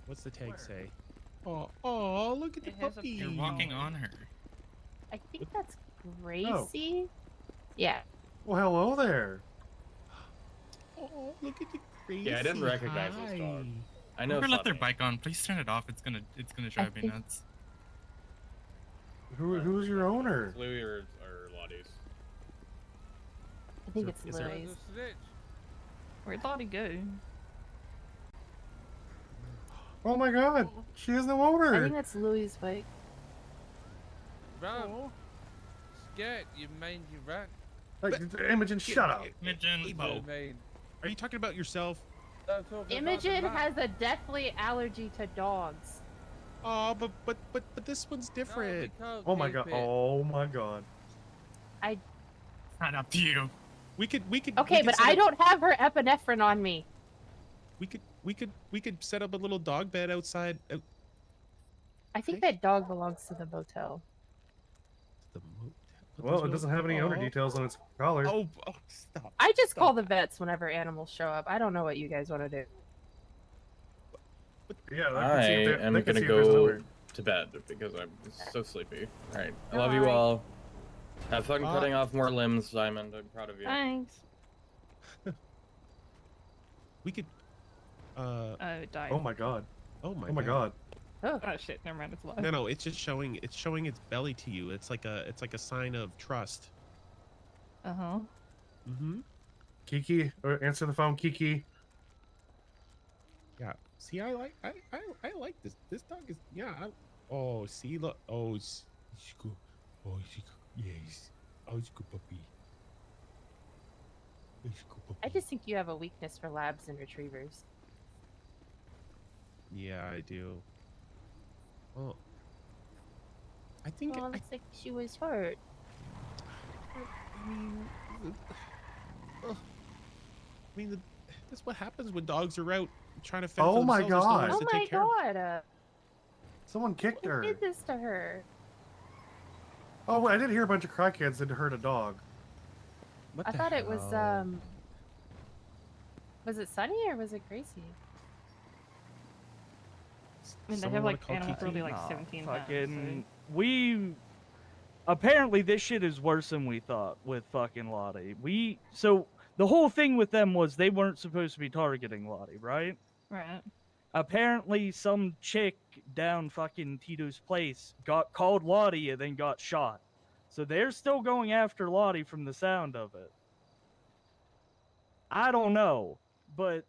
What's the tag say? Oh, look at the puppy. You're walking on her. I think that's Gracie. Oh. Yeah. Well, hello there. Oh, look at the Gracie. Yeah, I didn't recognize this dog. I know. Whoever left their bike on, please turn it off. It's gonna drive me nuts. Who's your owner? It's Louis or Lottie's? I think it's Louis. Where'd Lottie go? Oh my God, she has no owner. I think that's Louis' bike. Run! Scared, you mangy rat. Hey, Imogen, shut up. Imogen. Are you talking about yourself? Imogen has a deathly allergy to dogs. Oh, but this one's different. No, Oh my God. Oh my God. I. Not up to you. We could. Okay, but I don't have her epinephrine on me. We could set up a little dog bed outside. I think that dog belongs to the motel. Well, it doesn't have any owner details on its collar. Oh, stop. I just call the vets whenever animals show up. I don't know what you guys want to do. Yeah, I am gonna go to bed because I'm so sleepy. All right, I love you all. Have fun cutting off more limbs, Simon. I'm proud of you. Thanks. We could. It died. Oh my God. Oh my. Oh my God. Oh shit! Never mind. It's alive. No, it's just showing. It's showing its belly to you. It's like a sign of trust. Kiki, or answer the phone, Kiki. Yeah. See, I like this. This dog is oh, see, look. Oh, she's good. Oh, yes. Oh, she's good puppy. I just think you have a weakness for labs and retrievers. Yeah, I do. Well, I think. Well, it looks like she was hurt. I mean, that's what happens when dogs are out trying to fend Oh for my themselves. God. Oh my God. Someone kicked her. Who did this to her? Oh, I did hear a bunch of crackheads that hurt a dog. I thought it was it Sunny or was it Gracie? I mean, they have like animal cruelty like 17 fucking, we apparently this shit is worse than we thought with fucking Lottie. So the whole thing with them was they weren't supposed to be targeting Lottie, right? Right. Apparently some chick down fucking Tito's place got called Lottie and then got shot. So they're still going after Lottie from the sound of it. I don't know, but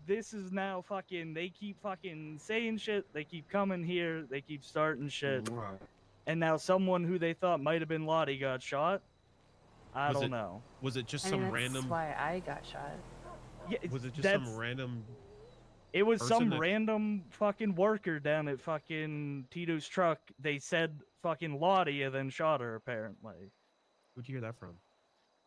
this is now fucking, they keep fucking saying shit, they keep coming here, they keep starting shit. And now someone who they thought might have been Lottie got shot. I don't know. Was it just I some mean, random? That's why I got shot. Yeah, was it just some random? It was some random fucking worker down at fucking Tito's truck. They said fucking Lottie and then shot her, apparently. Who'd you hear that from?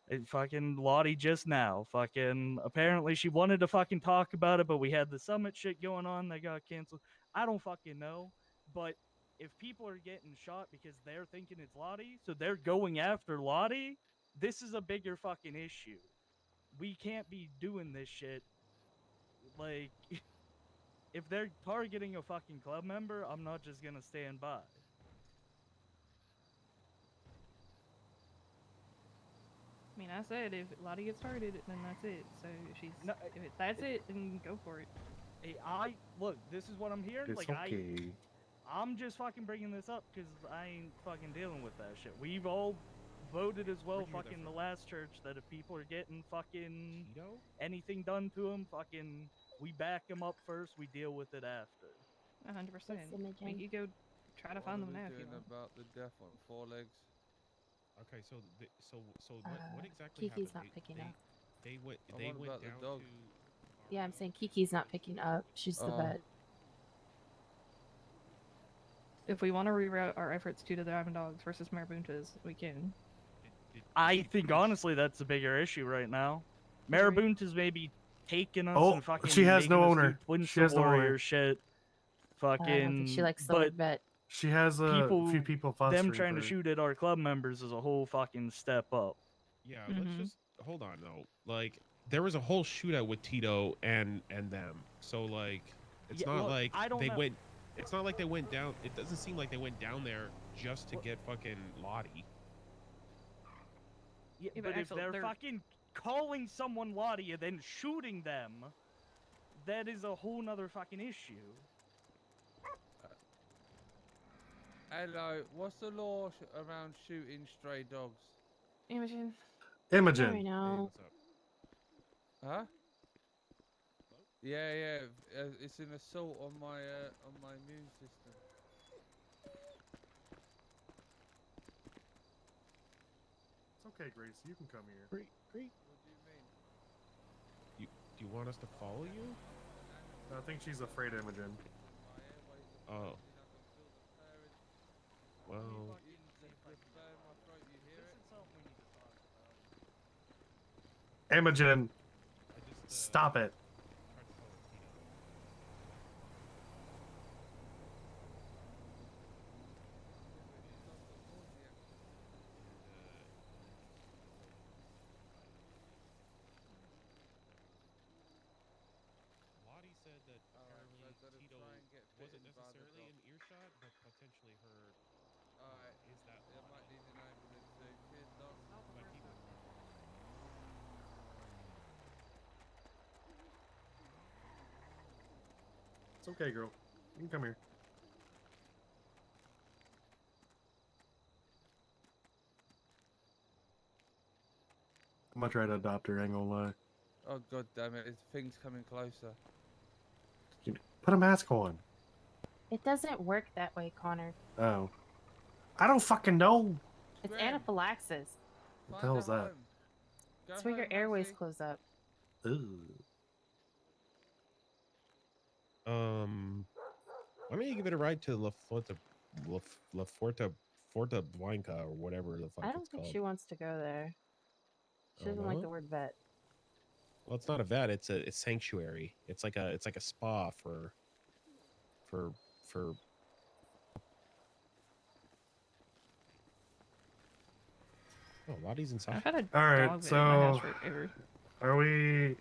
It fucking Lottie just now. Fucking apparently she wanted to fucking talk about it, but we had the summit shit going on that got canceled. I don't fucking know. But if people are getting shot because they're thinking it's Lottie, so they're going after Lottie, this is a bigger fucking issue. We can't be doing this shit. Like, if they're targeting a fucking club member, I'm not just gonna stand by. I mean, I said if Lottie gets started, then that's it. So if that's it, then go for it. Hey, look, this is what I'm hearing. It's like, okay. I'm just fucking bringing this up because I ain't fucking dealing with that shit. We've all voted as well, fucking the last church, that if people are getting fucking anything done to them, fucking, we back them up first, we deal with it after. 100%. You go try to find them now. If you want. About the death on 4 legs. Okay, so what exactly Kiki's happened? not picking up. They went about the down dog? to. Yeah, I'm saying Kiki's not picking up. She's the vet. If we want to reroute our efforts to the Diamond Dogs versus Marabuntas, we can. I think honestly that's the bigger issue right now. Marabunta's maybe taking us and fucking she has no owner. She has no owner shit. Fucking. I don't think she likes the word vet. She has a few people fostering them trying to shoot at our club members is a whole fucking step up. Yeah, let's just hold on though. Like there was a whole shootout with Tito and them. So like It's Yeah, not look, like I don't they know. went. It's not like they went down. It doesn't seem like they went down there just to get fucking Lottie. Yeah, Yeah, but but if Axel, they're they're- fucking calling someone Lottie and then shooting them, that is a whole nother fucking issue. Hello, what's the law around shooting stray dogs? Imogen. Imogen. I Hey, know. what's up? Huh? Yeah, yeah. It's an assault on my immune system. It's okay, Gracie. You can come here. Great. What do you mean? Do you want us to follow you? I think she's afraid of Imogen. My airways are Oh. closing. I can feel the purring. Well, The fur in my throat. You hear This it? is something we need to talk about. Imogen, I just stop it. tried to follow Tito. She's lost the nausea. Lottie said that Alright, so apparently I've gotta Tito try and get wasn't bitten by the necessarily dog. in earshot, but potentially heard. Alright, Is that I might Lottie? need an ambulance soon. Cheers, dogs. By Tito. It's okay, girl. You can come here. I'm gonna try to adopt her, I ain't gonna lie. Oh god damn it! It's things coming closer. Put a mask on. It doesn't work that way, Connor. Oh. I don't fucking know. It's Gwen, anaphylaxis. What the find hell a is that? home. Go It's where your home, airways Maxie. close up. Ooh. Why don't you give it a ride to La Forta Blanca or whatever the fuck I it's don't think called. she wants to go there. She Oh, doesn't like no? the word vet. Well, it's not a vet. It's a sanctuary. It's like a spa for. Oh, Lottie's inside. I've had a All right, dog vet in my house so forever. are we?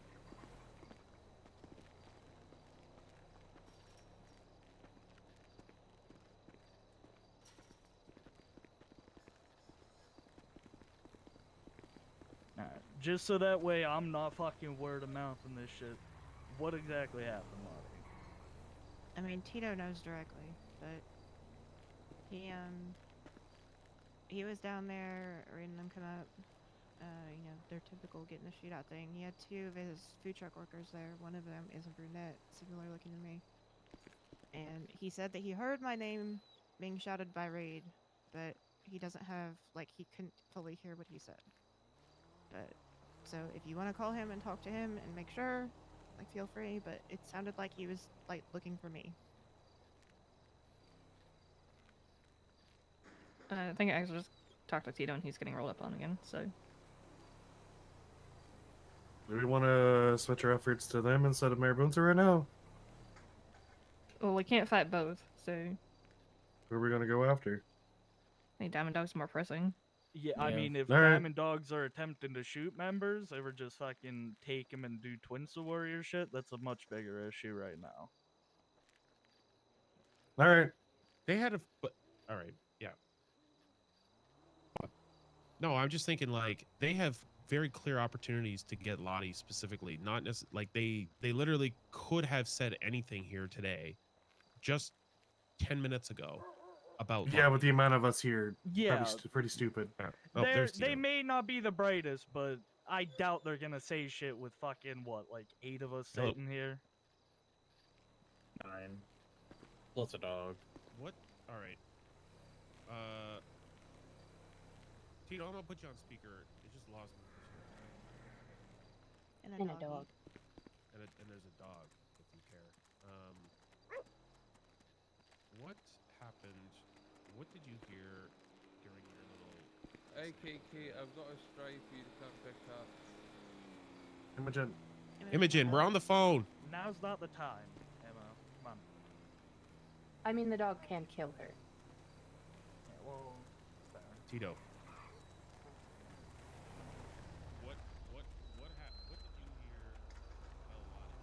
Alright, just so that way I'm not fucking word of mouth in this shit. What exactly happened, Lottie? I mean, Tito knows directly, but he was down there reading them come up. You know, their typical getting the shootout thing. He had two of his food truck workers there. One of them is a brunette, similar looking to me. And he said that he heard my name being shouted by Raid, but he doesn't have, like, he couldn't fully hear what he said. But, so if you want to call him and talk to him and make sure, like, feel free, but it sounded like he was, like, looking for me. I think I just talked to Tito and he's getting rolled up on again, so. Do we want to switch our efforts to them instead of Marabunta right now? Well, we can't fight both, so. Who are we gonna go after? I think Diamond Dog's more pressing. Yeah, I Yeah. mean, if Alright. Diamond Dogs are attempting to shoot members, they were just fucking take them and do Twinsa Warrior shit, that's a much bigger issue right now. All right. They had a. But all right, yeah. No, I'm just thinking like they have very clear opportunities to get Lottie specifically. Not like they literally could have said anything here today, just 10 minutes ago, about Yeah, with Lottie. the amount of us here, Yeah, probably pretty stupid. Oh, there's they Tito. may not be the brightest, but I doubt they're gonna say shit with fucking, what, like 8 of us Hello. sitting here? 9. Plus a dog. What? All right. Tito, I'm gonna put you on speaker. It just lost me. And a And a doggy. dog. And there's a dog, if you care. What happened? What did you hear during your little? Hey Kiki, I've got a stray for you to come pick up. Imogen. Imogen, we're on the phone. Now's not the time, Emma. Come on. I mean, the dog can kill her. Yeah, well, fair. Tito. What did you hear tell Lottie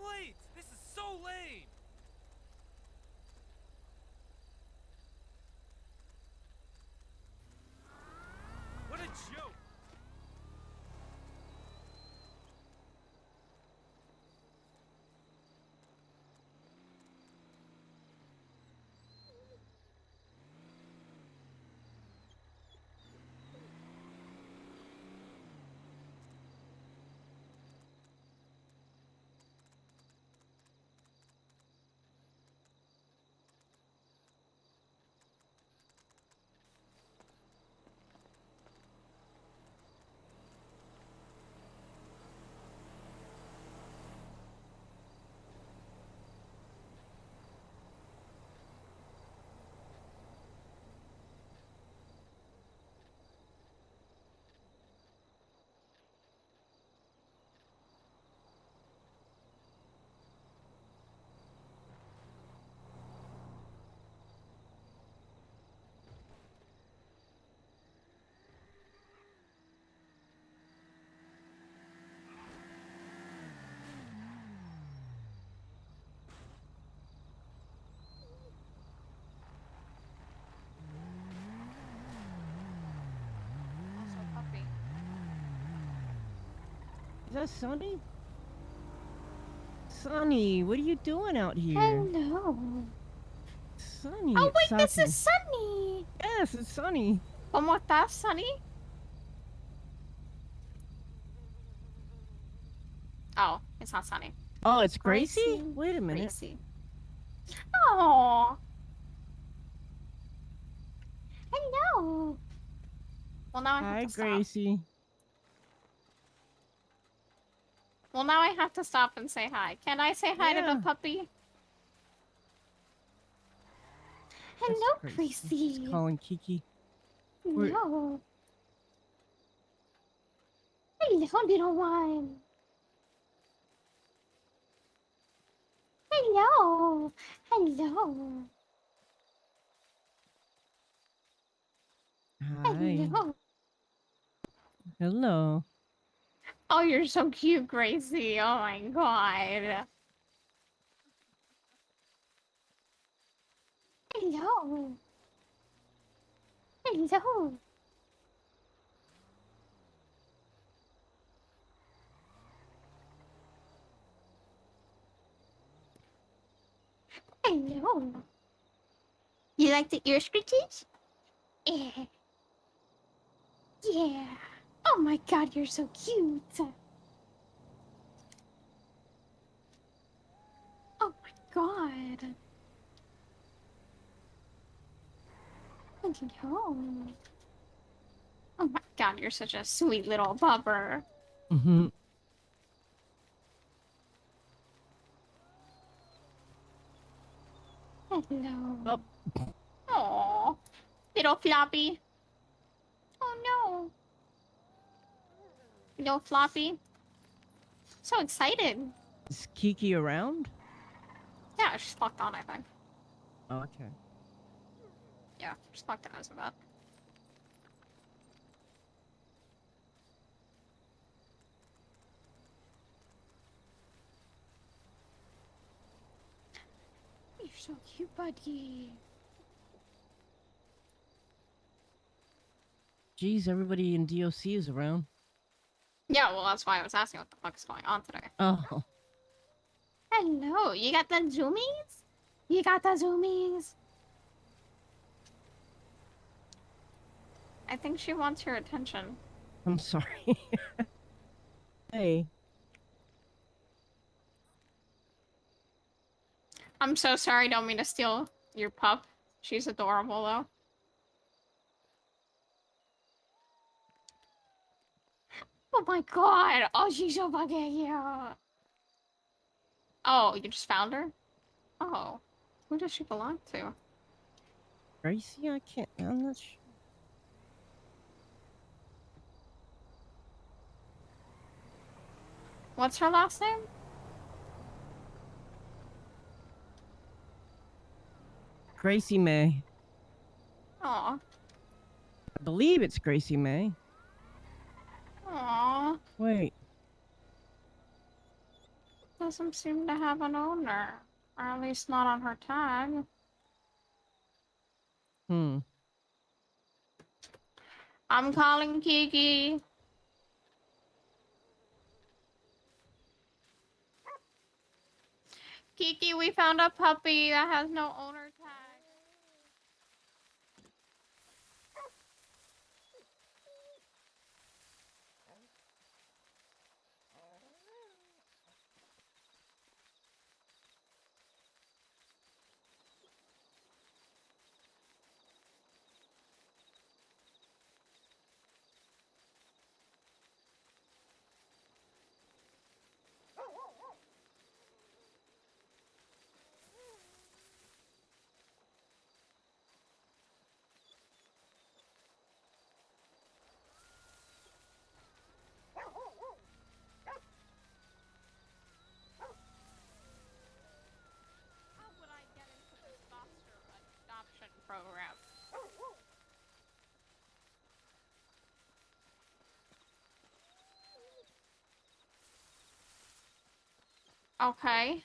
late. This is so lame. What a joke. Also, puppy. Is that Sonny? Sonny, what are you doing out here? Hello. Sonny, Oh it's wait, this Saki. is Sunny. Yes, it's Sonny. ¿Cómo estás, Sunny? Oh, it's not Sunny. Oh, it's Gracie? Gracie. Wait a minute. Gracie. Oh. Hello. Well, now I have Hi, to stop. Gracie. Well, now I have to stop and say hi. Can I say hi to Yeah. the puppy? That's Hello, Gracie. Gracie. Just calling Kiki. Where- Hello. Hello, little one. Hello. Hello. Hi. Hello. Hello. Oh, you're so cute, Gracie. Oh my god. Hello. Hello. Hello. You like the ear scratches? Yeah. Yeah. Oh my god, you're so cute. Oh my god. Hello. Oh my god, you're such a sweet little bubber. Mm-hmm. Hello. Oh. Aww. Little floppy. Oh no. Little floppy. So excited. Is Kiki around? Yeah, she's locked on, I think. Oh, okay. Yeah, she's locked on as about. You're so cute, buddy. Geez, everybody in DOC is around. Yeah, well, that's why I was asking what the fuck is going on today. Oh. Hello, you got the zoomies? You got the zoomies? I think she wants your attention. I'm sorry. Hey. I'm so sorry, don't mean to steal your pup. She's adorable, though. Oh my god! Oh, she's so fucking cute! Oh, you just found her? Oh. Who does she belong to? Gracie, I can't. I'm not sure. What's her last name? Gracie May. Aw. I believe it's Gracie May. Aw. Wait. doesn't seem to have an owner, or at least not on her tag. Hmm. I'm calling Kiki. Kiki, we found a puppy that has no owner tag. How would I get into this foster adoption program? Okay.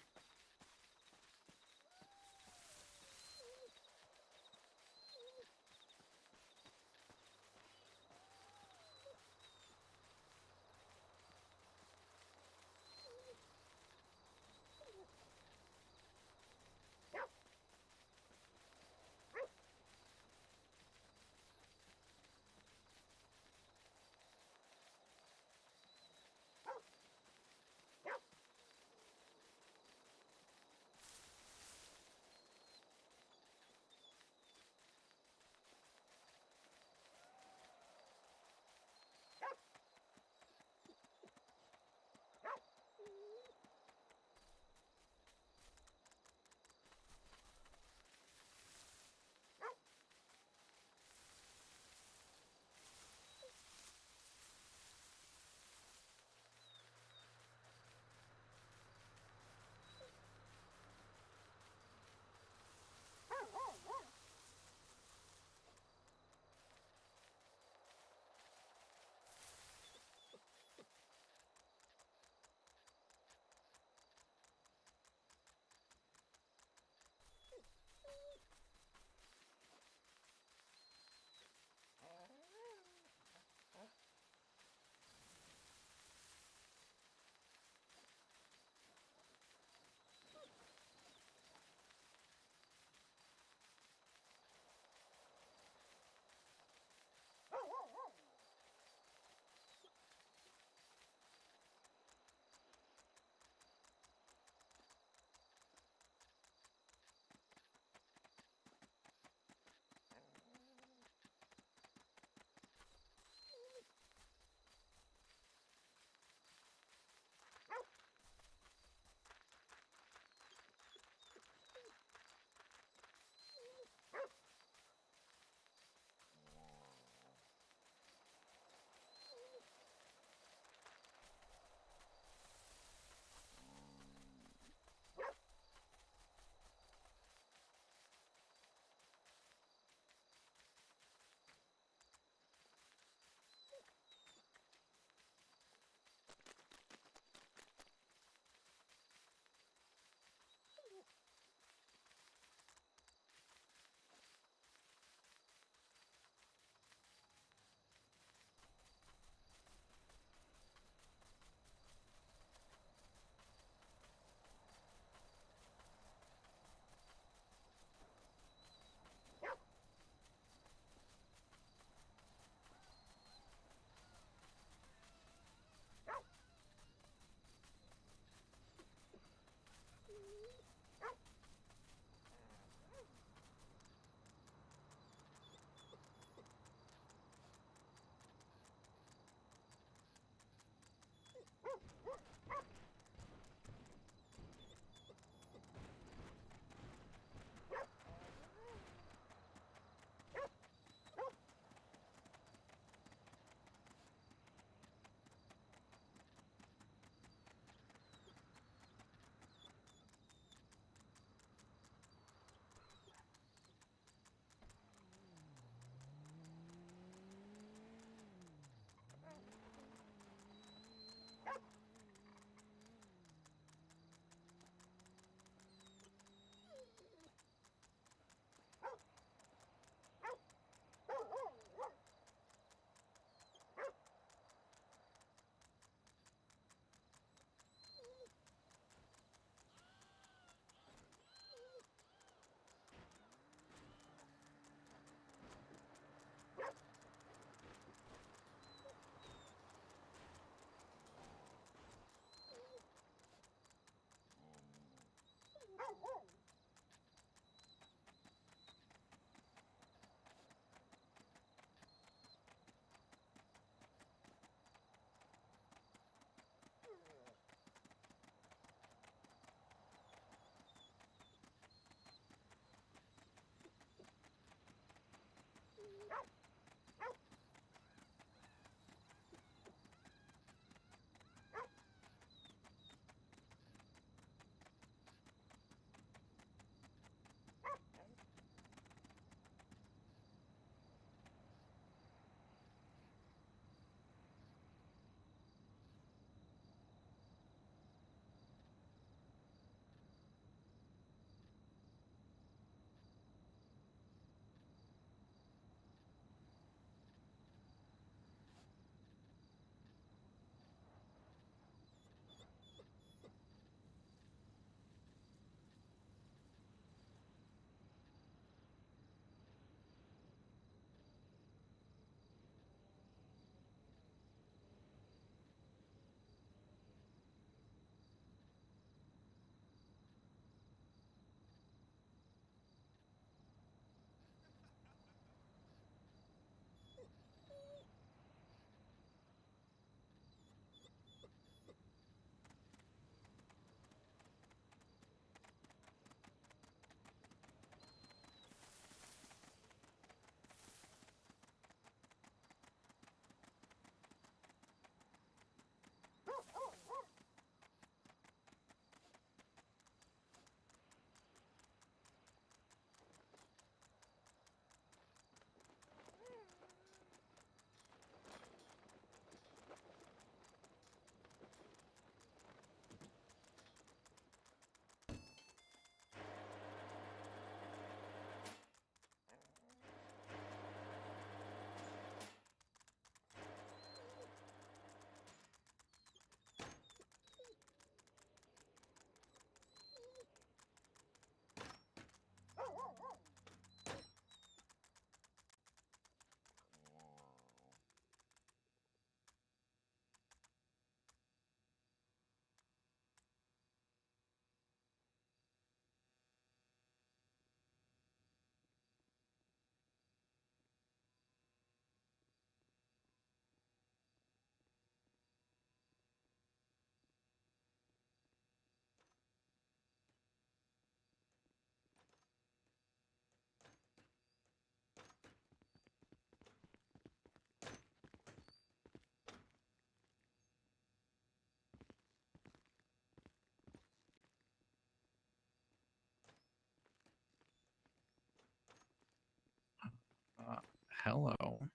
hello.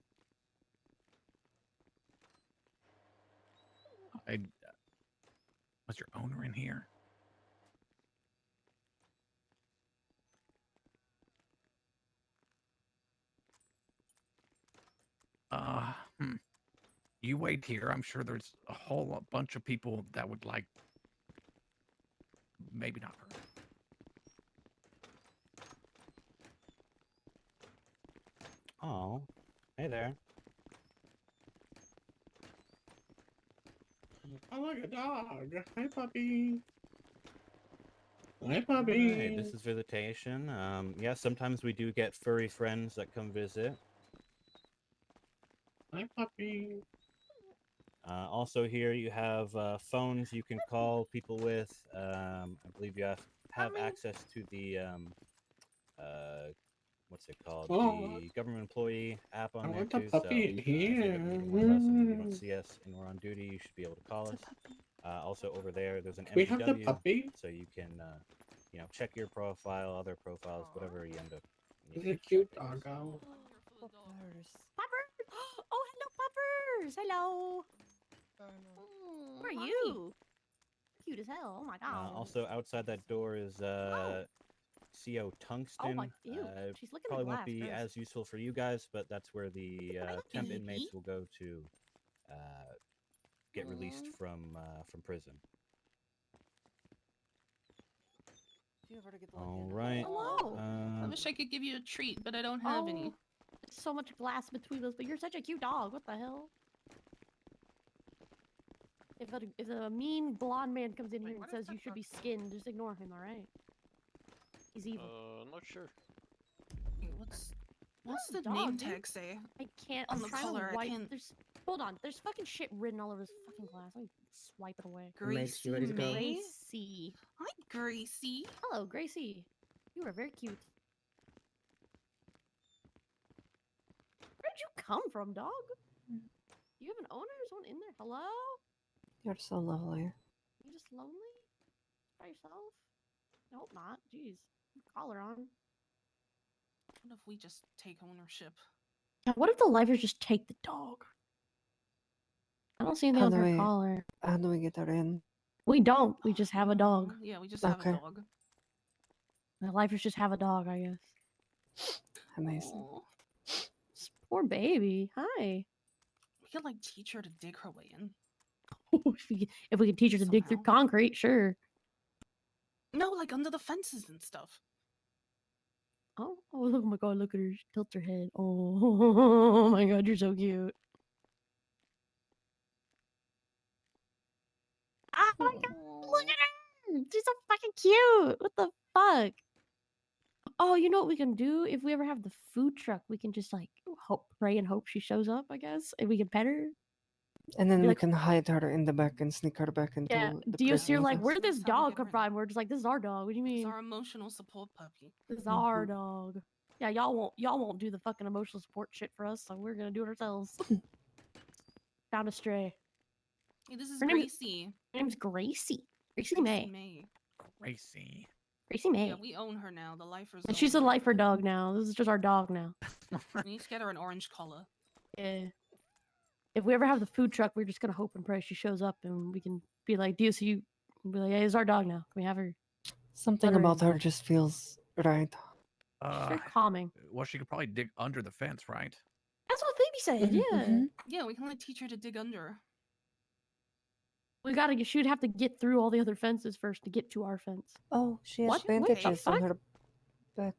Was your owner in here? Hmm. You wait here. I'm sure there's a whole bunch of people that would like. Maybe not her. Oh, hey there. I like a dog. Hi, puppy. Hi, puppy. Hey, this is visitation. Yeah, sometimes we do get furry friends that come visit. Hi, puppy. Also here you have phones you can call people with. I believe you have access to the what's it called? Oh, The government employee app on I there want the too. puppy So in if you here. end up needing one of us and you don't see us and we're on duty, you should be able to call us. Also over there, there's an Can we have the MPW, puppy? so you can check your profile, other profiles, whatever you end up. He's needing a to check, cute I guess. doggo. Poppers. Oh, hello, Poppers. Hello. Who are you? Cute as hell. Oh my god. Also outside that door is CO Tungsten. Oh my, ew. She's looking at Probably the won't glass. be Gross. as useful for you guys, but that's where the temp inmates will go to get released from prison. All right. Hello. I wish I could give you a treat, but I don't have any. There's so much glass between us, but you're such a cute dog. What the hell? If a mean blonde man comes in here and says you should be skinned, just ignore him, alright? He's evil. Not sure. What's the Dog, name dude. tag say? I can't. On I'm the trying color, to I wipe. can't- Hold on. There's fucking shit written all over this fucking glass. Let me swipe it away. Makes you ready to go? Gracie. Hi, Gracie. Hello, Gracie. You are very cute. Where'd you come from, dog? You have an owner? Is someone in there? Hello? You're so lovely. You just lonely? By yourself? I hope not. Jeez. Collar on. What if we just take ownership? Yeah, what if the lifers just take the dog? I don't see anything on her collar. How do we get her in? We don't. We just have a dog. Yeah, we just have a Okay. dog. The lifers just have a dog, I guess. Amazing. This poor baby. Hi. We could like teach her to dig her way in. if we could teach her to dig through concrete, sure. No, like under the fences and stuff. Oh, look, oh my god, look at her. She tilts her head. Oh, my god, you're so cute. Oh my god, look at her! She's so fucking cute! What the fuck? Oh, you know what we can do? If we ever have the food truck, we can just like pray and hope she shows up, I guess. And we can pet her. And then Be we like, can hide her in the back and sneak her back into yeah, the DOC, prison you're like, with us. where did this dog come from? We're just like, this is our dog. What do you It's mean? our emotional support puppy. This is our dog. Yeah, y'all won't do the fucking emotional support shit for us, so we're gonna do it ourselves. Found a stray. Hey, this is Her name- Gracie. Her name's Gracie. Gracie May. Gracie. Gracie May. Yeah, we own her now. The lifers. And she's a lifer dog now. This is just our dog now. We need to get her an orange collar. Yeah. If we ever have the food truck, we're just gonna hope and pray she shows up, and we can be like, "DOC, you be like, hey, it's our dog now. Can we have her?" Something Let her about in. her just feels right. She's very calming. Well, she could probably dig under the fence, right? That's what Phoebe said. Yeah. Yeah, we can like teach her to dig under. We gotta get. She'd have to get through all the other fences first to get to our fence. Oh, she has What the bandages on fuck? her back.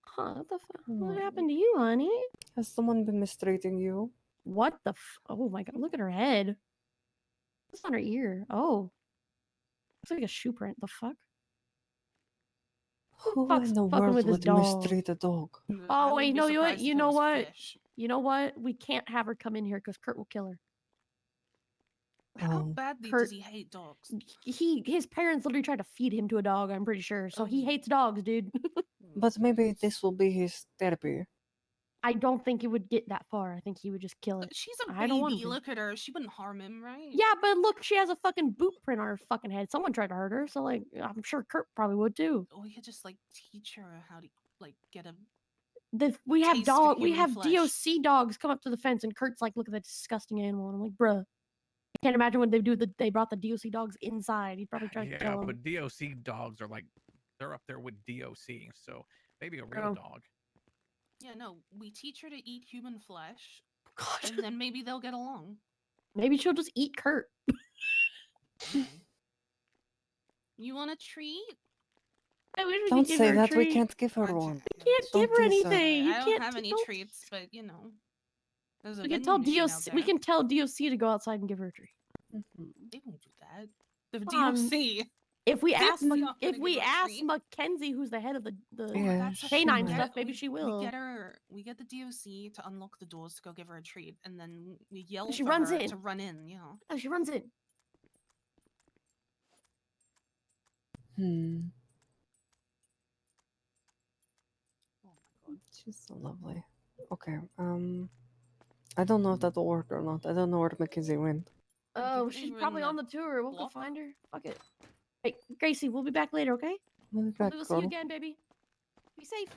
Huh? What the fuck? Oh. What happened to you, honey? Has someone been mistreating you? What the? Oh my god! Look at her head. What's on her ear? Oh, looks like a shoe print. The fuck? Who fuck's in the fucking world with this would dog? mistreat a dog? Oh wait, no, you know what? You know what? You know what? We can't have her come in here because Kurt will kill her. How Oh. badly Kurt- does he hate dogs? His parents literally tried to feed him to a dog. I'm pretty sure. So he hates dogs, dude. But maybe this will be his therapy. I don't think he would get that far. I think he would just kill it. She's a I don't want baby. to. Look at her. She wouldn't harm him, right? Yeah, but look, she has a fucking boot print on her fucking head. Someone tried to hurt her, so like, I'm sure Kurt probably would too. Or we could just like teach her how to like get a we have taste dog for we human have flesh. DOC dogs come up to the fence and Kurt's like, look at that disgusting animal, and I'm like, bruh. I can't imagine what they do. They brought the DOC dogs inside. He'd probably try to Yeah, kill them. but DOC dogs are like they're up there with DOC, so maybe a real Oh. dog. Yeah, no, we teach her to eat human flesh, and then maybe they'll get along. Maybe she'll just eat Kurt. You want a treat? I wish we Don't could give say her a that. We treat. can't give her one. We can't Don't give her do so. anything. You I don't can't. have any don't- treats, but you know, there's a We can vending tell machine out DOC. there. We can tell DOC to go outside and give her a treat. They won't do that. The Um, DOC. If we ask, DOC not if gonna we give her a ask treat. Mackenzie, who's the head of the Yeah, That's the she canine might. stuff, maybe she will. We get the DOC to unlock the doors to go give her a treat, and then we yell She for runs her in. to run in. You know. Oh, she runs in. She's so lovely. Okay. I don't know if that'll work or not. I don't know where Mackenzie went. Oh, she's probably on the tour. We'll go find her. Fuck it. Hey, Gracie, we'll be back later, okay? We'll be back, We'll see you girl. again, baby. Be safe.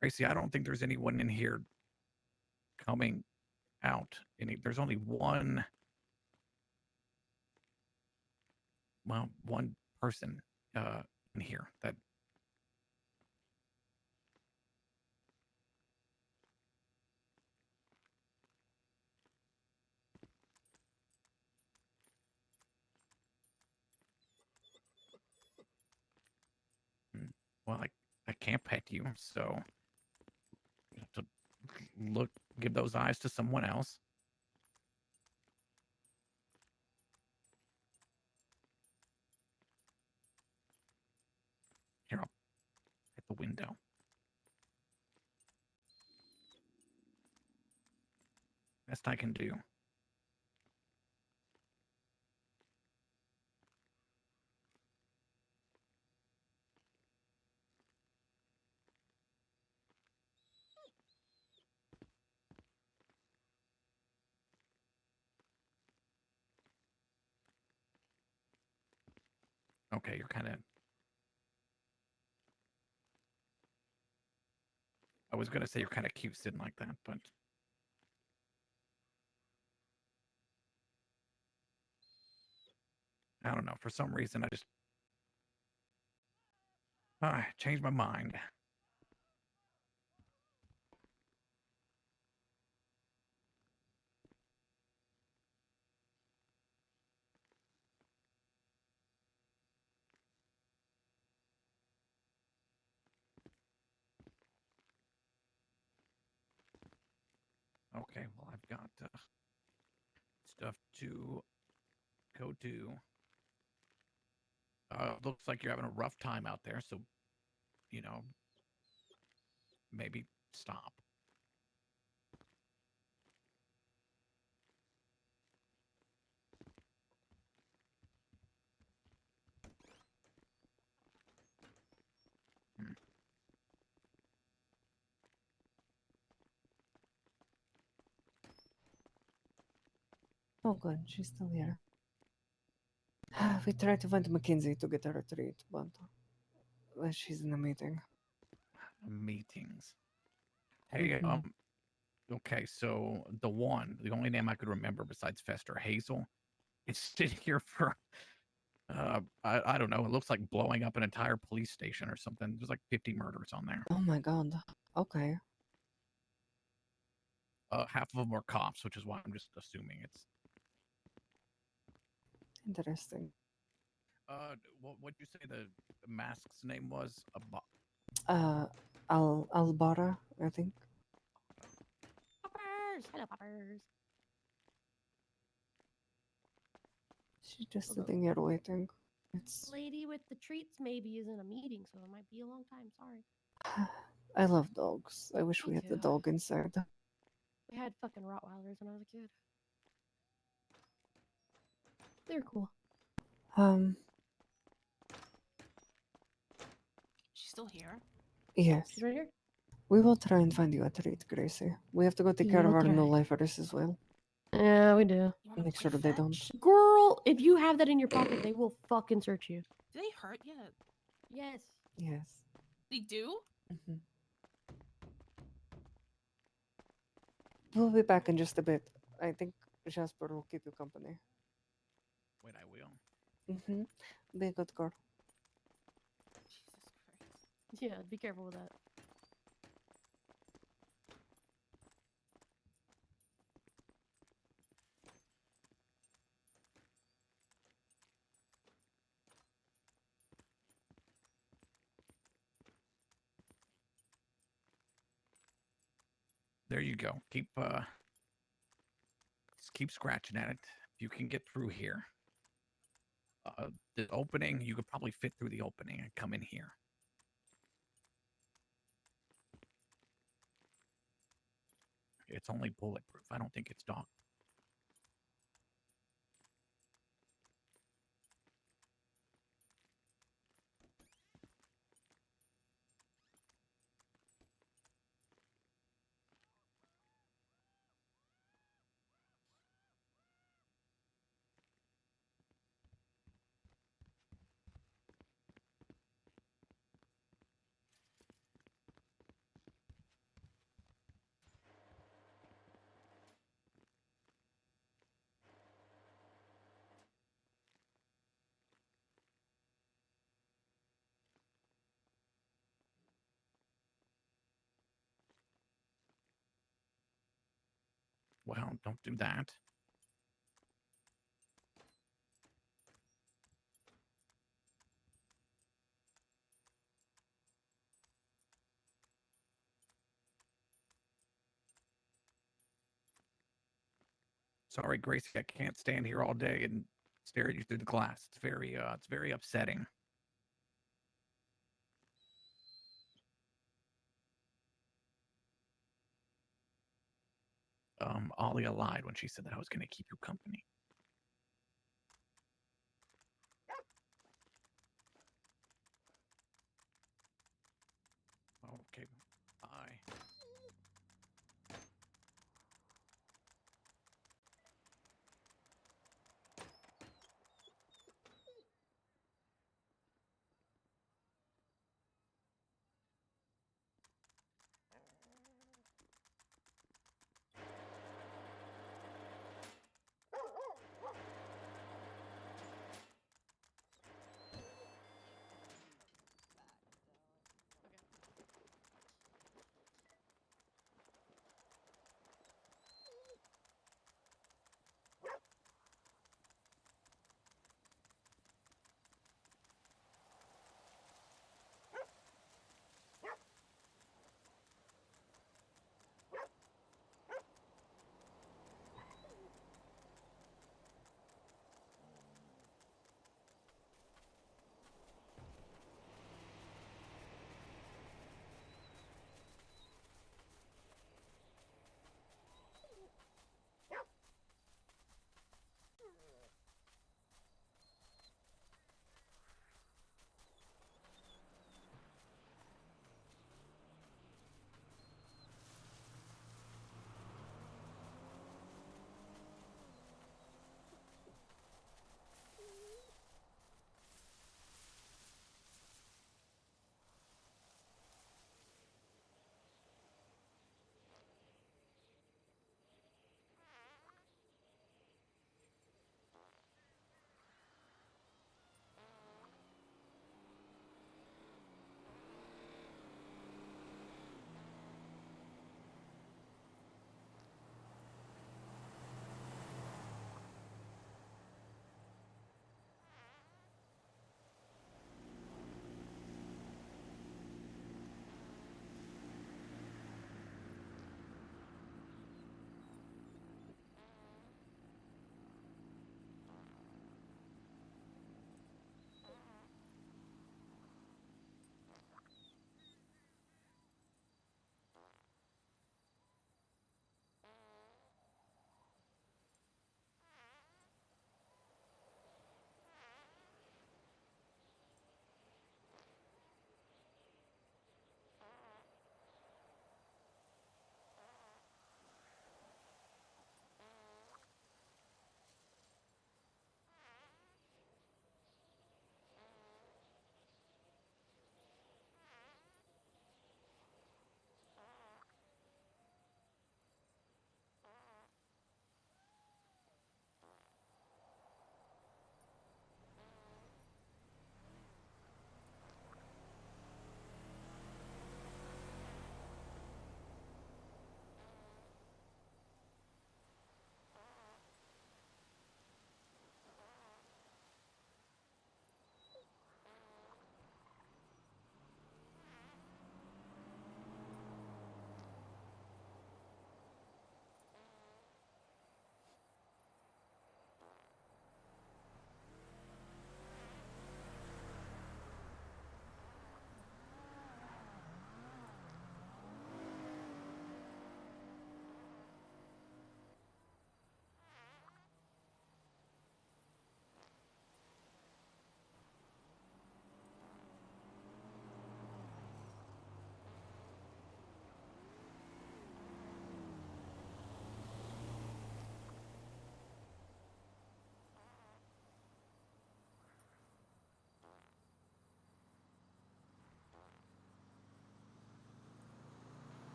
Gracie, I don't think there's anyone in here coming out. There's only one. Well, one person in here that. Well, I can't pet you, so you have to give those eyes to someone else. Here, I'll hit the window. Best I can do. Okay, you're kind of. I was gonna say you're kind of cute sitting like that, but. I don't know. For some reason, I changed my mind. Okay, well, I've got stuff to go do. Looks like you're having a rough time out there, so, maybe stop. Oh, good. She's still here. We tried to find Mackenzie to get her a treat, but she's in a meeting. Meetings. Hey, okay, so the only name I could remember besides Fester, Hazel, it's sitting here for, I don't know, it looks like blowing up an entire police station or something. There's like 50 murders on there. Oh my god. Okay. half of them are cops, which is why I'm just assuming it's. Interesting. What'd you say the mask's name was? Albara, I think. Poppers! Hello, Poppers. She's just Although- sitting here waiting. It's. The lady with the treats maybe is in a meeting, so it might be a long time. Sorry. I love dogs. I wish we Me had the too. dog inside. We had fucking Rottweilers when I was a kid. They're cool. She's still here. Yes. She's right here. We will try and find you a treat, Gracie. We have to go take care of our new Okay. lifers as well. Yeah, we do. Make sure that they don't. Girl, if you have that in your pocket, they will fucking search you. Do they hurt yet? Yes. Yes. They do? Hmm. We'll be back in just a bit. I think Jasper will keep you company. Wait, I will. Mm-hmm. Be a good girl. Yeah, be careful with that. There you go. Just keep scratching at it. If you can get through here. The opening, you could probably fit through the opening and come in here. It's only bulletproof. I don't think it's dog. Well, don't do that. Sorry, Gracie, I can't stand here all day and stare at you through the glass. It's very upsetting. Alia lied when she said that I was going to keep you company. Okay, bye.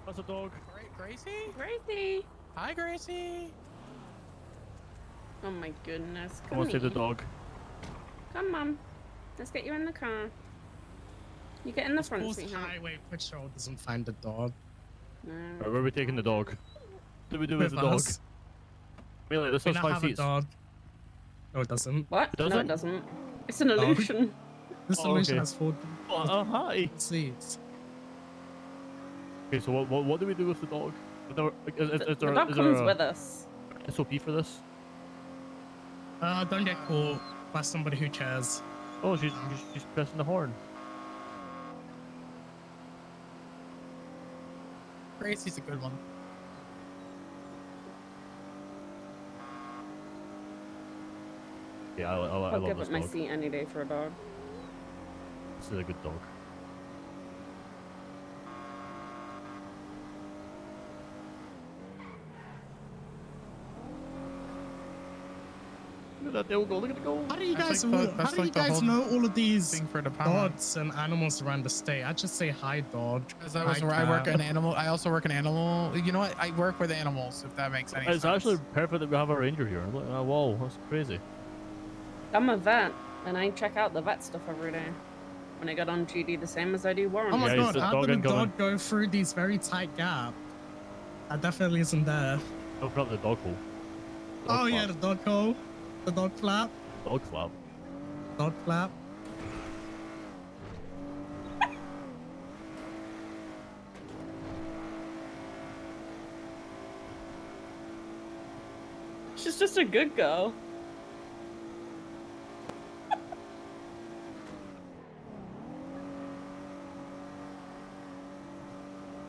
That's a dog. Gracie? Gracie! Hi, Gracie. Oh my goodness. I Come want to save the here. dog. Come, Mum. Let's get you in the car. You get in the Of front, course, sweetheart. highway patrol doesn't find the dog. Right, where are we taking the dog? What do we do with the dog? us. Really, this We has now 5 have a feet. dog. No, it doesn't. What? It No, doesn't? it doesn't. It's an Dog? illusion. The solution okay. has 4 hi. seats. Okay, so what do we do with the dog? Is there, The dog is comes there a with us. SOP for this? Don't get caught by somebody who cares. Oh, she's pressing the horn. Gracie's a good one. Yeah, I I'll love give this up my dog. seat any day for a dog. This is a good dog. Look at that tail go, look at it go. How do you That's guys, like the- how that's do you like the guys whole know all of these thing for the power. dogs and animals around the state? I just say hi, dog. Because I Hi, work cat. an animal. I also work an animal. You know what? I work with animals. If that makes any sense. It's actually perfect that we have a ranger here. Look, whoa, that's crazy. I'm a vet, and I check out the vet stuff every day. When I get on GD, the same as I do warrant. Oh my Yeah, he's god, the how dog did a incoming. dog go through these very tight gaps? That definitely isn't there. Open up the dog hole. Oh yeah, the dog hole. The dog flap. Dog flap. Dog flap. She's just a good girl.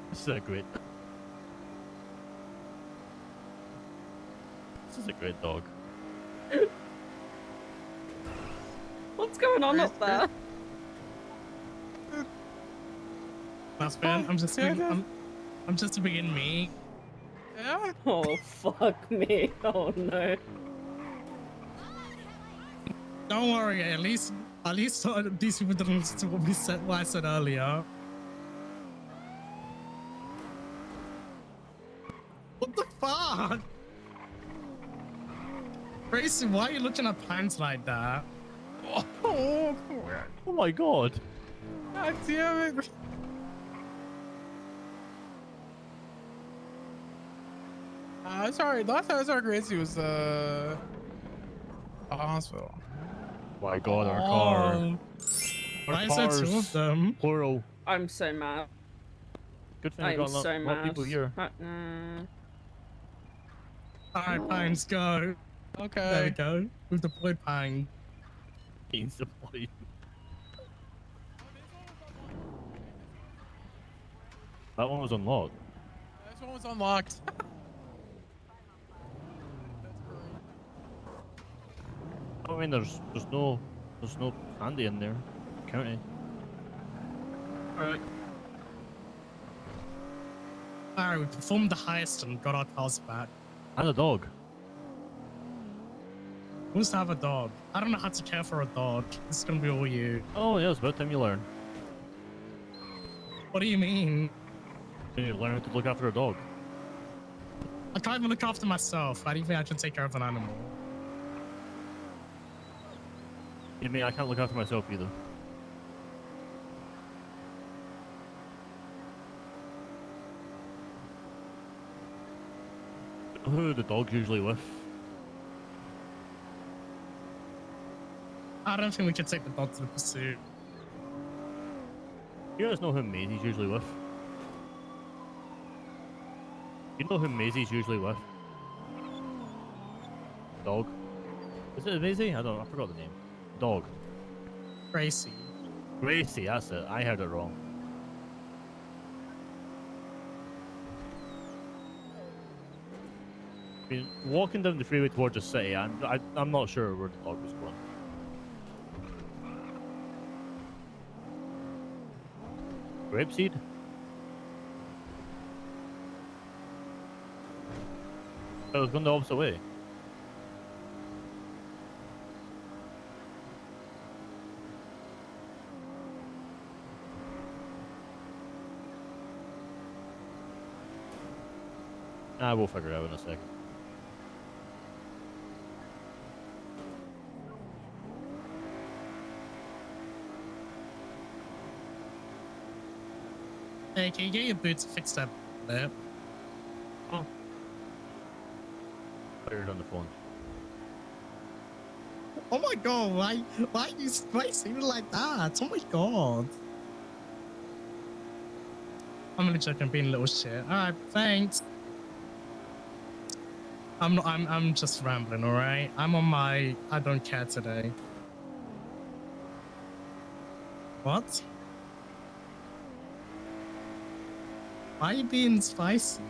This is a great. This is a great dog. What's going on up there? That's Ben. I'm just I'm just a begin me. Yeah. Oh fuck me. Oh no. Don't worry. At least these people didn't listen to what I said earlier. What the fuck? Gracie, why are you looking at plants like that? Oh my god. God damn it. Sorry. Last time I saw Gracie was a hospital. My god, our car. Oh. Our Why is there 2 car's of them? plural. I'm so mad. Good thing we I'm got a lot, so lot of mad. people here. Alright, Pines, go. Okay. There we go. We've deployed Pine. He's deployed. That one was unlocked. This one was unlocked. I mean, there's no Andy in there. County. Alright. Alright, we performed the heist and got our cars back. And a dog. Who wants to have a dog? I don't know how to care for a dog. This is gonna be all you. Oh yeah, it's about time you learn. What do you mean? You learn how to look after a dog. I can't even look after myself. How do you think I can take care of an animal? You mean I can't look after myself either? Who are the dogs usually with? I don't think we can take the dog to the pursuit. You guys know who Maisie's usually with? You know who Maisie's usually with? Dog. Is it Maisie? I forgot the name. Dog. Gracie. Gracie, that's it. I heard it wrong. I mean, walking down the freeway towards the city, I'm not sure where the dog was going. Grapeseed? I was going the opposite way. We'll figure it out in a second. Hey, can you get your boots fixed up there? Oh. Fired on the phone. Oh my god, why are you spicing like that? Oh my god. I'm gonna check and being a little shit. Alright, thanks. I'm just rambling, alright? I'm on my I don't care today. What? Why are you being spicy?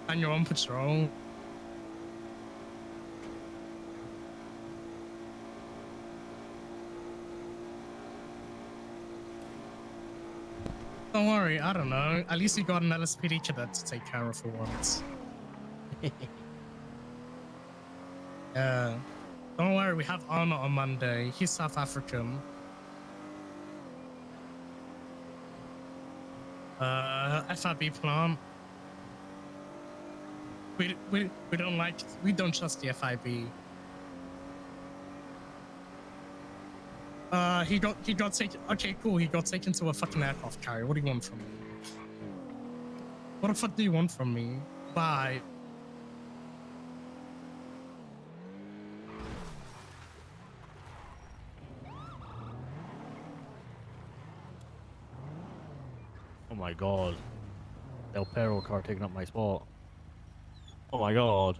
And you're on patrol. Don't worry, I don't know. At least you got an LSPD cadet to take care of for once. Yeah. Don't worry, we have Arnold on Monday. He's South African. FIB plant. We don't trust the FIB. He got taken. Okay, cool. He got taken to a fucking aircraft carrier. What do you want from me? What the fuck do you want from me? Bye. Oh my god. El Perro car taking up my spot. Oh my god.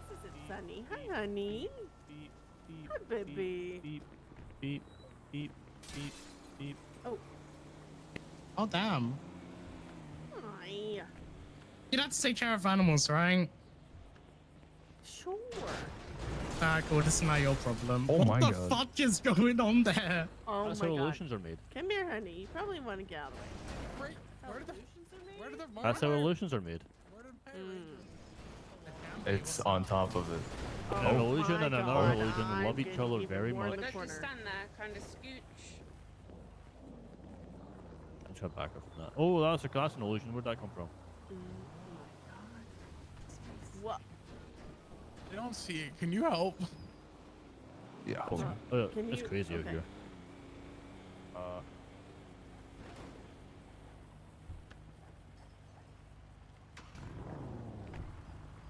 This isn't Sunny. Hi, honey. Hi, baby. Beep, beep, beep, beep, beep. Oh. Oh damn. Hi. You have to take care of animals, right? Sure. Ah, cool. This is not your problem. Oh what my the god. fuck is going on there? Oh That's my how god. illusions are made. Come here, honey. You probably want to get out of the way. Where did the That's how illusions are made. It's on top of it. An illusion and another God, illusion I'm love each getting other even very more much. in the Just corner. stand there, kind of scooch. I'm trying to back up from that. Oh, that's an illusion. Where'd that come from? What? I don't see it. Can you help? Yeah, hold on. It's crazy out here.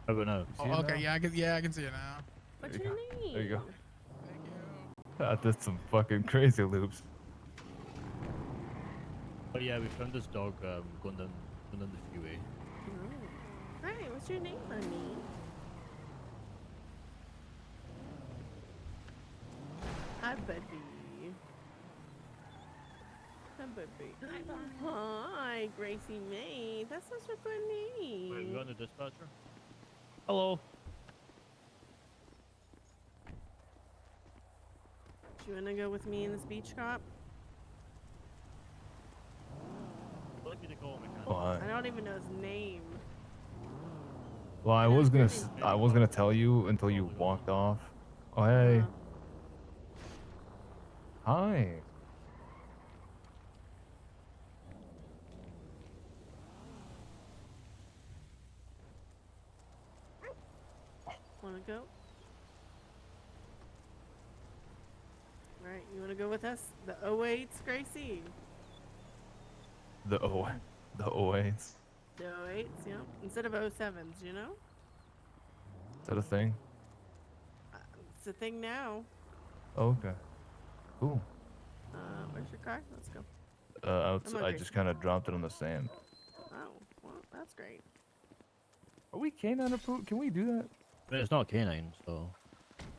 How about now? Oh, okay, yeah, I can see it now. What's your name? There you go. I did some fucking crazy loops. Oh yeah, we found this dog going down the freeway. Hi, what's your name, honey? Hi, baby. Hi, baby. Hi, Gracie May. That's such a good name. Wait, we got the dispatcher? Hello. Do you want to go with me in this beach cop? Let me to call mechanic. Why? I don't even know his name. Well, I was gonna tell you until you walked off. Oh hey. Hi. Want to go? Right, you want to go with us? The 08s, Gracie? The 08s. The 08s, yeah. Instead of 07s, you know? Is that a thing? It's a thing now. Oh, okay. Cool. Where's your car? Let's go. I just kind of dropped it on the sand. Oh, well, that's great. Are we canine approved? Can we do that? But it's not canine, so.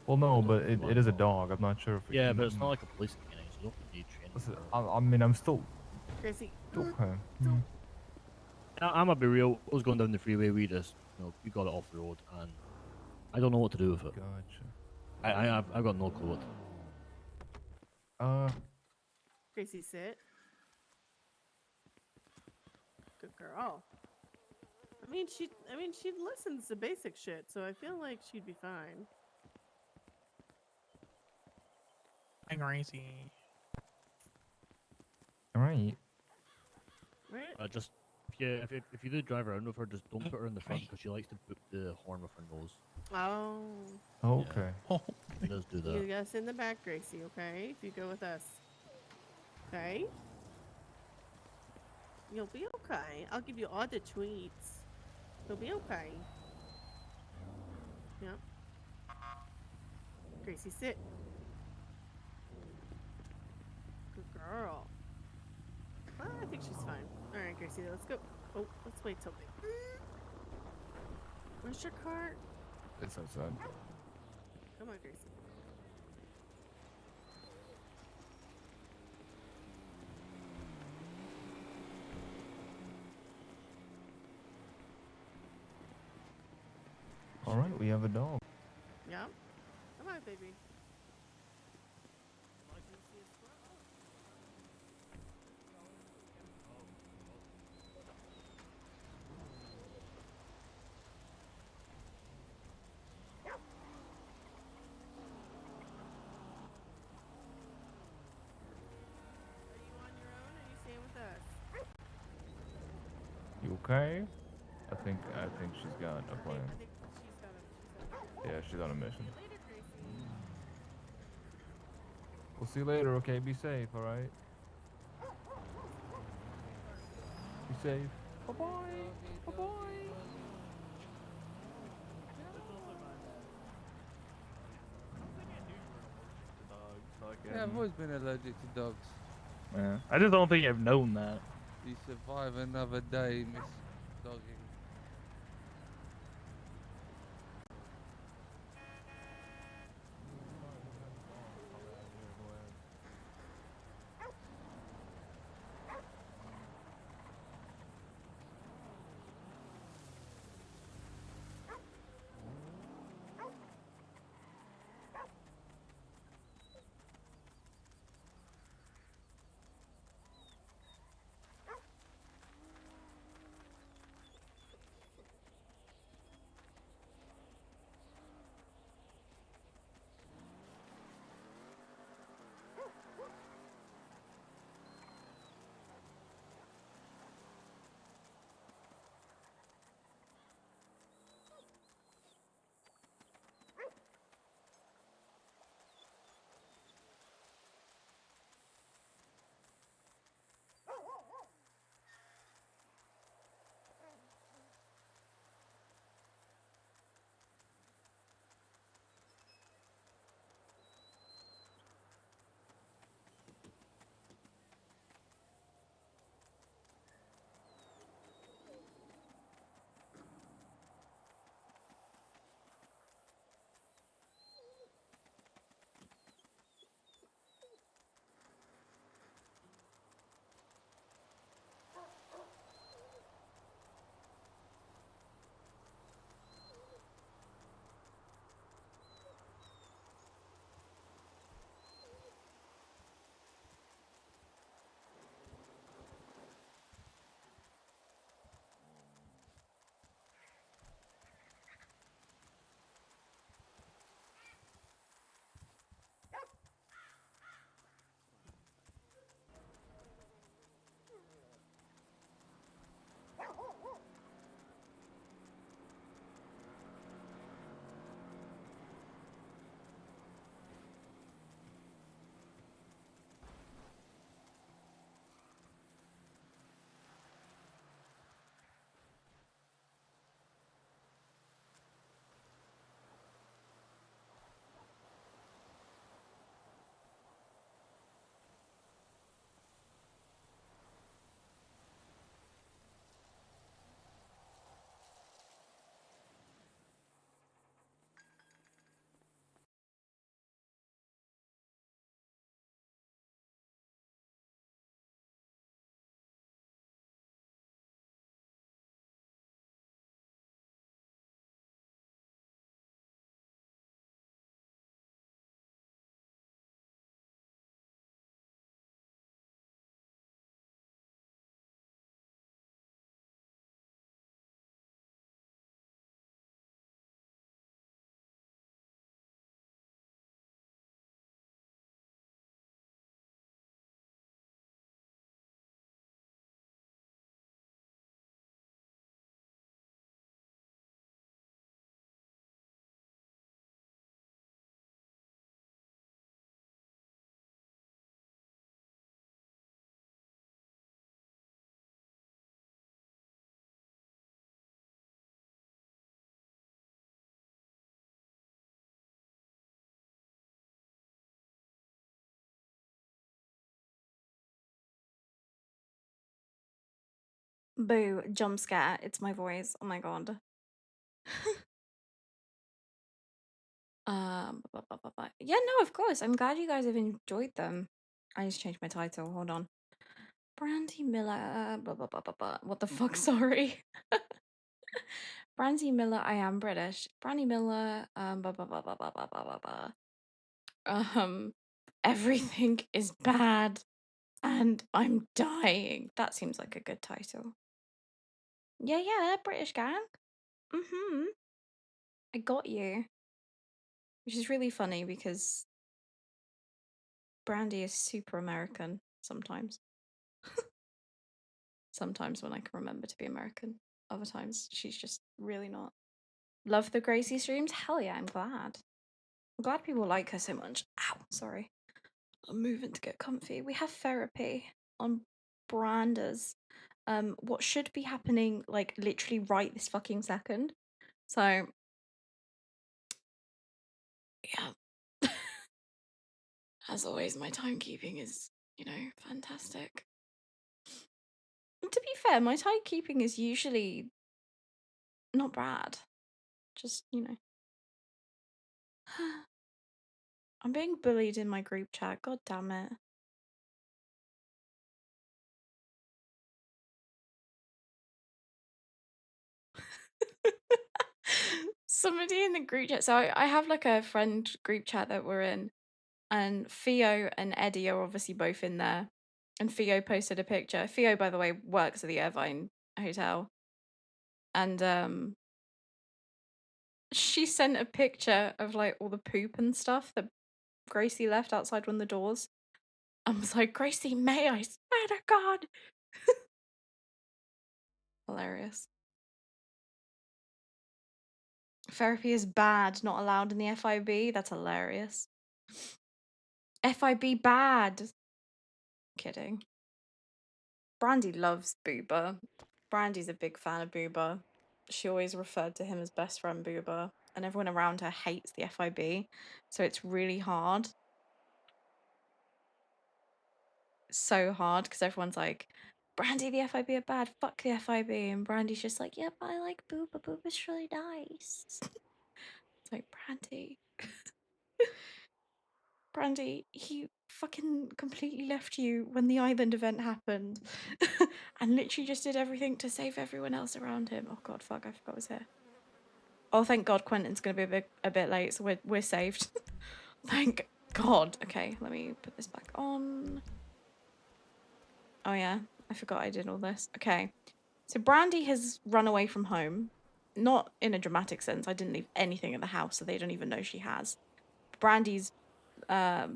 Well, no, but it is a dog. I'm not sure if we Yeah, can. but it's not like a police canine, so you don't need training. Listen, I mean, I'm still. Gracie. Okay. I'm gonna be real. I was going down the freeway. We just, we got it off the road, and I don't know what to do with it. Gotcha. I've got no clue what. Gracie, sit. Good girl. I mean, she listens to basic shit, so I feel like she'd be fine. Hi, Gracie. All right. Right? Just if you do drive around with her, just don't put her in the front because she likes to put the horn with her nose. Oh. Okay. She does do You that. get us in the back, Gracie, okay? If you go with us. Okay? You'll be okay. I'll give you all the treats. You'll be okay. Yep. Gracie, sit. Good girl. Well, I think she's fine. Alright, Gracie, let's go. Oh, let's wait till they... Where's your cart? It's outside. Come on, Gracie. All right, we have a dog. Yep. Come on, baby. Are you on your own or are you staying with us? You okay? I think she's got a plan. I think she's got a... Yeah, she's on a mission. See you later, Gracie. We'll see you later. Okay, be safe. All right. Be safe. Bye bye. Bye bye. Yeah, I've always been allergic to dogs. Yeah. I just don't think I've known that. You survive another day, Miss Dogging. Boo, jump scare. It's my voice. Oh my god. Yeah, no, of course. I'm glad you guys have enjoyed them. I just changed my title. Hold on. Brandy Miller. What the fuck? Sorry. Brandy Miller. I am British. Brandy Miller. Everything is bad, and I'm dying. That seems like a good title. Yeah, British gang. I got you. Which is really funny because Brandy is super American sometimes. Sometimes when I can remember to be American. Other times she's just really not. Love the Gracie streams? Hell yeah, I'm glad. I'm glad people like her so much. Ow, sorry. I'm moving to get comfy. We have therapy on Brandas. What should be happening like literally right this fucking second. So yeah. As always, my timekeeping is, fantastic. To be fair, my timekeeping is usually not bad. Just, I'm being bullied in my group chat. God damn it. Somebody in the group chat. So I have like a friend group chat that we're in, and Theo and Eddie are obviously both in there. And Theo posted a picture. Theo, by the way, works at the Irvine Hotel. And she sent a picture of like all the poop and stuff that Gracie left outside one of the doors. I was like, Gracie, may I swear to God. Hilarious. Therapy is bad, not allowed in the FIB. That's hilarious. FIB bad. Kidding. Brandy loves Booba. Brandy's a big fan of Booba. She always referred to him as best friend Booba, and everyone around her hates the FIB, so it's really hard. So hard because everyone's like, Brandy, the FIB are bad, fuck the FIB, and Brandy's just like, yep, I like Booba, Booba's really nice. It's like, Brandy. Brandy, he fucking completely left you when the island event happened and literally just did everything to save everyone else around him. Oh god, fuck, I forgot I was here. Oh, thank god Quentin's gonna be a bit late, so we're saved. Thank god. Okay, let me put this back on. Oh yeah, I forgot I did all this. Okay, so Brandy has run away from home. Not in a dramatic sense. I didn't leave anything at the house, so they don't even know she has. Brandy's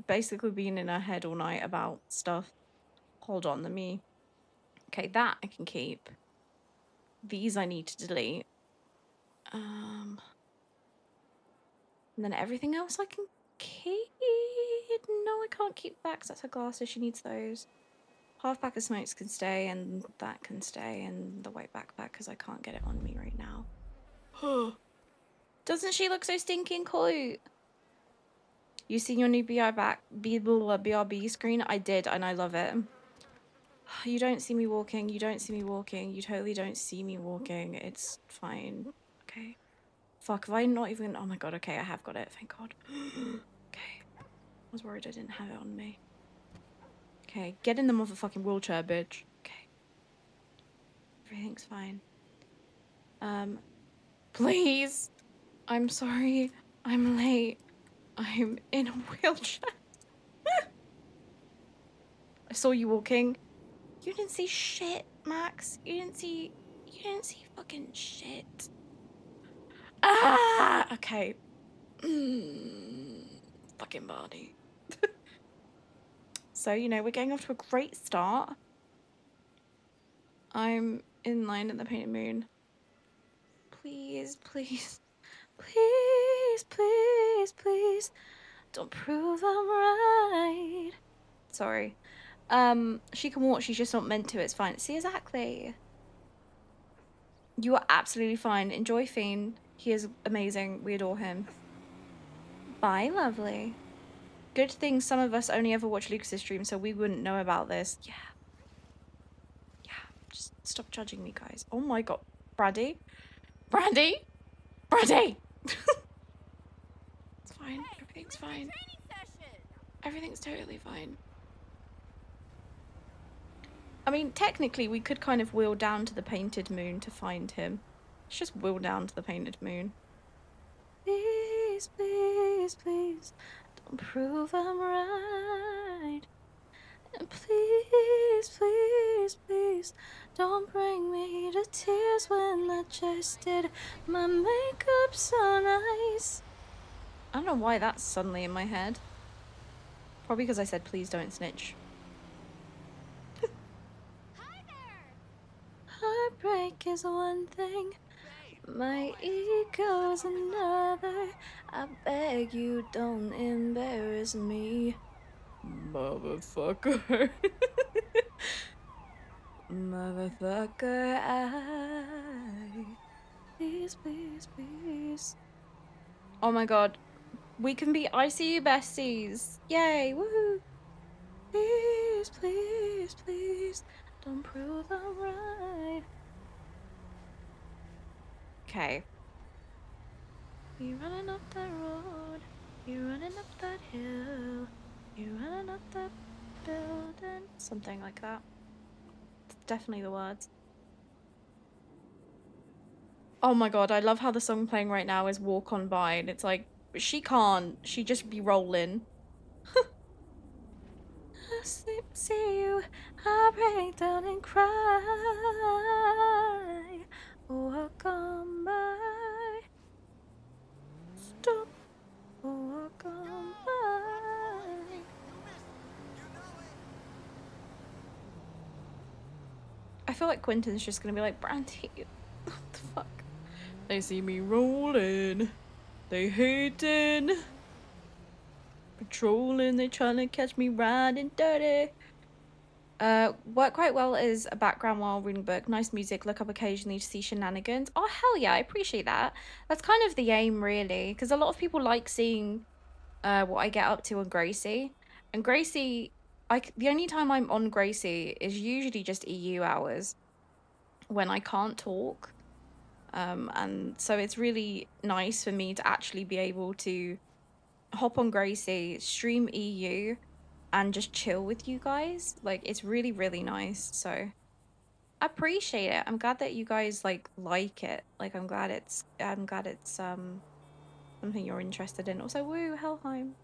basically been in her head all night about stuff. Hold on, let me... Okay, that I can keep. These I need to delete. And then everything else I can keep. No, I can't keep that because that's her glasses. She needs those. Half pack of smokes can stay, and that can stay, and the white backpack because I can't get it on me right now. Doesn't she look so stinking cute? You seen your new BRB screen? I did, and I love it. You don't see me walking. You don't see me walking. You totally don't see me walking. It's fine. Okay. Fuck, have I not even... Oh my god, okay, I have got it. Thank god. Okay. I was worried I didn't have it on me. Okay, get in the motherfucking wheelchair, bitch. Okay. Everything's fine. Please. I'm sorry. I'm late. I'm in a wheelchair. I saw you walking. You didn't see shit, Max. You didn't see fucking shit. Ah! Okay. Fucking body. So, we're getting off to a great start. I'm in line at the Painted Moon. Please, please, please, please, please. Don't prove I'm right. Sorry. She can walk, she's just not meant to. It's fine. See, exactly. You are absolutely fine. Enjoy Fiend. He is amazing. We adore him. Bye, lovely. Good thing some of us only ever watch Lucas's stream, so we wouldn't know about this. Yeah. Yeah. Just stop judging me, guys. Oh my god. Brandy? Brandy? Brandy! It's fine. Everything's fine. Everything's totally fine. I mean, technically, we could kind of wheel down to the painted moon to find him. Let's just wheel down to the painted moon. Please, please, please, don't prove I'm right. And please, please, please, don't bring me to tears when I just did my makeup so nice. I don't know why that's suddenly in my head. Probably because I said please don't snitch. Heartbreak is one thing, my ego's another. I beg you don't embarrass me, motherfucker. Motherfucker, please, please, please. Oh my god, we can be ICU besties. Yay, woohoo. Please, please, please, don't prove I'm right. Okay. You're running up that road, you're running up that hill, you're running up that building. Something like that. It's definitely the words. Oh my god, I love how the song playing right now is Walk On By, and it's like, she can't, she just be rolling. I see you, I break down and cry. Walk on by. Stop. Walk on by. I feel like Quentin's just gonna be like, Brandy, what the fuck? They see me rolling. They hating. Patrolling, they trying to catch me riding dirty. Work quite well as a background while reading a book. Nice music, look up occasionally to see shenanigans. Oh, hell yeah, I appreciate that. That's kind of the aim, really, because a lot of people like seeing what I get up to on Gracie. And Gracie, the only time I'm on Gracie is usually just EU hours when I can't talk. And so it's really nice for me to actually be able to hop on Gracie, stream EU, and just chill with you guys. Like, it's really, really nice. So I appreciate it. I'm glad that you guys like it. Like, I'm glad it's something you're interested in. Also, woo, Helheim.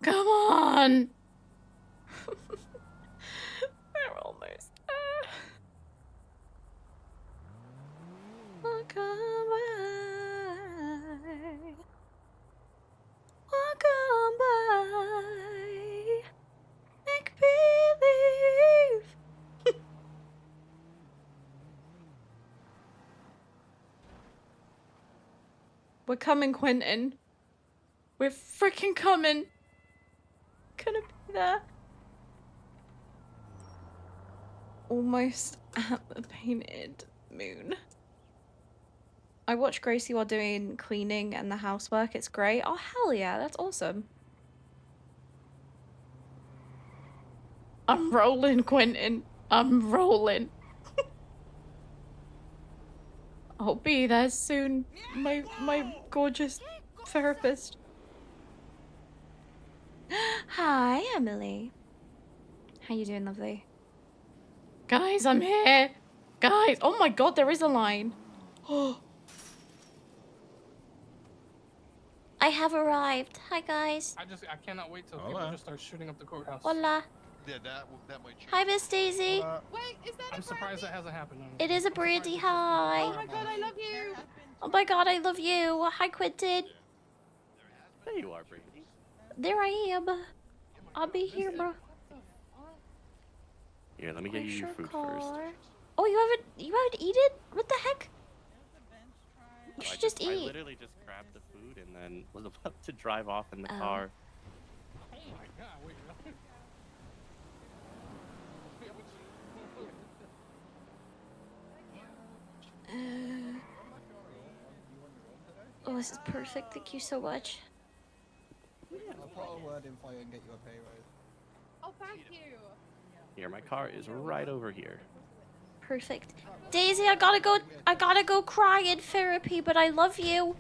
Come on. We're almost there. Walk on by. Walk on by. Make believe. We're coming, Quentin. We're freaking coming. Gonna be there. Almost at the painted moon. I watch Gracie while doing cleaning and the housework. It's great. Oh, hell yeah. That's awesome. I'm rolling, Quentin. I'm rolling. I'll be there soon, my gorgeous therapist. Hi, Emily. How you doing, lovely? Guys, I'm here. Guys, oh my god, there is a line. Oh. I have arrived. Hi, guys. I cannot wait till people just start shooting up the courthouse. Hola. Yeah, that might change. Hi, Miss Daisy. Wait, is that I'm surprised that hasn't happened. It is a Brandy. Hi. Oh my god, I love you. Oh my god, I love you. Hi, Quentin. There you are, Brandy. There I am. I'll be here, bro. Here, let me get you your food first. Oh, you haven't eaten? What the heck? You should just I eat. literally just grabbed the food and then was about to drive off in the Oh. car. Oh my god, wait, really? Oh, this is perfect. Thank you so much. I'll put a word in for you and get you a pay raise. Oh, thank you. Here, my car is right over here. Perfect. Daisy, I gotta go cry in therapy, but I love you.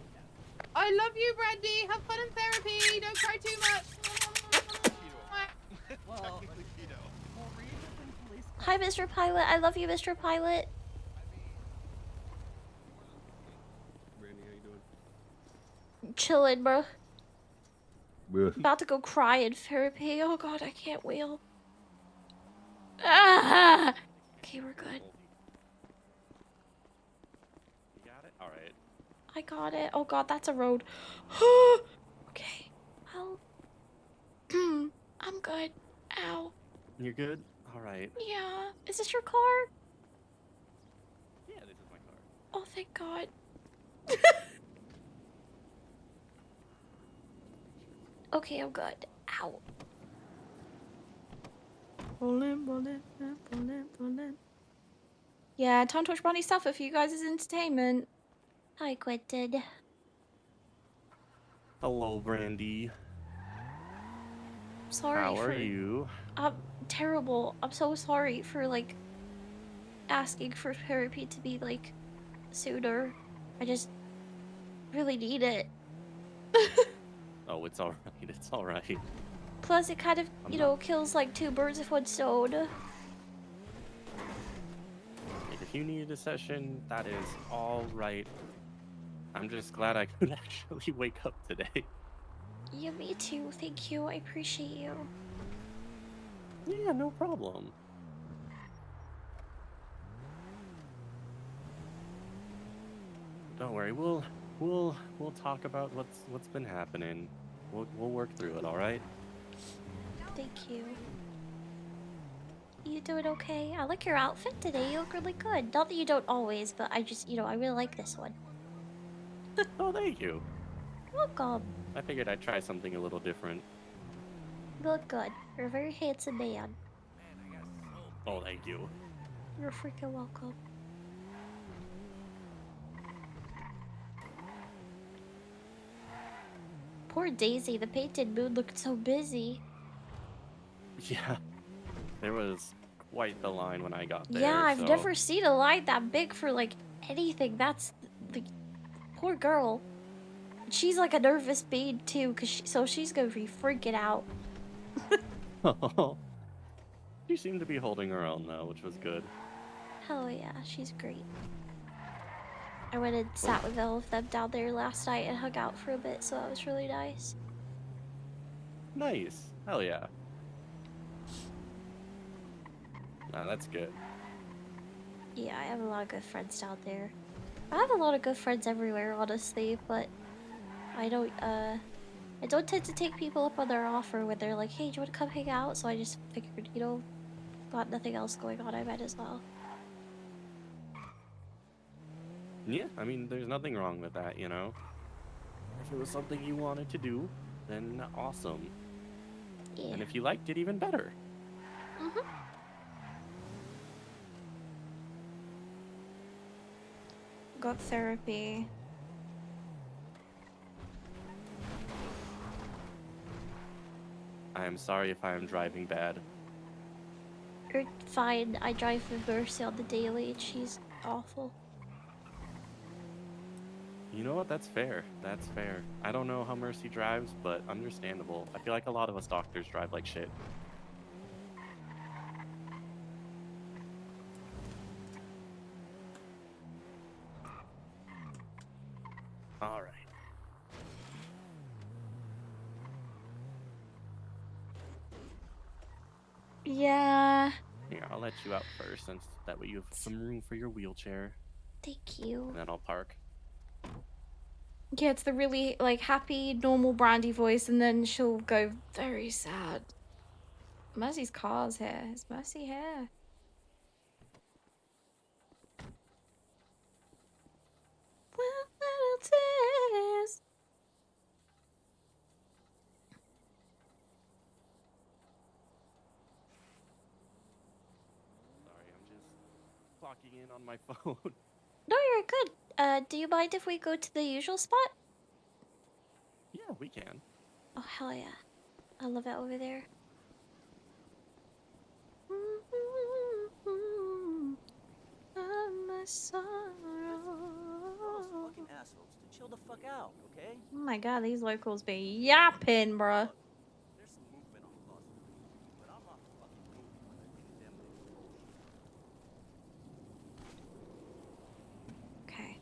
I love you, Brandy. Have fun in therapy. Don't cry too much. Well, Hi, Mr. Pilot. I love you, Mr. Pilot. Brandy, how you doing? Chillin', bro. Bruh. About to go cry in therapy. Oh god, I can't wheel. Ah! Okay, we're good. You got it? All right. I got it. Oh god, that's a road. Okay. Well, I'm good. Ow. You're good? All right. Yeah. Is this your car? Yeah, this is my car. Oh, thank god. Okay, I'm good. Ow. Rolling. Yeah, Time Torch Bunny stuff for you guys' entertainment. Hi, Quentin. Hello, Brandy. Sorry How for... are you? I'm terrible. I'm so sorry for, like, asking for therapy to be, like, sooner. I just really need it. Oh, it's all right. It's all right. Plus, it kind of, I'm you not- know, kills, like, 2 birds with 1 stone. If you needed a session, that is all right. I'm just glad I could actually wake up today. Yeah, me too. Thank you. I appreciate you. Yeah, no problem. Don't worry. We'll talk about what's been happening. We'll work through it. All right. Thank you. You doing okay? I like your outfit today. You look really good. Not that you don't always, but I just, you know, I really like this one. Oh, thank you. Welcome. I figured I'd try something a little different. You look good. You're a very handsome man. Oh, thank you. You're freaking welcome. Poor Daisy. The painted moon looked so busy. Yeah, there was quite the line when I got there. Yeah, I've so... never seen a line that big for, like, anything. That's the poor girl. She's like a nervous maid too, so she's gonna be freaking out. She seemed to be holding her own though, which was good. Hell yeah, she's great. I went and sat with all of them down there last night and hung out for a bit, so that was really nice. Nice. Hell yeah. Nah, that's good. Yeah, I have a lot of good friends down there. I have a lot of good friends everywhere, honestly, but I don't tend to take people up on their offer when they're like, hey, do you want to come hang out? So I just figured, you know, got nothing else going on, I might as well. Yeah, I mean, there's nothing wrong with that, you know? If it was something you wanted to do, then awesome. Yeah. And if you liked it, even better. Mm-hmm. Got therapy. I am sorry if I am driving bad. You're fine. I drive with Mercy on the daily and she's awful. You know what? That's fair. That's fair. I don't know how Mercy drives, but understandable. I feel like a lot of us doctors drive like shit. All right. Yeah. Here, I'll let you out first, since that way you have some room for your wheelchair. Thank you. And then I'll park. Yeah, it's the really, like, happy, normal Brandy voice, and then she'll go very sad. Mercy's car's here. Is Mercy here? Little tears. Sorry, I'm just clocking in on my phone. No, you're good. Do you mind if we go to the usual spot? Yeah, we can. Oh, hell yeah. I love it over there. sorrow. assholes to chill the fuck out, okay? Oh my god, these locals be yapping, bruh. There's some movement on the bus, but I'm not fucking moving when I think them niggas bullshit. Okay.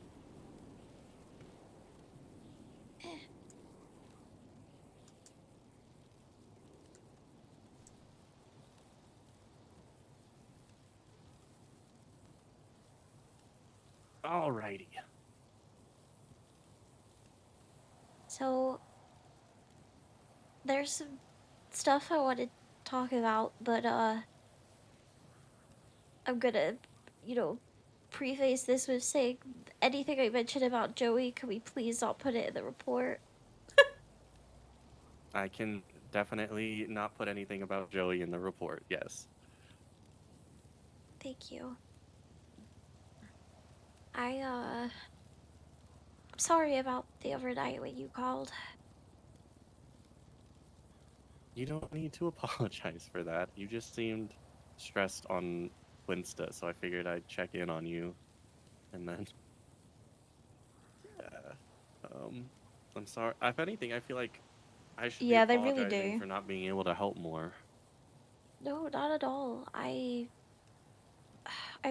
Alrighty. So, there's some stuff I want to talk about, but, I'm gonna, preface this with saying anything I mentioned about Joey, can we please not put it in the report? I can definitely not put anything about Joey in the report, yes. Thank you. I'm sorry about the overnight when you called. You don't need to apologize for that. You just seemed stressed on Quinsta, so I figured I'd check in on you. And then, yeah. I'm sorry. If anything, I feel like I should be Yeah, they really apologizing do. for not being able to help more. No, not at all. I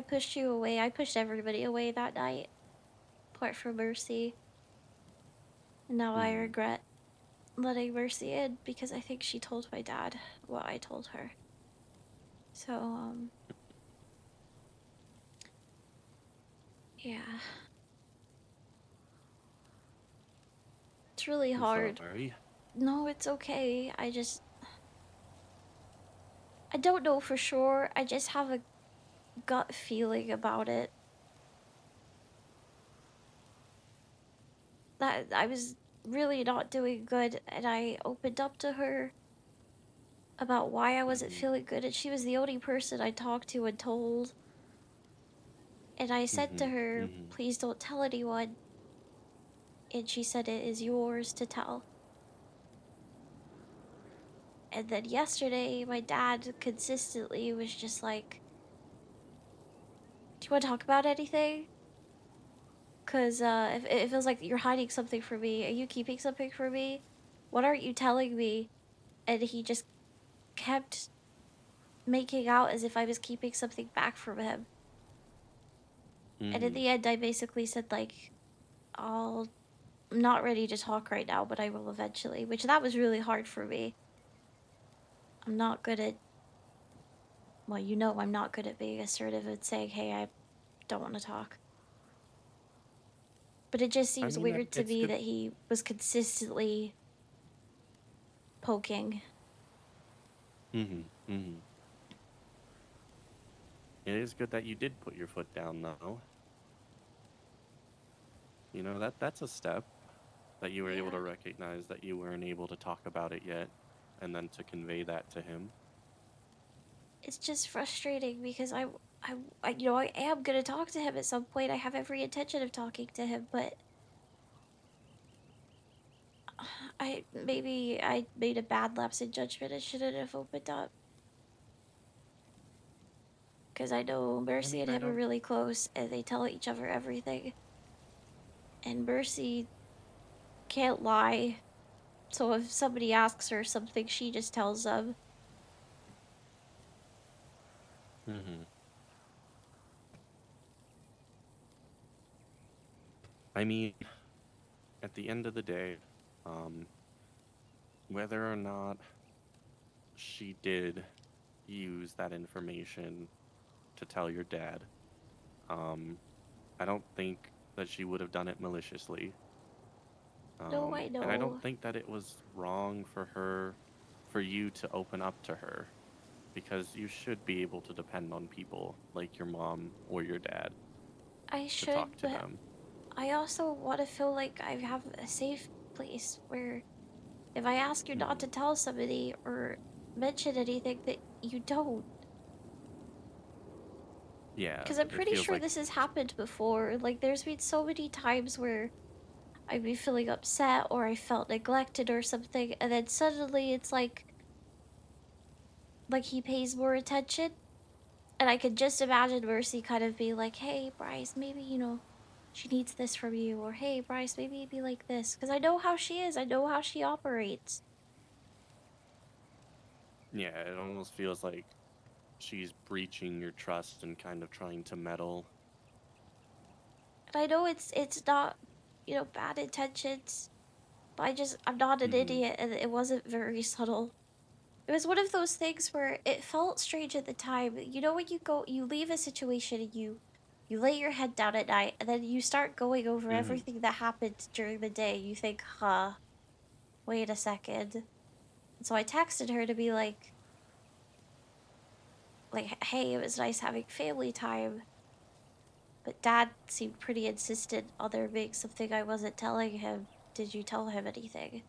pushed you away. I pushed everybody away that night, apart from Mercy. And now I regret letting Mercy in because I think she told my dad what I told her. So, yeah. It's really I'm hard. sorry. No, it's okay. I don't know for sure. I just have a gut feeling about it. That I was really not doing good, and I opened up to her about why I wasn't feeling good, and she was the only person I talked to and told. And I said to her, please don't tell anyone. And she said it is yours to tell. And then yesterday, my dad consistently was just like, do you want to talk about anything? Because if it feels like you're hiding something from me. Are you keeping something from me? What aren't you telling me? And he just kept making out as if I was keeping something back from him. And in the end, I basically said, like, I'm not ready to talk right now, but I will eventually. Which that was really hard for me. I'm not good at... Well, I'm not good at being assertive and saying, hey, I don't want to talk. But it just seems weird to me that he was consistently poking. It is good that you did put your foot down, though. You know, that's a step. That you were able to recognize that you weren't able to talk about it yet, and then to convey that to him. It's just frustrating because I am gonna talk to him at some point. I have every intention of talking to him, but maybe I made a bad lapse in judgment. I shouldn't have opened up. Because I know Mercy and him are really close, and they tell each other everything. And Mercy can't lie, so if somebody asks her something, she just tells them. I mean, at the end of the day, whether or not she did use that information to tell your dad, I don't think that she would have done it maliciously. No, I know. And I don't think that it was wrong for you to open up to her, because you should be able to depend on people like your mom or your dad. I should, talk to but them. I also want to feel like I have a safe place where if I ask you not to tell somebody or mention anything, that you don't. Yeah. Because I'm pretty sure this has happened before. Like, there's been so many times where I'd be feeling upset or I felt neglected or something, and then suddenly it's like he pays more attention. And I could just imagine Mercy kind of be like, hey, Bryce, maybe, you know, she needs this from you. Or, hey, Bryce, maybe it'd be like this. Because I know how she is. I know how she operates. Yeah, it almost feels like she's breaching your trust and kind of trying to meddle. And I know it's not, you know, bad intentions. But I'm not an idiot, and it wasn't very subtle. It was one of those things where it felt strange at the time. You know, when you leave a situation and you lay your head down at night, and then you start going over everything that happened during the day. You think, huh, wait a second. And so I texted her to be like, hey, it was nice having family time. But Dad seemed pretty insistent on there being something I wasn't telling him. Did you tell him anything?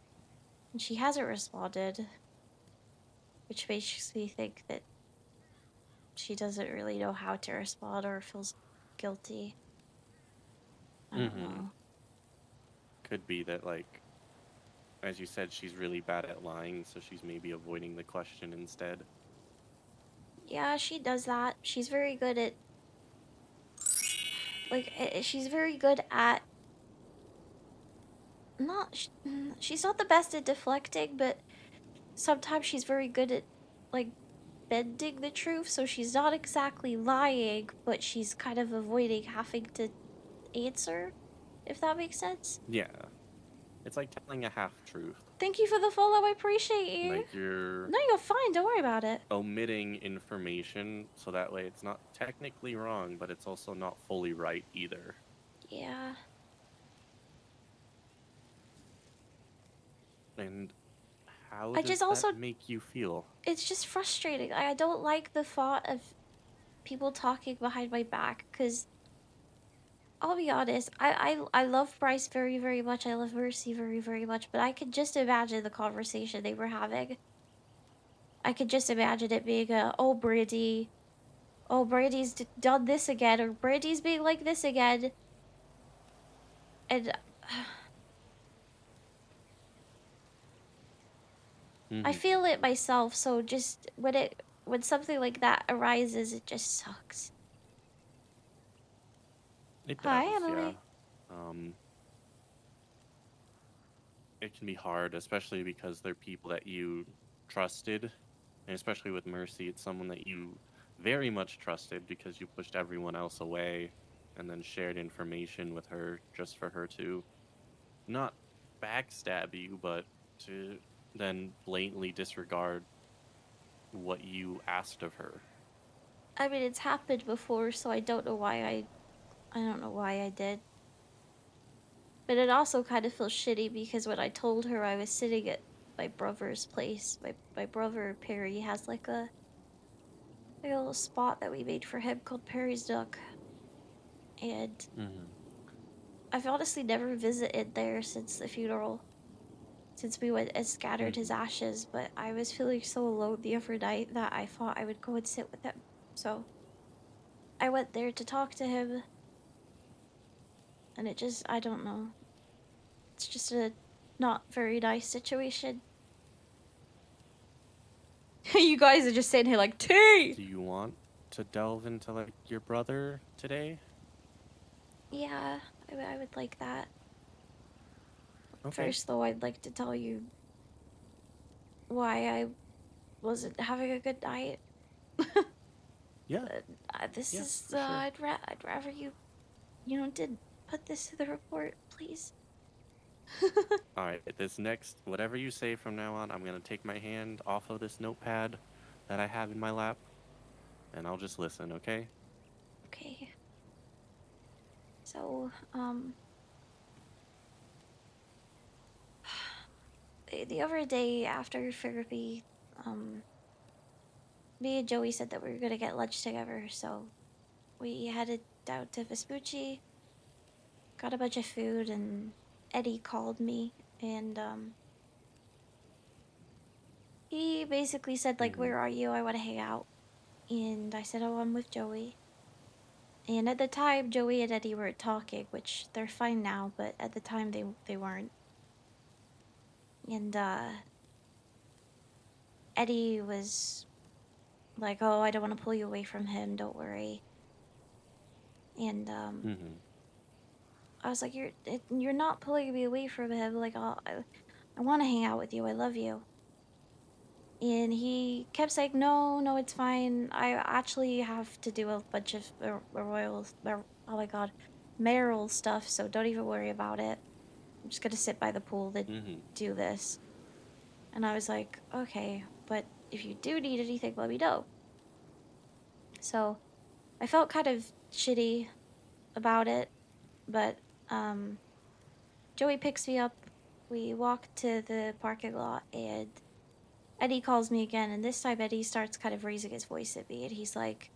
And she hasn't responded. Which makes me think that she doesn't really know how to respond or feels guilty. I don't know. Could be that, like, as you said, she's really bad at lying, so she's maybe avoiding the question instead. Yeah, she does that. She's very good at, like, she's very good at she's not the best at deflecting, but sometimes she's very good at, like, bending the truth, so she's not exactly lying, but she's kind of avoiding having to answer, if that makes sense. Yeah. It's like telling a half truth. Thank you for the follow, I appreciate you. Like you're No, you're fine, don't worry about it. omitting information so that way it's not technically wrong, but it's also not fully right either. Yeah. And how I does just that also make you feel? It's just frustrating. I don't like the thought of people talking behind my back, because I'll be honest, I love Bryce very, very much. I love Mercy very, very much, but I could just imagine the conversation they were having. I could just imagine it being oh, Brandy's done this again, or Brandy's being like this again. And I feel it myself, so just when something like that arises, it just sucks. It does, Hi, yeah. Emily. It can be hard, especially because they're people that you trusted, and especially with Mercy, it's someone that you very much trusted because you pushed everyone else away and then shared information with her just for her to not backstab you, but to then blatantly disregard what you asked of her. I mean, it's happened before, so I don't know why I don't know why I did. But it also kind of feels shitty because when I told her I was sitting at my brother's place, my brother Perry has like a little spot that we made for him called Perry's Duck. And I've honestly never visited there since the funeral. Since we went and scattered his ashes, but I was feeling so alone the other night that I thought I would go and sit with him. So I went there to talk to him. And it just, I don't know. It's just a not very nice situation. You guys are just sitting here like, tea! Do you want to delve into, like, your brother today? Yeah, I would like that. Okay. First, though, I'd like to tell you why I wasn't having a good night. Yeah. This Yeah, is, for sure. I'd rather you, you know, did put this to the report, please. Alright, this next, whatever you say from now on, I'm going to take my hand off of this notepad that I have in my lap, and I'll just listen, okay? Okay. So, the other day after therapy, me and Joey said that we were gonna get lunch together, so we headed down to Vespucci, got a bunch of food, and Eddie called me, and, he basically said, like, where are you? I want to hang out. And I said, oh, I'm with Joey. And at the time, Joey and Eddie were talking, which they're fine now, but at the time they weren't. And, Eddie was like, oh, I don't want to pull you away from him. Don't worry. And Mm-hmm. I was like, you're not pulling me away from him. Like, I want to hang out with you. I love you. And he kept saying, no, no, it's fine. I actually have to do a bunch of oh my god, mayoral stuff. So don't even worry about it. I'm just gonna sit by the pool to Mm-hmm. do this. And I was like, okay, but if you do need anything, let me know. So I felt kind of shitty about it, but Joey picks me up. We walk to the parking lot, and Eddie calls me again. And this time, Eddie starts kind of raising his voice at me, and he's like,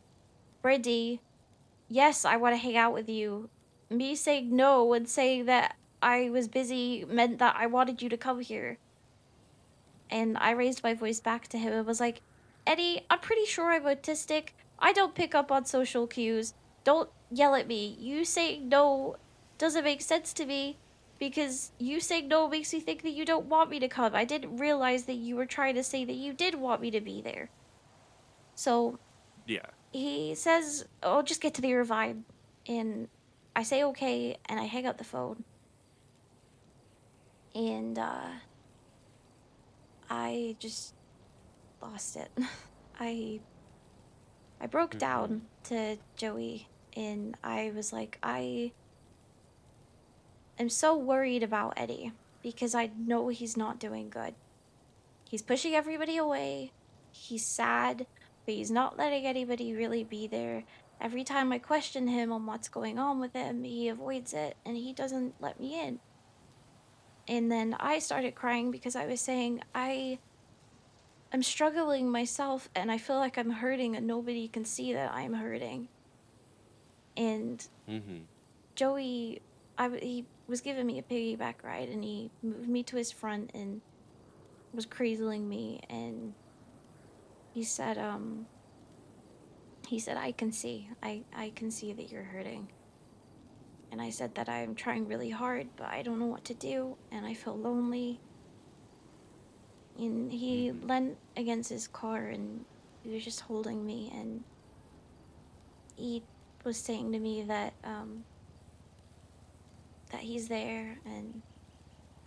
"Brandy, yes, I want to hang out with you. Me saying no and saying that I was busy meant that I wanted you to come here." And I raised my voice back to him and was like, "Eddie, I'm pretty sure I'm autistic. I don't pick up on social cues. Don't yell at me. You saying no doesn't make sense to me because you saying no makes me think that you don't want me to come. I didn't realize that you were trying to say that you did want me to be there." So Yeah. he says, "Oh, just get to the Irvine." And I say okay, and I hang up the phone. And I just lost it. I broke Mm-hmm. down to Joey, and I was like, I am so worried about Eddie because I know he's not doing good. He's pushing everybody away. He's sad, but he's not letting anybody really be there. Every time I question him on what's going on with him, he avoids it and he doesn't let me in. And then I started crying because I was saying, I'm struggling myself and I feel like I'm hurting and nobody can see that I'm hurting. And Mm-hmm. Joey, he was giving me a piggyback ride, and he moved me to his front and was cradling me, and he said, I can see, I can see that you're hurting. And I said that I'm trying really hard, but I don't know what to do, and I feel lonely. And he leant against his car, and he was just holding me, and he was saying to me that that he's there, and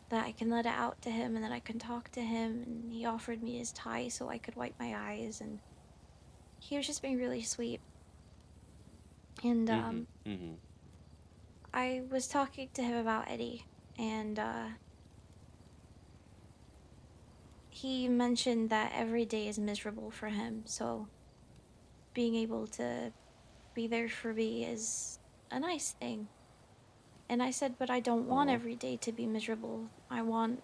that I can let it out to him and that I can talk to him. And he offered me his tie so I could wipe my eyes, and he was just being really sweet. And Mm-hmm. I was talking to him about Eddie, and he mentioned that every day is miserable for him, so being able to be there for me is a nice thing. And I said, but I don't want Aw. every day to be miserable. I want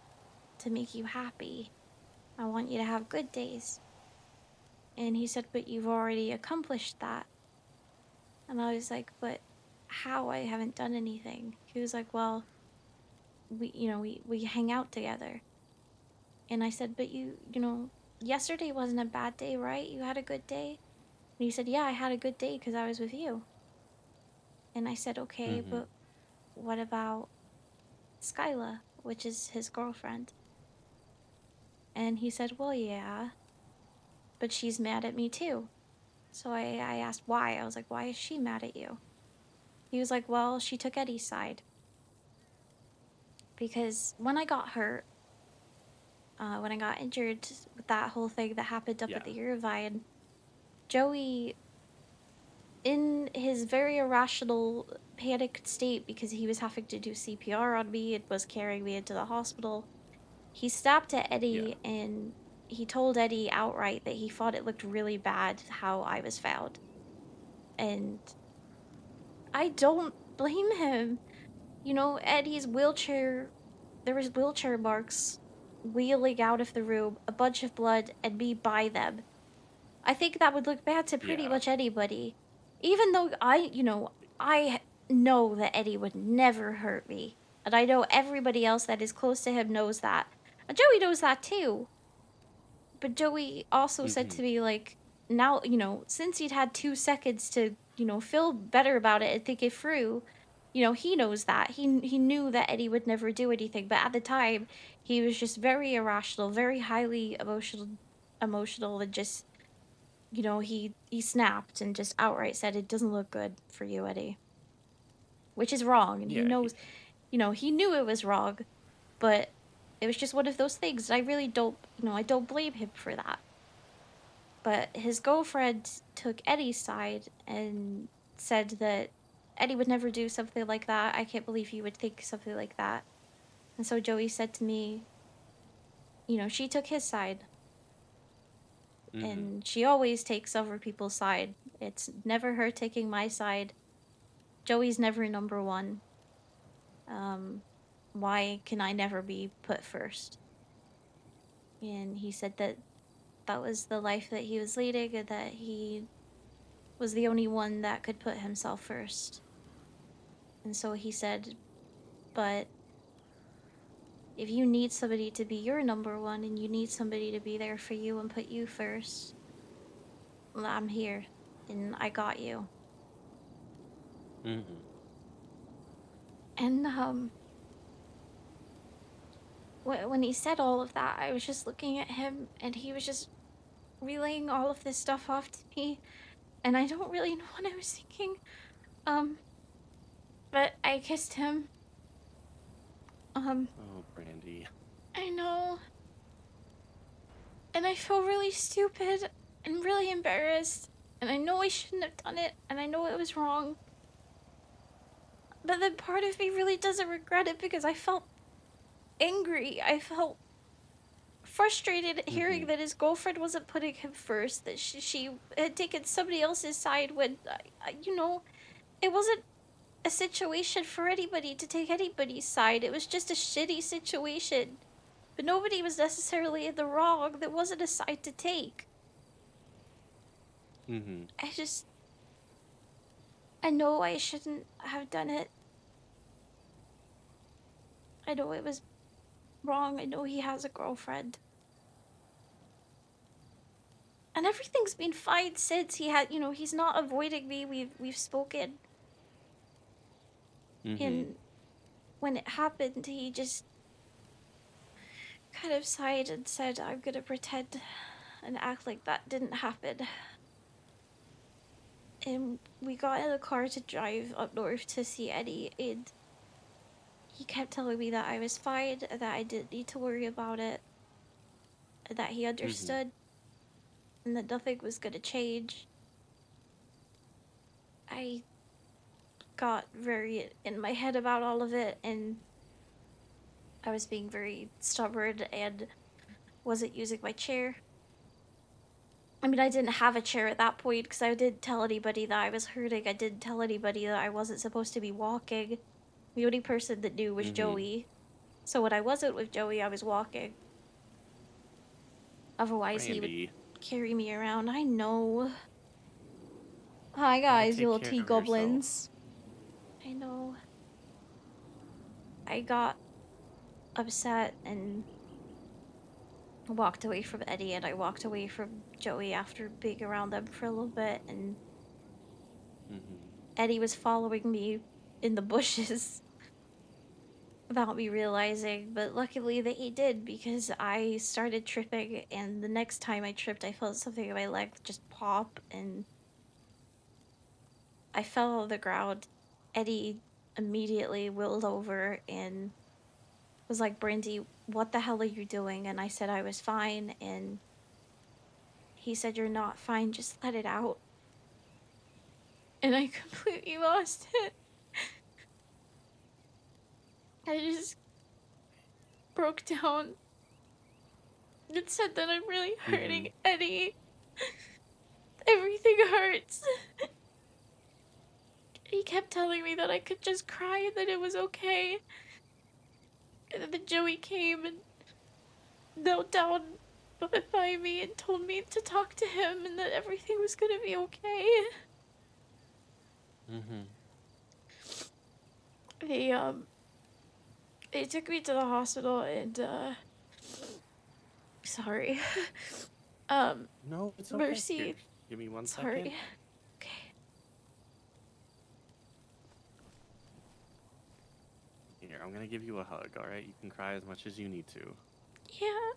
to make you happy. I want you to have good days. And he said, but you've already accomplished that. And I was like, but how? I haven't done anything. He was like, well, we hang out together. And I said, but yesterday wasn't a bad day, right? You had a good day? And he said, yeah, I had a good day because I was with you. And I said, okay, Mm-hmm. but what about Skyla, which is his girlfriend? And he said, well, yeah, but she's mad at me too. So I asked why. I was like, why is she mad at you? He was like, well, she took Eddie's side. Because when I got hurt, when I got injured with that whole thing that happened up at the Irvine, Joey, in his very irrational, panicked state because he was having to do CPR on me and was carrying me into the hospital, he snapped at Eddie and he told Eddie outright that he thought it looked really bad how I was found. And I don't blame him. Eddie's wheelchair, there was wheelchair marks wheeling out of the room, a bunch of blood, and me by them. I think that would look bad to pretty much anybody. Even though I know that Eddie would never hurt me. And I know everybody else that is close to him knows that. And Joey knows that too. But Joey also said to me, like, now, since he'd had 2 seconds to, feel better about it and think it through, he knows that. He knew that Eddie would never do anything. But at the time, he was just very irrational, very highly emotional, and just you know, he snapped and just outright said it doesn't look good for you, Eddie. Which is wrong, and he Yeah, knows, you know, he knew it was wrong, but it was just one of those things. I really don't, you know, I don't blame him for that. But his girlfriend took Eddie's side and said that Eddie would never do something like that. I can't believe you would think something like that. And so Joey said to me, you know, she took his side. And she always takes other people's side. It's never her taking my side. Joey's never number one. Why can I never be put first? And he said that that was the life that he was leading and that he was the only one that could put himself first. And so he said, but if you need somebody to be your number one and you need somebody to be there for you and put you first, well, I'm here and I got you. And when he said all of that, I was just looking at him and he was just relaying all of this stuff off to me, and I don't really know what I was thinking. But I kissed him. Oh, Brandy. I know. And I feel really stupid and really embarrassed, and I know I shouldn't have done it, and I know it was wrong. But then part of me really doesn't regret it because I felt angry. I felt frustrated hearing that his girlfriend wasn't putting him first, that she had taken somebody else's side when, you know, it wasn't a situation for anybody to take anybody's side. It was just a shitty situation. But nobody was necessarily in the wrong. There wasn't a side to take. I know I shouldn't have done it. I know it was wrong. I know he has a girlfriend. And everything's been fine since. He had, you know, he's not avoiding me. We've spoken. And when it happened, he just kind of sighed and said, I'm gonna pretend and act like that didn't happen. And we got in the car to drive up north to see Eddie, and he kept telling me that I was fine, that I didn't need to worry about it, that he understood, and that nothing was gonna change. I got very in my head about all of it, and I was being very stubborn and wasn't using my chair. I mean, I didn't have a chair at that point because I didn't tell anybody that I was hurting. I didn't tell anybody that I wasn't supposed to be walking. The only person that knew was Joey. So when I wasn't with Joey, I was walking. Otherwise, he would carry me around. I know. Hi, guys, you little tea goblins. I know. I got upset and walked away from Eddie, and I walked away from Joey after being around them for a little bit, and Eddie was following me in the bushes without me realizing, but luckily that he did because I started tripping, and the next time I tripped, I felt something in my leg just pop, and I fell on the ground. Eddie immediately wheeled over and was like, Brandy, what the hell are you doing? And I said I was fine, and he said, you're not fine, just let it out. And I completely lost it. I just broke down and said that I'm really hurting Eddie. Everything hurts. He kept telling me that I could just cry and that it was okay. And then Joey came and knelt down by me and told me to talk to him and that everything was gonna be okay. They took me to the hospital and sorry. No, it's okay. Mercy. Here, give me 1 second. Sorry. Okay. Here, I'm gonna give you a hug, alright? You can cry as much as you need to. Yeah.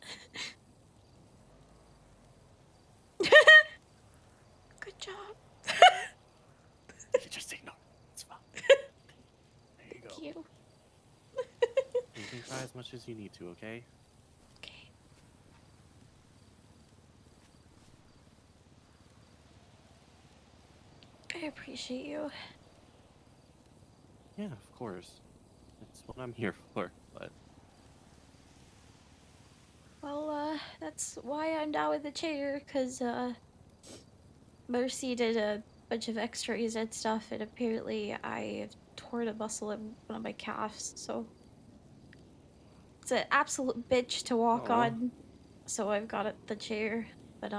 job. You just ignore it. It's fine. There you go. Thank you. You can cry as much as you need to, okay? Okay. I appreciate you. Yeah, of course. That's what I'm here for, but Well, that's why I'm down with the chair, cause Mercy did a bunch of x-rays and stuff, and apparently I tore a muscle in one of my calves, so it's an absolute bitch to walk Aw. on. So I've got the chair, but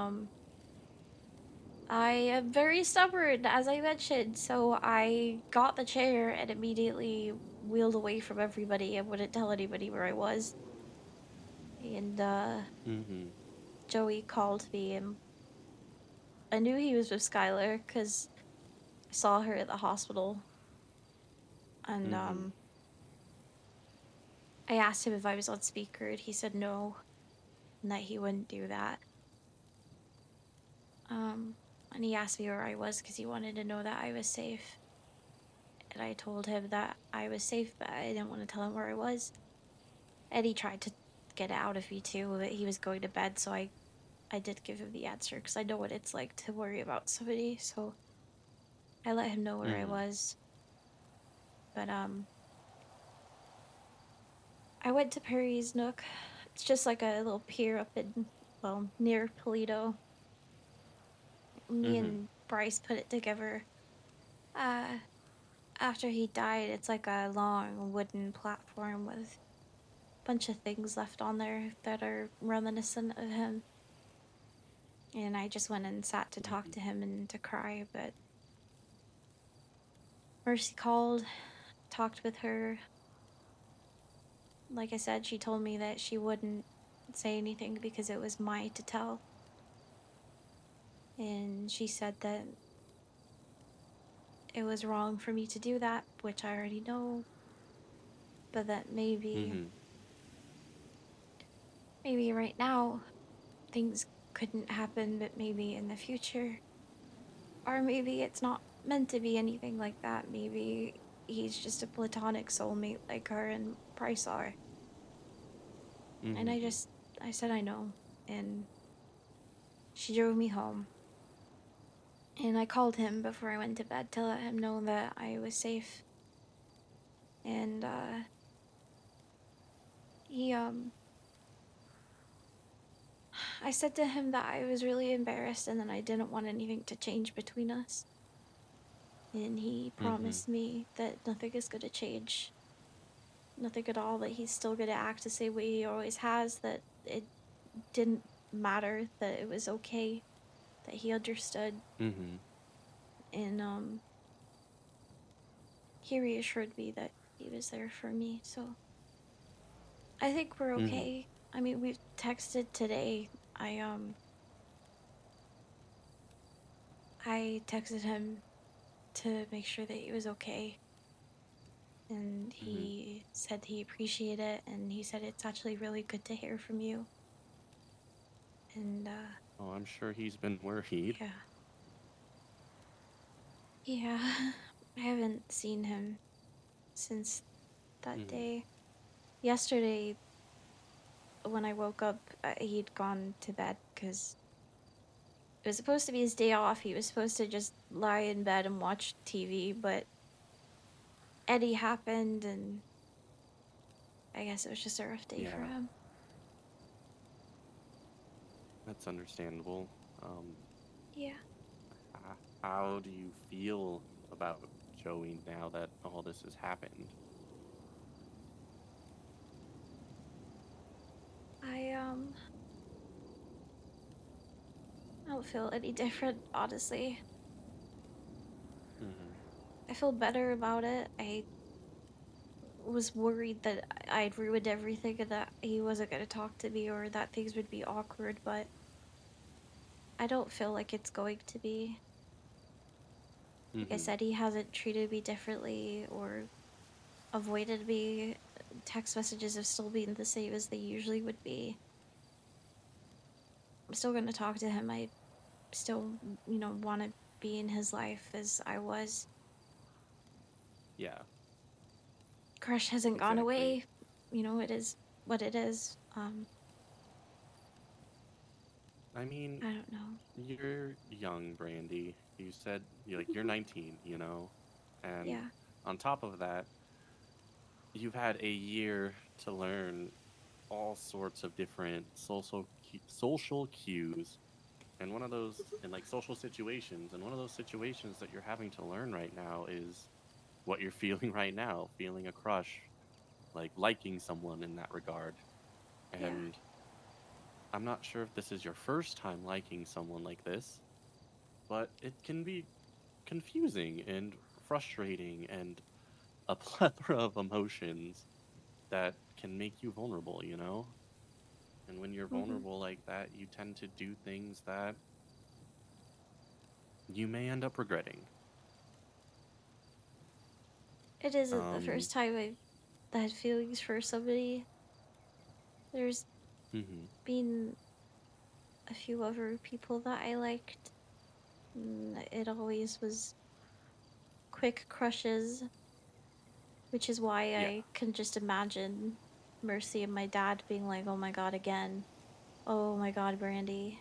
I am very stubborn, as I mentioned, so I got the chair and immediately wheeled away from everybody and wouldn't tell anybody where I was. And mm-hmm. Joey called me, and I knew he was with Skylar because I saw her at the hospital. And I asked him if I was on speaker, and he said no, and that he wouldn't do that. And he asked me where I was because he wanted to know that I was safe. And I told him that I was safe, but I didn't want to tell him where I was. And he tried to get it out of me too, that he was going to bed, so I did give him the answer because I know what it's like to worry about somebody, so I let him know where I was. But I went to Perry's Nook. It's just like a little pier up in, well, near Polito. Me and Bryce put it together. After he died, it's like a long wooden platform with a bunch of things left on there that are reminiscent of him. And I just went and sat to talk to him and to cry, but Mercy called, talked with her. Like I said, she told me that she wouldn't say anything because it was my to tell. And she said that it was wrong for me to do that, which I already know. But that maybe right now things couldn't happen, but maybe in the future. Or maybe it's not meant to be anything like that. Maybe he's just a platonic soulmate like her and Bryce are. And I said I know. And she drove me home. And I called him before I went to bed to let him know that I was safe. And he I said to him that I was really embarrassed and that I didn't want anything to change between us. And he promised me that nothing is going to change. Nothing at all, that he's still going to act the same way he always has, that it didn't matter, that it was okay, that he understood. And he reassured me that he was there for me, so I think we're okay. I mean, we've texted today. I texted him to make sure that he was okay. And he said he appreciated it, and he said it's actually really good to hear from you. And oh, I'm sure he's been worried. Yeah, I haven't seen him since that day. Yesterday, when I woke up, he'd gone to bed because it was supposed to be his day off. He was supposed to just lie in bed and watch TV, but Eddie happened, and I guess it was just a rough day for him. That's understandable. Yeah. How do you feel about Joey now that all this has happened? I don't feel any different, honestly. I feel better about it. I was worried that I'd ruined everything and that he wasn't going to talk to me or that things would be awkward, but I don't feel like it's going to be. Like I said, he hasn't treated me differently or avoided me. Text messages have still been the same as they usually would be. I'm still going to talk to him. I still, want to be in his life as I was. Yeah. Crush hasn't gone Exactly. away. You know, it is what it is. I mean, I don't know. you're young, Brandy. You said you're 19, you know, and Yeah. on top of that, you've had a year to learn all sorts of different social cues, and one of those in like social situations, and one of those situations that you're having to learn right now is what you're feeling right now, feeling a crush, like liking someone in that regard, Yeah. and I'm not sure if this is your first time liking someone like this, but it can be confusing and frustrating and a plethora of emotions that can make you vulnerable, you know? And when you're Mhm. vulnerable like that, you tend to do things that you may end up regretting. It isn't the first time I've had feelings for somebody. There's Mhm. been a few other people that I liked. It always was quick crushes, which is why Yeah. I can just imagine Mercy and my dad being like, "Oh my god, again. Oh my god, Brandy."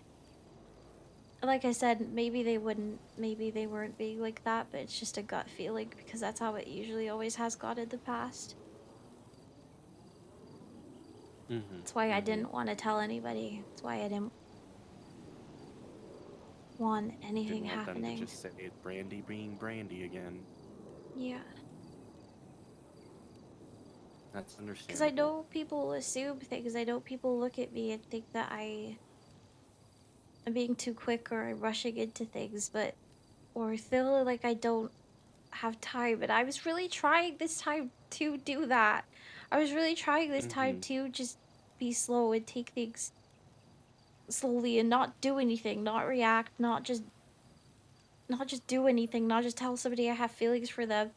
Like I said, maybe they weren't being like that, but it's just a gut feeling because that's how it usually always has gone in the past. Mhm. That's why I Mhm. didn't want to tell anybody. That's why I didn't want anything Didn't want them to happening. just say it's Brandy being Brandy again. Yeah. That's Because I understandable. know people assume things. I know people look at me and think that I'm being too quick or I'm rushing into things, or feel like I don't have time. And I was really trying this time to do that. I was really trying this time Mhm. to just be slow and take things slowly and not do anything, not react, not just do anything, not just tell somebody I have feelings for them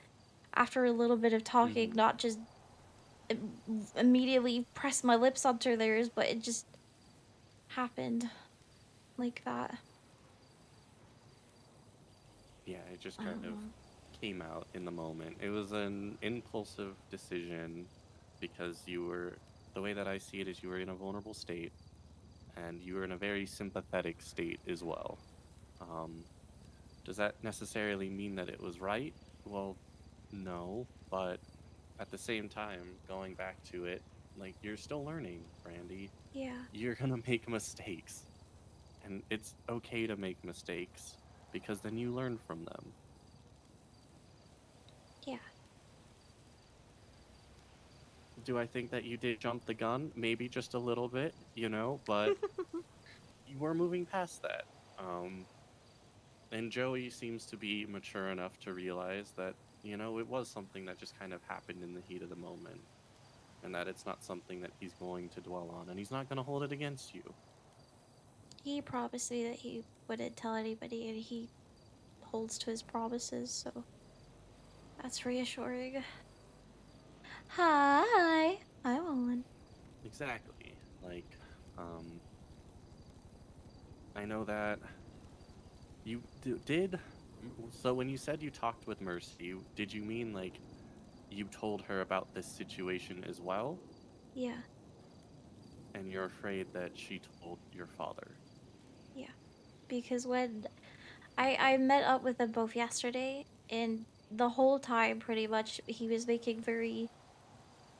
after a little bit of talking, Mhm. not just immediately press my lips onto theirs, but it just happened like that. Yeah, it just I kind don't of know. came out in the moment. It was an impulsive decision because the way that I see it is you were in a vulnerable state and you were in a very sympathetic state as well. Um, does that necessarily mean that it was right? Well, no, but at the same time, going back to it, like you're still learning, Brandy. Yeah. You're gonna make mistakes, and it's okay to make mistakes because then you learn from them. Yeah. Do I think that you did jump the gun? Maybe just a little bit, you know, but you were moving past that. Um, and Joey seems to be mature enough to realize that, you know, it was something that just kind of happened in the heat of the moment, and that it's not something that he's going to dwell on, and he's not going to hold it against you. He promised me that he wouldn't tell anybody, and he holds to his promises, so that's reassuring. Hi. Hi, Olin. Exactly. Like, I know that did. So when you said you talked with Mercy, did you mean like you told her about this situation as well? Yeah. And you're afraid that she told your father. Yeah. Because when I met up with them both yesterday, and the whole time pretty much he was making very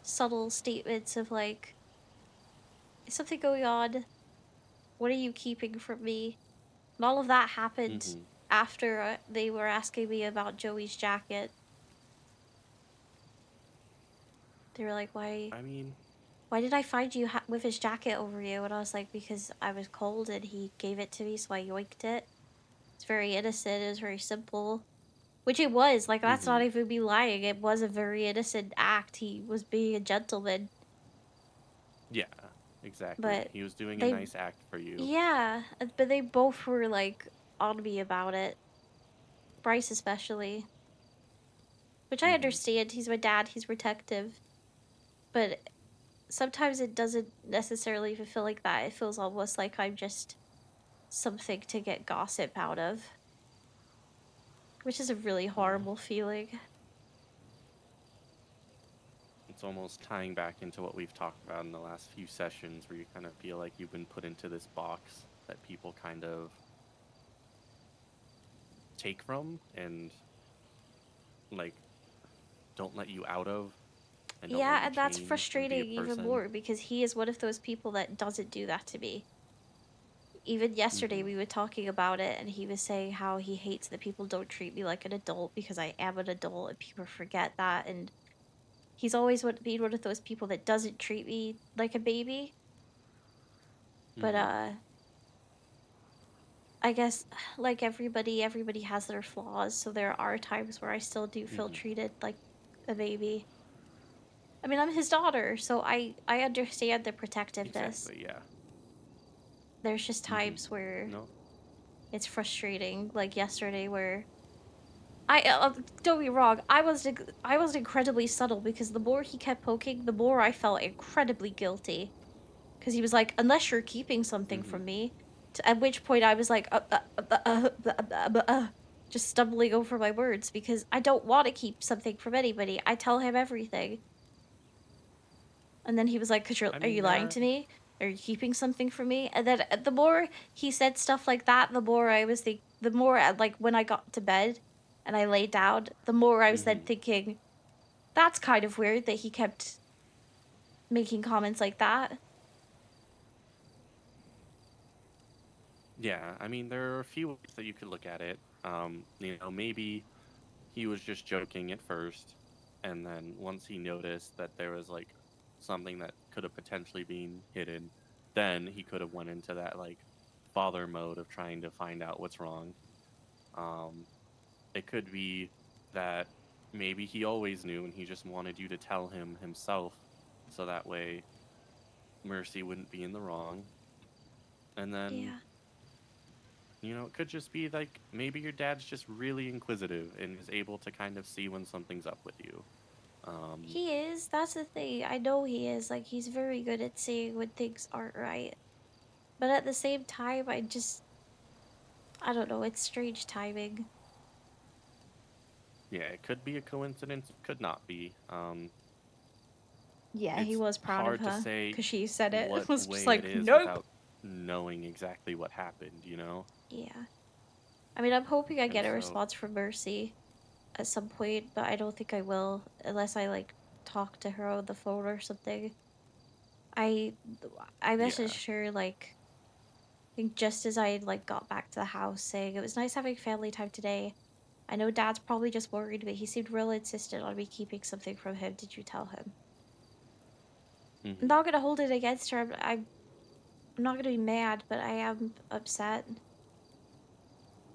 subtle statements of like, is something going on? What are you keeping from me? And all of that happened Mm-hmm. after they were asking me about Joey's jacket. They were like, I mean, why did I find you with his jacket over you? And I was like, because I was cold and he gave it to me, so I yoinked it. It's very innocent. It was very simple. Which it was. Like, that's mm-hmm. not even me lying. It was a very innocent act. He was being a gentleman. Yeah, exactly. But He was doing a they, nice act for you. yeah. But they both were, like, on me about it. Bryce, especially. Which I Mm-hmm. understand. He's my dad. He's protective. But sometimes it doesn't necessarily feel like that. It feels almost like I'm just something to get gossip out of. which is a really horrible feeling. It's almost tying back into what we've talked about in the last few sessions, where you kind of feel like you've been put into this box that people kind of take from and like don't let you out of, and don't let Yeah, you and that's change and be a frustrating even person. more because he is one of those people that doesn't do that to me. Even yesterday we were talking about it and he was saying how he hates that people don't treat me like an adult because I am an adult and people forget that, and he's always been one of those people that doesn't treat me like a baby. But I guess like everybody has their flaws, so there are times where I still do feel treated like a baby. I mean, I'm his daughter, so I understand the protectiveness. Exactly, yeah. There's just times where No. it's frustrating, like yesterday where don't be wrong, I was incredibly subtle because the more he kept poking, the more I felt incredibly guilty. Because he was like, unless you're keeping something from me, at which point I was like, just stumbling over my words because I don't want to keep something from anybody. I tell him everything. And then he was like, I are mean, you there lying are... to me? Are you keeping something from me? And then the more he said stuff like that, the more I was the more like when I got to bed and I laid down, the more I was then thinking, that's kind of weird that he kept making comments like that. Yeah, I mean, there are a few ways that you could look at it. You know, maybe he was just joking at first, and then once he noticed that there was like something that could have potentially been hidden, then he could have went into that like father mode of trying to find out what's wrong. It could be that maybe he always knew and he just wanted you to tell him himself, so that way Mercy wouldn't be in the wrong. And then, Yeah. you know, it could just be like maybe your dad's just really inquisitive and is able to kind of see when something's up with you. He is. That's the thing. I know he is. Like, he's very good at seeing when things aren't right. But at the same time, I don't know. It's strange timing. Yeah, it could be a coincidence, it could not be. Yeah, he It's was proud of hard to her say because she said it. It what was just way it like, is nope. without knowing exactly what happened, you know? Yeah. I mean, I'm hoping I And get a so, response from Mercy at some point, but I don't think I will unless I, like, talk to her on the phone or something. I yeah. messaged her, like, I think just as I, like, got back to the house saying, it was nice having family time today. I know Dad's probably just worried, but he seemed real insistent on me keeping something from him. Did you tell him? I'm not gonna hold it against her. I'm not gonna be mad, but I am upset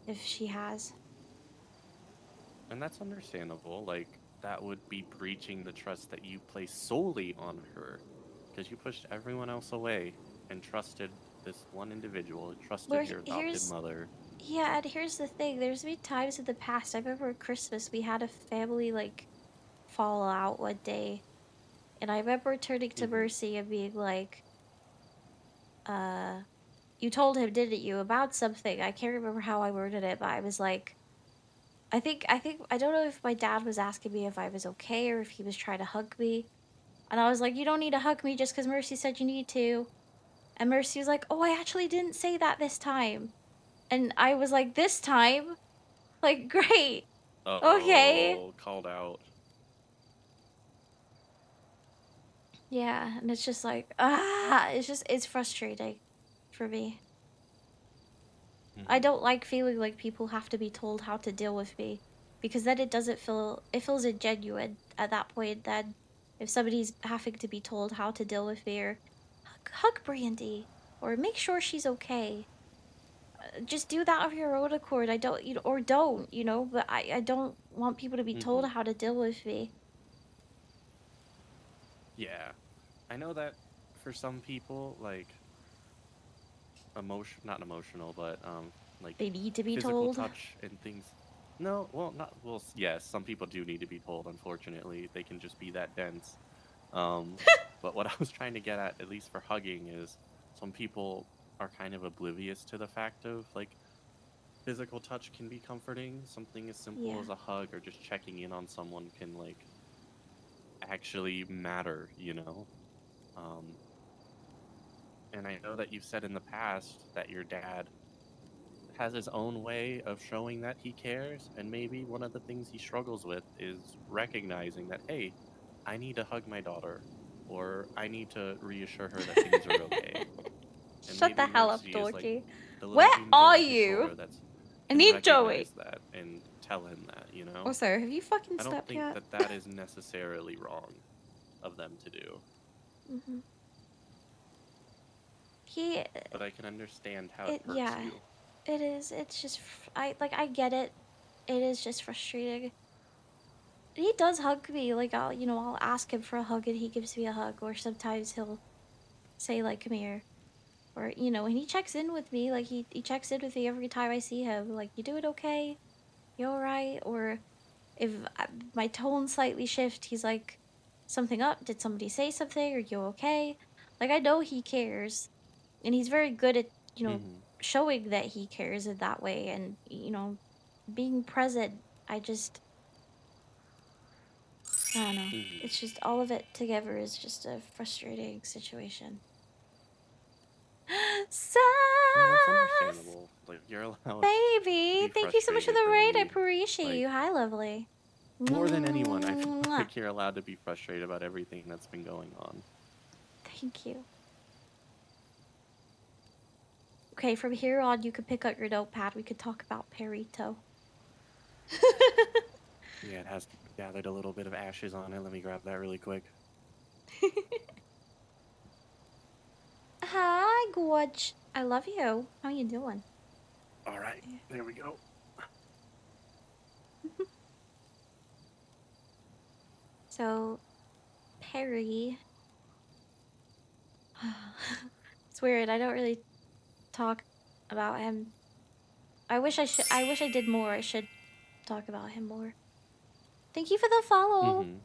if she has. And that's understandable. Like, that would be breaching the trust that you place solely on her. Because you pushed everyone else away and trusted this one individual, trusted your adopted mother. Yeah, and here's the thing. There's been times in the past. I remember at Christmas we had a family like fallout one day, and I remember turning to Mercy and being like, you told him, didn't you, about something? I can't remember how I worded it, but I was like, I don't know if my dad was asking me if I was okay or if he was trying to hug me. And I was like, you don't need to hug me just because Mercy said you need to. And Mercy was like, oh, I actually didn't say that this time. And I was like, this time? Like, great. Okay. Oh, called out. Yeah, and it's just like, it's frustrating for me. I don't like feeling like people have to be told how to deal with me because then it feels ingenuine at that point. Then if somebody's having to be told how to deal with me or hug Brandy or make sure she's okay, just do that of your own accord. I don't, or don't, but I don't want people to be told how to deal with me. Yeah. I know that for some people, like, not emotional, but, like, They need to be physical told. touch and things. No, well, not, well, yes, some people do need to be told, unfortunately. They can just be that dense. But what I was trying to get at least for hugging, is some people are kind of oblivious to the fact of, like, physical touch can be comforting. Something as simple Yeah. as a hug or just checking in on someone can like actually matter, you know. And I know that you've said in the past that your dad has his own way of showing that he cares, and maybe one of the things he struggles with is recognizing that, hey, I need to hug my daughter, or I need to reassure her that things are okay. And Shut the maybe hell up, Mercy is like Georgie. the little Where angel are on his you? shoulder that's I can need Joey. recognize that and tell him that, you know? Also, have you fucking I don't slept think yet? that that is necessarily wrong of them to do, Mm-hmm. He, but I can understand how it hurts yeah, you. it is. It's just, I get it. It is just frustrating. He does hug me. Like, I'll ask him for a hug and he gives me a hug. Or sometimes he'll say, like, come here. Or, and he checks in with me. Like, he checks in with me every time I see him. Like, you doing okay? You alright? Or if my tone slightly shift, he's like, something up? Did somebody say something? Are you okay? Like, I know he cares. And he's very good at, showing that he cares in that way. And, being present. I don't know. It's just all of it together is just a frustrating situation. Sass! And that's understandable. Like, you're allowed to Baby, be thank you so much for frustrated, the raid. I Brandy. appreciate Like, you. Hi, lovely. more than anyone, I feel Mwah. like you're allowed to be frustrated about everything that's been going on. Thank you. Okay, from here on, you can pick up your notepad. We could talk about Perito. Yeah, it has gathered a little bit of ashes on it. Let me grab that really quick. Hi, Gorge. I love you. How you doing? All right, there we go. So, Perry. It's weird. I don't really talk about him. I wish I did more. I should talk about him more. Thank you for the follow. Mm-hmm.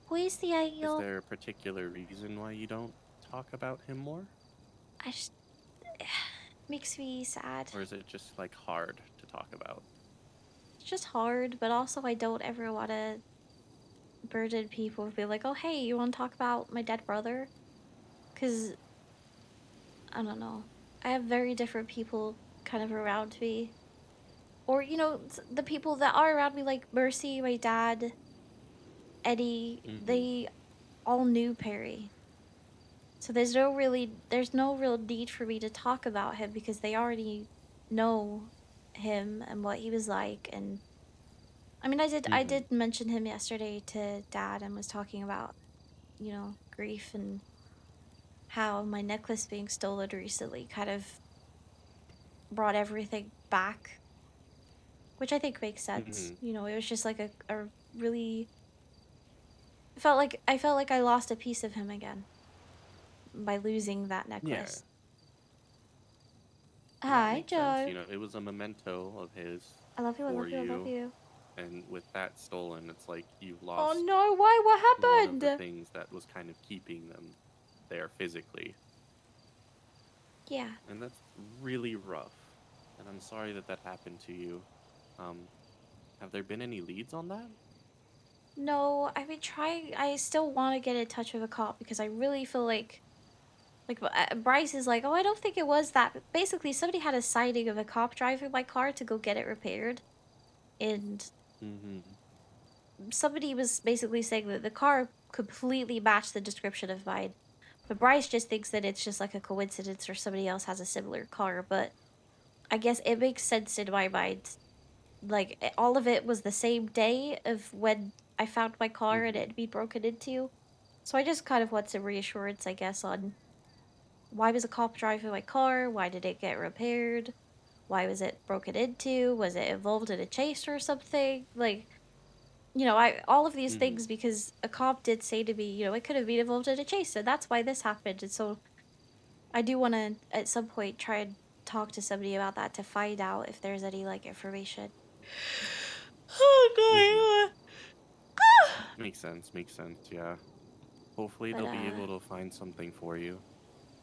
Who is the Is angel? there a particular reason why you don't talk about him more? I just makes me sad. Or is it just, like, hard to talk about? It's just hard, but also I don't ever want to burden people with be like, oh hey, you want to talk about my dead brother? Because I don't know. I have very different people kind of around me. Or, the people that are around me, like Mercy, my dad, Eddie, they all knew Perry. So there's no real need for me to talk about him because they already know him and what he was like. And I mean, I did mention him yesterday to Dad and was talking about, grief and how my necklace being stolen recently kind of brought everything back, which I think makes sense. It was just like a really I felt like I lost a piece of him again by losing that Yeah. necklace. And that Hi, makes sense. Joe. You know, it was a memento of his I love you, I for love you, I love you. And with that stolen, it's like you've Oh lost no, why? What one of the happened? things that was kind of keeping them there physically. Yeah. And that's really rough. And I'm sorry that that happened to you. Have there been any leads on that? No, I've been trying. I still want to get in touch with a cop because I really feel like Bryce is like, oh, I don't think it was that. But basically, somebody had a sighting of a cop driving my car to go get it repaired. And somebody was basically saying that the car completely matched the description of mine. But Bryce just thinks that it's just like a coincidence or somebody else has a similar car. But I guess it makes sense in my mind. Like, all of it was the same day of when I found my car and it had been broken into. So I just kind of want some reassurance, I guess, on why was a cop driving my car? Why did it get repaired? Why was it broken into? Was it involved in a chase or something? Like, all of these things because a cop did say to me, it could have been involved in a chase, and that's why this happened. And so I do want to, at some point, try and talk to somebody about that to find out if there's any, information. Oh, God. Makes sense, yeah. Hopefully But, they'll be able to find something for you.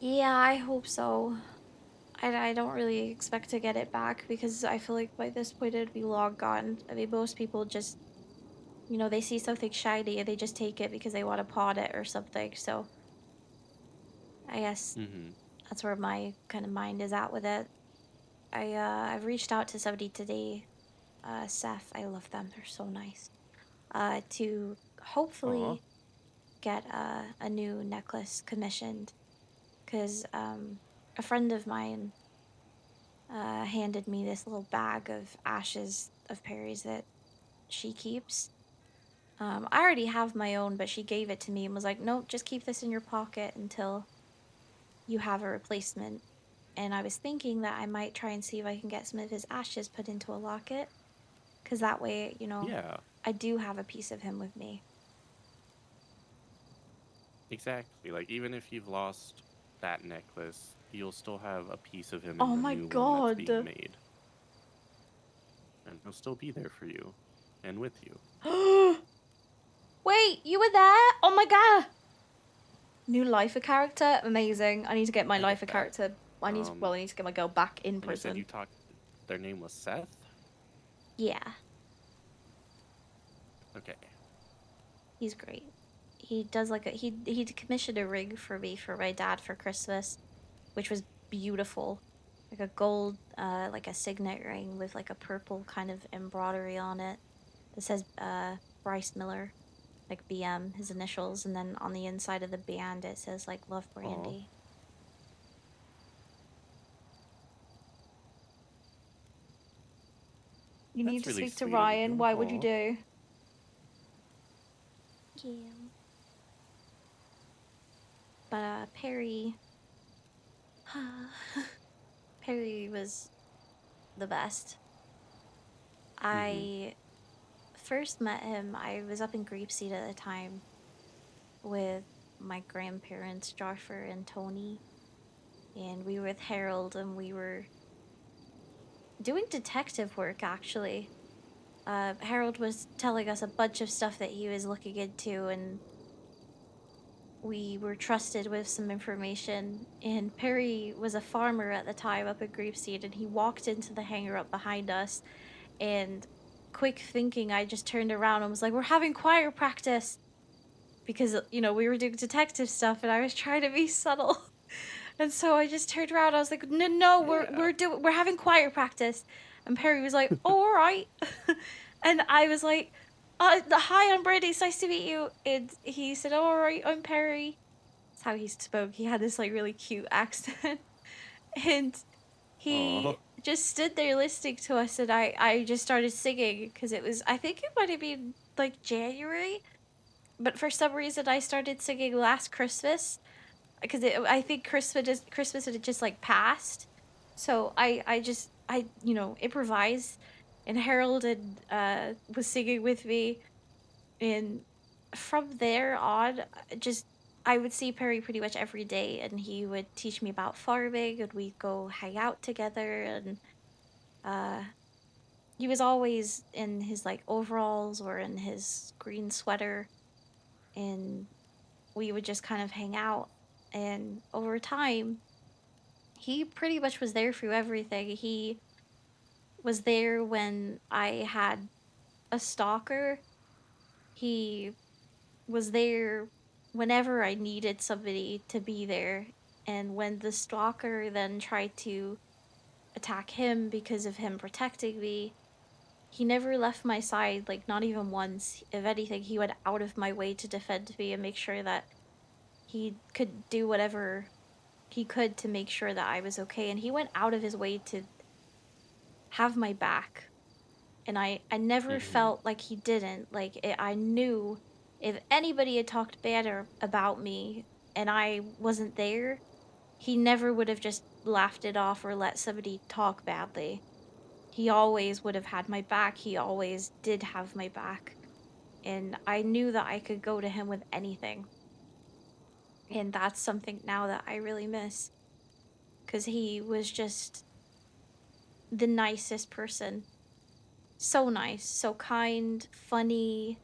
yeah, I hope so. I don't really expect to get it back because I feel like by this point it'd be long gone. I mean, most people just, you know, they see something shiny and they just take it because they want to pawn it or something. So I guess Mm-hmm. that's where my kind of mind is at with it. I've reached out to somebody today, Seth. I love them. They're so nice. To hopefully get a new necklace commissioned, because a friend of mine handed me this little bag of ashes of Perry's that she keeps. I already have my own, but she gave it to me and was like, "Nope, just keep this in your pocket until you have a replacement." And I was thinking that I might try and see if I can get some of his ashes put into a locket, because that way, you know, Yeah, I do have a piece of him with me. exactly. Like even if you've lost that necklace, you'll still have a piece of him in Oh the my new one that's god. being made, and he'll still be there for you and with you. Wait, you were there? Oh my god. New lifer character? Amazing. I need to get my I lifer get that. character. I need to get my girl back in You said prison. you talked. Their name was Seth. Yeah, Okay. he's great. He does like he commissioned a ring for me for my dad for Christmas, which was beautiful. Like a gold like a signet ring with like a purple kind of embroidery on it that says Bryce Miller, like BM, his initials, and then on the inside of the band it says like Love Brandy. You need That's to really speak to sweet of Ryan. you. Why would you Aw. do? Yeah. But Perry Perry was the best. I first met him, I was up in Gracie at the time with my grandparents, Joshua and Tony, and we were with Harold and we were doing detective work actually. Harold was telling us a bunch of stuff that he was looking into, and we were trusted with some information. And Perry was a farmer at the time up at Grapeseed, and he walked into the hangar up behind us. And quick thinking, I just turned around and was like, "We're having choir practice," because you know we were doing detective stuff, and I was trying to be subtle. And so I just turned around. I was like, "No, no, we're having choir practice." And Perry was like, "Oh, all right." And I was like, "Hi, I'm Brandy. It's nice to meet you." And he said, "Oh, all right, I'm Perry." That's how he spoke. He had this like really cute accent, and he just stood there listening to us. And I just started singing because it was, I think it might have been like January, but for some reason I started singing Last Christmas because I think Christmas had just like passed, so I you know improvised, and Harold was singing with me, and from there on, just I would see Perry pretty much every day, and he would teach me about farming, and we'd go hang out together, and uh, he was always in his like overalls or in his green sweater, and we would just kind of hang out. And over time, he pretty much was there through everything. He was there when I had a stalker. He was there whenever I needed somebody to be there. And when the stalker then tried to attack him because of him protecting me, he never left my side, like not even once. If anything, he went out of my way to defend me and make sure that he could do whatever he could to make sure that I was okay. And he went out of his way to have my back. And I never felt like he didn't. Like I knew if anybody had talked bad about me and I wasn't there, he never would have just laughed it off or let somebody talk badly. He always would have had my back. He always did have my back. And I knew that I could go to him with anything. And that's something now that I really miss. Because he was just the nicest person. So nice, so kind, funny,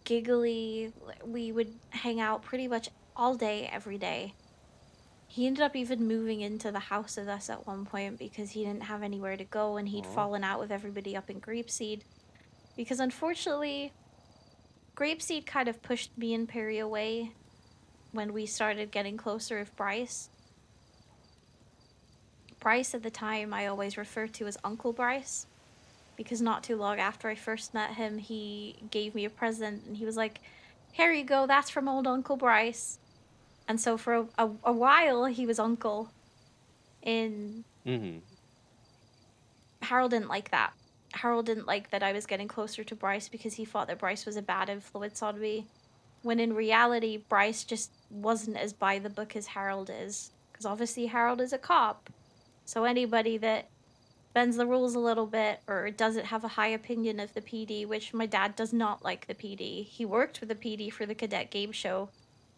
giggly. We would hang out pretty much all day, every day. He ended up even moving into the house with us at one point because he didn't have anywhere to go and he'd Aw. fallen out with everybody up in Grapeseed. Because unfortunately, Grapeseed kind of pushed me and Perry away when we started getting closer with Bryce. Bryce at the time I always referred to as Uncle Bryce because not too long after I first met him, he gave me a present and he was like, "Here you go, that's from old Uncle Bryce." And so for a while, he was Uncle. And Mm-hmm. Harold didn't like that. Harold didn't like that I was getting closer to Bryce because he thought that Bryce was a bad influence on me. When in reality, Bryce just wasn't as by the book as Harold is. Because obviously Harold is a cop. So anybody that bends the rules a little bit or doesn't have a high opinion of the PD, which my dad does not like the PD. He worked with the PD for the cadet game show,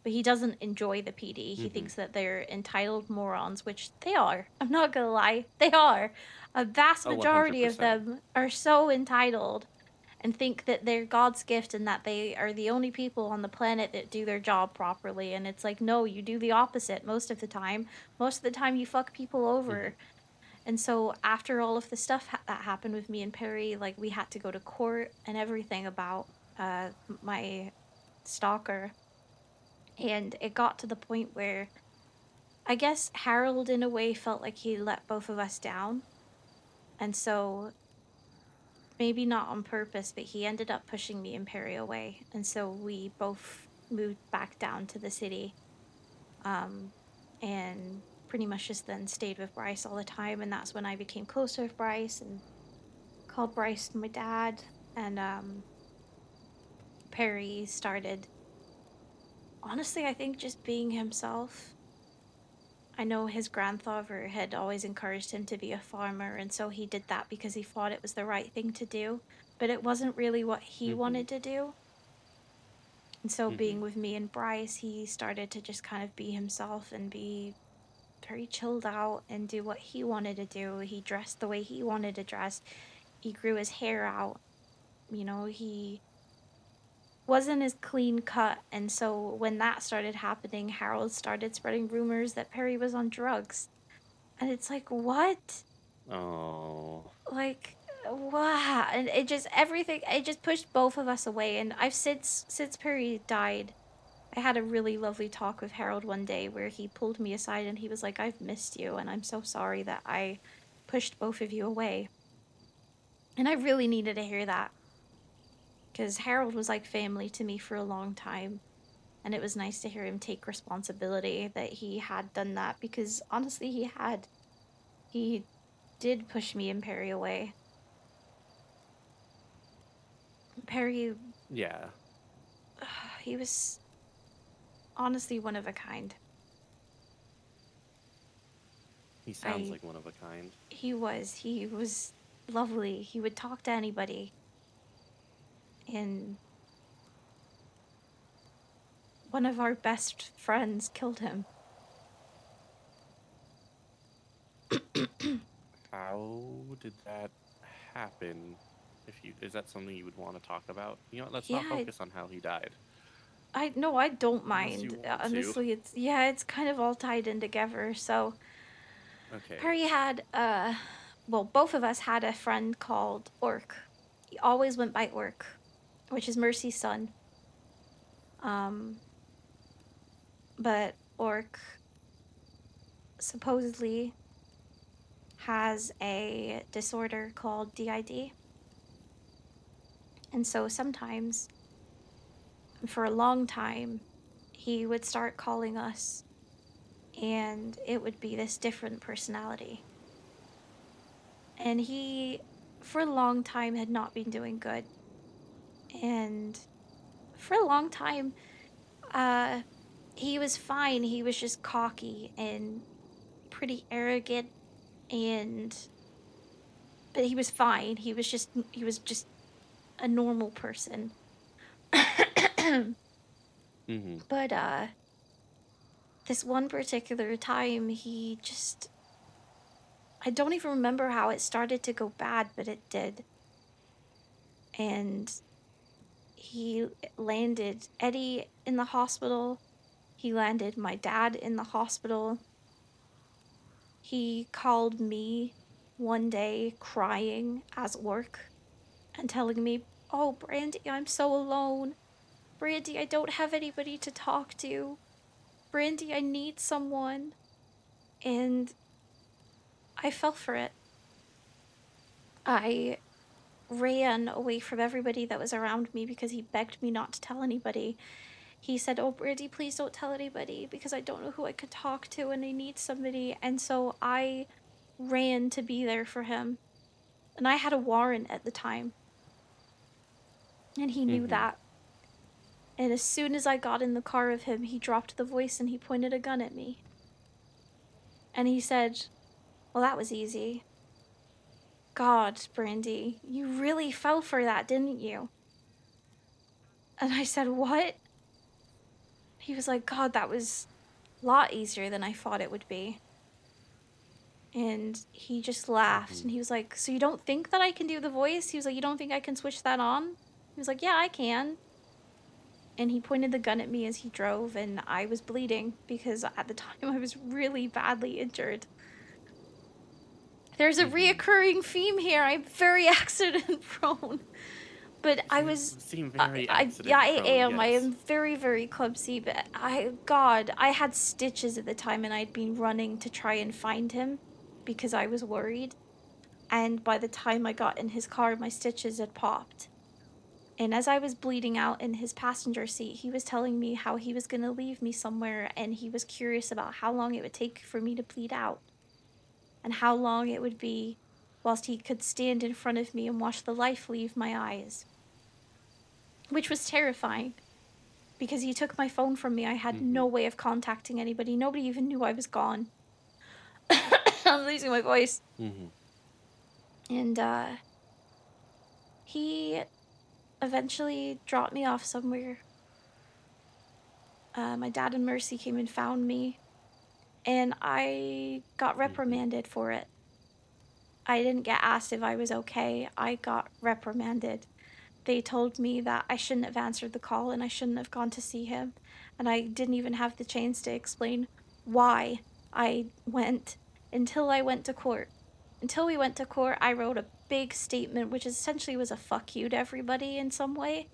but he doesn't enjoy the PD. He thinks that they're entitled morons, which they are. I'm not gonna lie, they are. A vast Oh, majority of 100%. them are so entitled and think that they're God's gift and that they are the only people on the planet that do their job properly. And it's like, no, you do the opposite most of the time. Most of the time, you fuck people over. And so after all of the stuff that happened with me and Perry, like we had to go to court and everything about my stalker. And it got to the point where I guess Harold in a way felt like he let both of us down. And so maybe not on purpose, but he ended up pushing me and Perry away. And so we both moved back down to the city. And pretty much just then stayed with Bryce all the time. And that's when I became closer with Bryce and called Bryce my dad. And Perry started, honestly, I think just being himself. I know his grandfather had always encouraged him to be a farmer, and so he did that because he thought it was the right thing to do, but it wasn't really what he wanted to do. And so being with me and Bryce, he started to just kind of be himself and be very chilled out and do what he wanted to do. He dressed the way he wanted to dress. He grew his hair out. You know, he wasn't as clean cut. And so when that started happening, Harold started spreading rumors that Perry was on drugs. And it's like, what? Oh. Like, wow. And it just, everything, it just pushed both of us away. And I've since Perry died, I had a really lovely talk with Harold one day where he pulled me aside and he was like, "I've missed you and I'm so sorry that I pushed both of you away." And I really needed to hear that. Because Harold was like family to me for a long time. And it was nice to hear him take responsibility that he had done that because honestly, he had. He did push me and Perry away. Perry, Yeah. he was honestly one of a kind. He sounds like one of a kind. He was lovely. He would talk to anybody. And one of our best friends killed him. How did that happen? Is that something you would want to talk about? You know, let's not Yeah, focus on how he died. I don't Unless you mind. want to. Honestly, it's kind of all tied in together. So Okay. Perry had well, both of us had a friend called Orc. He always went by Orc, which is Mercy's son. But Orc supposedly has a disorder called DID. And so sometimes, for a long time, he would start calling us and it would be this different personality. And he, for a long time, had not been doing good. And for a long time, he was fine. He was just cocky and pretty arrogant but he was fine. He was just a normal person. But this one particular time, I don't even remember how it started to go bad, but it did. And he landed Eddie in the hospital. He landed my dad in the hospital. he called me one day crying at work and telling me, "Oh, Brandy, I'm so alone. Brandy, I don't have anybody to talk to. Brandy, I need someone." And I fell for it. I ran away from everybody that was around me because he begged me not to tell anybody. He said, "Oh, Brandy, please don't tell anybody because I don't know who I could talk to and I need somebody." And so I ran to be there for him. And I had a warrant at the time. And he knew that. And as soon as I got in the car with him, he dropped the voice and he pointed a gun at me. And he said, "Well, that was easy. God, Brandy, you really fell for that, didn't you?" And I said, "What?" He was like, "God, that was a lot easier than I thought it would be." And he just laughed and he was like, "So you don't think that I can do the voice?" He was like, "You don't think I can switch that on?" He was like, "Yeah, I can." And he pointed the gun at me as he drove, and I was bleeding because at the time I was really badly injured. There's a reoccurring theme here. I'm very accident prone. But I was Seem very I accident prone, I yes. am very, very clumsy, but I had stitches at the time and I'd been running to try and find him because I was worried. And by the time I got in his car, my stitches had popped. And as I was bleeding out in his passenger seat, he was telling me how he was going to leave me somewhere and he was curious about how long it would take for me to bleed out. And how long it would be whilst he could stand in front of me and watch the life leave my eyes. Which was terrifying. Because he took my phone from me. I had no way of contacting anybody. Nobody even knew I was gone. I'm losing my voice. And, he eventually dropped me off somewhere. My dad and Mercy came and found me. And I got reprimanded for it. I didn't get asked if I was okay. I got reprimanded. They told me that I shouldn't have answered the call and I shouldn't have gone to see him. And I didn't even have the chance to explain why I went until I went to court. Until we went to court, I wrote a big statement, which essentially was a fuck you to everybody in some way,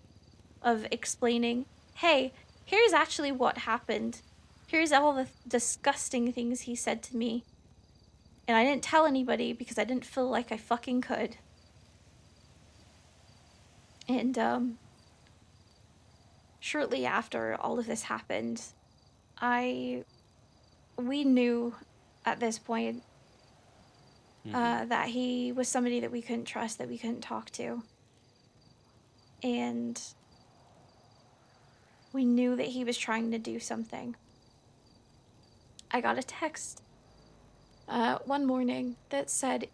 of explaining, hey, here's actually what happened. Here's all the disgusting things he said to me. And I didn't tell anybody because I didn't feel like I fucking could. And, shortly after all of this happened, we knew at this point that he was somebody that we couldn't trust, that we couldn't talk to. And we knew that he was trying to do something. I got a text one morning that said,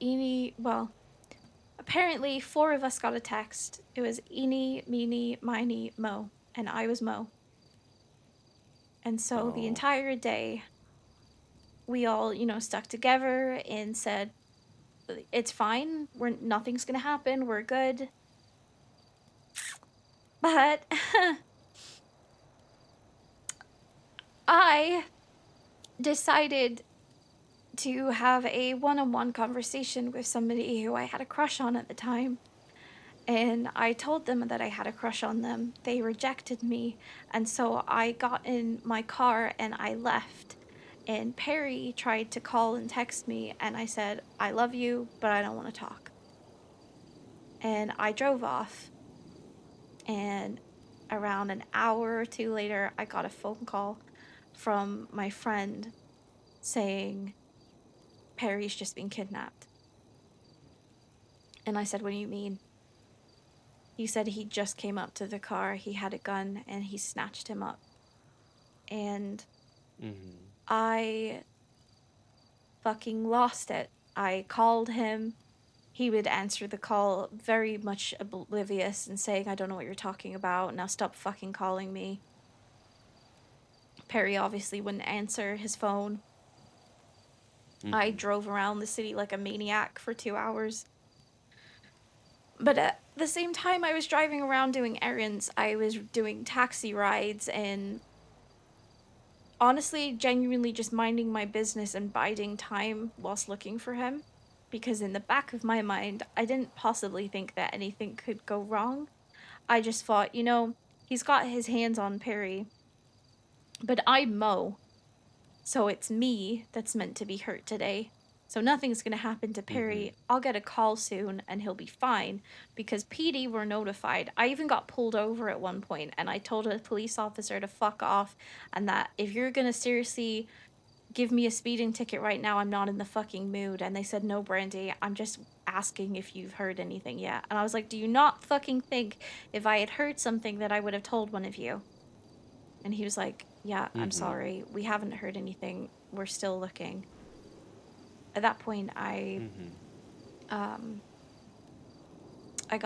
apparently 4 of us got a text. It was Eeny, Meeny, Miny, Mo, and I was Mo. And so the entire day, we all, stuck together and said, it's fine. Nothing's gonna happen. We're good. But I decided to have a one-on-one conversation with somebody who I had a crush on at the time. And I told them that I had a crush on them. They rejected me. And so I got in my car and I left. And Perry tried to call and text me. And I said, I love you, but I don't want to talk. And I drove off. And around an hour or 2 later, I got a phone call from my friend saying, Perry's just been kidnapped. And I said, what do you mean? He said he just came up to the car, he had a gun, and he snatched him up. And I fucking lost it. I called him. He would answer the call very much oblivious and saying, I don't know what you're talking about. Now stop fucking calling me. Perry obviously wouldn't answer his phone. I drove around the city like a maniac for 2 hours. But at the same time I was driving around doing errands, I was doing taxi rides, and honestly, genuinely just minding my business and biding time whilst looking for him. Because in the back of my mind, I didn't possibly think that anything could go wrong. I just thought, you know, he's got his hands on Perry, but I mow. So it's me that's meant to be hurt today. So nothing's gonna happen to Perry. I'll get a call soon and he'll be fine because PD were notified. I even got pulled over at one point and I told a police officer to fuck off and that if you're gonna seriously give me a speeding ticket right now, I'm not in the fucking mood. And they said, no, Brandy, I'm just asking if you've heard anything yet. And I was like, do you not fucking think if I had heard something that I would have told one of you? And he was like, yeah, I'm sorry. We haven't heard anything. We're still looking. At that point, I got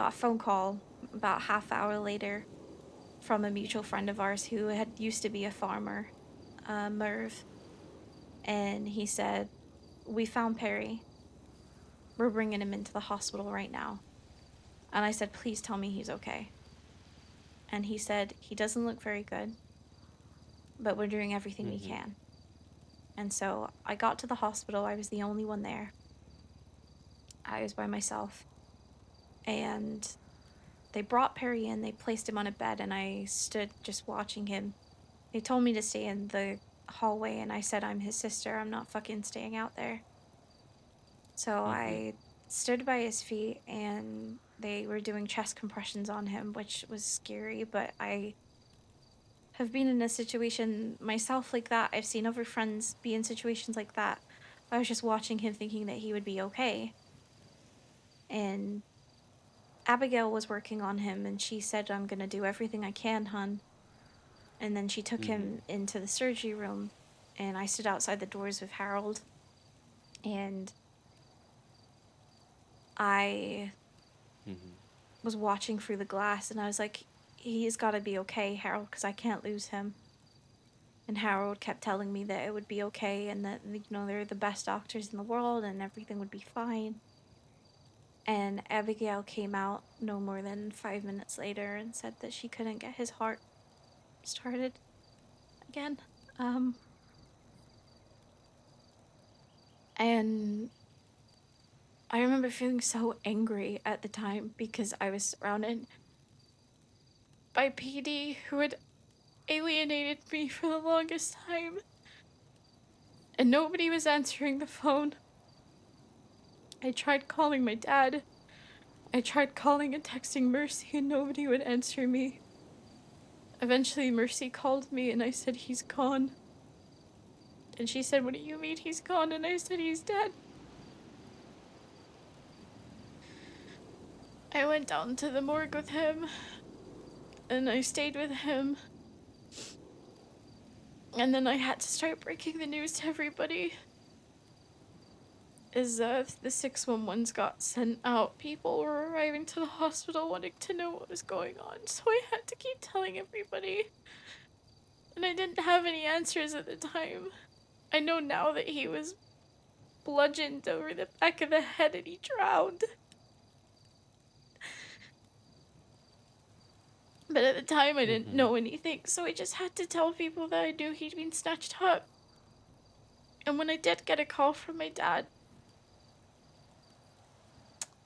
a phone call about half hour later from a mutual friend of ours who had used to be a farmer, Merv. And he said, we found Perry. We're bringing him into the hospital right now. And I said, please tell me he's okay. And he said, he doesn't look very good, but we're doing everything we can. And so I got to the hospital. I was the only one there. I was by myself. And they brought Perry in, they placed him on a bed, and I stood just watching him. They told me to stay in the hallway, and I said, I'm his sister. I'm not fucking staying out there. So I stood by his feet, and they were doing chest compressions on him, which was scary, but I have been in a situation myself like that. I've seen other friends be in situations like that. I was just watching him thinking that he would be okay. And Abigail was working on him and she said, I'm gonna do everything I can, hun. And then she took him into the surgery room and I stood outside the doors with Harold and I was watching through the glass and I was like, he's gotta be okay, Harold, because I can't lose him. And Harold kept telling me that it would be okay and that, you know, they're the best doctors in the world and everything would be fine. And Abigail came out no more than 5 minutes later and said that she couldn't get his heart started again. And I remember feeling so angry at the time because I was surrounded by PD who had alienated me for the longest time. And nobody was answering the phone. I tried calling my dad. I tried calling and texting Mercy and nobody would answer me. Eventually Mercy called me and I said, he's gone. And she said, what do you mean he's gone? And I said, he's dead. I went down to the morgue with him and I stayed with him. And then I had to start breaking the news to everybody. As the 611s got sent out, people were arriving to the hospital wanting to know what was going on. So I had to keep telling everybody. And I didn't have any answers at the time. I know now that he was bludgeoned over the back of the head and he drowned. But at the time I didn't know anything, so I just had to tell people that I knew he'd been snatched up. And when I did get a call from my dad,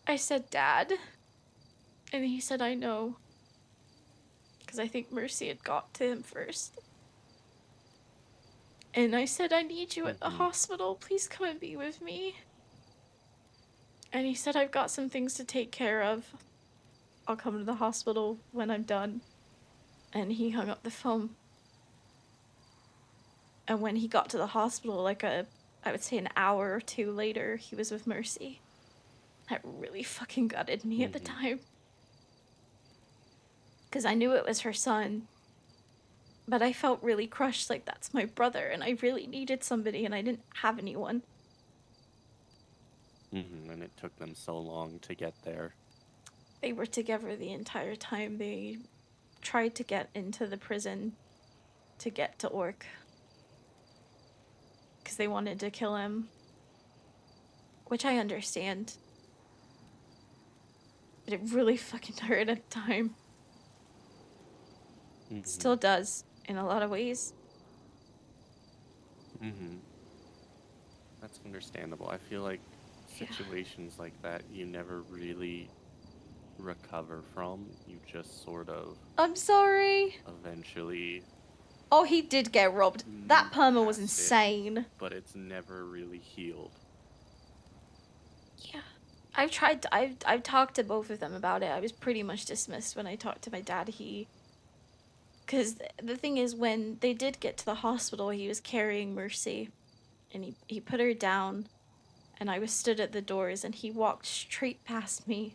I said, Dad. And he said, I know. Because I think Mercy had got to him first. And I said, I need you at the hospital. Please come and be with me. And he said, I've got some things to take care of. I'll come to the hospital when I'm done. And he hung up the phone. And when he got to the hospital, I would say an hour or two later, he was with Mercy. That really fucking gutted me at the time. Because I knew it was her son. But I felt really crushed, like that's my brother, and I really needed somebody, and I didn't have anyone. And it took them so long to get there. They were together the entire time. They tried to get into the prison to get to Orc. Because they wanted to kill him. Which I understand. But it really fucking hurt at the time. It still does, in a lot of ways. Mm-hmm. That's understandable. I feel like situations like that you never really recover from. You just sort of I'm sorry. eventually Oh, he did get robbed. That move perma was past it, insane. but it's never really healed. Yeah. I've tried to, I've talked to both of them about it. I was pretty much dismissed when I talked to my dad. Because the thing is, when they did get to the hospital, he was carrying Mercy, and he put her down, and I was stood at the doors, and he walked straight past me.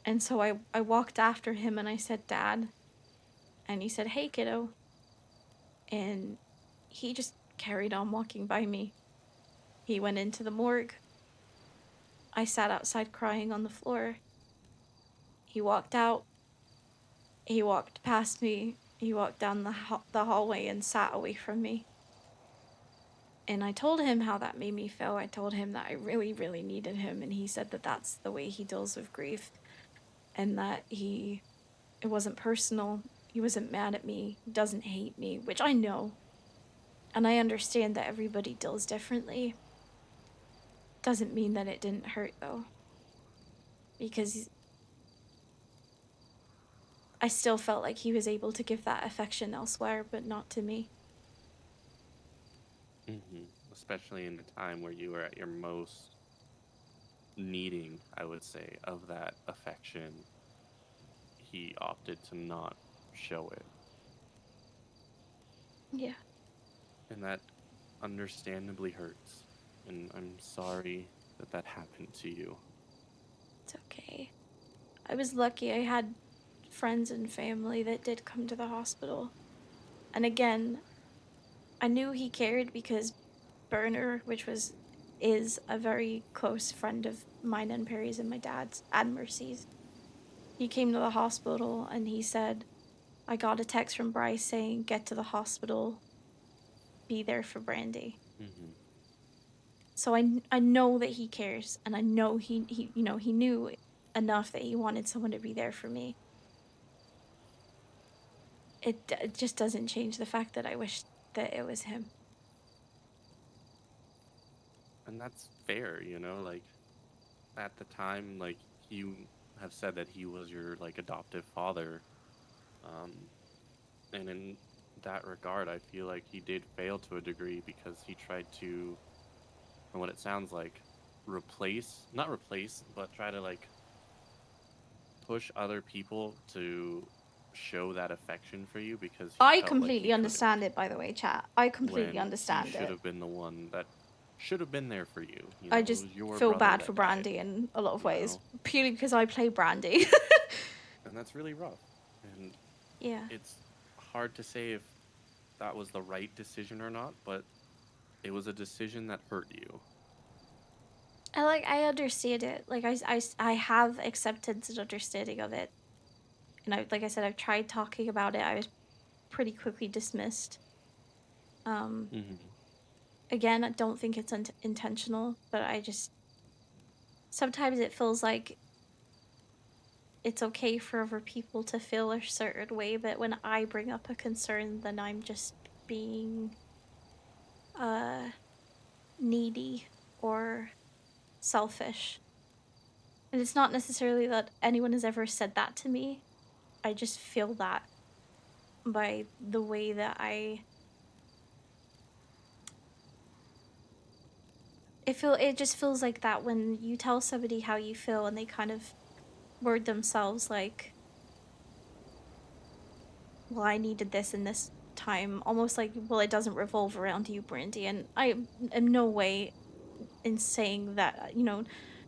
And so I walked after him, and I said, Dad. And he said, hey, kiddo. And he just carried on walking by me. He went into the morgue. I sat outside crying on the floor. He walked out. He walked past me. He walked down the hallway and sat away from me. And I told him how that made me feel. I told him that I really, really needed him. And he said that that's the way he deals with grief. And that it wasn't personal. He wasn't mad at me. He doesn't hate me, which I know. And I understand that everybody deals differently. Doesn't mean that it didn't hurt, though. Because I still felt like he was able to give that affection elsewhere, but not to me. Mm-hmm. Especially in a time where you were at your most needing, I would say, of that affection. He opted to not show it. Yeah. And that understandably hurts. And I'm sorry that that happened to you. It's okay. I was lucky I had friends and family that did come to the hospital. And again, I knew he cared because Burner, which is a very close friend of mine and Perry's and my dad's and Mercy's. He came to the hospital and he said, I got a text from Bryce saying, get to the hospital, be there for Brandy. Mm-hmm. So I know that he cares, and I know he knew enough that he wanted someone to be there for me. It just doesn't change the fact that I wish that it was him. And that's fair, you know, like at the time, like you have said that he was your like adoptive father. And in that regard, I feel like he did fail to a degree because he tried to, from what it sounds like, not replace, but try to like push other people to show that affection for you because he I felt like completely he understand it, by the way, chat. I couldn't, completely when understand he should it. have been the one that should have been there for you. You know, I it just was your feel brother bad that for died, Brandy in a lot of you ways, know? purely because I play Brandy. And that's really rough. And Yeah. it's hard to say if that was the right decision or not, but it was a decision that hurt you. I understand it. Like I have acceptance and understanding of it. And like I said, I've tried talking about it. I was pretty quickly dismissed. Mm-hmm. Again, I don't think it's intentional, but sometimes it feels like it's okay for other people to feel a certain way, but when I bring up a concern, then I'm just being needy or selfish. And it's not necessarily that anyone has ever said that to me. I just feel that by the way that it just feels like that when you tell somebody how you feel and they kind of word themselves like, well, I needed this in this time, almost like, well, it doesn't revolve around you, Brandy. And I am no way in saying that,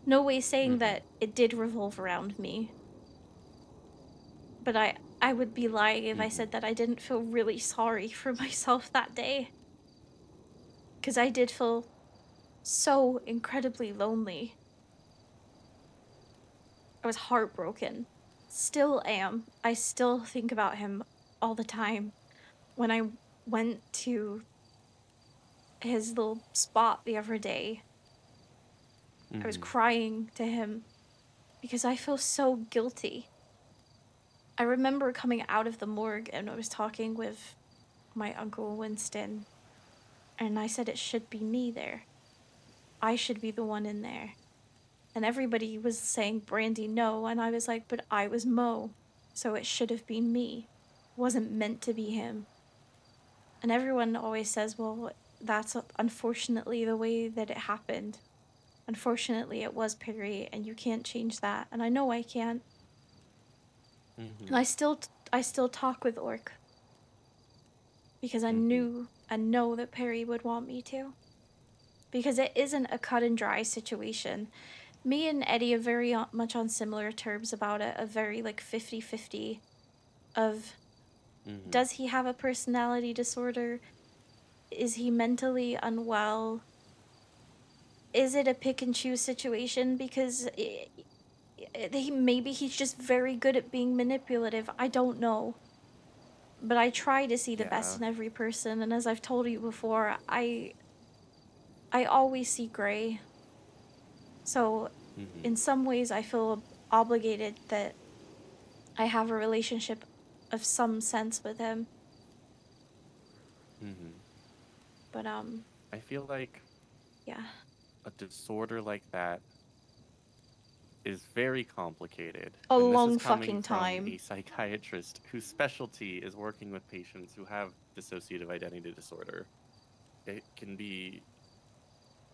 no way saying that it did revolve around me. But I would be lying if I said that I didn't feel really sorry for myself that day. Because I did feel so incredibly lonely. I was heartbroken. Still am. I still think about him all the time. When I went to his little spot the other day, I was crying to him because I feel so guilty. I remember coming out of the morgue and I was talking with my Uncle Winston, And I said it should be me there. I should be the one in there. And everybody was saying Brandy no, and I was like, but I was Mo, so it should have been me. It wasn't meant to be him. And everyone always says, well, that's unfortunately the way that it happened. Unfortunately, it was Perry, and you can't change that. And I know I can't. And I still talk with Orc because I know that Perry would want me to. Because it isn't a cut and dry situation. Me and Eddie are very much on similar terms about it, a very like 50-50 of does he have a personality disorder? Is he mentally unwell? Is it a pick and choose situation? Because maybe he's just very good at being manipulative. I don't know. But I try to see the best in every person, and as I've told you before, I always see gray. So in some ways I feel obligated that I have a relationship of some sense with him. But I feel like yeah. a disorder like that is very complicated. A and this long is coming fucking from time. a psychiatrist whose specialty is working with patients who have dissociative identity disorder. It can be,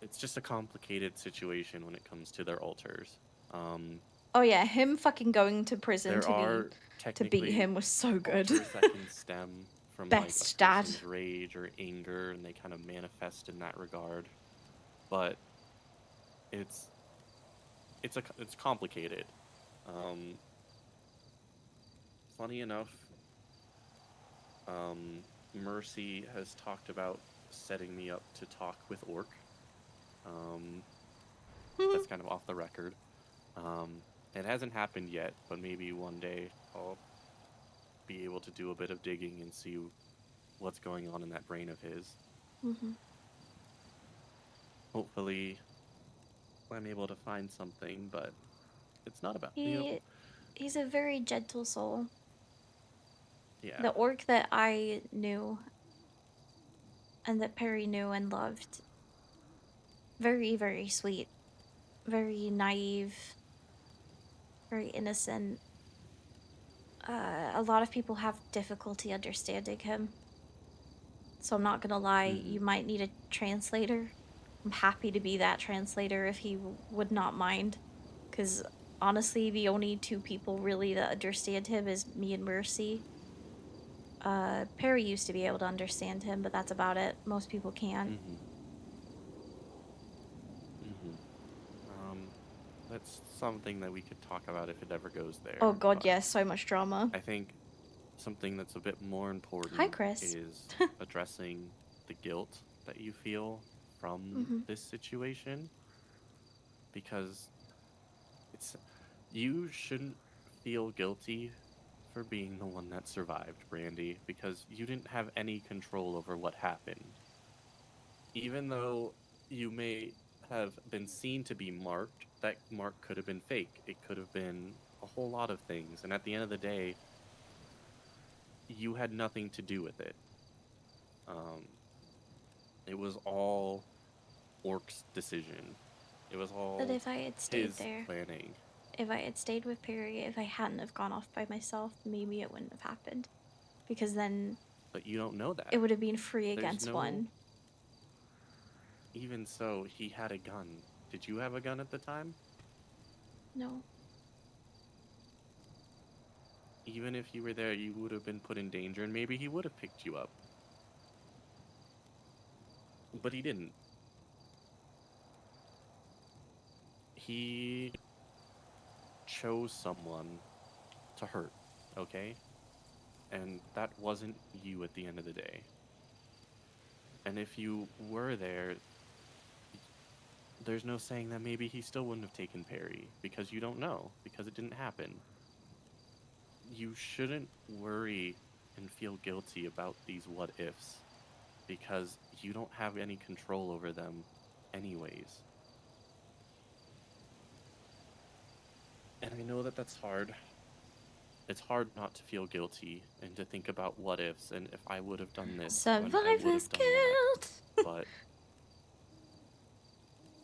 it's just a complicated situation when it comes to their alters. Oh yeah, him fucking going to prison There to are beat technically him was so good. alters that can stem from like Best a dad. person's rage or anger, and they kind of manifest in that regard. But it's complicated. Funny enough, Mercy has talked about setting me up to talk with Orc. That's kind of off the record. It hasn't happened yet, but maybe one day I'll be able to do a bit of digging and see what's going on in that brain of his. Hopefully, I'm able to find something, but it's not about He's a very gentle soul. Yeah. The Orc that I knew and that Perry knew and loved, very, very sweet, very naive, very innocent. A lot of people have difficulty understanding him. So I'm not gonna lie, you might need a translator. I'm happy to be that translator if he would not mind. Because honestly, the only two people really that understand him is me and Mercy. Perry used to be able to understand him, but that's about it. Most people can't. That's something that we could talk about if it ever goes there. Oh god, yes, so much drama. I think something that's a bit more important Hi, Chris. is addressing the guilt that you feel from this situation, because you shouldn't feel guilty for being the one that survived, Brandy, because you didn't have any control over what happened. Even though you may have been seen to be marked, that mark could have been fake. It could have been a whole lot of things, and at the end of the day, you had nothing to do with it. It was all Orc's decision. It was all But if I had stayed his there, planning. if I had stayed with Perry, if I hadn't have gone off by myself, maybe it wouldn't have happened. Because then But you don't know that. it would have been free There's against no- one. Even so, he had a gun. Did you have a gun at the time? No. Even if you were there, you would have been put in danger, and maybe he would have picked you up. But he didn't. He chose someone to hurt, okay? And that wasn't you at the end of the day. And if you were there, there's no saying that maybe he still wouldn't have taken Perry, because you don't know, because it didn't happen. You shouldn't worry and feel guilty about these what-ifs, because you don't have any control over them anyways. And I know that that's hard, it's hard not to feel guilty and to think about what ifs and if I would have done this, and I would Survivor's have done that. guilt. But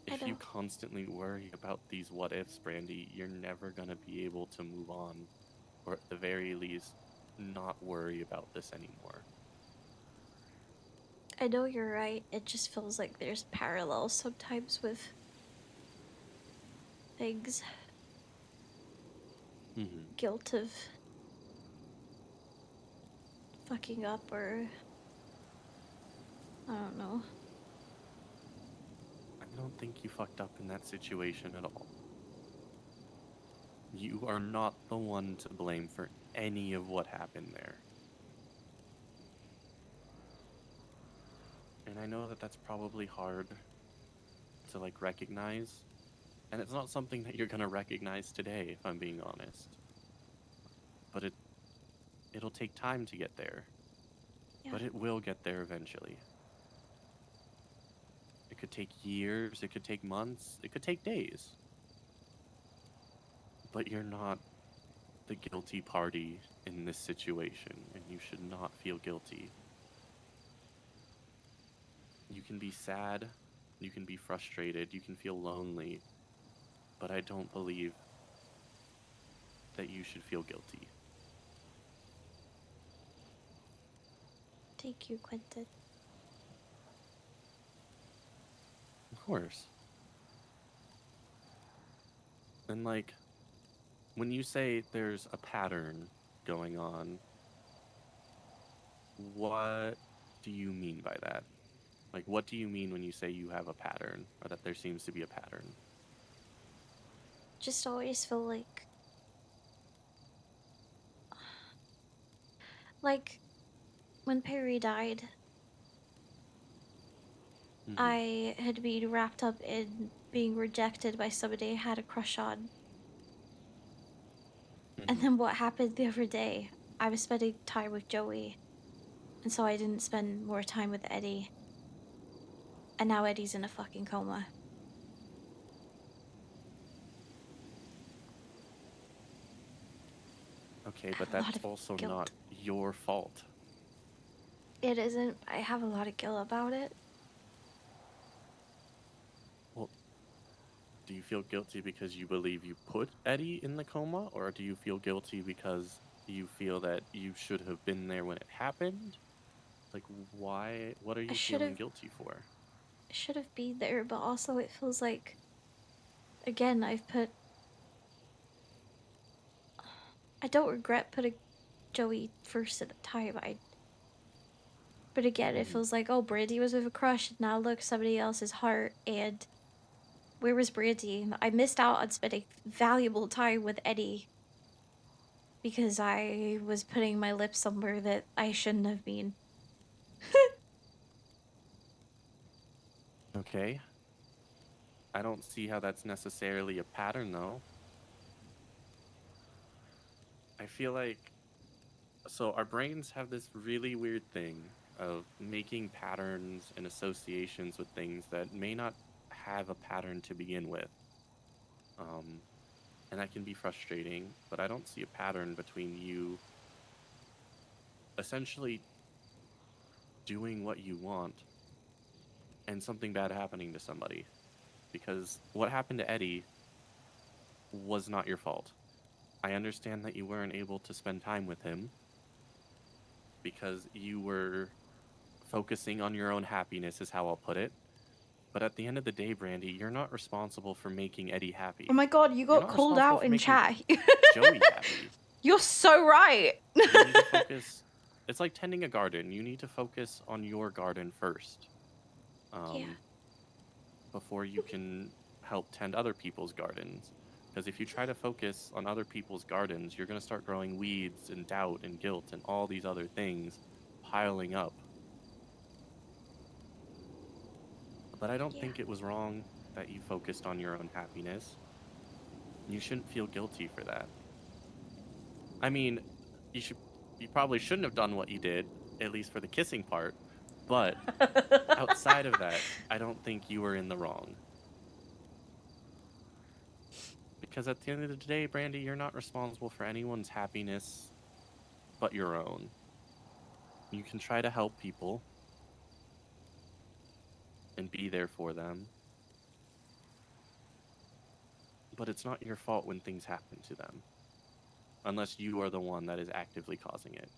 if you know. constantly worry about these what ifs, Brandy, you're never gonna be able to move on, or at the very least, not worry about this anymore. I know you're right. It just feels like there's parallels sometimes with things. Guilt of fucking up, or I don't know. I don't think you fucked up in that situation at all. You are not the one to blame for any of what happened there. And I know that that's probably hard to like recognize, and it's not something that you're gonna recognize today, if I'm being honest. But it'll take time to get there. But it will get there eventually. It could take years, it could take months, it could take days. But you're not the guilty party in this situation, and you should not feel guilty. You can be sad, you can be frustrated, you can feel lonely, but I don't believe that you should feel guilty. Thank you, Quentin. Of course. And like, when you say there's a pattern going on, what do you mean by that? Like, what do you mean when you say you have a pattern, or that there seems to be a pattern? Just always feel like when Perry died, I had been wrapped up in being rejected by somebody I had a crush on. And then what happened the other day? I was spending time with Joey, and so I didn't spend more time with Eddie. And now Eddie's in a fucking coma. Okay, but that's also not your fault. It isn't. I have a lot of guilt about it. Well, do you feel guilty because you believe you put Eddie in the coma, or do you feel guilty because you feel that you should have been there when it happened? Like, why? What are you feeling guilty for? I should have been there, but also it feels like, again, I've put. I don't regret putting Joey first at the time. But again, it feels like, oh, Brandy was with a crush, and now look, somebody else's heart, and where was Brandy? I missed out on spending valuable time with Eddie because I was putting my lips somewhere that I shouldn't have been. Okay. I don't see how that's necessarily a pattern, though. I feel like... So our brains have this really weird thing of making patterns and associations with things that may not have a pattern to begin with. And that can be frustrating, but I don't see a pattern between you essentially doing what you want and something bad happening to somebody. Because what happened to Eddie was not your fault. I understand that you weren't able to spend time with him because you were focusing on your own happiness, is how I'll put it. But at the end of the day, Brandy, you're not responsible for making Eddie happy. Oh my god, you got called out in chat. Joey happy. You're so right. You need to focus. It's like tending a garden. You need to focus on your garden first. Before you can help tend other people's gardens. Because if you try to focus on other people's gardens, you're going to start growing weeds and doubt and guilt and all these other things piling up. But I don't think it was wrong that you focused on your own happiness. You shouldn't feel guilty for that. I mean, you probably shouldn't have done what you did, at least for the kissing part, but outside of that, I don't think you were in the wrong. Because at the end of the day, Brandy, you're not responsible for anyone's happiness but your own. You can try to help people and be there for them, but it's not your fault when things happen to them, unless you are the one that is actively causing it.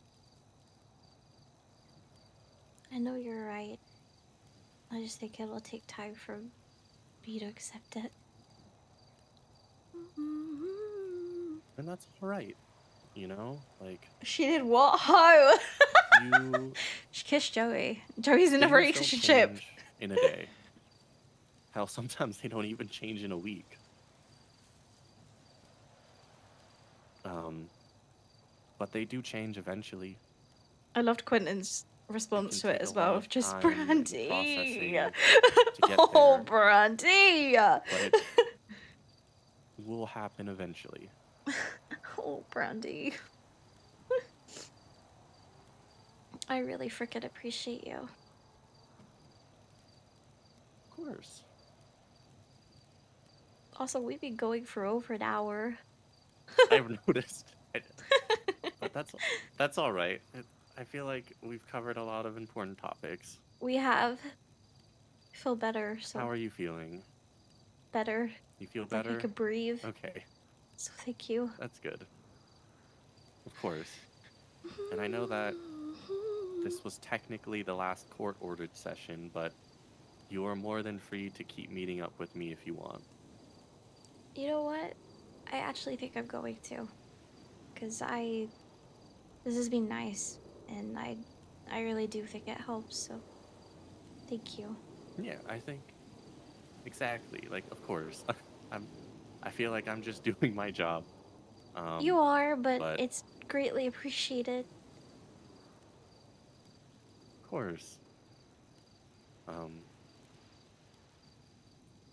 I know you're right. I just think it'll take time for me to accept it. And that's alright, you know? Like, She did what? How? you... She kissed Joey. Joey's in a things don't relationship. change in a day. Hell, sometimes they don't even change in a week. But they do change eventually. I loved Quentin's response to it take as a well. lot Of of just time and Brandy. processing to get Oh, there. Brandy. But it will happen eventually. Oh, Brandy. I really freaking appreciate you. Of course. Also, we've been going for over an hour. I've noticed. But that's all right. I feel like we've covered a lot of important topics. We have. I feel better, so How are you feeling? better. You feel It's like better? I could breathe. Okay, So thank you. that's good. Of course. And I know that this was technically the last court-ordered session, but you are more than free to keep meeting up with me if you want. You know what? I actually think I'm going to. Because this has been nice. And I really do think it helps, so thank you. Yeah, I think exactly. Like, of course, I feel like I'm just doing my job. You are, but it's greatly appreciated. Of course.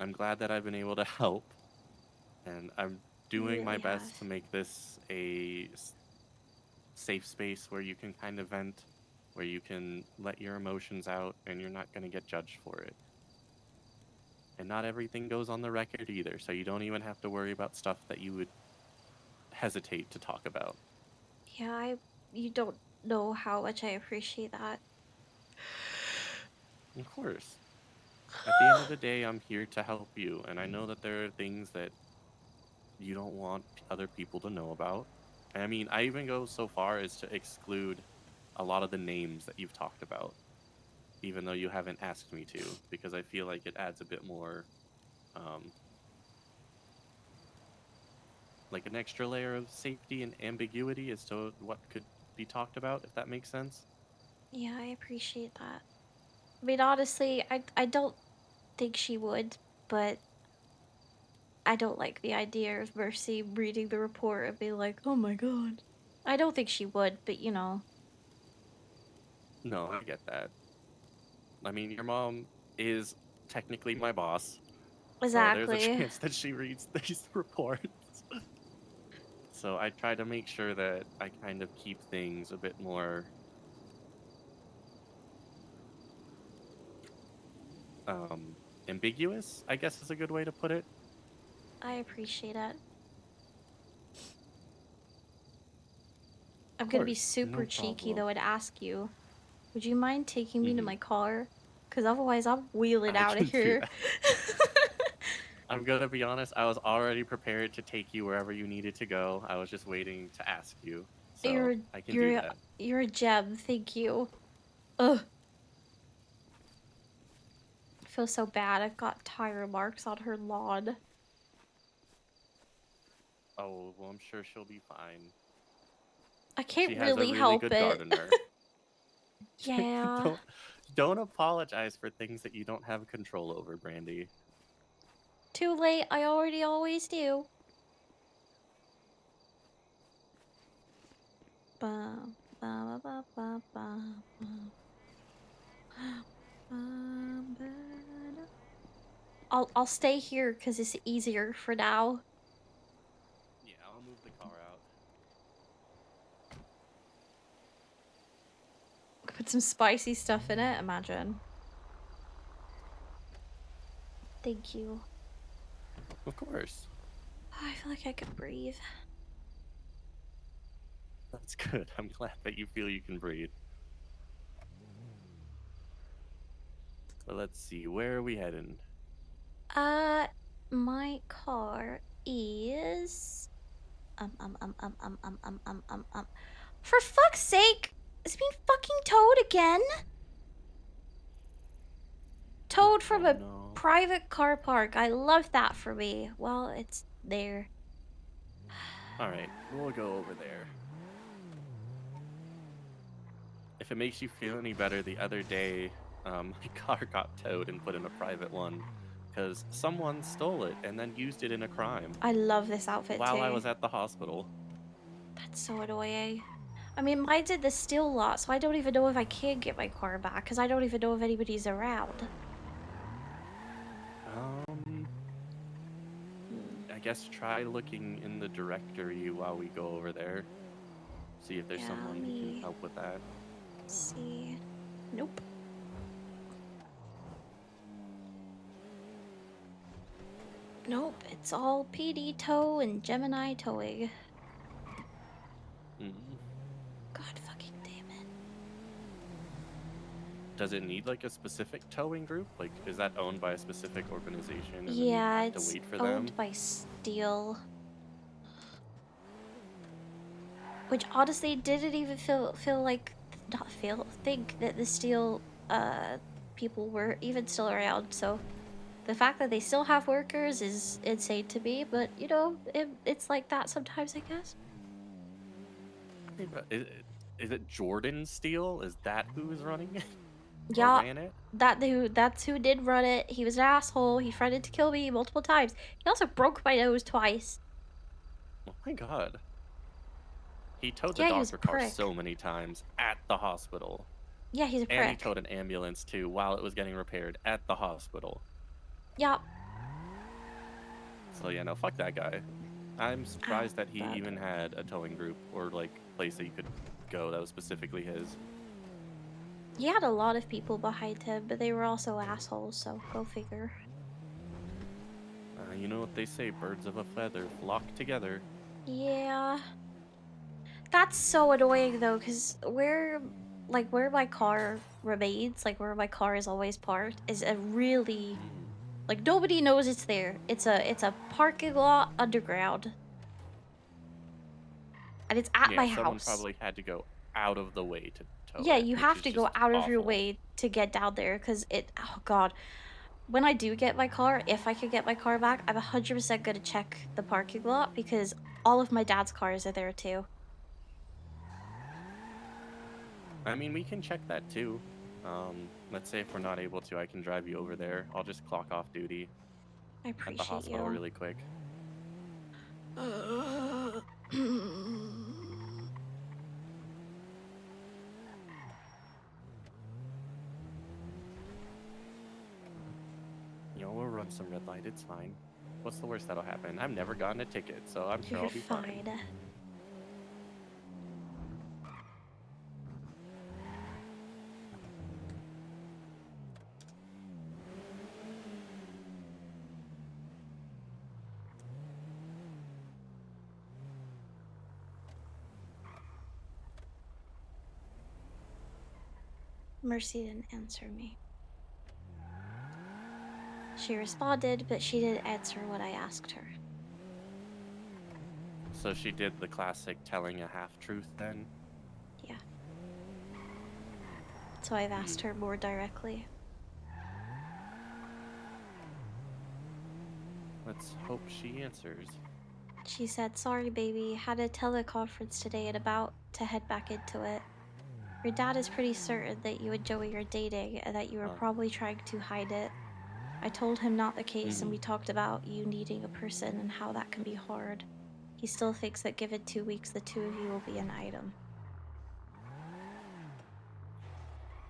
I'm glad that I've been able to help, and I'm doing my really best have. to make this a safe space where you can kind of vent, where you can let your emotions out, and you're not going to get judged for it. And not everything goes on the record either, so you don't even have to worry about stuff that you would hesitate to talk about. Yeah, you don't know how much I appreciate that. Of course. At the end of the day, I'm here to help you, and I know that there are things that you don't want other people to know about. I mean, I even go so far as to exclude a lot of the names that you've talked about, even though you haven't asked me to, because I feel like it adds a bit more, like an extra layer of safety and ambiguity as to what could be talked about, if that makes sense. Yeah, I appreciate that. I mean, honestly, I don't think she would, but I don't like the idea of Mercy reading the report and being like, oh my god. I don't think she would, but you know. No, I get that. I mean, your mom is technically my boss. So there's a Exactly. chance that she reads these reports. So I try to make sure that I kind of keep things a bit more ambiguous, I guess is a good way to put it. I appreciate it. I'm Of gonna be course, super no cheeky problem. though and ask you, would you mind taking me to Mhm. my car? Because otherwise I'm wheeling I out of can do here. that. I'm gonna be honest, I was already prepared to take you wherever you needed to go. I was just waiting to ask you. So I can do that. You're a gem, thank you. Ugh. I feel so bad. I've got tire marks on her lawn. Oh, well, I'm sure she'll be fine. I can't She has a really really help good it. gardener. Yeah. Don't apologize for things that you don't have control over, Brandy. Too late. I already always do. Ba, ba, ba, ba, ba, ba. I'll stay here because it's easier for now. Yeah, I'll move the car out. Put some spicy stuff in it, imagine. Thank you. Of course. I feel like I could breathe. That's good. I'm glad that you feel you can breathe. But let's see, where are we heading? My car is For fuck's sake! It's being fucking towed again. Towed from a private car park. I love that for me. Well, it's there. Alright, we'll go over there. If it makes you feel any better, the other day, my car got towed and put in a private one because someone stole it and then used it in a crime. I love this outfit while too. I was at the hospital. That's so annoying. I mean, mine did the steal lot, so I don't even know if I can get my car back because I don't even know if anybody's around. I guess try looking in the directory while we go over there. See if there's Yeah, someone who can help with that. See. Nope. Nope, it's all PD tow and Gemini towing. God fucking damn it. Does it need like a specific towing group? Like, is that owned by a specific organization? And Yeah, then you have it's to wait for owned them? by Steel. Which honestly didn't even feel like think that the Steel people were even still around, so the fact that they still have workers is insane to me, but you know, it's like that sometimes, I guess. Is it Jordan Steele? Is that who is running it? Or Yeah, ran it? that's who did run it. He was an asshole. He threatened to kill me multiple times. He also broke my nose twice. Oh my god. He towed the Yeah, he was a doctor car prick. so many times at the hospital. Yeah, he's a And he prick. towed an ambulance too while it was getting repaired at the hospital. Yep. So yeah, no, fuck that guy. I'm surprised that he even had a towing group or like place that you could go that was specifically his. He had a lot of people behind him, but they were also assholes, so go figure. You know what they say, birds of a feather flock together. Yeah. That's so annoying though, because where my car remains, like where my car is always parked, is a really like nobody knows it's there. It's a parking lot underground. And it's at Yeah, my someone house. probably had to go out of the way to tow Yeah, it, you which have is to go just out of your awful. way to get down there because oh god. When I do get my car, if I could get my car back, I'm 100% gonna check the parking lot because all of my dad's cars are there too. I mean, we can check that too. Let's say if we're not able to, I can drive you over there. I'll just clock off duty I at the appreciate hospital you. really quick. You know, we'll run some red light. It's fine. What's the worst that'll happen? I've never gotten a ticket, so I'm sure You're I'll be fine. Mercy didn't answer me. She responded, but she didn't answer what I asked her. So she did the classic telling a half-truth then? Yeah. So I've asked her more directly. Let's hope she answers. She said, sorry baby, had a teleconference today and about to head back into it. Your dad is pretty certain that you and Joey are dating and that you were probably trying to hide it. I told him not the case and we talked about you needing a person and how that can be hard. He still thinks that given 2 weeks the two of you will be an item.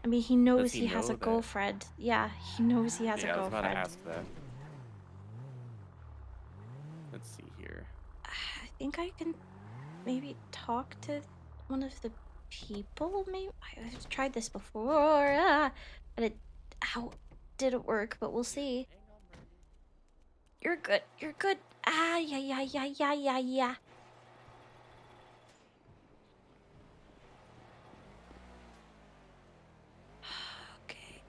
I mean, he knows he has a know that- girlfriend. Yeah, he knows he has a Yeah, I was girlfriend. about to ask that. Let's see here. I think I can maybe talk to one of the people, maybe? I've tried this before, but it didn't work, but we'll see. You're good, you're good. Ah, yeah. Okay.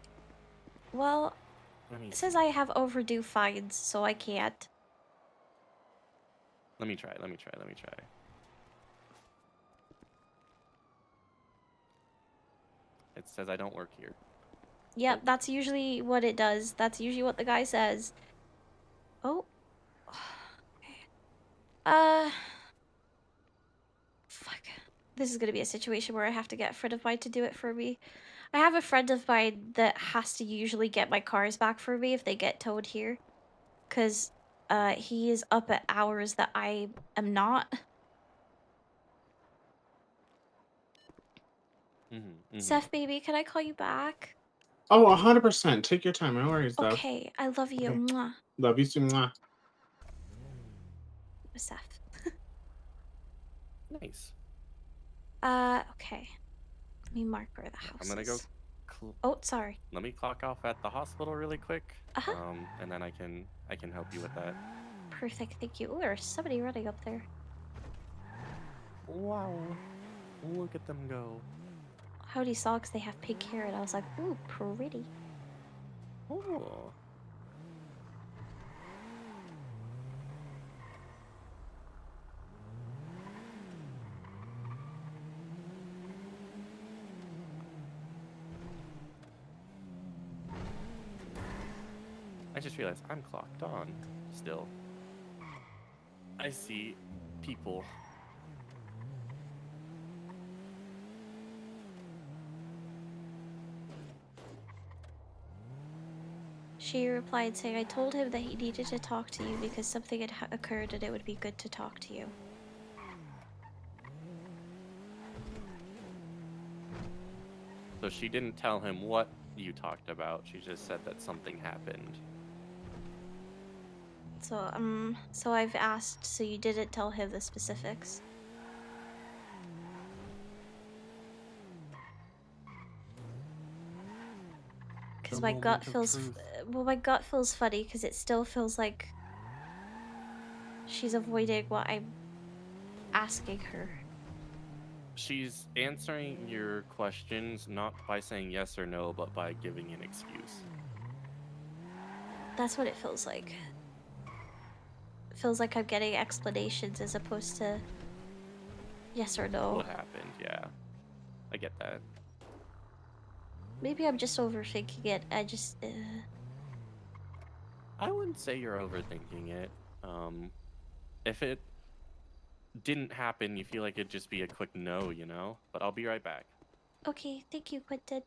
Well, Let me it see. says I have overdue fines, so I can't. Let me try. It says I don't work here. Yep, that's usually what it does. That's usually what the guy says. Oh. Fuck. This is gonna be a situation where I have to get a friend of mine to do it for me. I have a friend of mine that has to usually get my cars back for me if they get towed here. Cause he is up at hours that I am not. Seth, baby, can I call you back? Oh, 100%. Take your time. No worries, though. Okay, I love you. Okay. Mwah. Love you too. Mwah. Seth. Nice. Okay. Let me mark where the house I'm gonna go. is. Oh, sorry. Let me clock off at the hospital really quick. And then I can help you with that. Perfect, thank you. Ooh, there's somebody running up there. Wow. Look at them go. Howdy socks, they have pink hair, and I was like, ooh, pretty. Oh. I just realized I'm clocked on still. I see people. She replied saying, I told him that he needed to talk to you because something had occurred and it would be good to talk to you. So she didn't tell him what you talked about. She just said that something happened. So I've asked, so you didn't tell him the specifics? Because my gut feels, well, my gut feels funny because it still feels like she's avoiding what I'm asking her. She's answering your questions not by saying yes or no, but by giving an excuse. That's what it feels like. It feels like I'm getting explanations as opposed to yes or no. What happened? Yeah, I get that. Maybe I'm just overthinking it. I wouldn't say you're overthinking it. If it didn't happen, you feel like it'd just be a quick no, you know? But I'll be right back. Okay, thank you, Quentin.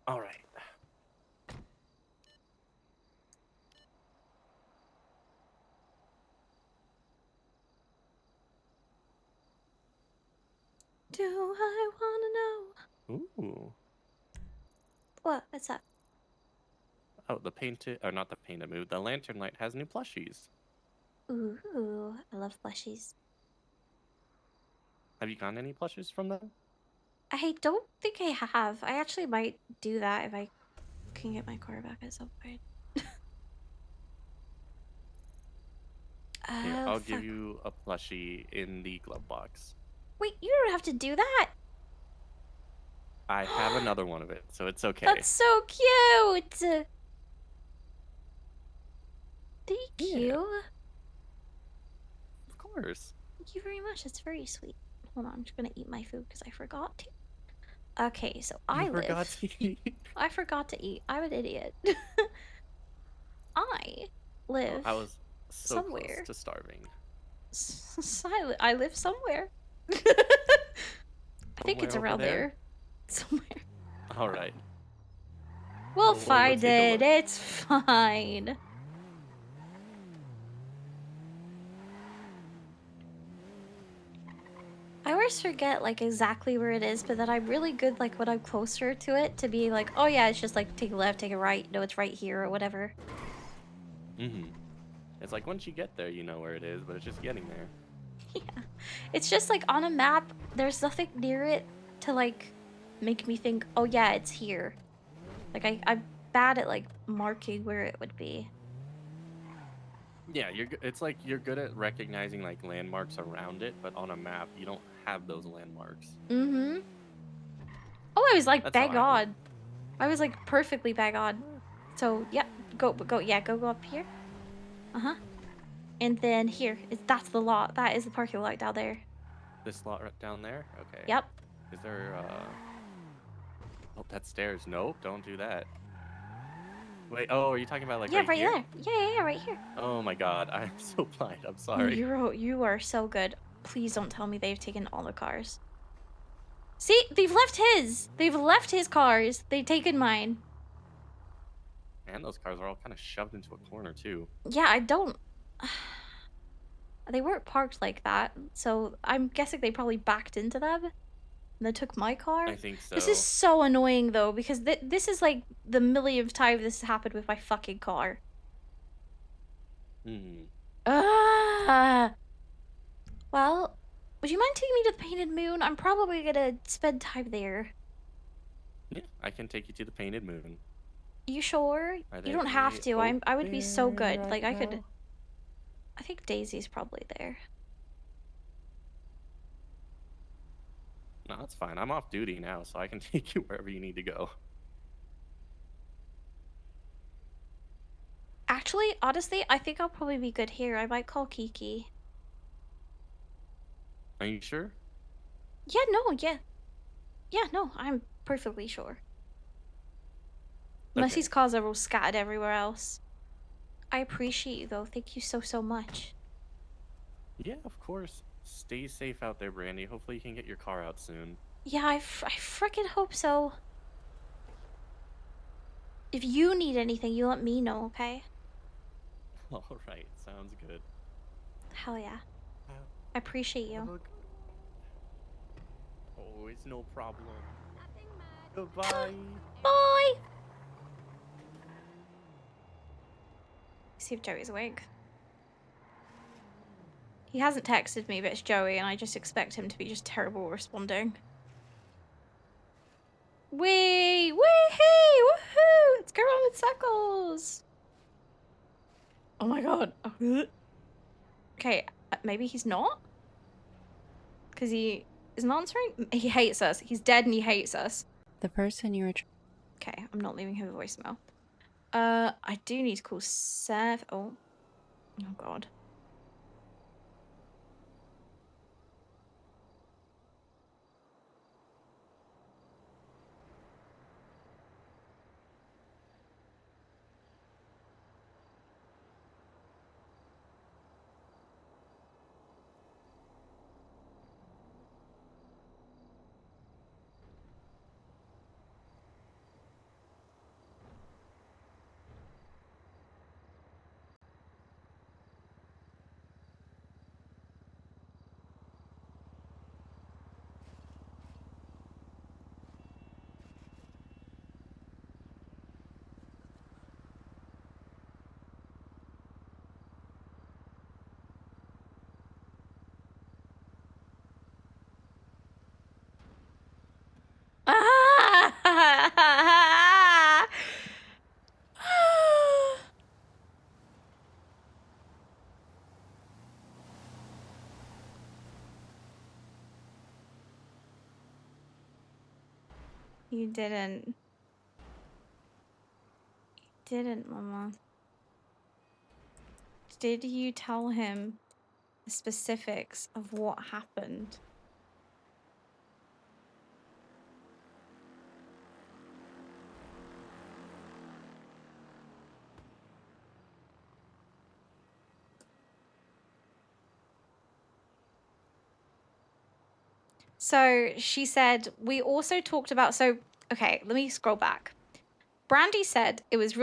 All right. Do I wanna know? Ooh. What? What's up? Oh, the painted, or not the painted mood. The lantern light has new plushies. Ooh, I love plushies. Have you gotten any plushies from them? I don't think I have. I actually might do that if I can get my car back at some point. Here, I'll Fuck. give you a plushie in the glove box. Wait, you don't have to do that. I have another one of it, so it's okay. That's so cute. Thank you. Of course. Thank you very much. That's very sweet. Hold on, I'm just gonna eat my food because I forgot to. Okay, so I forgot to eat. I forgot to eat. I'm an idiot. I live I was so somewhere. close to starving. Silent. I live somewhere. I think it's Somewhere over around there? there. Somewhere. All right. We'll go find take a it. look. It's fine. I always forget like exactly where it is, but then I'm really good like when I'm closer to it to be like, oh yeah, it's just like take a left, take a right. No, it's right here or whatever. Mm-hmm. It's like once you get there, you know where it is, but it's just getting there. Yeah. It's just like on a map, there's nothing near it to like make me think, oh yeah, it's here. Like I'm bad at like marking where it would be. Yeah, it's like you're good at recognizing like landmarks around it, but on a map, you don't have those landmarks. Mm-hmm. Oh, I was like That's how bang I am. on. I was like perfectly bang on. So yeah, go up here. Uh-huh. And then here, that's the lot. That is the parking lot down there. This slot right down there? Okay. Yep. Is there oh, that's stairs. Nope, don't do that. Wait, oh, are you talking about like Yeah, right here? there. Yeah, right here. Oh my god, I'm so blind. I'm Oh, sorry. you are so good. Please don't tell me they've taken all the cars. See, they've left his. They've left his cars. They've taken mine. And those cars are all kind of shoved into a corner too. Yeah, I don't. They weren't parked like that, so I'm guessing they probably backed into them. And they took my car. I think so. This is so annoying though, because this is like the millionth time this has happened with my fucking car. Hmm. Well, would you mind taking me to the Painted Moon? I'm probably gonna spend time there. Yeah, I can take you to the Painted Moon. You sure? Are You they don't have to. I would be so good. open Like I could. right I think Daisy's probably there. No, that's fine. I'm off duty now, so I can take you wherever you need to go. Actually, honestly, I think I'll probably be good here. I might call Kiki. Are you sure? Yeah, no, yeah. Yeah, no, I'm perfectly sure. Unless these cars are all scattered everywhere else. I appreciate you, though. Thank you so, so much. Yeah, of course. Stay safe out there, Brandy. Hopefully you can get your car out soon. Yeah, I frickin' hope so. If you need anything, you let me know, okay? Alright, sounds good. Hell yeah. I appreciate you. Oh, it's no problem. Goodbye. Bye! See if Joey's awake. He hasn't texted me, but it's Joey, and I just expect him to be just terrible responding. Wee! Wee-hee! Woohoo! Let's go around in circles! Oh my god. Okay, maybe he's not? Because he isn't answering? He hates us. He's dead and he hates us. The person you were... Okay, I'm not leaving him a voicemail. I do need to call Seth. Oh god. You didn't. You didn't, Mama. Did you tell him the specifics of what happened? So she said, we also talked about, so, okay, let me scroll back. Brandy said, it was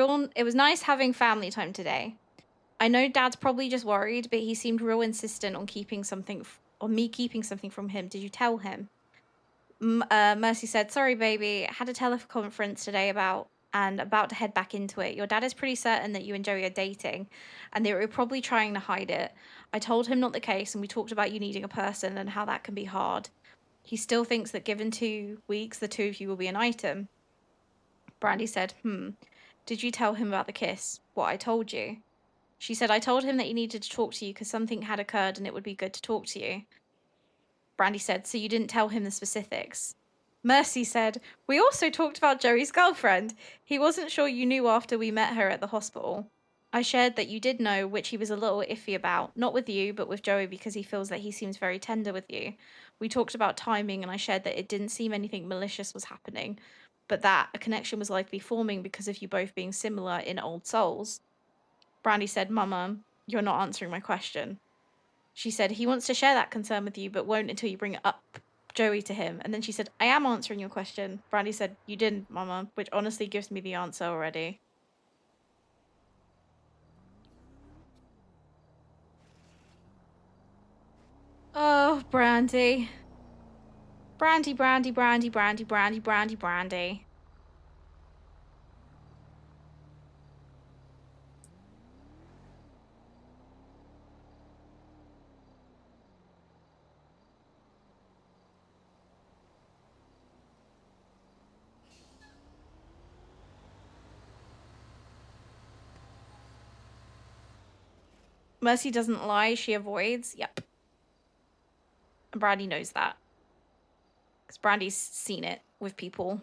nice having family time today. I know Dad's probably just worried, but he seemed real insistent on keeping something or me keeping something from him. Did you tell him? Mercy said, sorry, baby. Had a teleconference today about to head back into it. Your dad is pretty certain that you and Joey are dating, and they were probably trying to hide it. I told him not the case, and we talked about you needing a person and how that can be hard. He still thinks that given 2 weeks, the two of you will be an item. Brandy said, did you tell him about the kiss? What I told you? She said, I told him that he needed to talk to you because something had occurred and it would be good to talk to you. Brandy said, so you didn't tell him the specifics? Mercy said, we also talked about Joey's girlfriend. He wasn't sure you knew after we met her at the hospital. I shared that you did know, which he was a little iffy about. Not with you, but with Joey because he feels that he seems very tender with you. We talked about timing and I shared that it didn't seem anything malicious was happening, but that a connection was likely forming because of you both being similar in old souls. Brandy said, Mama, you're not answering my question. She said, he wants to share that concern with you, but won't until you bring up Joey to him. And then she said, I am answering your question. Brandy said, you didn't, Mama, which honestly gives me the answer already. Oh, Brandy. Brandy, Brandy, Brandy, Brandy, Brandy, Brandy, Brandy. Mercy doesn't lie, she avoids. Yep. And Brandy knows that. Because Brandy's seen it with people.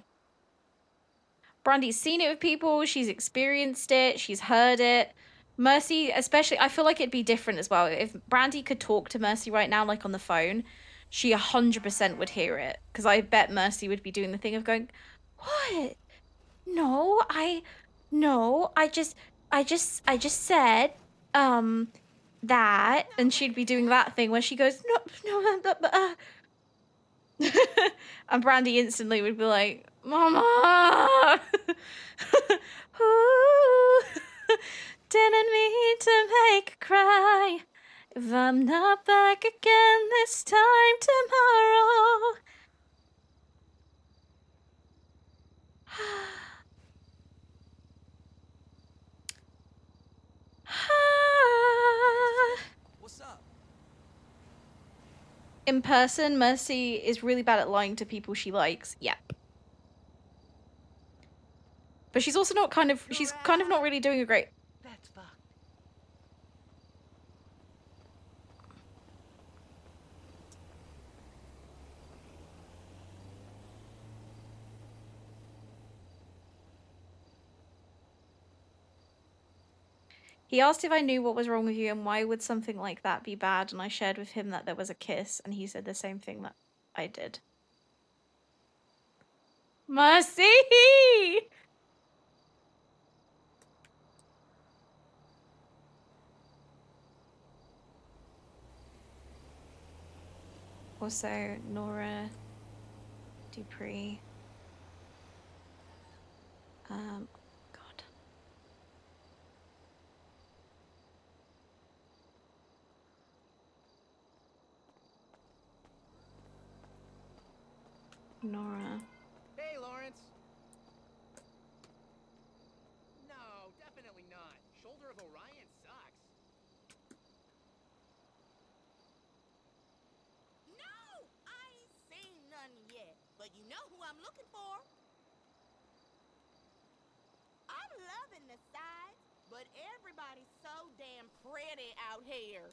Brandy's seen it with people, she's experienced it, she's heard it. Mercy, especially, I feel like it'd be different as well. If Brandy could talk to Mercy right now, like on the phone, she 100% would hear it. Because I bet Mercy would be doing the thing of going, what? No, I just said, that, and she'd be doing that thing where she goes, no, and Brandy instantly would be like, Mama, ooh, didn't mean to make her cry. If I'm not back again this time tomorrow. What's up? In person, Mercy is really bad at lying to people she likes. Yep. But she's also not she's kind of not really doing a great... That's fucked. He asked if I knew what was wrong with you and why would something like that be bad, and I shared with him that there was a kiss, and he said the same thing that I did. Mercy! Also, Nora Dupree. God. Nora. Hey, Lawrence. No, definitely not. Shoulder of Orion sucks. No, I ain't seen none yet, but you know who I'm looking for. I'm loving the sides, but everybody's so damn pretty out here.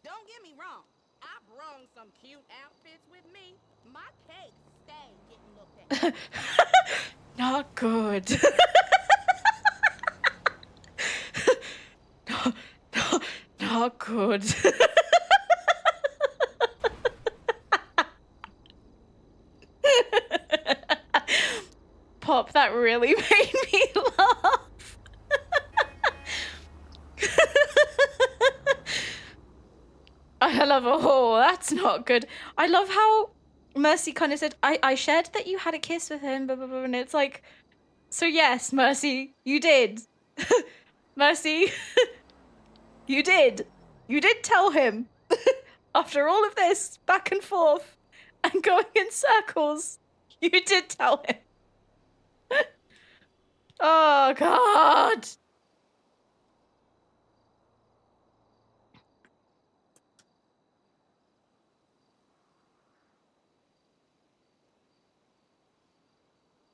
Don't get me wrong, I brung some cute outfits with me. My cakes stay getting looked at. Not good. Not good. Pop, that really made me laugh. I love oh, that's not good. I love how Mercy kind of said, I shared that you had a kiss with him, blah, blah, blah, and it's like, so yes, Mercy, you did. Mercy, you did. You did tell him. After all of this back and forth and going in circles, you did tell him. Oh, God.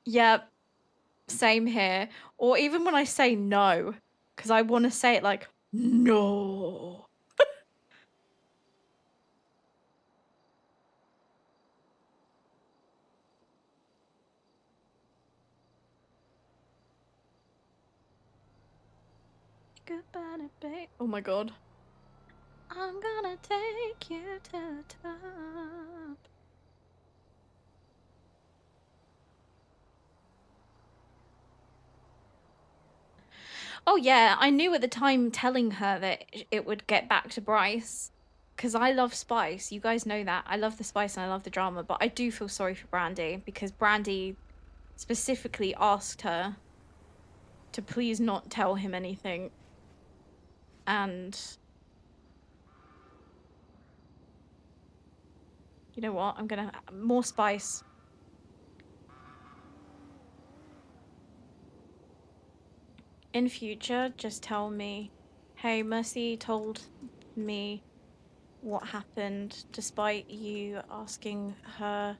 Yep. Same here. Or even when I say no, because I want to say it like, no. Goodbye, babe. Oh my God. I'm gonna take you to the top. Oh yeah, I knew at the time telling her that it would get back to Bryce. Because I love spice. You guys know that. I love the spice and I love the drama. But I do feel sorry for Brandy. Because Brandy specifically asked her to please not tell him anything. And... you know what? I'm gonna... more spice. In future, just tell me, hey, Mercy told me what happened despite you asking her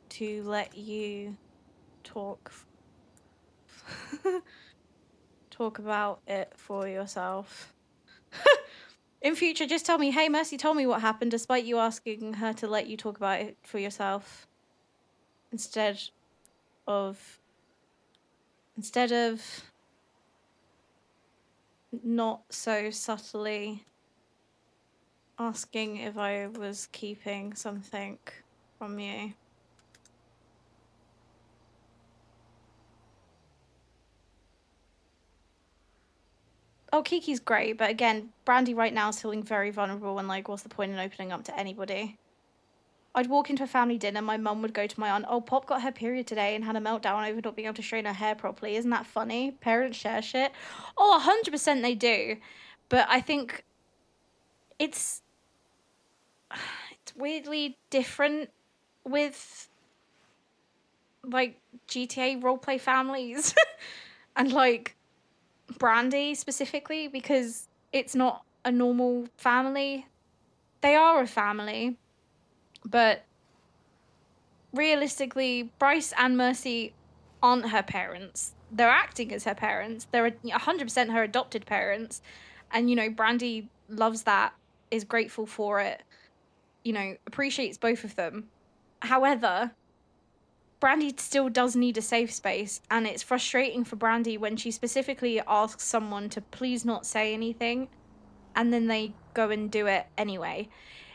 to let you talk talk about it for yourself. In future, just tell me, hey, Mercy told me what happened despite you asking her to let you talk about it for yourself. Instead of not so subtly asking if I was keeping something from you. Oh, Kiki's great, but again, Brandy right now is feeling very vulnerable and like, what's the point in opening up to anybody? I'd walk into a family dinner, my mum would go to my aunt, oh, Pop got her period today and had a meltdown over not being able to straighten her hair properly. Isn't that funny? Parents share shit. Oh, 100% they do. But I think it's weirdly different with like GTA roleplay families and like Brandy specifically, because it's not a normal family. They are a family, but realistically, Bryce and Mercy aren't her parents. They're acting as her parents. They're 100% her adopted parents. And, you know, Brandy loves that, is grateful for it, you know, appreciates both of them. However, Brandy still does need a safe space, and it's frustrating for Brandy when she specifically asks someone to please not say anything, and then they go and do it anyway.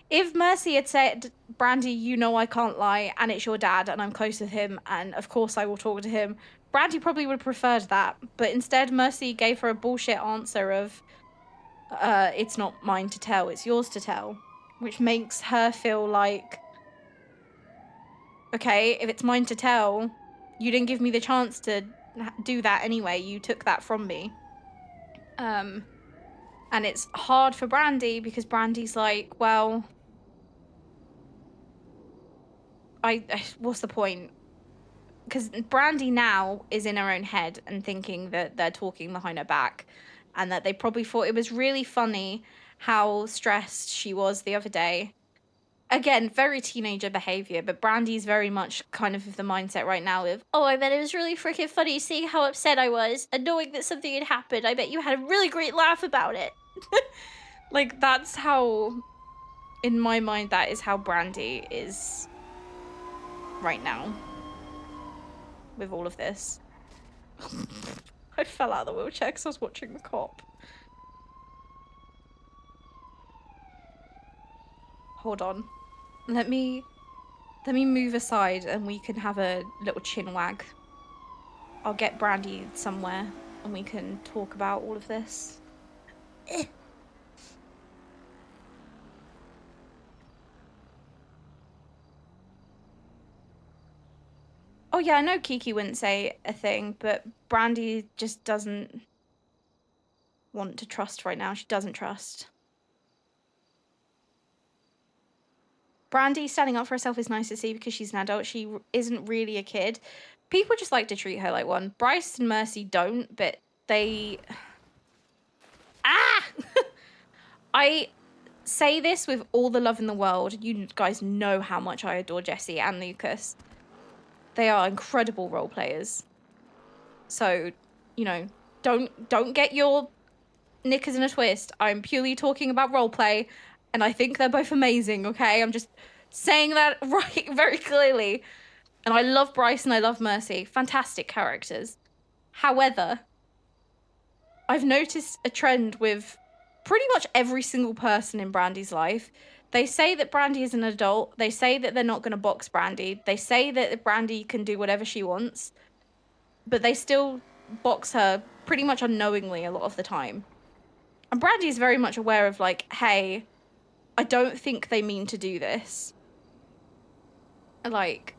If Mercy had said, Brandy, you know I can't lie, and it's your dad, and I'm close with him, and of course I will talk to him, Brandy probably would have preferred that. But instead, Mercy gave her a bullshit answer of, it's not mine to tell, it's yours to tell. Which makes her feel like, okay, if it's mine to tell, you didn't give me the chance to do that anyway, you took that from me. And it's hard for Brandy, because Brandy's like, well... what's the point? Because Brandy now is in her own head and thinking that they're talking behind her back, and that they probably thought it was really funny how stressed she was the other day. Again, very teenager behavior, but Brandy's very much kind of the mindset right now of, oh, I bet it was really freaking funny seeing how upset I was and knowing that something had happened. I bet you had a really great laugh about it. Like, that's how, in my mind, that is how Brandy is right now with all of this. I fell out of the wheelchair because I was watching the cop. Hold on. Let me move aside and we can have a little chin wag. I'll get Brandy somewhere and we can talk about all of this. Oh yeah, I know Kiki wouldn't say a thing, but Brandy just doesn't want to trust right now. She doesn't trust. Brandy standing up for herself is nice to see because she's an adult. She isn't really a kid. People just like to treat her like one. Bryce and Mercy don't, but they... Ah! I say this with all the love in the world. You guys know how much I adore Jesse and Lucas. They are incredible role players. So, you know, don't get your knickers in a twist. I'm purely talking about roleplay, and I think they're both amazing, okay? I'm just saying that right very clearly. And I love Bryce and I love Mercy. Fantastic characters. However, I've noticed a trend with pretty much every single person in Brandy's life. They say that Brandy is an adult. They say that they're not going to box Brandy. They say that Brandy can do whatever she wants. But they still box her pretty much unknowingly a lot of the time. And Brandy is very much aware of, like, hey, I don't think they mean to do this. Like,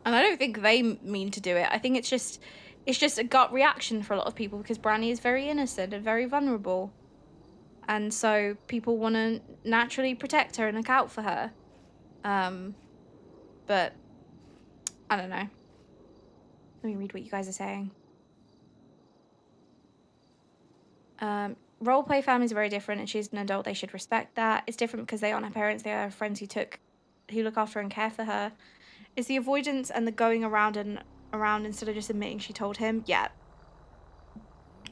and I don't think they mean to do it. I think it's just a gut reaction for a lot of people because Brandy is very innocent and very vulnerable. And so people want to naturally protect her and look out for her. But I don't know. Let me read what you guys are saying. Roleplay families are very different, and she's an adult. They should respect that. It's different because they aren't her parents. They are friends who look after and care for her. Is the avoidance and the going around and around instead of just admitting she told him? Yeah.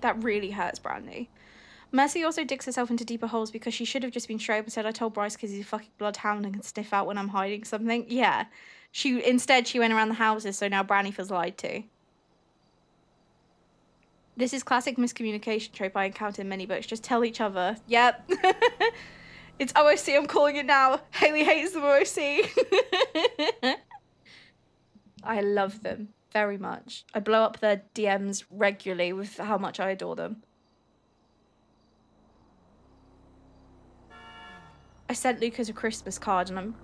That really hurts Brandy. Mercy also digs herself into deeper holes because she should have just been straight up and said, I told Bryce because he's a fucking bloodhound and can sniff out when I'm hiding something. Yeah. Instead, she went around the houses, so now Brandy feels lied to. This is classic miscommunication trope I encounter in many books. Just tell each other. Yep. It's OOC, I'm calling it now. Haley hates the OOC. I love them very much. I blow up their DMs regularly with how much I adore them. I sent Lucas a Christmas card and I'm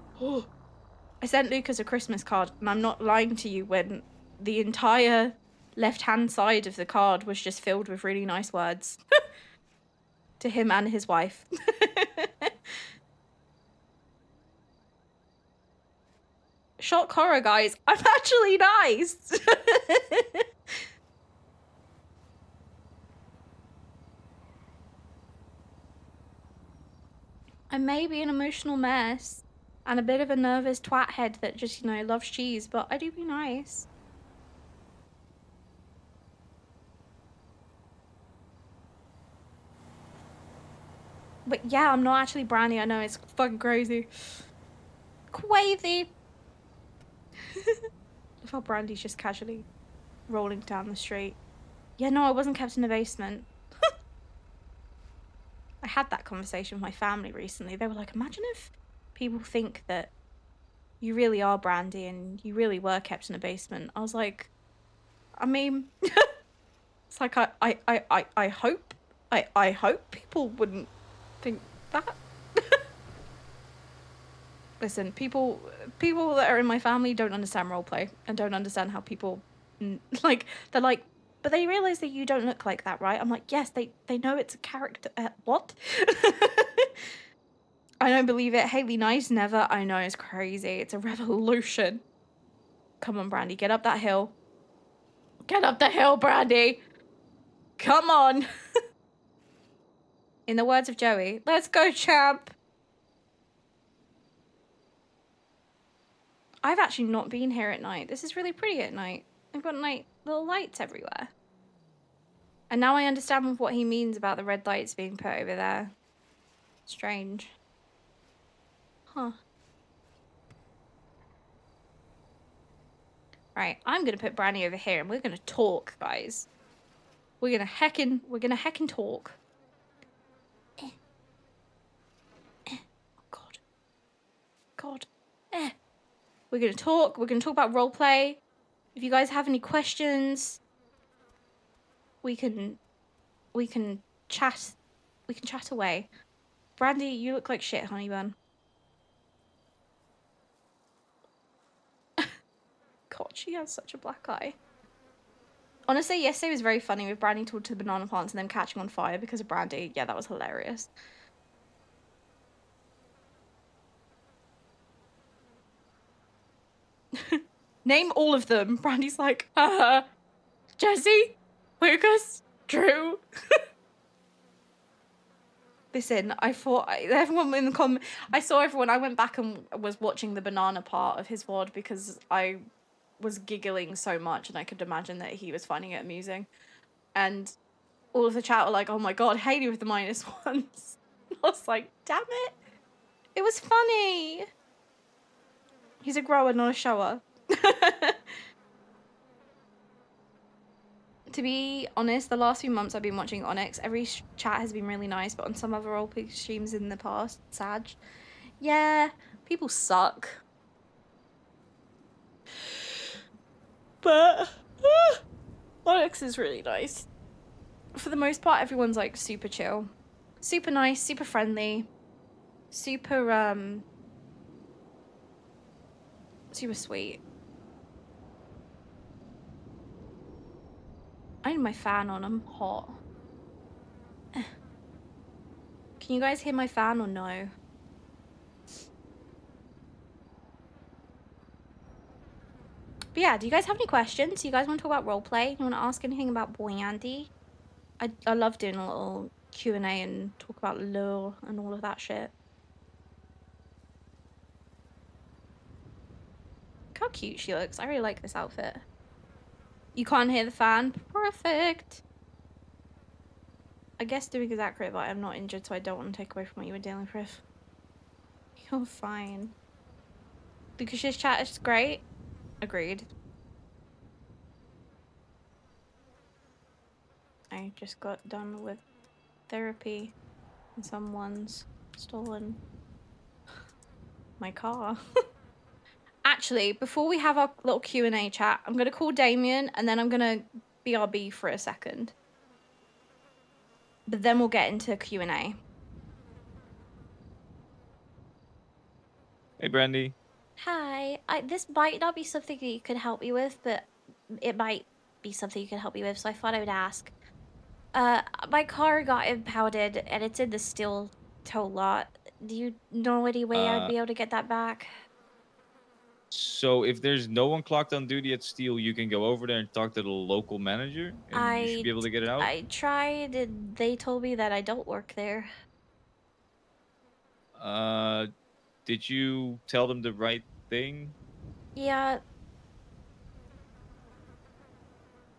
not lying to you when the entire left-hand side of the card was just filled with really nice words. To him and his wife. Shock horror, guys. I'm actually nice. I may be an emotional mess and a bit of a nervous twat head that just, you know, loves cheese, but I do be nice. But yeah, I'm not actually Brandy. I know, it's fucking crazy. Crazy. Love how Brandy's just casually rolling down the street. Yeah, no, I wasn't kept in the basement. I had that conversation with my family recently. They were like, imagine if people think that you really are Brandy and you really were kept in a basement. I was like, I mean, it's like, I hope people wouldn't think that. Listen, people that are in my family don't understand roleplay and don't understand how people, like, they're like, but they realize that you don't look like that, right? I'm like, yes, they know it's a character. What? I don't believe it. Haley Nice, never. I know, it's crazy. It's a revolution. Come on, Brandy, get up that hill. Get up the hill, Brandy. Come on. In the words of Joey, let's go, champ. I've actually not been here at night. This is really pretty at night. I've got like little lights everywhere. And now I understand what he means about the red lights being put over there. Strange. Huh. Right, I'm gonna put Brandy over here and we're gonna talk, guys. We're gonna heckin' talk. Oh God. God. We're gonna talk about roleplay. If you guys have any questions, we can chat away. Brandy, you look like shit, honey bun. God, she has such a black eye. Honestly, yesterday was very funny with Brandy talking to the banana plants and them catching on fire because of Brandy. Yeah, that was hilarious. Name all of them. Brandy's like, Jesse, Lucas, Drew. Listen, I thought everyone in the comment. I saw everyone. I went back and was watching the banana part of his VOD because I was giggling so much, and I could imagine that he was finding it amusing. And all of the chat were like, "Oh my god, Haley with the minus ones." I was like, "Damn it, it was funny." He's a grower, not a shower. To be honest, the last few months I've been watching ONX. Every chat has been really nice, but on some other roleplay streams in the past, Sag. Yeah, people suck. But ONX is really nice. For the most part, everyone's like super chill. Super nice, super friendly. Super, super sweet. I need my fan on, I'm hot. Can you guys hear my fan or no? But yeah, do you guys have any questions? Do you guys want to talk about roleplay? You want to ask anything about Boyandy? I love doing a little Q&A and talk about lore and all of that shit. Look how cute she looks. I really like this outfit. You can't hear the fan? Perfect. I guess doing is accurate, but I'm not injured, so I don't want to take away from what you were dealing with. You're fine. Lucas's chat is great. Agreed. I just got done with therapy and someone's stolen my car. Actually, before we have our little Q&A chat, I'm going to call Damien and then I'm going to BRB for a second. But then we'll get into Q&A. Hey, Brandy. Hi. This might not be something that you could help me with, but it might be something you can help me with, so I thought I would ask. My car got impounded and it's in the steel tow lot. Do you know any way I'd be able to get that back? So if there's no one clocked on duty at Steel, you can go over there and talk to the local manager, and you should be able to get it out. I tried and they told me that I don't work there. Did you tell them the right thing? Yeah.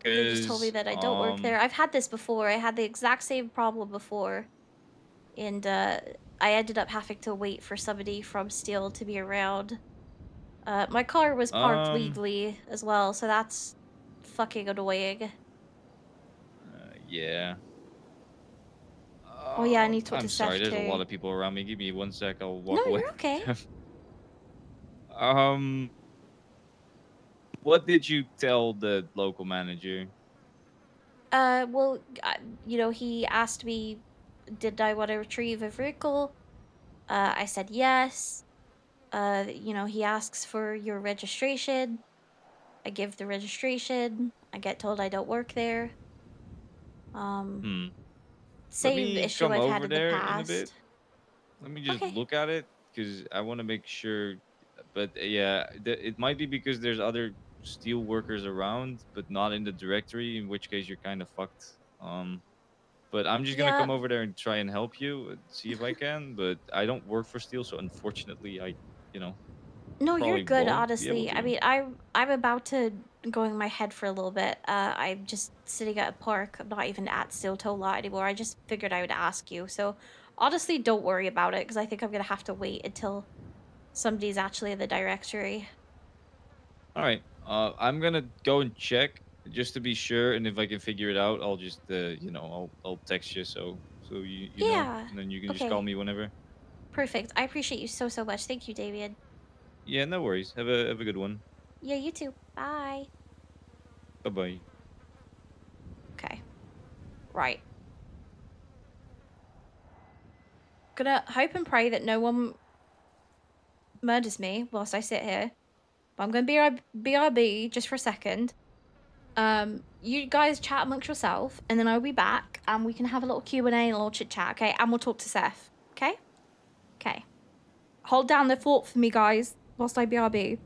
They just told me that I don't work there. I've had this before. I had the exact same problem before. And I ended up having to wait for somebody from Steel to be around. My car was parked legally as well, so that's fucking annoying. Yeah. Oh yeah, I need to talk I'm to sorry. Seth There's too. a lot of people around me. Give me 1 sec. I'll No, walk away. you're okay. What did you tell the local manager? Well, you know, he asked me, did I want to retrieve a vehicle? I said yes. You know, he asks for your registration. I give the registration. I get told I don't work there. Let Same me issue come I've had over in the there in a bit. past. Let me just Okay. look at it because I want to make sure. But yeah, it might be because there's other steel workers around, but not in the directory. In which case, you're kind of fucked. But I'm just gonna Yeah. come over there and try and help you, see if I can. But I don't work for Steel, so unfortunately, you know, No, you're probably good, won't be able honestly. I to. mean, I'm about to go in my head for a little bit. I'm just sitting at a park. I'm not even at Steel Toe Lot anymore. I just figured I would ask you. So, honestly, don't worry about it because I think I'm gonna have to wait until somebody's actually in the directory. All right. I'm gonna go and check just to be sure, and if I can figure it out, I'll just you know, I'll text you so you know, Yeah. and then you can just call Okay. me whenever. Perfect. I appreciate you so much. Thank you, David. Yeah, no worries. Have a good one. Yeah, you too. Bye. Bye bye. Okay. Right. Gonna hope and pray that no one murders me whilst I sit here. But I'm gonna BRB just for a second. You guys chat amongst yourself, and then I'll be back, and we can have a little Q&A and a little chit chat, okay? And we'll talk to Seth, okay? Okay. Hold down the fort for me, guys, whilst I BRB.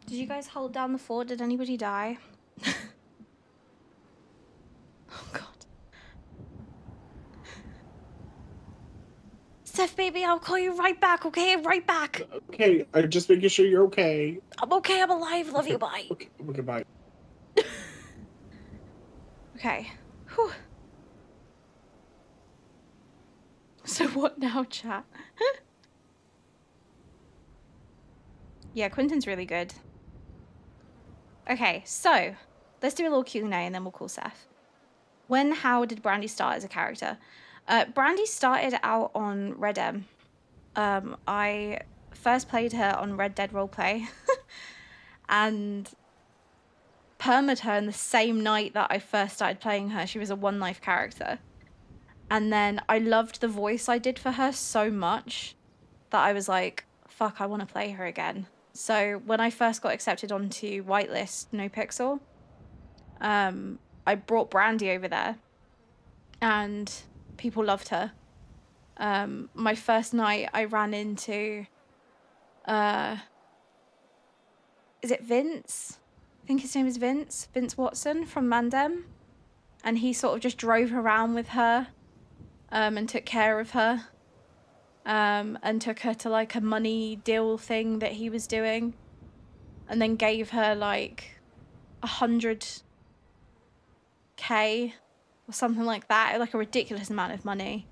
Did you guys hold down the fort? Did anybody die? Oh god. Seth, baby, I'll call you right back, okay? Right back. Okay, I'm just making sure you're okay. I'm okay, I'm alive. Love you, bye. Okay, bye. Okay. Whew. So what now, chat? Yeah, Quentin's really good. Okay, so let's do a little Q&A and then we'll call Seth. How did Brandy start as a character? Brandy started out on Red M. I first played her on Red Dead Roleplay and permaed her in the same night that I first started playing her. She was a one life character. And then I loved the voice I did for her so much that I was like, fuck, I want to play her again. So when I first got accepted onto Whitelist No Pixel, I brought Brandy over there and people loved her. My first night I ran into is it Vince? I think his name is Vince Watson from Mandem. And he sort of just drove around with her and took care of her. And took her to like a money deal thing that he was doing. And then gave her like 100K or something like that, like a ridiculous amount of money.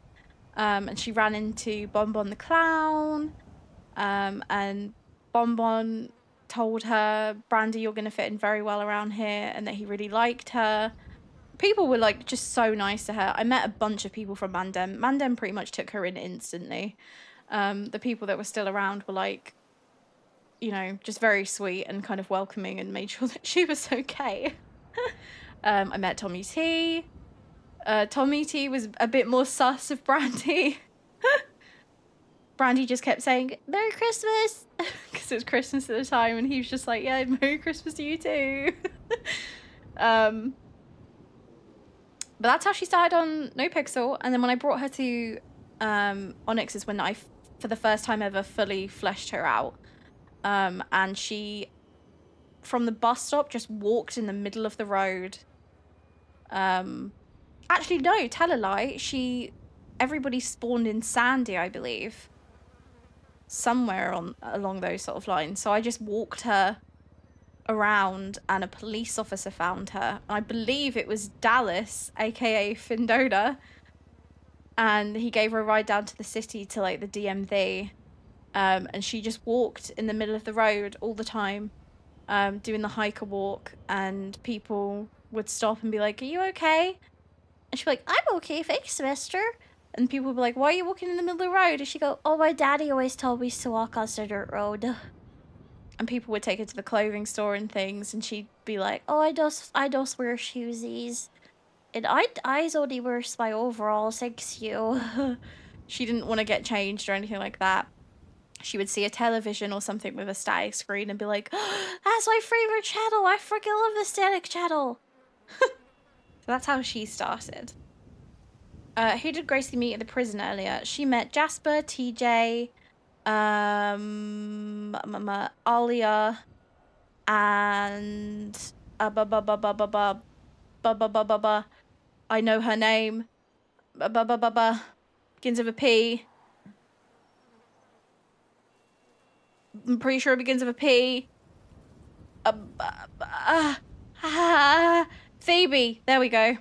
And she ran into Bonbon the Clown, and Bonbon told her, Brandy, you're going to fit in very well around here, and that he really liked her. People were like just so nice to her. I met a bunch of people from Mandem. Mandem pretty much took her in instantly. The people that were still around were like, you know, just very sweet and kind of welcoming and made sure that she was okay. I met Tommy T. Tommy T was a bit more sus of Brandy. Brandy just kept saying, Merry Christmas! Because it was Christmas at the time, and he was just like, yeah, Merry Christmas to you too. But that's how she started on No Pixel, and then when I brought her to ONX is when I, for the first time ever, fully fleshed her out. And she, from the bus stop, just walked in the middle of the road. Actually, no, tell a lie. Everybody spawned in Sandy, I believe. Somewhere along those sort of lines. So I just walked her around and a police officer found her. I believe it was Dallas, aka Findona. And he gave her a ride down to the city to like the DMV. And she just walked in the middle of the road all the time, doing the hiker walk, and people would stop and be like, are you okay? And she'd be like, I'm okay, thanks, mister. And people would be like, why are you walking in the middle of the road? And she'd go, oh, my daddy always told me to walk on the dirt road. And people would take her to the clothing store and things, and she'd be like, oh, I just wear shoesies. And I only wear my overalls, thanks you. She didn't want to get changed or anything like that. She would see a television or something with a static screen and be like, oh, that's my favorite channel. I freaking love the static channel. So that's how she started. Who did Gracie meet at the prison earlier? She met Jasper, TJ, Alia, and I know her name. Begins with a P. I'm pretty sure it begins with a P. Phoebe. There we go.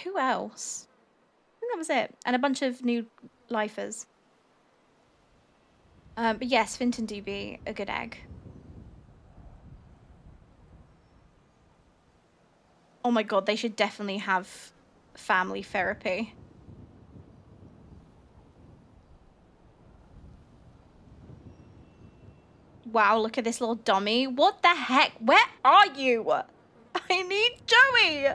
Who else? I think that was it. And a bunch of new lifers. But yes, Finton do be a good egg. Oh my god, they should definitely have family therapy. Wow, look at this little dummy. What the heck? Where are you? I need Joey.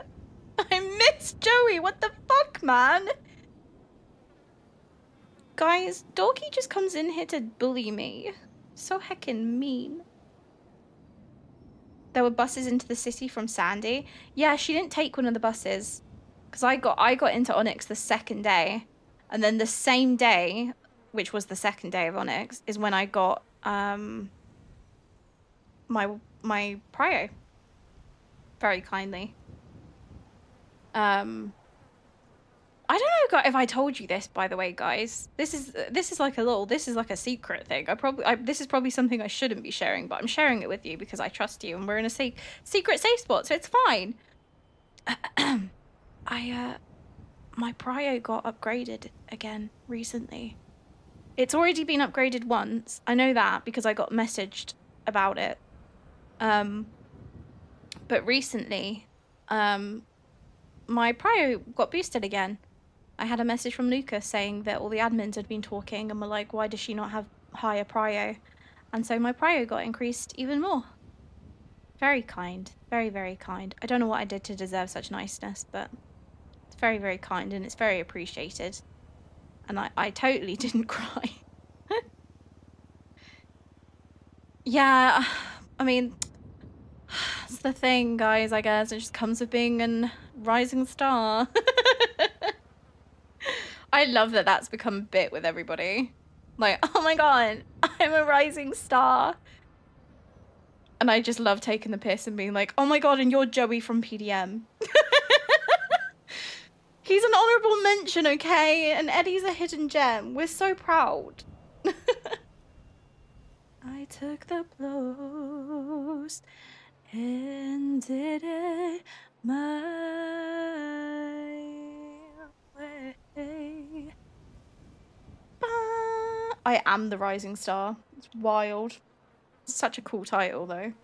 I miss Joey. What the fuck, man? Guys, Doggy just comes in here to bully me. So heckin' mean. There were buses into the city from Sandy. Yeah, she didn't take one of the buses. Because I got into ONX the second day. And then the same day, which was the second day of ONX, is when I got my prio very kindly. I don't know if I told you this, by the way, guys. This is like a secret thing. This is probably something I shouldn't be sharing, but I'm sharing it with you because I trust you and we're in a secret safe spot, so it's fine. My prio got upgraded again recently. It's already been upgraded once. I know that because I got messaged about it. But recently, my prio got boosted again. I had a message from Lucas saying that all the admins had been talking and were like, why does she not have higher prio? And so my prio got increased even more. Very kind. Very, very kind. I don't know what I did to deserve such niceness, but it's very, very kind and it's very appreciated. And I totally didn't cry. Yeah, I mean, it's the thing, guys, I guess. It just comes with being a rising star. I love that that's become a bit with everybody. Like, oh my god, I'm a rising star. And I just love taking the piss and being like, oh my god, and you're Joey from PDM. He's an honorable mention, okay? And Eddie's a hidden gem. We're so proud. I took the blows and did it my way. I am the rising star. It's wild. It's such a cool title, though.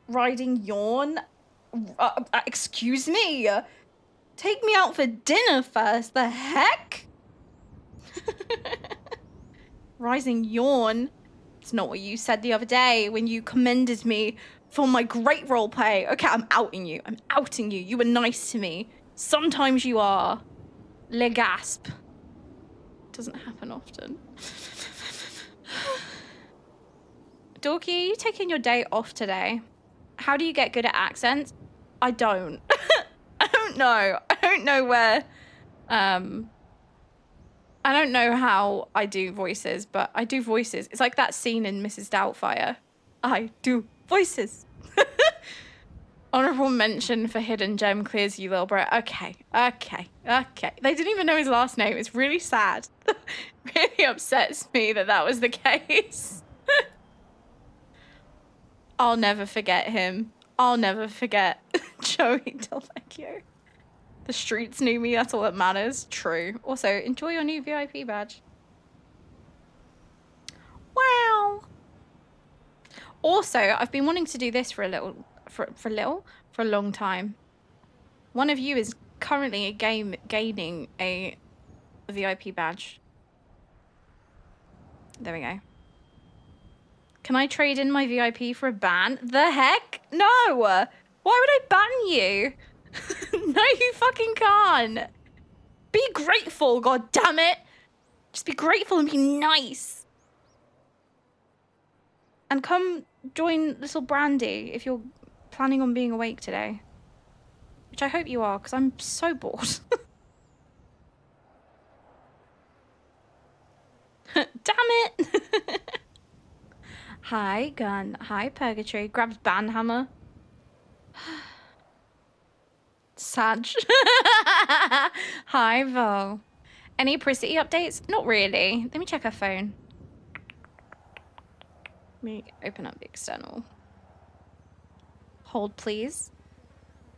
Riding yawn? Excuse me? Take me out for dinner first. The heck? Rising yawn. It's not what you said the other day when you commended me for my great roleplay. Okay, I'm outing you. I'm outing you. You were nice to me. Sometimes you are. Le gasp. Doesn't happen often. Dorky, are you taking your day off today? How do you get good at accents? I don't. I don't know. I don't know where. I don't know how I do voices, but I do voices. It's like that scene in Mrs. Doubtfire. I do voices. Honorable mention for Hidden Gem clears you, little bro. Okay. They didn't even know his last name. It's really sad. Really upsets me that that was the case. I'll never forget him. I'll never forget Joey Delvecchio. The streets knew me, that's all that matters. True. Also, enjoy your new VIP badge. Wow. Also, I've been wanting to do this for a long time. One of you is currently gaining a VIP badge. There we go. Can I trade in my VIP for a ban? The heck? No! Why would I ban you? No, you fucking can't. Be grateful, god damn it. Just be grateful and be nice. And come join little Brandy if you're planning on being awake today. Which I hope you are, because I'm so bored. Damn it! Hi, Gun. Hi, Purgatory. Grabs Banhammer. Sag. Hi, Vo. Any Pricity updates? Not really. Let me check her phone. Let me open up the external. Hold, please.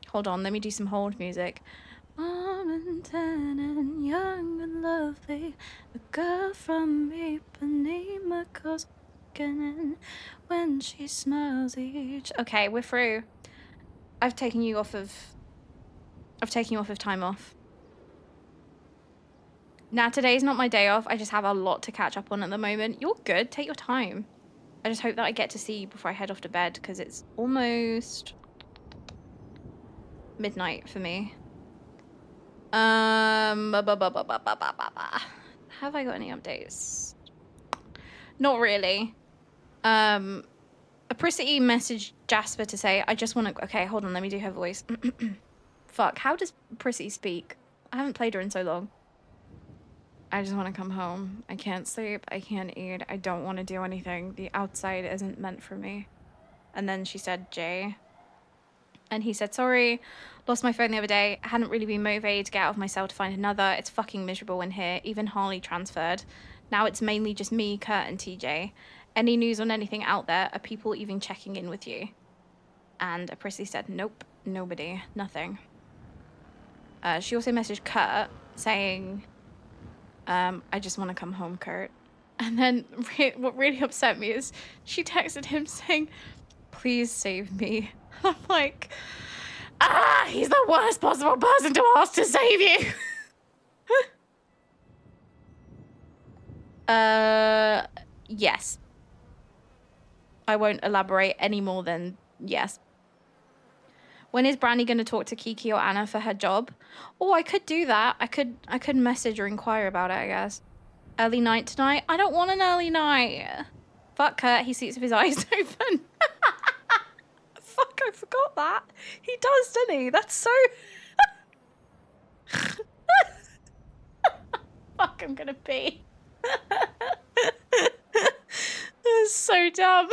Hold on, let me do some hold music. Mom and 10 and young and lovely. A girl from Ipanema goes again when she smiles each. Okay, we're through. I've taken you off of time off. Now, today's not my day off. I just have a lot to catch up on at the moment. You're good. Take your time. I just hope that I get to see you before I head off to bed because it's almost midnight for me. Have I got any updates? Not really. Apricity messaged Jasper to say, I just want to... Okay, hold on. Let me do her voice. Fuck, how does Prissy speak? I haven't played her in so long. I just want to come home. I can't sleep. I can't eat. I don't want to do anything. The outside isn't meant for me. And then she said, Jay. And he said, sorry, lost my phone the other day. I hadn't really been motivated to get out of my cell to find another. It's fucking miserable in here. Even Harley transferred. Now it's mainly just me, Kurt, and TJ. Any news on anything out there? Are people even checking in with you? And Prissy said, nope, nobody, nothing. She also messaged Kurt saying, I just want to come home, Kurt. And then what really upset me is she texted him saying, please save me. I'm like, he's the worst possible person to ask to save you. Yes. I won't elaborate any more than yes. When is Brandy going to talk to Kiki or Anna for her job? Oh, I could do that. I could message or inquire about it, I guess. Early night tonight? I don't want an early night. Fuck Kurt, he sleeps with his eyes open. Fuck, I forgot that. He does, doesn't he? That's so... Fuck, I'm gonna pee. That's so dumb.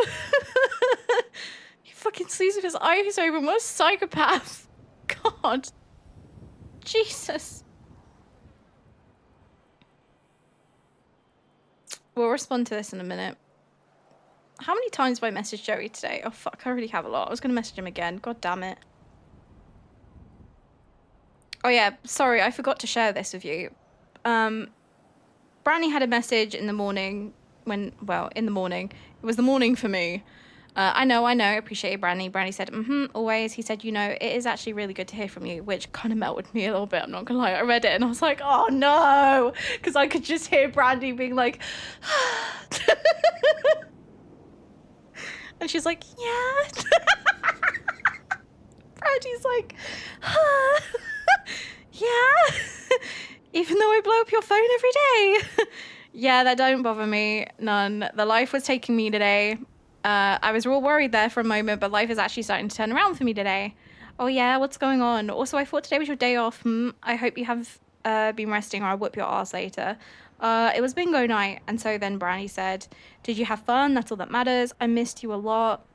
He fucking sleeps with his eyes open. What a psychopath. God. Jesus. We'll respond to this in a minute. How many times have I messaged Joey today? Oh fuck, I already have a lot. I was gonna message him again. God damn it. Oh yeah, sorry, I forgot to share this with you. Brandy had a message in the morning in the morning. It was the morning for me. I know, appreciate it, Brandy. Brandy said, always. He said, you know, it is actually really good to hear from you, which kind of melted me a little bit, I'm not gonna lie. I read it and I was like, oh no, because I could just hear Brandy being like, and she's like, yeah. Brandy's like, yeah. Even though I blow up your phone every day. Yeah, that don't bother me. None. The life was taking me today. I was real worried there for a moment, but life is actually starting to turn around for me today. Oh yeah, what's going on? Also, I thought today was your day off. I hope you have been resting or I'll whip your ass later. It was bingo night. And so then Brandy said, did you have fun? That's all that matters. I missed you a lot.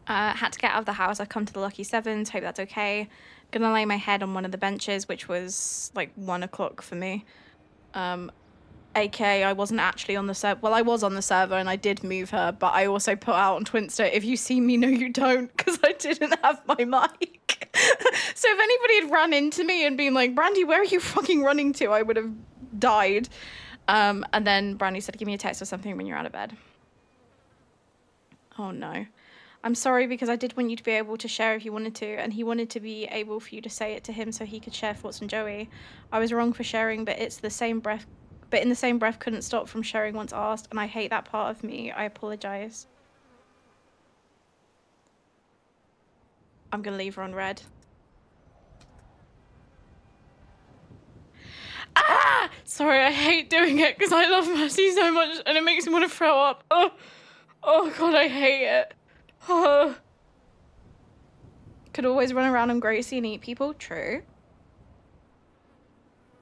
Had to get out of the house. I've come to the Lucky Sevens. Hope that's okay. Gonna lay my head on one of the benches, which was like 1 o'clock for me. AK, I wasn't actually on the server. Well, I was on the server and I did move her, but I also put out on Twinster, if you see me, no you don't, because I didn't have my mic. So if anybody had run into me and been like, Brandy, where are you fucking running to? I would have died. And then Brandy said, give me a text or something when you're out of bed. Oh no. I'm sorry because I did want you to be able to share if you wanted to, and he wanted to be able for you to say it to him so he could share thoughts on Joey. I was wrong for sharing, but in the same breath couldn't stop from sharing once asked, and I hate that part of me. I apologize. I'm gonna leave her on red. Sorry, I hate doing it because I love Mercy so much and it makes me want to throw up. Oh god, I hate it. Could always run around on Gracie and eat people. True.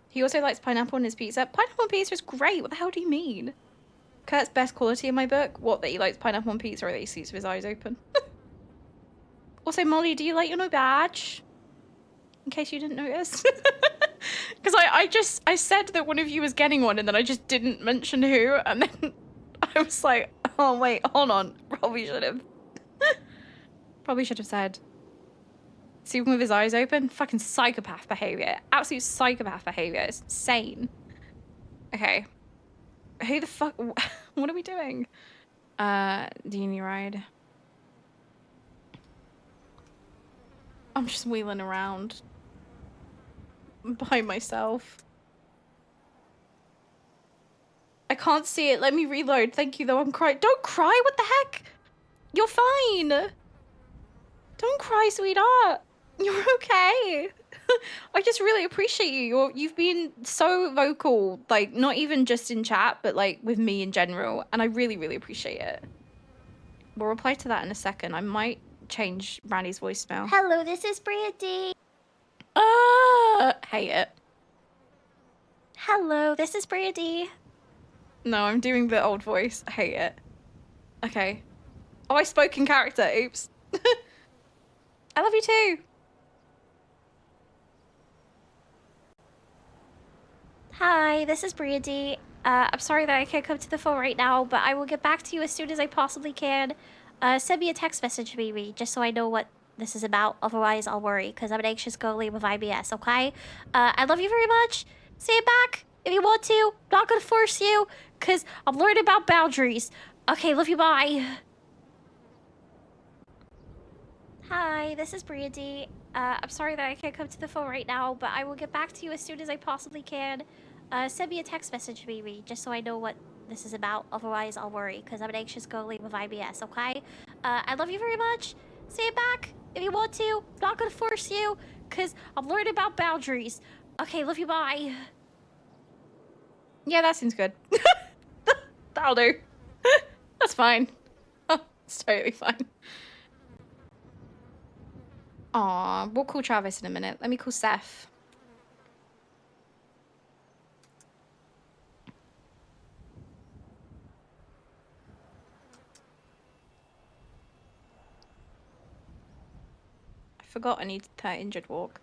He also likes pineapple on his pizza. Pineapple on pizza is great. What the hell do you mean? Kurt's best quality in my book. What, that he likes pineapple on pizza or that he sleeps with his eyes open? Also, Molly, do you like your new badge? In case you didn't notice. Because I said that one of you was getting one and then I just didn't mention who. And then I was like, oh wait, hold on. Probably should have. Probably should have said. Sleeping with his eyes open? Fucking psychopath behavior. Absolute psychopath behavior. It's insane. Okay. Who the fuck? What are we doing? Deanie ride. I'm just wheeling around. By myself. I can't see it. Let me reload. Thank you, though. I'm crying. Don't cry. What the heck? You're fine. Don't cry, sweetheart. You're okay. I just really appreciate you. You've been so vocal, like not even just in chat, but like with me in general, and I really, really appreciate it. We'll reply to that in a second. I might change Brandy's voicemail. Hello, this is Brandy. Hate it. Hello, this is Brandy. No, I'm doing the old voice. I hate it. Okay. Oh, I spoke in character. Oops. I love you too. Hi, this is Brandy. I'm sorry that I can't come to the phone right now, but I will get back to you as soon as I possibly can. Send me a text message, maybe, just so I know what this is about. Otherwise, I'll worry, because I'm an anxious girly with IBS, okay? I love you very much. Say it back if you want to. Not gonna force you, because I'm learning about boundaries. Okay, love you, bye. Hi, this is Brandy. I'm sorry that I can't come to the phone right now, but I will get back to you as soon as I possibly can. Send me a text message, maybe, just so I know what this is about. Otherwise, I'll worry, because I'm an anxious girly with IBS, okay? I love you very much. Say it back if you want to. Not gonna force you, because I'm learning about boundaries. Okay, love you, bye. Yeah, that seems good. That'll do. That's fine. Oh, it's totally fine. Aw, we'll call Travis in a minute. Let me call Seth. I forgot I need her injured walk.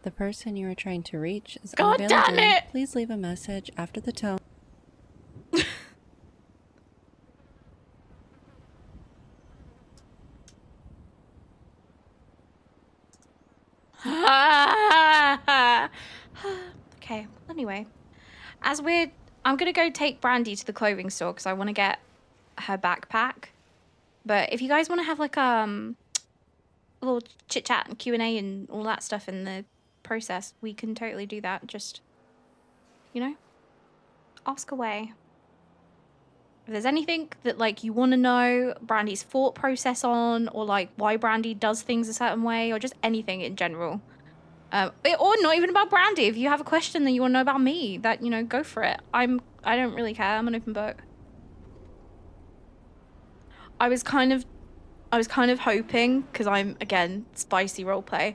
The person you are trying to reach is God unavailable. damn it! Please leave a message after the tone. Okay, anyway. I'm gonna go take Brandy to the clothing store because I want to get her backpack. But if you guys want to have like a little chit chat and Q&A and all that stuff in the process, we can totally do that. Just, you know, ask away. If there's anything that like you want to know Brandy's thought process on, or like why Brandy does things a certain way, or just anything in general, or not even about Brandy. If you have a question that you want to know about me, that, you know, go for it. I don't really care. I'm an open book. I was kind of hoping, because I'm, again, spicy roleplay,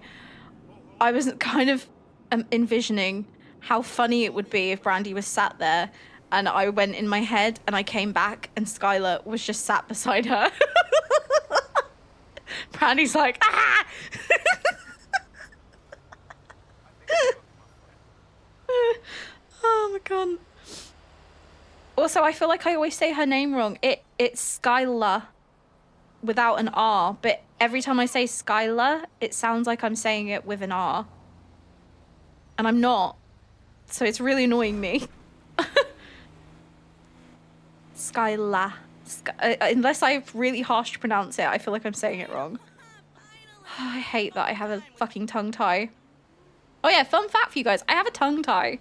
I was kind of envisioning how funny it would be if Brandy was sat there and I went in my head and I came back and Skylar was just sat beside her. Brandy's like, ah! Oh my god. Also, I feel like I always say her name wrong. It's Skylar without an R, but every time I say Skylar, it sounds like I'm saying it with an R. And I'm not. So it's really annoying me. Skylar. Unless I really harsh pronounce it, I feel like I'm saying it wrong. I hate that I have a fucking tongue tie. Oh yeah, fun fact for you guys. I have a tongue tie.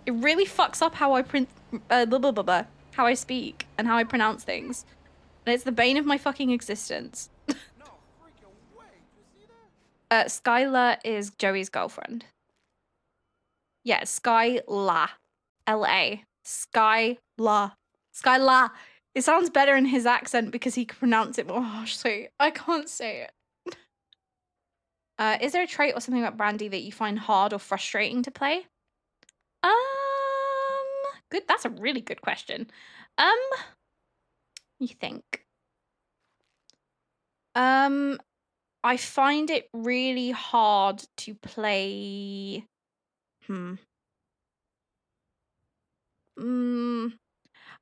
It really fucks up how I how I speak and how I pronounce things. And it's the bane of my fucking existence. Skylar is Joey's girlfriend. Yeah, Skyla. L-A. Skyla. Skyla. It sounds better in his accent because he can pronounce it more harshly. I can't say it. Is there a trait or something about Brandy that you find hard or frustrating to play? Good. That's a really good question. You think? I find it really hard to play.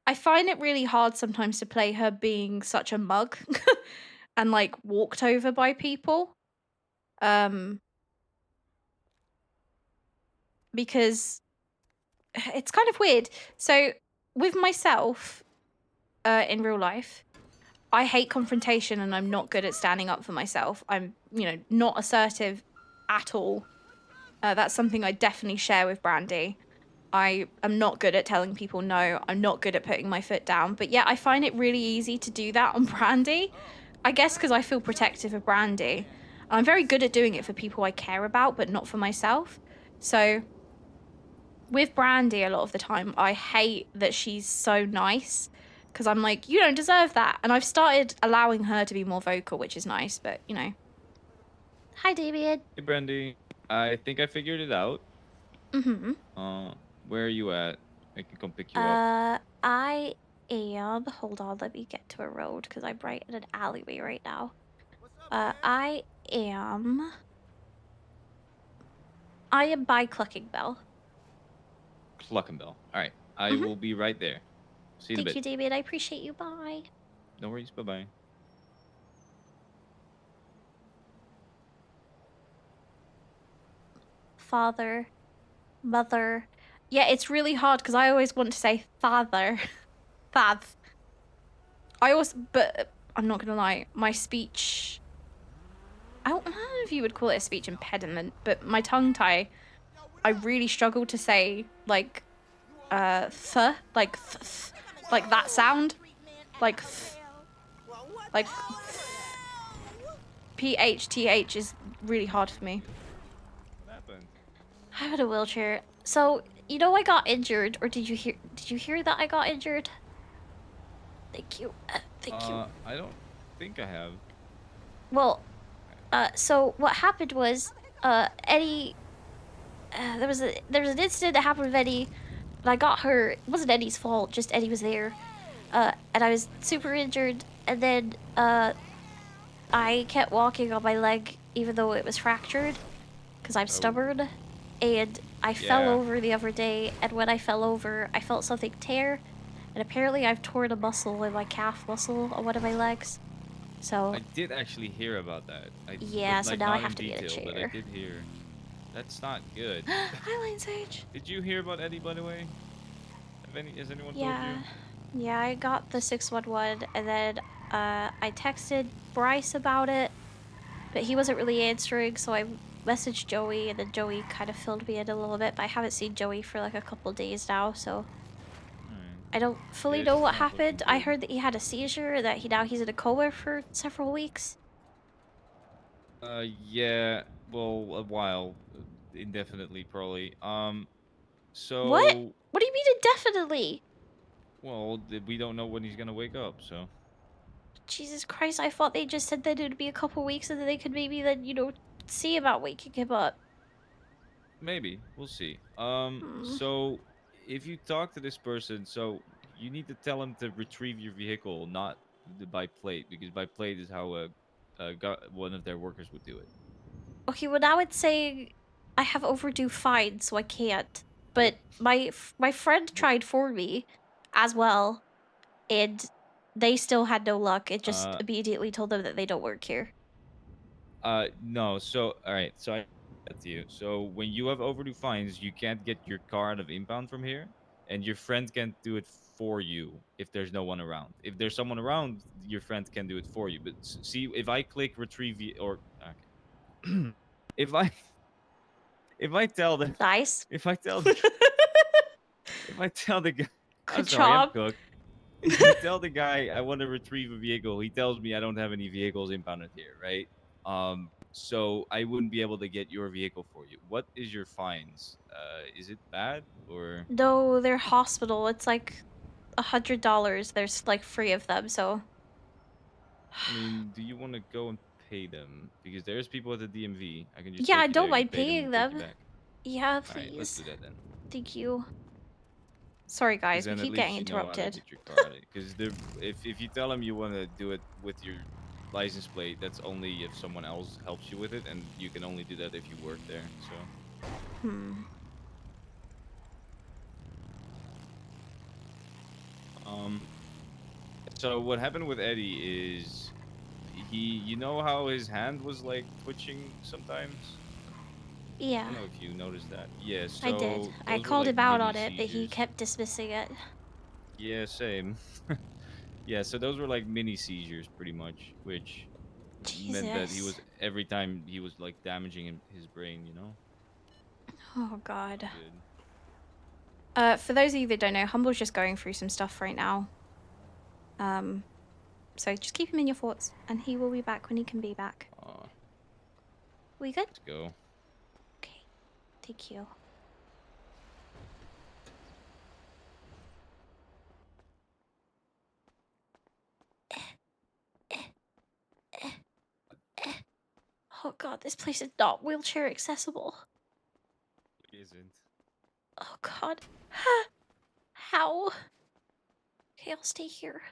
I find it really hard sometimes to play her being such a mug and like walked over by people. Because it's kind of weird. So with myself, in real life, I hate confrontation and I'm not good at standing up for myself. I'm, you know, not assertive at all. That's something I definitely share with Brandy. I am not good at telling people no. I'm not good at putting my foot down. But yeah, I find it really easy to do that on Brandy. I guess because I feel protective of Brandy. I'm very good at doing it for people I care about, but not for myself. So with Brandy a lot of the time, I hate that she's so nice because I'm like, you don't deserve that. And I've started allowing her to be more vocal, which is nice, but you know. Hi, David. Hey, Brandy. I think I figured it out. Mm-hmm. Where are you at? I can come pick you up. I am. Hold on, let me get to a road because I'm right in an alleyway right now. I am. I am by Clucking Bell. Cluckenbell. All right. I Mhm. will be right there. See you in a Thank you, bit. David. I appreciate you. Bye. No worries. Bye bye. Father, mother. Yeah, it's really hard because I always want to say father. Fav. But I'm not gonna lie, my speech. I don't know if you would call it a speech impediment, but my tongue tie, I really struggle to say like, like that sound, like, like, PHTH is really hard for me. What happened? I had a wheelchair. So, you know I got injured, or did you hear that I got injured? Thank you. Thank you. I don't think I have. Well, so what happened was, Eddie, there was an incident that happened with Eddie, and I got hurt. It wasn't Eddie's fault, just Eddie was there. And I was super injured, and then, I kept walking on my leg even though it was fractured, because I'm stubborn, and I fell over the other day, and when I fell over, I felt something tear, and apparently I've torn a muscle in my calf muscle on one of my legs. So I did actually hear about that. yeah, But, so like, now I not have in to get a detail, but I chair. did hear. That's not good. Hi, Lane Sage. Did you hear about Eddie, by the way? Has anyone told Yeah, you? yeah, I got the 611, and then I texted Bryce about it, but he wasn't really answering, so I messaged Joey, and then Joey kind of filled me in a little bit, but I haven't seen Joey for like a couple days now, so I don't fully Yeah, know it's what not looking happened. I good. heard that he had a seizure, that he's in a coma for several weeks. Yeah. Well, a while, indefinitely, probably. What? So, What do you mean indefinitely? well, we don't know when he's gonna wake up. So Jesus Christ, I thought they just said that it would be a couple weeks and then they could maybe then, see about waking him up. maybe we'll see. Hmm. So if you talk to this person, so you need to tell him to retrieve your vehicle, not by plate, because by plate is how one of their workers would do it. Okay, well now it's saying I have overdue fine, so I can't. But my friend tried for me as well, and they still had no luck. It just Uh, immediately told them that they don't work here. No. So, all right. So I that to you. So when you have overdue fines, you can't get your car out of impound from here, and your friend can't do it for you if there's no one around. If there's someone around, your friend can do it for you. But see, if I click retrieve or okay, if I tell the Nice. if I tell if I tell the guy, I'm Good sorry, I'm job. cooked. If I tell the guy I want to retrieve a vehicle, he tells me I don't have any vehicles impounded here, right? So I wouldn't be able to get your vehicle for you. What is your fines? Is it bad or? No, they're hospital. It's like $100. There's like 3 of them, so I mean, do you want to go and pay them? Because there's people at the DMV. I can just yeah, I take you there, don't you mind pay them, paying and take you them. back. Yeah, All right, let's please. do that then. Thank you. Sorry, Because guys, we then at keep getting least you know how to interrupted. get your car out of it. Because if you tell them you want to do it with your license plate, that's only if someone else helps you with it, and you can only do that if you work there. So. Hmm. So what happened with Eddie is you know how his hand was like twitching sometimes? I Yeah, don't know if you noticed that. Yeah, I did. so I those were called like him out mini on it, but he seizures. kept dismissing it. Yeah, same. Yeah, so those were like mini seizures pretty much, which meant that he Jesus. was every time he was like damaging his brain, you know? Oh, God. Not good. For those of you that don't know, Humble's just going through some stuff right now. So just keep him in your thoughts, and he will be back when he can be back. We good? Let's go. Okay. Thank you. Oh god, this place is not wheelchair accessible. It isn't. Oh god. How? Okay, I'll stay here.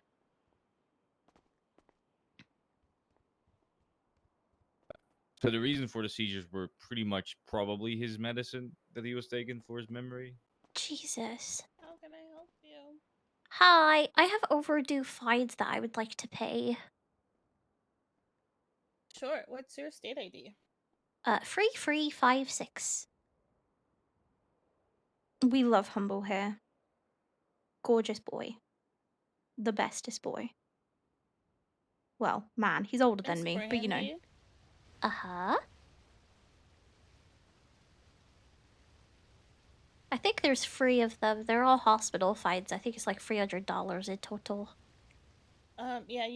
So the reason for the seizures were pretty much probably his medicine that he was taking for his memory. Jesus. How can I help you? Hi, I have overdue fines that I would like to pay. Sure. What's your state ID? Free 56. We love Humble here. Gorgeous boy. The bestest boy. Well, man, he's older than Miss me, but you know. Brandy? Uh-huh. I think there's 3 of them. They're all hospital fines. I think it's like $300 in total. Yeah,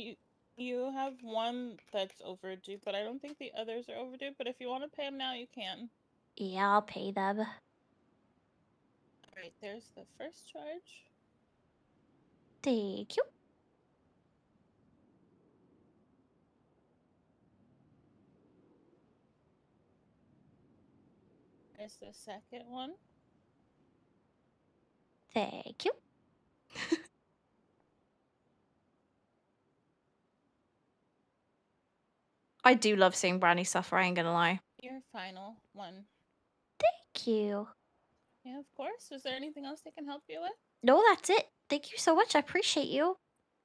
you have one that's overdue, but I don't think the others are overdue. But if you want to pay them now, you can. Yeah, I'll pay them. Alright, there's the first charge. Thank you. There's the second one. Thank you. I do love seeing Brownie suffer, I ain't gonna lie. Your final one. Thank you. Yeah, of course. Is there anything else I can help you with? No, that's it. Thank you so much. I appreciate you.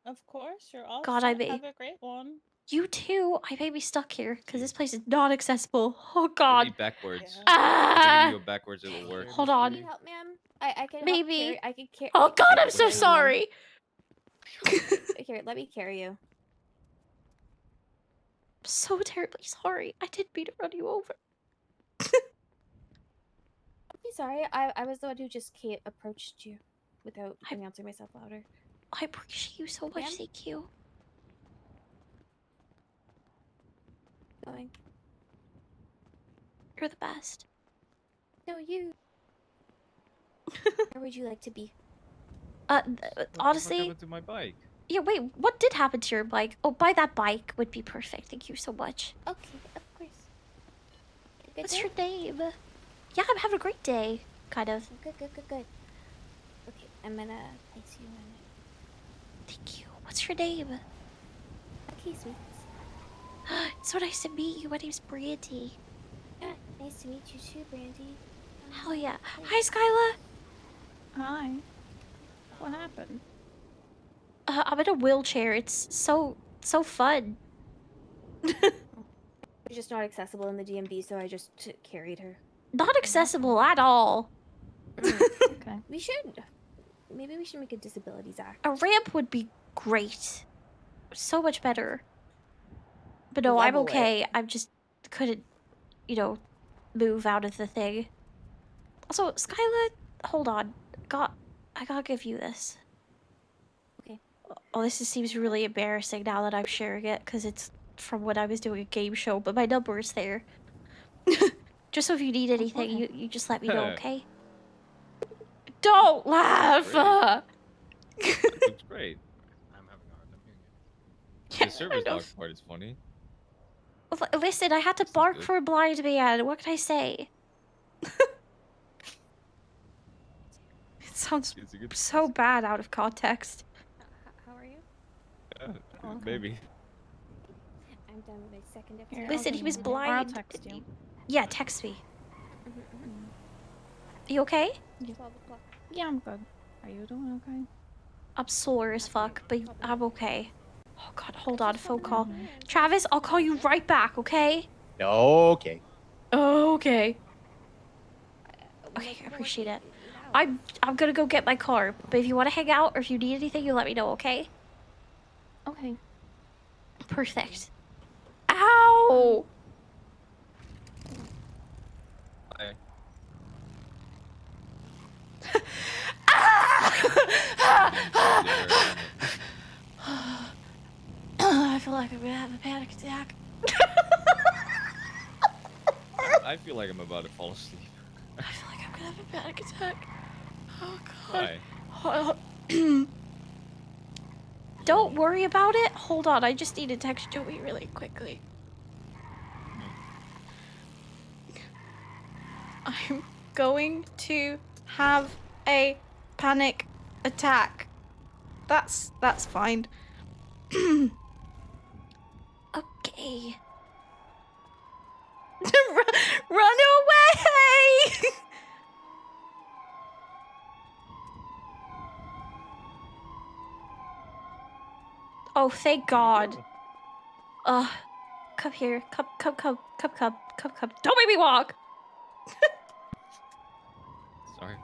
Of course, you're all God, set. Have a great one. You too. I may be stuck here because this place is not accessible. Oh Maybe god. backwards. Ah! If you go backwards, it'll work. Hold Can on. you help, ma'am? I can Maybe. help carry. I can carry. Oh god, I'm so carry you, ma'am. sorry. Here, let me carry you. I'm so terribly sorry. I didn't mean to run you over. Don't be sorry. I was the one who just approached you without announcing myself louder. I appreciate you so much. Ma'am? Thank you. Going. You're the best. No, you. Where would you like to be? Honestly. What happened to my bike? Yeah, wait, what did happen to your bike? Oh, buy that bike would be perfect. Thank you so much. Okay, of course. Good What's day? your name? Yeah, I'm having a great day. Kind of. Good. Okay, I'm gonna place you in it. Thank you. What's your name? Okay, sweet. So nice to meet you. My name's Brandy. Yeah, nice to meet you too, Brandy. Hell yeah. Hi, Skyla. Hi. What happened? I'm in a wheelchair. It's so fun. You're just not accessible in the DMV, so I just carried her. Not accessible at all. Okay. We should. Maybe we should make a disabilities act. A ramp would be great. So much better. But no, I'm Level it. okay. I just couldn't, move out of the thing. Also, Skyla, hold on. I gotta give you this. Okay. Oh, seems really embarrassing now that I'm sharing it, because it's from when I was doing a game show, but my number is there. Just so if you need anything, you just let me know, okay? Don't laugh! That looks great. I'm having a hard time hearing The service dog part is funny. Listen, I had to bark good. for a blind man. What can I say? It sounds so bad out of context. How are you? Maybe. I'm done with my second Here, episode. Listen, he was I'll blind. text you. Yeah, text me. You okay? 12 o'clock. Yeah, I'm good. Are you doing okay? I'm sore as fuck, but I'm okay. Oh god, hold on, phone call. Travis, I'll call you right back, okay? Okay. Okay. Okay, I appreciate it. I'm gonna go get my car, but if you want to hang out or if you need anything, you let me know, okay? Okay. Perfect. Ow! Bye. I feel like I'm gonna have a panic attack. I feel like I'm about to fall asleep. I feel like I'm gonna have a panic attack. Oh god. Why? Don't worry about it. Hold on, I just need to text Joey really quickly. I'm going to have a panic attack. That's fine. Okay. Run away! Oh, thank God. Come here. Come. Don't make me walk! Sorry.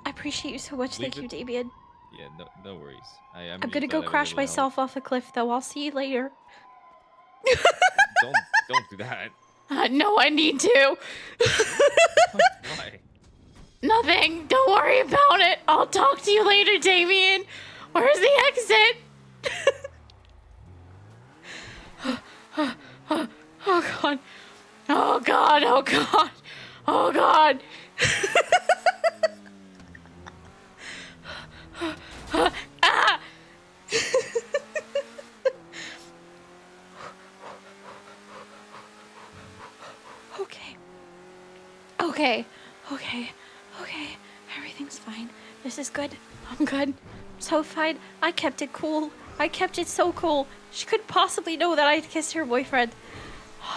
I appreciate you so much. Leave Thank you, it. Damien. Yeah, no worries. I'm I'm just gonna go glad I was crash able to help. myself off a cliff, though. I'll see you later. Don't do that. No, I need to. Why? Nothing. Don't worry about it. I'll talk to you later, Damien. Where's the exit? Oh God. Oh God. Oh God. Oh God. Ah! Okay. Everything's fine. This is good. I'm good. I'm so fine. I kept it cool. I kept it so cool. She couldn't possibly know that I'd kissed her boyfriend.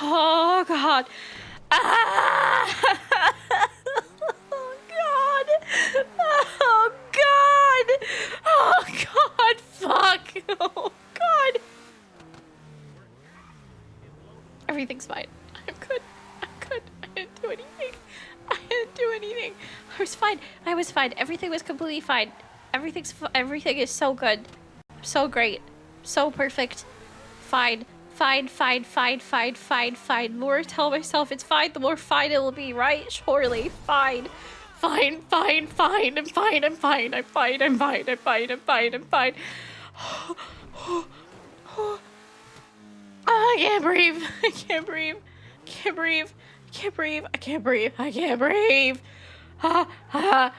Oh God. Ah! Oh God. Oh God. Oh God. Fuck. Oh God. Everything's fine. I'm good. I didn't do anything. I was fine. Everything was completely fine. Everything is so good. So great. So perfect. Fine. The more I tell myself it's fine, the more fine it will be, right? Surely. Fine. I'm fine. I can't breathe. Oh God.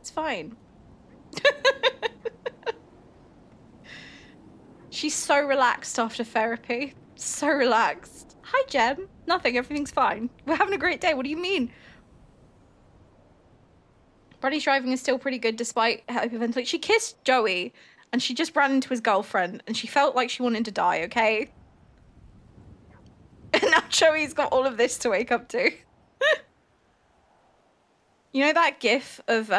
It's fine. She's so relaxed after therapy. So relaxed. Hi, Jem. Nothing. Everything's fine. We're having a great day. What do you mean? Buddy's driving is still pretty good despite hyperventilating. She kissed Joey and she just ran into his girlfriend and she felt like she wanted to die, okay? And now Joey's got all of this to wake up to. You know that gif of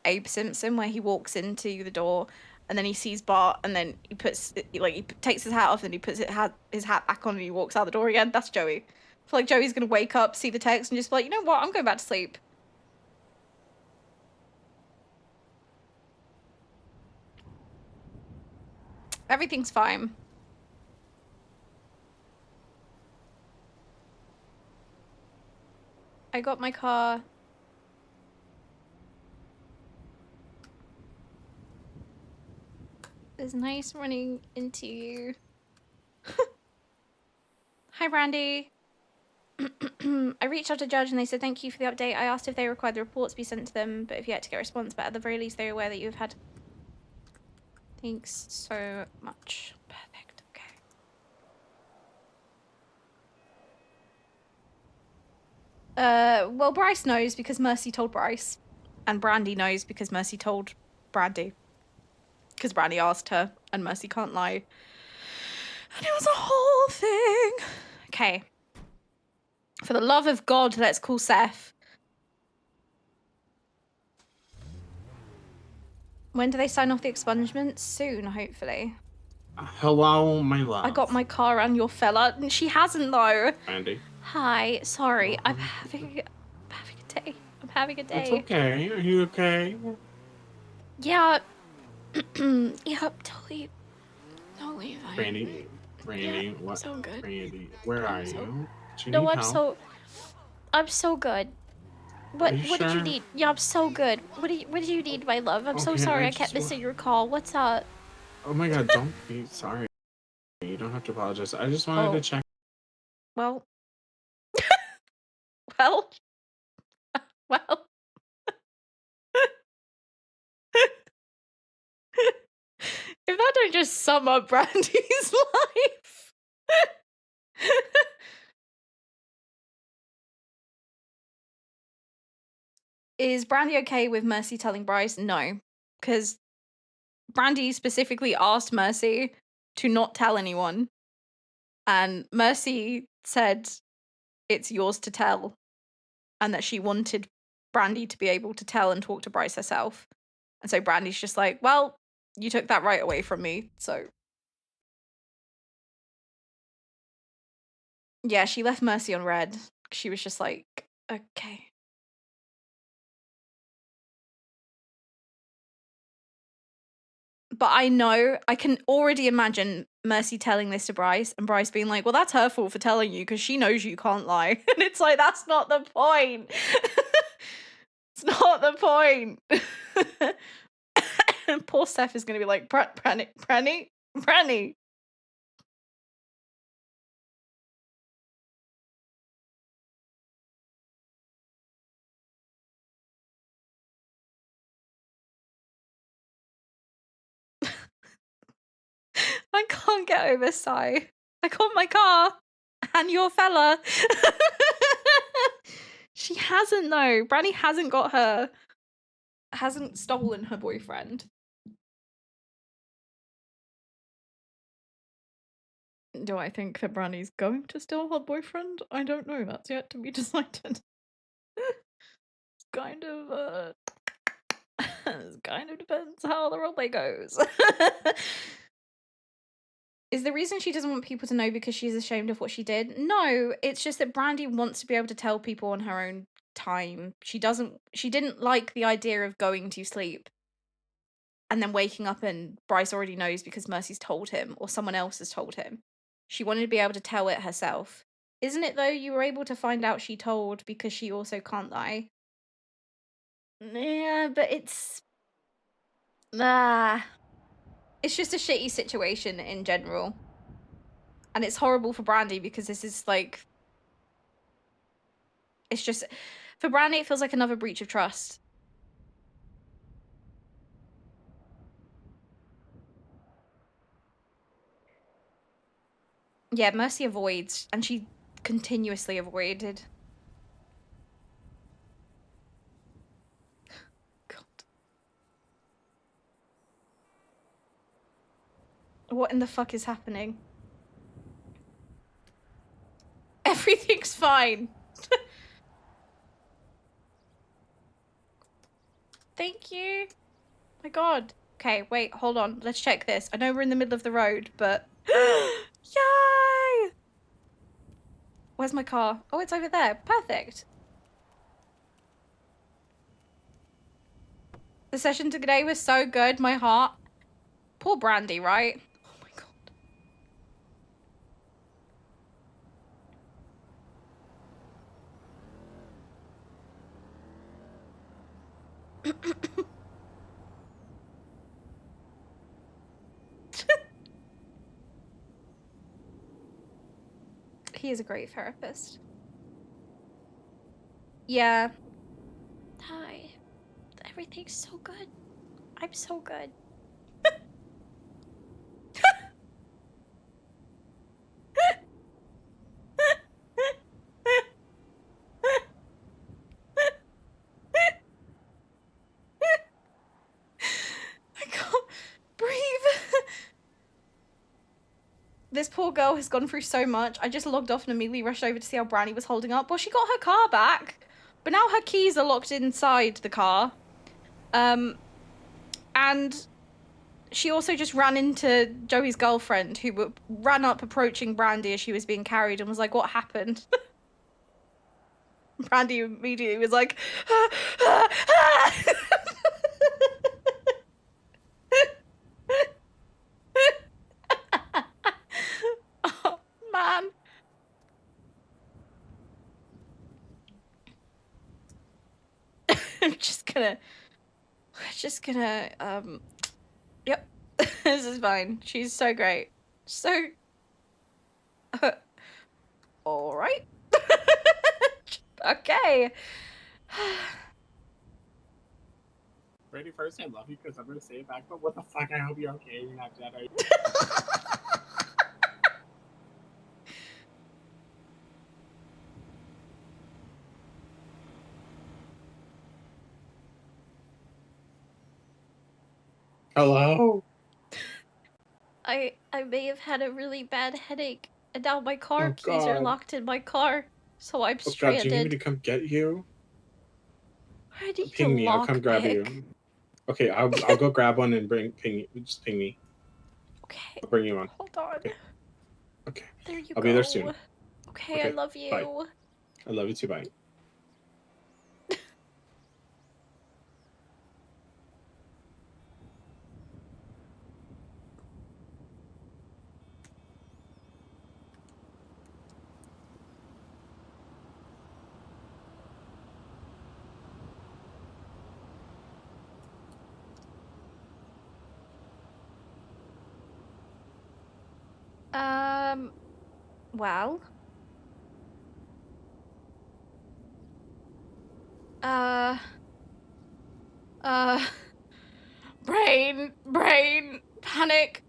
Abe Simpson where he walks into the door and then he sees Bart and then he puts he takes his hat off and he puts his hat back on and he walks out the door again? That's Joey. I feel like Joey's gonna wake up, see the text, and just be like, you know what? I'm going back to sleep. Everything's fine. I got my car. It's nice running into you. Hi, Randy. I reached out to Judge and they said thank you for the update. I asked if they required the reports be sent to them, but if yet to get a response, but at the very least they're aware that you've had. Thanks so much. Perfect. Okay. Well, Bryce knows because Mercy told Bryce, and Brandy knows because Mercy told Brandy. Because Brandy asked her, and Mercy can't lie. And it was a whole thing. Okay. For the love of God, let's call Seth. When do they sign off the expungements? Soon, hopefully. Hello, my love. I got my car and your fella. And she hasn't, though. Andy. Hi. Sorry. I'm having a day. I'm having a day. It's okay. Are you okay? Yeah. Yeah, totally fine. Randy, Yeah, what? so good. Randy, where are you? Do you No, need I'm help? so good. What Are you did you sure? need? Yeah, I'm so good. What did you need, my love? I'm so Okay, sorry I I kept just missing your call. What's up? Oh my God, don't be sorry. You don't have to apologize. I just wanted to check. Well, Well, well. If that don't just sum up Brandy's life. Is Brandy okay with Mercy telling Bryce? No. Because Brandy specifically asked Mercy to not tell anyone. And Mercy said it's yours to tell. And that she wanted Brandy to be able to tell and talk to Bryce herself. And so Brandy's just like, well, you took that right away from me, so. Yeah, she left Mercy on red. She was just like, okay. But I know, I can already imagine Mercy telling this to Bryce and Bryce being like, well, that's her fault for telling you because she knows you can't lie. And it's like, that's not the point. It's not the point. And poor Steph is going to be like, Brandy. I can't get over Sai. I got my car and your fella. She hasn't though. Brandy hasn't got her, hasn't stolen her boyfriend. Do I think that Brandy's going to steal her boyfriend? I don't know. That's yet to be decided. It's kind of it kind of depends how the roleplay goes. Is the reason she doesn't want people to know because she's ashamed of what she did? No, it's just that Brandy wants to be able to tell people on her own time. She didn't like the idea of going to sleep and then waking up and Bryce already knows because Mercy's told him or someone else has told him. She wanted to be able to tell it herself. Isn't it though you were able to find out she told because she also can't lie? Yeah, but it's just a shitty situation in general. And it's horrible for Brandy because this is like, it's just, for Brandy it feels like another breach of trust. Yeah, Mercy avoids, and she continuously avoided. God. What in the fuck is happening? Everything's fine. Thank you. My God. Okay, wait, hold on. Let's check this. I know we're in the middle of the road, but... Yay! Where's my car? Oh, it's over there. Perfect. The session today was so good. My heart. Poor Brandy, right? Oh my God. He is a great therapist. Yeah. Hi. Everything's so good. I'm so good. I can't breathe. This poor girl has gone through so much. I just logged off and immediately rushed over to see how Brandy was holding up. Well, she got her car back, but now her keys are locked inside the car. And she also just ran into Joey's girlfriend, who ran up approaching Brandy as she was being carried and was like, what happened? Brandy immediately was like, oh, man. I'm just gonna, yep, this is fine. She's so great. So, all right. Okay. Brady, first I love you because I'm gonna say it back, but what the fuck? I hope you're okay. You're not dead, are you? Hello? I may have had a really bad headache, and now my car Oh keys are god. locked in my car, so I'm Oh god, do you need me stranded. to come get you? I need Ping a me, I'll come grab lockpick. you. Okay, I'll go grab one and ping you. Just ping me. Okay. I'll bring you one. Hold on. Okay. There you I'll go. be there soon. Okay, I Okay, love you. bye. I love you too, bye. Well. Brain, panic.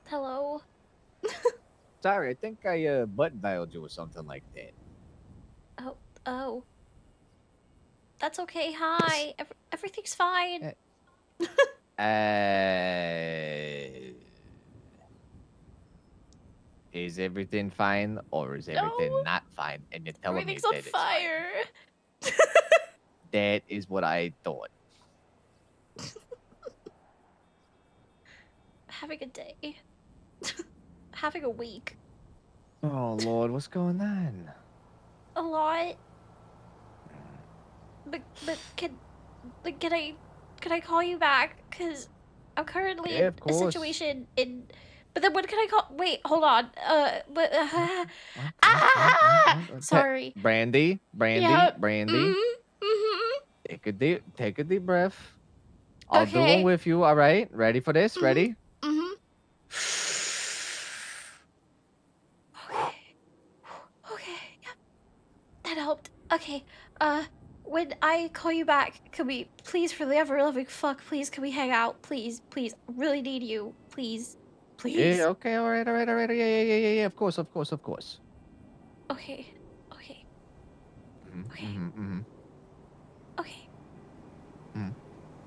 Hello. Sorry, I think I button dialed you or something like that. Oh. That's okay. Hi. Everything's fine. Is everything fine or is everything not fine? And you're telling me Everything's on that it's fine. fire. That is what I thought. Having a day. Having a week. Oh Lord, what's going on? A lot. But can I call you back? Cause I'm currently Yeah, in of a course. situation in. But then when can I call? Wait, hold on. But sorry. Brandy, Yeah. Brandy. Take a deep breath. I'll do one Okay. with you. All right, ready for this? Ready? Mhm. Okay. Yep. That helped. Okay. When I call you back, can we please, for the ever loving fuck, please, can we hang out? Please, please. I really need you. Please. Please. Yeah. Okay. All right. All right. All right. Yeah. Of course. Of course. Of course. Okay. Okay. Mm-hmm. Okay. Mm.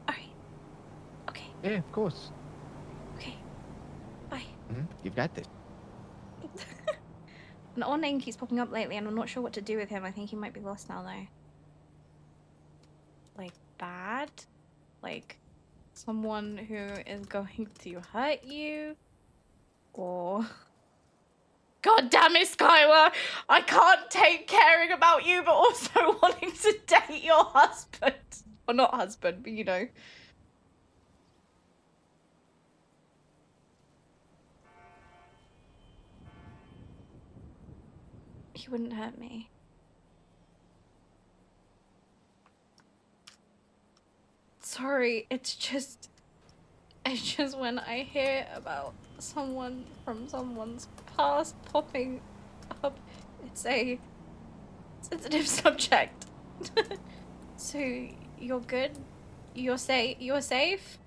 Alright. Okay. Yeah. Of course. Okay. Bye. You've got this. An odd name keeps popping up lately, and I'm not sure what to do with him. I think he might be lost now, though. Like, bad? Like, someone who is going to hurt you? Or... God damn it, Skylar! I can't take caring about you, but also wanting to date your husband. Or not husband, but you know. He wouldn't hurt me. Sorry, it's just when I hear about someone from someone's past popping up, it's a sensitive subject. So, you're good? You're safe?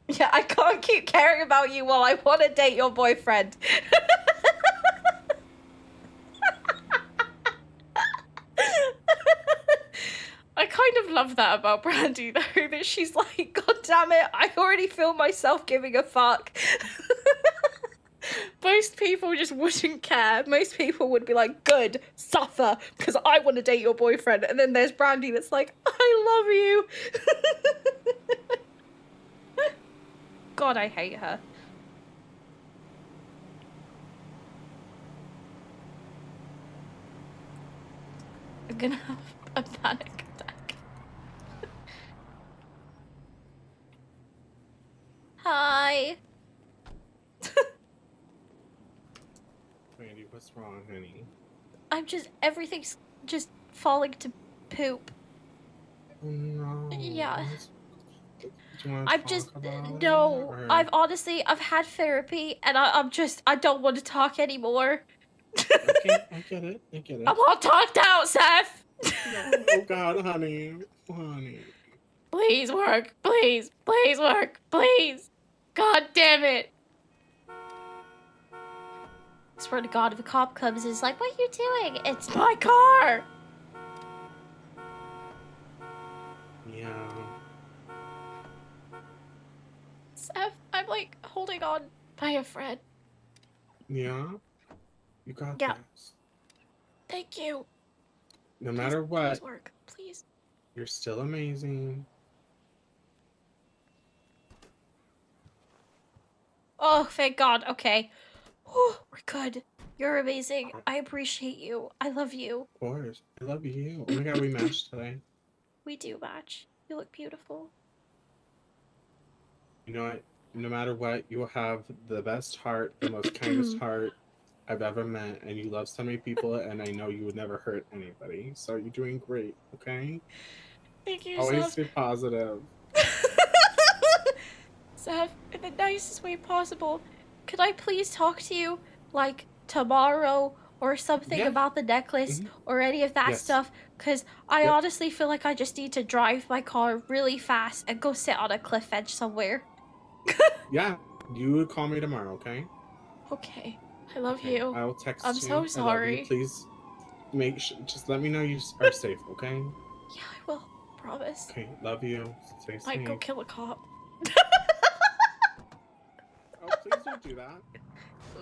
Yeah, I can't keep caring about you while I want to date your boyfriend. I kind of love that about Brandy, though, that she's like, God damn it, I already feel myself giving a fuck. But most people just wouldn't care. Most people would be like, good, suffer, because I want to date your boyfriend. And then there's Brandy that's like, I love you. God, I hate her. I'm gonna have a panic attack. Hi. Brandy, what's wrong, honey? I'm just, everything's just falling to poop. Oh no. Yeah. Do you want to I've talk just, about it? no. Or... I've honestly, I've had therapy and I don't want to talk anymore. Okay, I get it. I get it. I'm all talked out, Seth. No, oh God, honey. Honey. Please work. Please. Please work. Please. God damn it. I swear to God, if a cop comes and is like, what are you doing? It's my car. Yeah. Seth, I'm like holding on by a thread. Yeah. You got Yeah. this. Thank you. No matter what, Please work. Please. you're still amazing. Oh, thank God. Okay. Whew, we're good. You're amazing. I appreciate you. I love you. Of course. I love you. Oh my God, we matched today. We do match. You look beautiful. You know what? No matter what, you will have the best heart, the most kindest heart I've ever met, and you love so many people, and I know you would never hurt anybody. So you're doing great, okay? Thank you, Always Seth. stay positive. Seth, in the nicest way possible, could I please talk to you, like, tomorrow or something Yeah. about the necklace or any of that Yes. stuff? Because I Yep. honestly feel like I just need to drive my car really fast and go sit on a cliff edge somewhere. Yeah. You would call me tomorrow, okay? Okay. I love Okay. you. I'll text I'm you. so I love you. sorry. Please just let me know you are safe, okay? Yeah, I will. Promise. Okay. Love you. Stay safe. Might go kill a cop. Oh, please don't do that.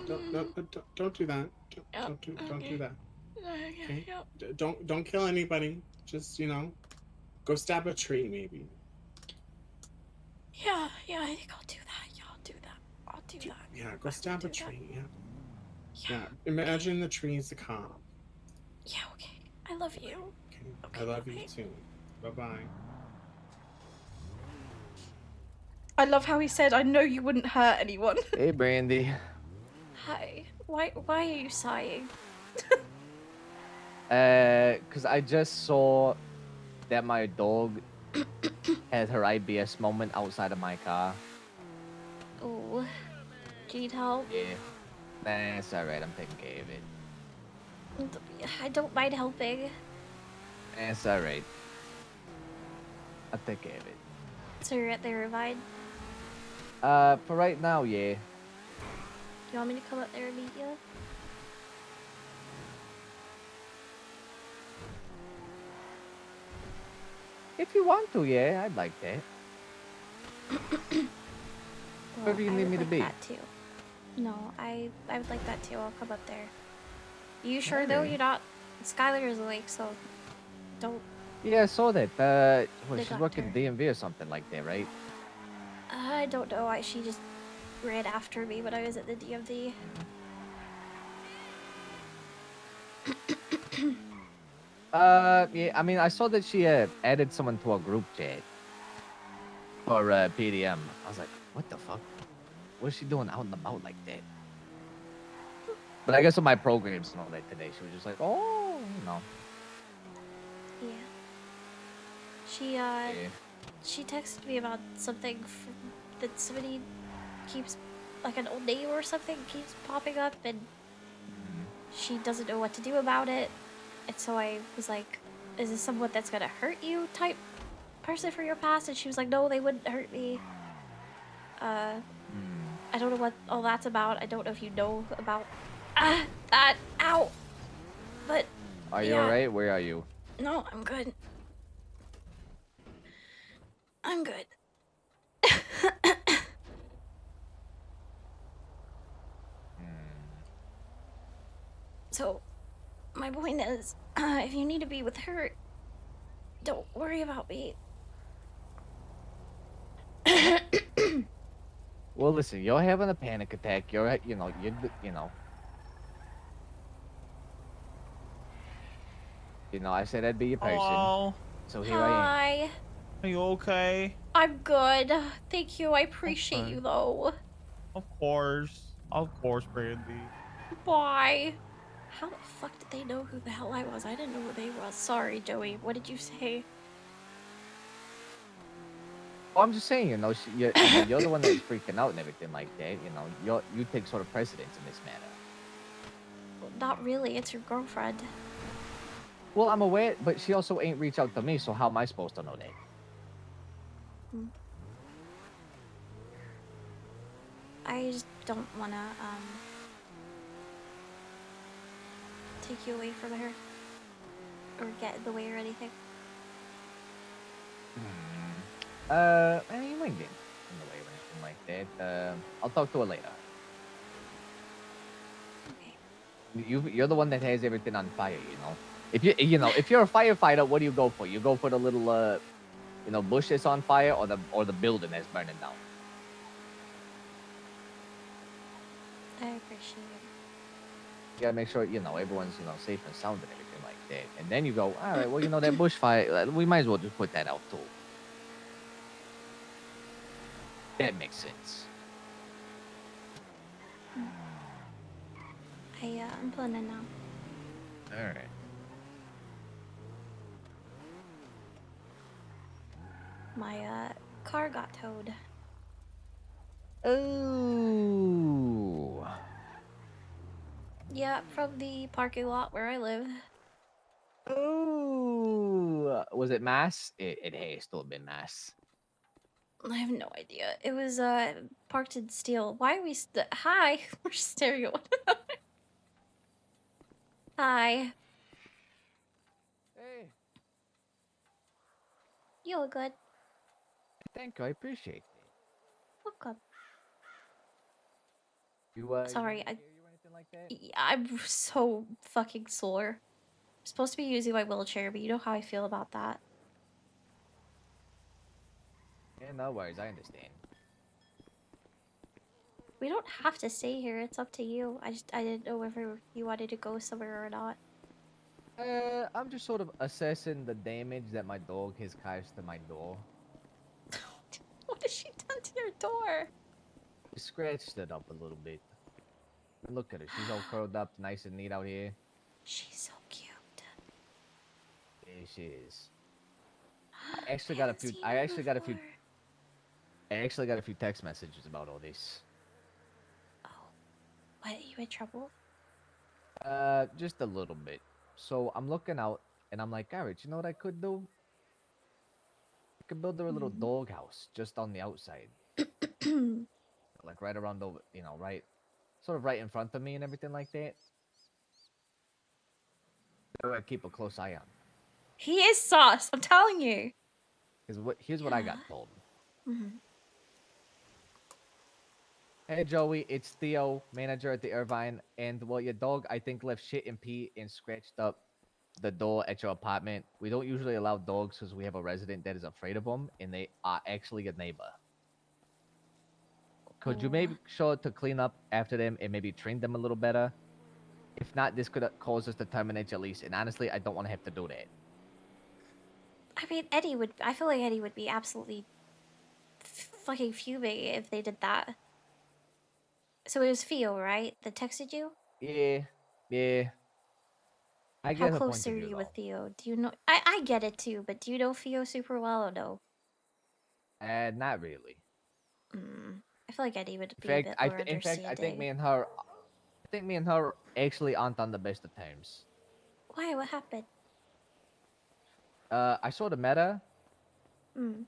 Don't do that. Don't do that. Okay? Don't kill anybody. Just, go stab a tree maybe. Yeah, I think I'll do that. Yeah, I'll do that. I'll do that. Yeah, go stab a tree. Yeah. Yeah. Imagine the tree's the cop. Yeah, okay. I love you. Okay. I love you too. Bye-bye. I love how he said, I know you wouldn't hurt anyone. Hey, Brandy. Hi. Why are you sighing? Cause I just saw that my dog had her IBS moment outside of my car. Oh. Do you need help? Yeah. Nah, it's alright. I'm taking care of it. I don't mind helping. Nah, it's alright. I'll take care of it. So you're at the Irvine? For right now, yeah. You want me to come up there and meet you? If you want to, yeah, I'd like that. Where do you need me to be? That too. No, I would like that too. I'll come up there. You sure though? Alright. You're not. Skylar is awake, so don't. Yeah, I saw that. Well, she's Neglect working her. DMV or something like that, right? I don't know why she just ran after me when I was at the DMV. Yeah, I mean, I saw that she added someone to a group chat for PDM. I was like, what the fuck? What's she doing out and about like that? But I guess on my programs and all that today, she was just like, oh, Yeah. She texted me about something that somebody keeps, like an old name or something keeps popping up, and she doesn't know what to do about it. And so I was like, is this someone that's gonna hurt you type person for your past? And she was like, no, they wouldn't hurt me. I don't know what all that's about. I don't know if you know about that. Ow! But Are you yeah. alright? Where are you? No, I'm good. I'm good. So, my point is, if you need to be with her, don't worry about me. Well, listen, you're having a panic attack. You're, you know, I said I'd be your person. Hello. So here I am. Hi. Are you okay? I'm good. Thank you. I appreciate you, though. Of course. Of course, Brandy. Bye. How the fuck did they know who the hell I was? I didn't know who they was. Sorry, Joey. What did you say? Well, I'm just saying, you're the one that's freaking out and everything like that. You take sort of precedence in this matter. Well, not really. It's your girlfriend. Well, I'm aware, but she also ain't reached out to me, so how am I supposed to know that? I just don't wanna, take you away from her. Or get in the way or anything. You might get in the way or anything like that. I'll talk to her later. You're the one that has everything on fire, If if you're a firefighter, what do you go for? You go for the little, bush that's on fire, or the building that's burning down. I appreciate it. You gotta make sure everyone's safe and sound and everything like that. And then you go, all right, well that bush fire, we might as well just put that out too. That makes sense. I'm planning now. All right. My, car got towed. Ooh. Yeah, from the parking lot where I live. Ooh. Was it mass? It has still been mass. I have no idea. It was, parked in steel. Why are we Hi! We're just staring at one another. Hi. Hey. You look good. Thank you. I appreciate it. Welcome. You, Sorry, anything like that? Yeah, I'm so fucking sore. I'm supposed to be using my wheelchair, but you know how I feel about that. Yeah, no worries. I understand. We don't have to stay here. It's up to you. I didn't know whether you wanted to go somewhere or not. I'm just sort of assessing the damage that my dog has caused to my door. What has she done to your door? She scratched it up a little bit. Look at her. She's all curled up, nice and neat out here. She's so cute. Yeah, she is. I actually got a few. I actually got a few text messages about all this. What? You in trouble? Just a little bit. So I'm looking out, and I'm like, all right, you know what I could do? I could build her a little doghouse just on the outside, like right around over, sort of right in front of me and everything like that. I keep a close eye on. He is sauce. I'm telling you. Here's what I got told. Mhm. Hey Joey, it's Theo, manager at the Irvine, and well, your dog I think left shit and pee and scratched up the door at your apartment. We don't usually allow dogs because we have a resident that is afraid of them, and they are actually a neighbor. Could you maybe show to clean up after them and maybe train them a little better? If not, this could cause us to terminate your lease, and honestly, I don't want to have to do that. I mean, Eddie would. I feel like Eddie would be absolutely fucking fuming if they did that. So it was Theo, right? That texted you? Yeah. I How get her point close of are view, you though. with Theo? Do you know? I get it too, but do you know Theo super well or no? Not really. I feel like Eddie would In be a fact, bit more understanding. I think me and her actually aren't on the best of terms. Why? What happened? I sort of met her, Mm.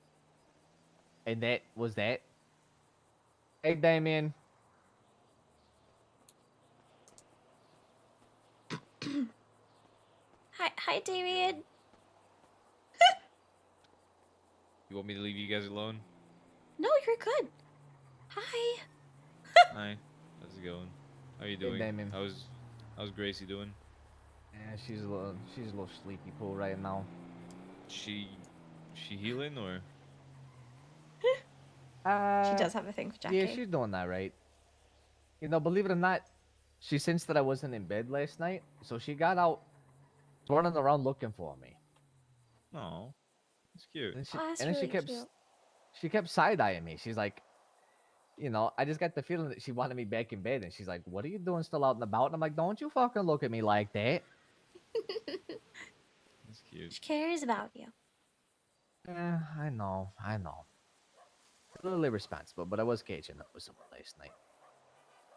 and that was that. Hey, Damien. Hi, Damien. You want me to leave you guys alone? No, you're good. Hi. Hi. How's it going? How you Hey, doing? Damien. How's Gracie doing? Yeah, she's a little sleepy pool right now. She healing or? She does have a thing for Jackie. Yeah, she's doing that right. You know, believe it or not, she sensed that I wasn't in bed last night, so she got out, running around looking for me. Oh, that's cute. And she, Oh, that's and then really cute. she kept side eyeing me. She's like, you know, I just got the feeling that she wanted me back in bed, and she's like, "What are you doing still out and about?" And I'm like, "Don't you fucking look at me like that." That's cute. She cares about you. Yeah, I know. A little irresponsible, but I was catching up with someone last night.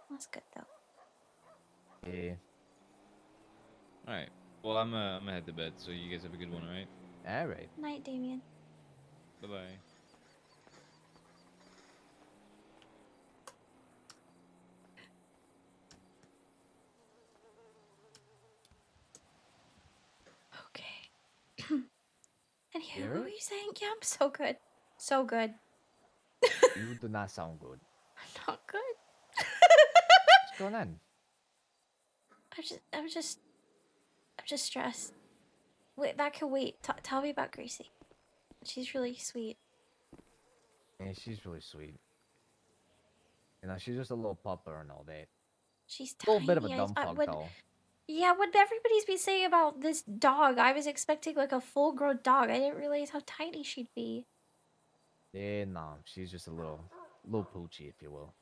That's good though. Yeah. All right. Well, I'm gonna head to bed. So you guys have a good one, all right? All right. Night, Damien. Bye bye. Okay. Anywho, Hear what were it? you saying? Yeah, I'm so good. So good. You do not sound good. I'm not good. What's going on? I'm just stressed. Wait, that can wait. Tell me about Gracie. She's really sweet. Yeah, she's really sweet. You know, she's just a little pupper and all that. She's A little tiny. bit of a dumb fuck, though. Yeah, what everybody's been saying about this dog, I was expecting like a full-grown dog. I didn't realize how tiny she'd be. Yeah, no, she's just a little poochie, if you will.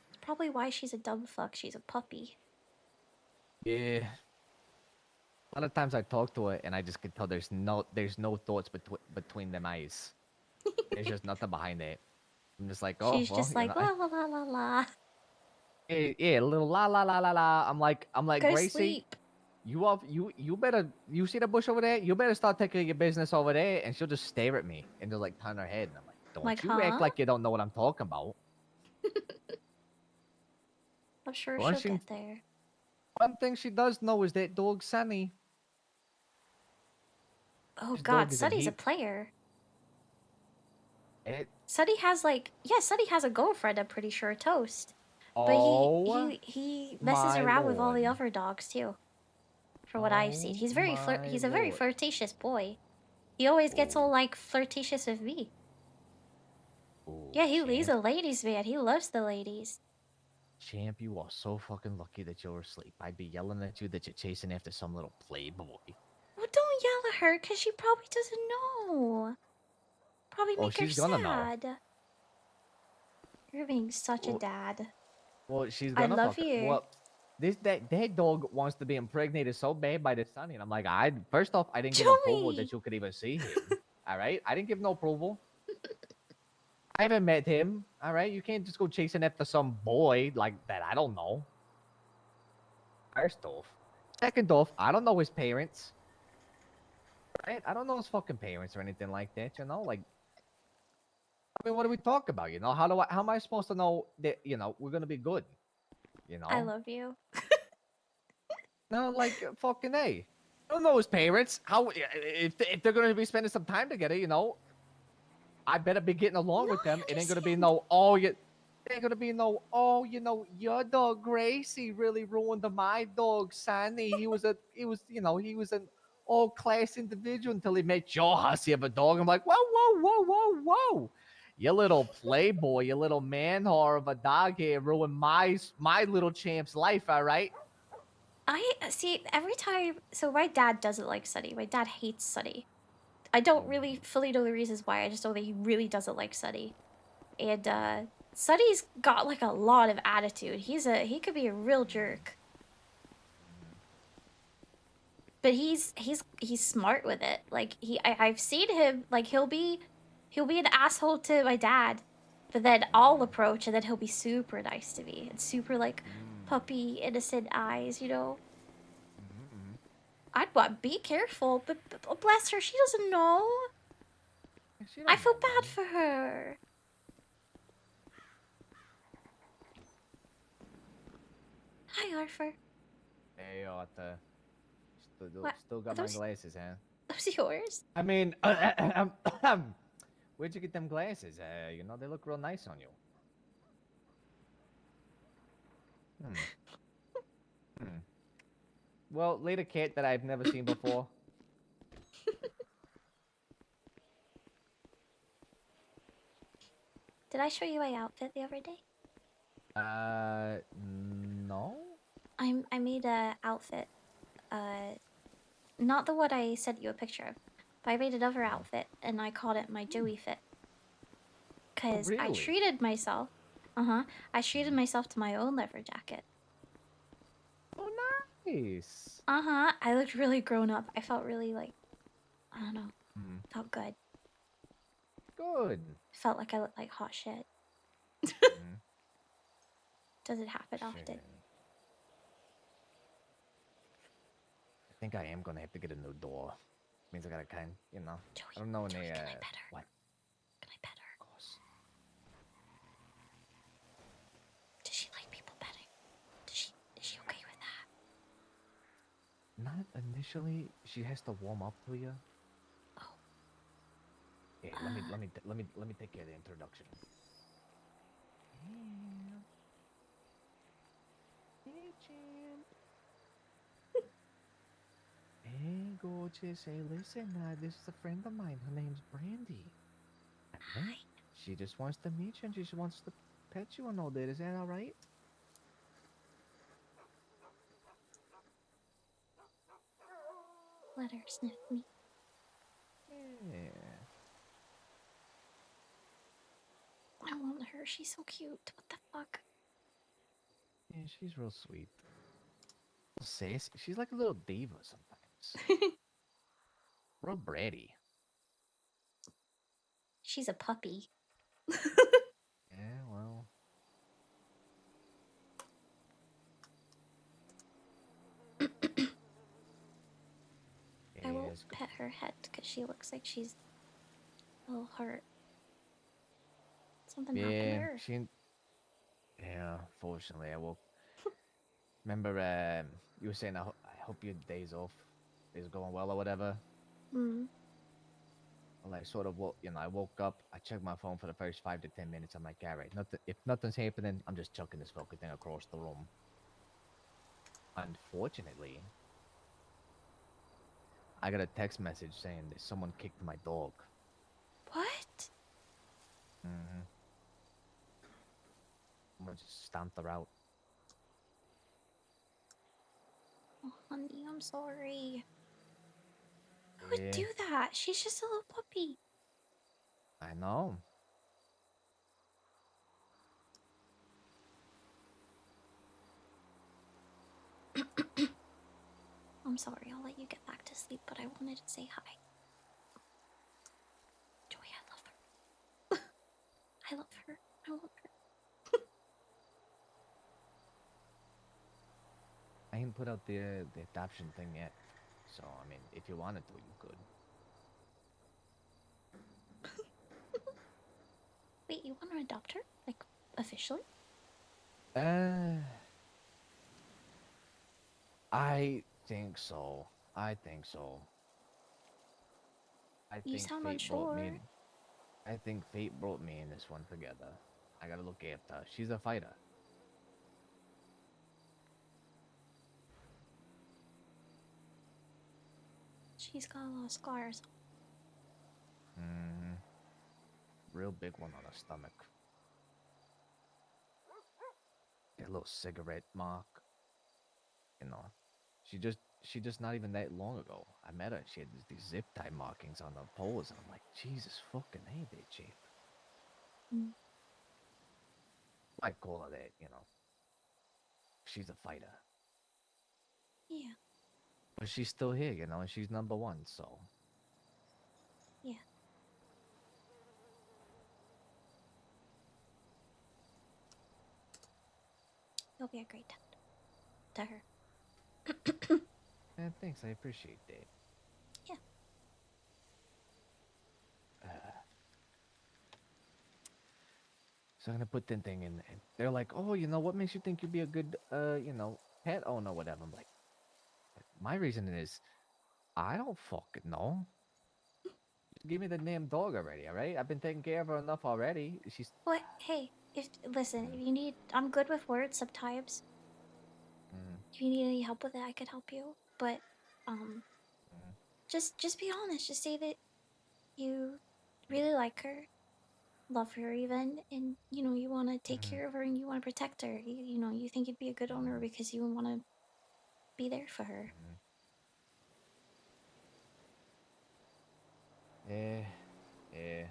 It's probably why she's a dumb fuck. She's a puppy. Yeah. A lot of times I talk to her and I just can tell there's no thoughts between them eyes. There's just nothing behind it. I'm just like, oh, She's well, just you like know, la la la la la. yeah, a little la la la la la. I'm like, Go Gracie, sleep. you better, you see the bush over there? You better start taking your business over there. And she'll just stare at me and just like turn her head. And I'm like, don't Like, you act huh? like you don't know what I'm talking about. I'm sure One she'll thing, get there. one thing she does know is that dog Sunny. Oh This God, dog is in Suddy's a heat. player. It, Suddy has like, yeah, Suddy has a girlfriend. I'm pretty sure, Toast. But oh, he messes my around with all the lord. other dogs too. For what I've seen, he's very he's a very flirtatious boy. He always gets all like flirtatious with me. Yeah, he's a ladies' man. He loves the ladies. Champ, you are so fucking lucky that you're asleep. I'd be yelling at you that you're chasing after some little playboy. Well, don't yell at her, cause she probably doesn't know. Probably Oh, make her she's gonna know. sad. You're being such a Well, dad. well, she's I gonna love fuck. you. Well, that dog wants to be impregnated so bad by this Sunny, and I'm like, first off, I didn't give approval that you could even see him. All right, I didn't give no approval. I haven't met him. All right, you can't just go chasing after some boy like that. I don't know. First off, second off, I don't know his parents. Right? I don't know his fucking parents or anything like that. You know, like, I mean, what do we talk about? You know, how am I supposed to know that we're gonna be good? You know, I love you. no, like fucking a. I don't know his parents. How if they're gonna be spending some time together? You know, I better be getting along with them. It ain't gonna be no it ain't gonna be no your dog Gracie really ruined my dog Sandy. He was an all class individual until he met your hussy of a dog. I'm like, whoa. You little playboy, you little man whore of a dog here ruined my little champ's life, all right? I see every time. So my dad doesn't like Sunny. My dad hates Sunny. I don't really fully know the reasons why. I just know that he really doesn't like Sunny. And Sunny's got like a lot of attitude. He could be a real jerk. But he's smart with it. Like I've seen him, like he'll be an asshole to my dad, but then I'll approach and then he'll be super nice to me and super like puppy innocent eyes, you know. I'd want be careful, but bless her, she doesn't know. I feel bad for her. Hi, Arthur. Hey, Arthur. What? Still got my glasses, huh? Those yours? I mean, where'd you get them glasses? They look real nice on you. Well, lead a cat that I've never seen before. Did I show you my outfit the other day? No. I made a outfit. Not the one I sent you a picture of, but I made another outfit and I called it my Joey fit. Cause I really? treated myself. I treated myself to my own leather jacket. Oh, nice. I looked really grown up. I felt really like, I don't know. Felt good. Good. Felt like I looked like hot shit. Does it happen often? I think I am gonna have to get a new door. Means I gotta you know. I don't know any. What? Can I pet her? Of course. Does she like people petting? Is she okay with that? Not initially. She has to warm up to you. Oh. Yeah. Let me take care of the introduction. Hey, champ. Hey, gorgeous. Hey, listen. This is a friend of mine. Her name's Brandy. Hi. She just wants to meet you and she just wants to pet you and all that. Is that all right? Let her sniff me. Yeah. I want her. She's so cute. What the fuck? Yeah, she's real sweet. Sassy. She's like a little diva sometimes. Real bratty. She's a puppy. Yeah, well. I will pet her head because she looks like she's a little hurt. Something happened to Yeah, her. Yeah, fortunately, I will. Remember, you were saying, I hope your days off is going well or whatever. Mm. Well, I sort of woke, I woke up, I checked my phone for the first 5 to 10 minutes. I'm like, all right, if nothing's happening, I'm just chucking this fucking thing across the room. Unfortunately, I got a text message saying that someone kicked my dog. What? Mm-hmm. Someone just stomped her out. Oh, honey, I'm sorry. Who Yeah, would do that? She's just a little puppy. I know. I'm sorry. I'll let you get back to sleep, but I wanted to say hi. Joey, I love her. I love her. I want her. I ain't put out the adoption thing yet. So, I mean, if you wanted to, you could. Wait, you want to adopt her? Like, officially? I think so. I think so. You sound unsure. I think fate brought me in this one together. I gotta look after her. She's a fighter. She's got a lot of scars. Mm-hmm. Real big one on her stomach. A little cigarette mark. You know, she just not even that long ago. I met her. She had these zip tie markings on her paws, and I'm like, Jesus fucking hey, there, chief. Mm. I call her that, She's a fighter. Yeah. But she's still here, and she's number one, so. Yeah. You'll be a great dad to her. Yeah, thanks. I appreciate that. Yeah. So I'm gonna put the thing in, and they're like, "Oh, what makes you think you'd be a good, pet owner, whatever?" I'm like, my reasoning is, I don't fucking know. Just give me the damn dog already, all right? I've been taking care of her enough already. She's. What? Hey, listen, if you need, I'm good with words sometimes. Mm. You if you need any help with it, I could help you. But just be honest. Just say that you really like her, love her even, and you want to take care of her and you want to protect her. You think you'd be a good owner because you want to be there for her. Yeah, yeah.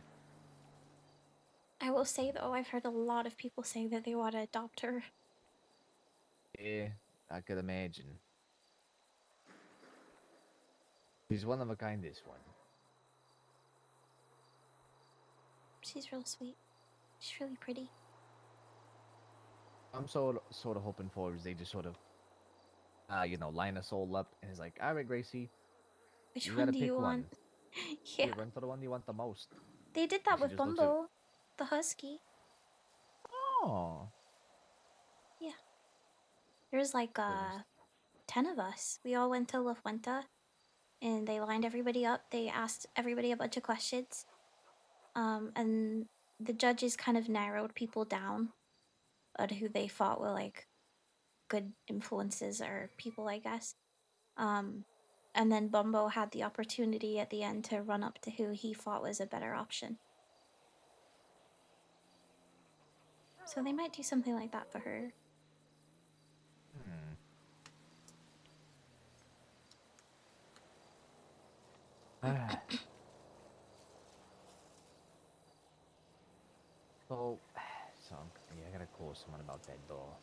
I will say though, I've heard a lot of people say that they want to adopt her. Yeah, I could imagine. She's one of a kind, this one. She's real sweet. She's really pretty. I'm sort of hoping for is they just sort of, line us all up and it's like, all right, Gracie, Which you one gotta do you pick one. want? Yeah, You run for the one you want the most. they did And that she with just looks at, Bumbo, the husky. oh, Yeah, there's like goodness. 10 of us. We all went to La Fuenta, and they lined everybody up. They asked everybody a bunch of questions. And the judges kind of narrowed people down on who they thought were like good influences or people, I guess. And then Bumbo had the opportunity at the end to run up to who he thought was a better option. So they might do something like that for her. So, yeah, I gotta call someone about that door.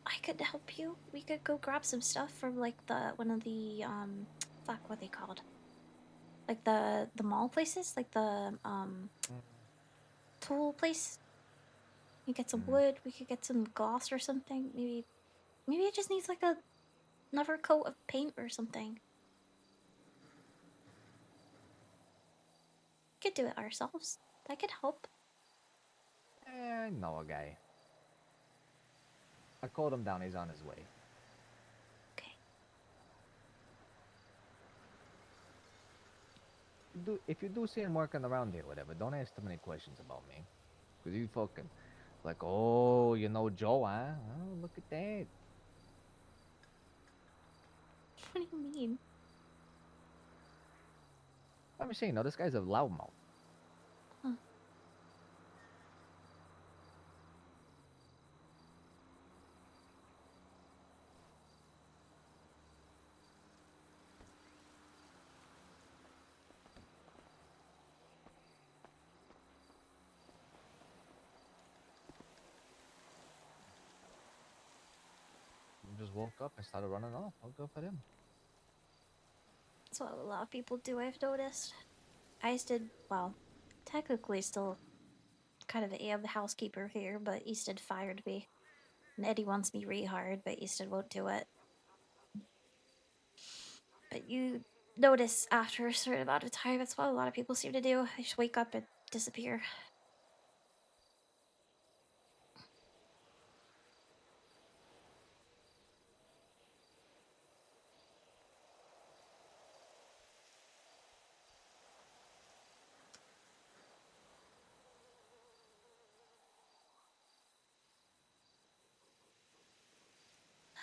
I could help you. We could go grab some stuff from like one of the fuck, what are they called? Like the mall places, like the tool place. We get some wood. We could get some gloss or something. Maybe it just needs like another coat of paint or something. We could do it ourselves. That could help. I know a guy. I called him down. He's on his way. Okay. If you do see him working around here, whatever, don't ask too many questions about me. Because you fucking, like, oh, you know Joe, huh? Oh, look at that. What do you mean? I'm saying, no, this guy's a loudmouth. Huh. Just woke up and started running off. I'll go for him. That's what a lot of people do, I've noticed. I did, well, technically still kind of am the housekeeper here, but Easton fired me. And Eddie wants me rehired, but Easton won't do it. But you notice after a certain amount of time, that's what a lot of people seem to do. They just wake up and disappear.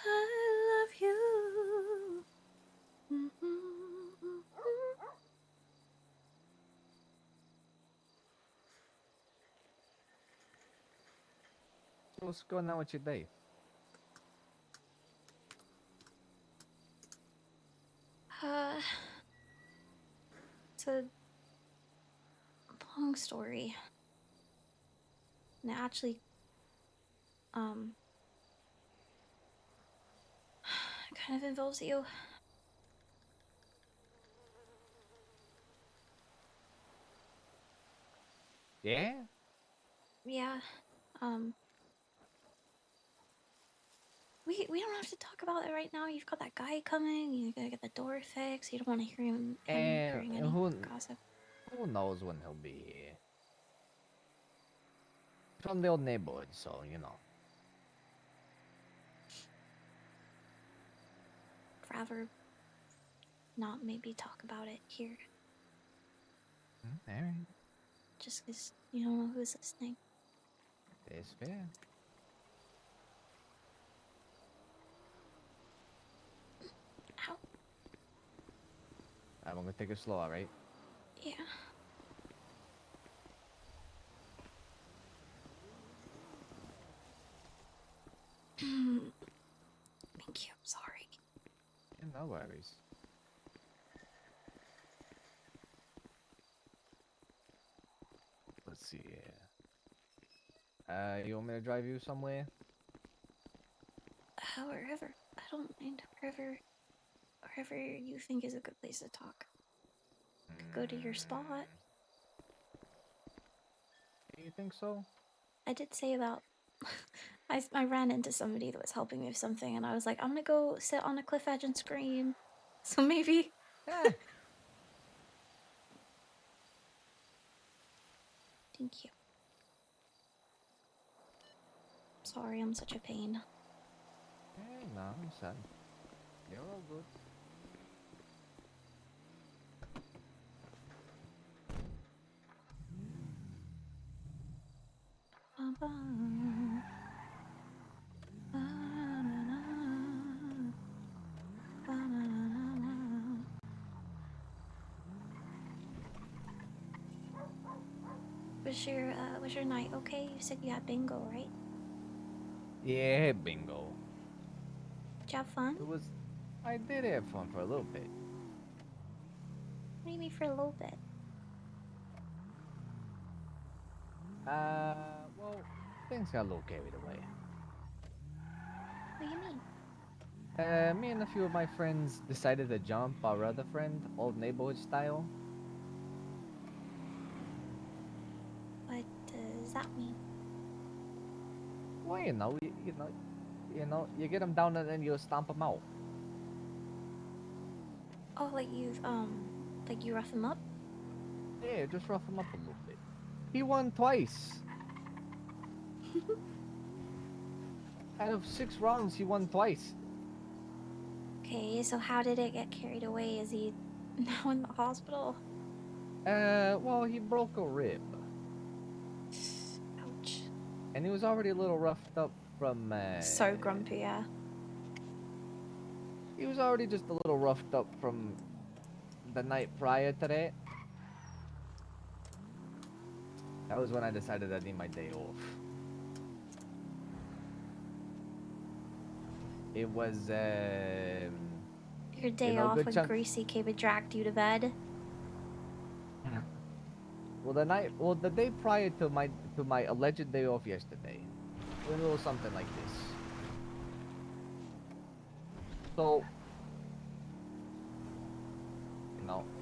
I love you. So what's going on with your day? It's a long story. And it actually, kind of involves you. Yeah? Yeah. Um, we don't have to talk about it right now. You've got that guy coming. You gotta get the door fixed. You don't want to hear him hearing any gossip. Who knows when he'll be here? From the old neighborhood, so, you know. Rather not maybe talk about it here. Alright. Just because you don't know who's listening. That's fair. I'm gonna take it slow, alright? Yeah. Thank you. I'm sorry. No worries. Let's see here. You want me to drive you somewhere? Wherever. I don't mind. Wherever you think is a good place to talk. Could go to your spot. You think so? I did say about. I ran into somebody that was helping me with something, and I was like, I'm gonna go sit on a cliff edge and scream. So maybe. Yeah. Thank you. Sorry, I'm such a pain. Hey, no, I'm sad. You're all good. Was your night okay? You said you had bingo, right? Yeah, bingo. Did you have fun? It was. I did have fun for a little bit. What do you mean for a little bit? Well, things got a little carried away. What do you mean? Me and a few of my friends decided to jump our other friend, old neighborhood style. What does that mean? Well, you get them down and then you stomp them out. Oh, like you rough him up? Yeah, just rough him up a little bit. He won twice. Out of 6 rounds, he won twice. Okay, so how did it get carried away? Is he now in the hospital? Well, he broke a rib. Ouch. And he was already a little roughed up from, So grumpy, yeah. He was already just a little roughed up from the night prior to that. That was when I decided I need my day off. It was, Your day off when Gracie came and dragged you to bed? Well, the day prior to my alleged day off yesterday, it was a little something like this. So,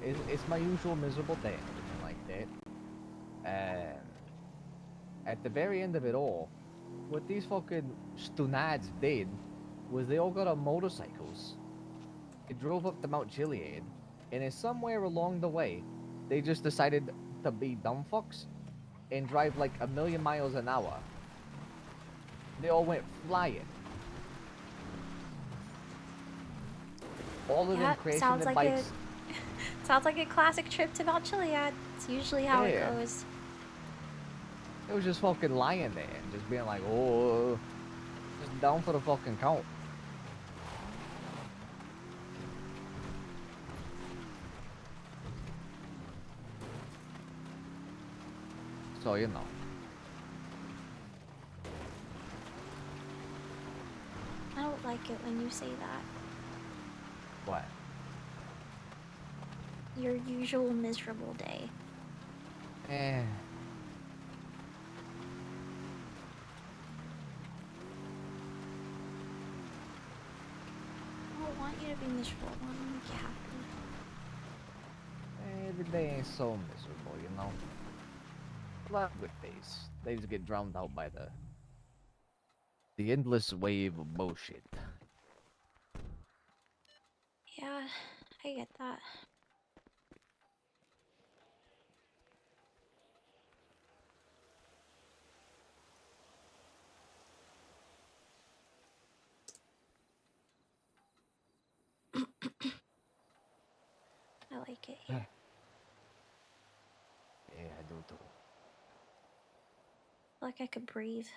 it's my usual miserable day, and everything like that. And at the very end of it all, what these fucking stunads did was they all got on motorcycles. They drove up to Mount Chiliad, and then somewhere along the way, they just decided to be dumb fucks and drive like 1,000,000 miles an hour. They all went flying. All of them crashing their bikes. Sounds like a classic trip to Mount Chiliad. It's usually how it goes. It was just fucking lying there and just being like, oh, just down for the fucking count. So, you know. I don't like it when you say that. What? Your usual miserable day. Eh. I don't want you to be miserable. I want to make you happy. Every day ain't so miserable, you know. A lot of good days. They just get drowned out by the endless wave of bullshit. Yeah, I get that. I like it here. Yeah, I do too. Like I could breathe.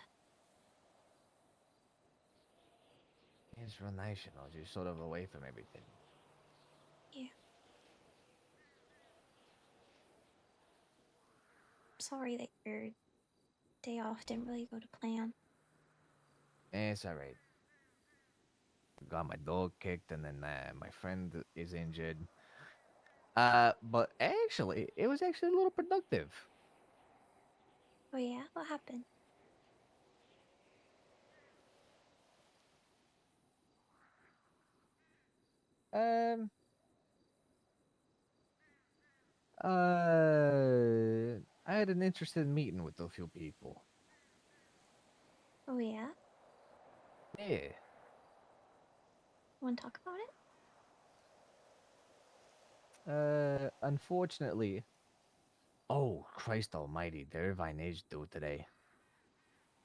It's real nice, you know, just sort of away from everything. Yeah. sorry that your day off didn't really go to plan. It's alright. Got my dog kicked, and then my friend is injured. But actually, it was actually a little productive. Oh yeah, what happened? Um. I had an interesting meeting with a few people. Oh yeah, Yeah. want to talk about it? Unfortunately. Oh, Christ Almighty! The Irvine is due today.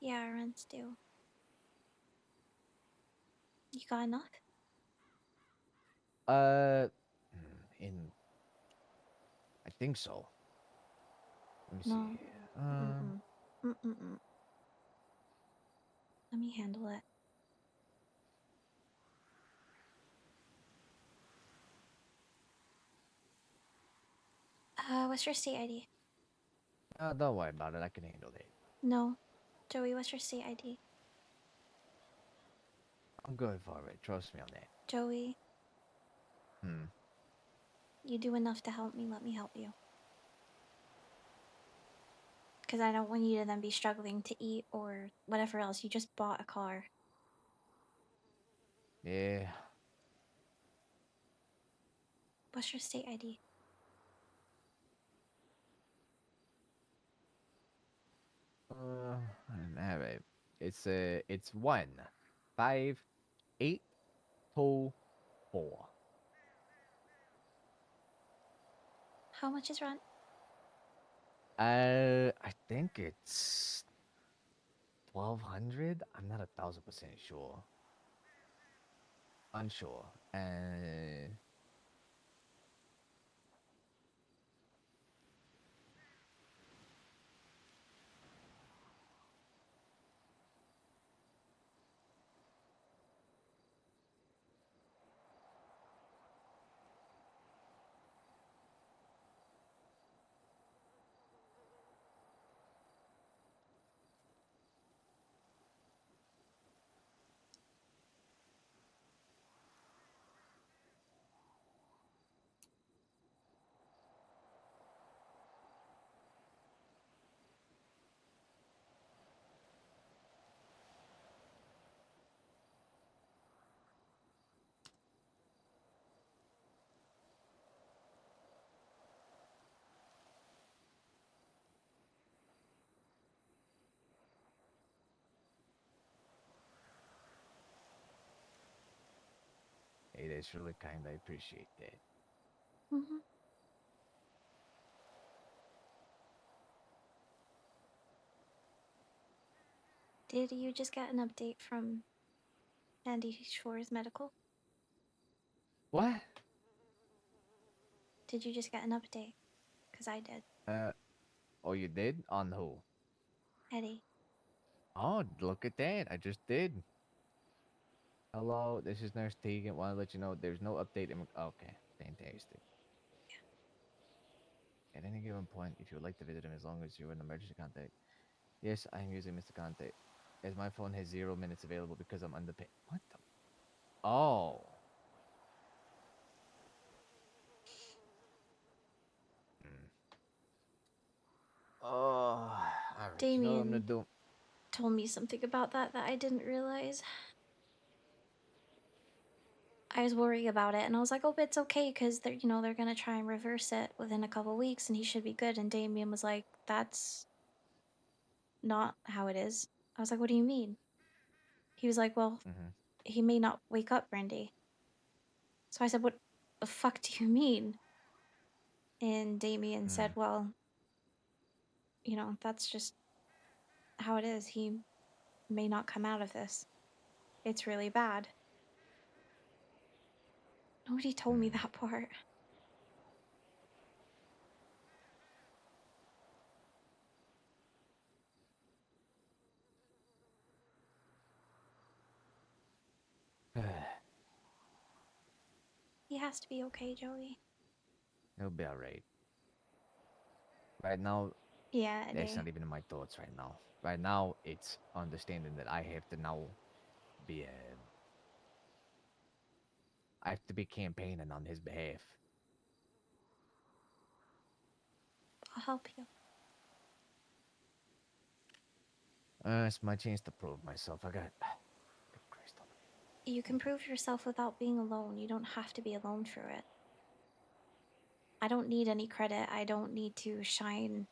Yeah, our rent's due. You got enough? In I think so. Let me No. see. Um. Mm-mm. Let me handle it. What's your state ID? Don't worry about it. I can handle it. No. Joey, what's your state ID? I'm good for it. Trust me on that. Joey, Hmm. you do enough to help me, let me help you. Because I don't want you to then be struggling to eat or whatever else. You just bought a car. Yeah. What's your state ID? All right. It's 15824. How much is rent? I think it's 1200. I'm not 1000% sure. Unsure. Hey, that's really kind. I appreciate that. Mm-hmm. Did you just get an update from Sandy Shores Medical? What? Did you just get an update? Because I did. Oh, you did? On who? Eddie. Oh, look at that. I just did. Hello, this is Nurse Tegan. Want to let you know there's no update. Okay, fantastic. At any given point, if you would like to visit him as long as you're in emergency contact. Yes, I am using Mr. Contact. As my phone has 0 minutes available because I'm underpaid. What the? Oh. Hmm. Oh. Alright, you know what I'm gonna Damien do? told me something about that I didn't realize. I was worried about it, and I was like, "Oh, but it's okay, because they're gonna try and reverse it within a couple weeks, and he should be good." And Damien was like, "That's not how it is." I was like, "What do you mean?" He was like, "Well, he may not wake up, Brandy." So I said, "What the fuck do you mean?" And Damien said, "Well, that's just how it is. He may not come out of this. It's really bad." Nobody told me that part. He has to be okay, Joey. He'll be alright. Right now, Yeah, a That's day. not even in my thoughts right now. Right now, it's understanding that I have to now be I have to be campaigning on his behalf. I'll help you. It's my chance to prove myself. I got. You can prove yourself without being alone. You don't have to be alone through it. I don't need any credit. I don't need to shine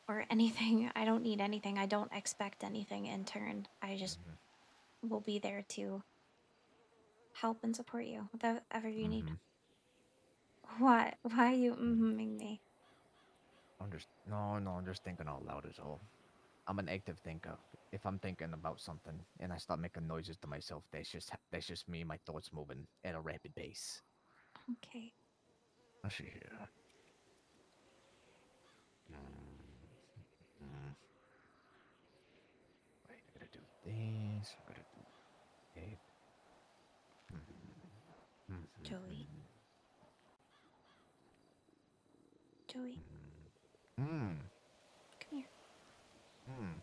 or anything. I don't need anything. I don't expect anything in turn. I just will be there to help and support you whatever you need. What? Why are you mm-hmming me? No, I'm just thinking out loud is all. I'm an active thinker. If I'm thinking about something and I start making noises to myself, that's just me, my thoughts moving at a rapid pace. Okay. Let's see here. Wait, I gotta do this. I gotta do that. Joey. Joey. Hmm. Come here. Hmm.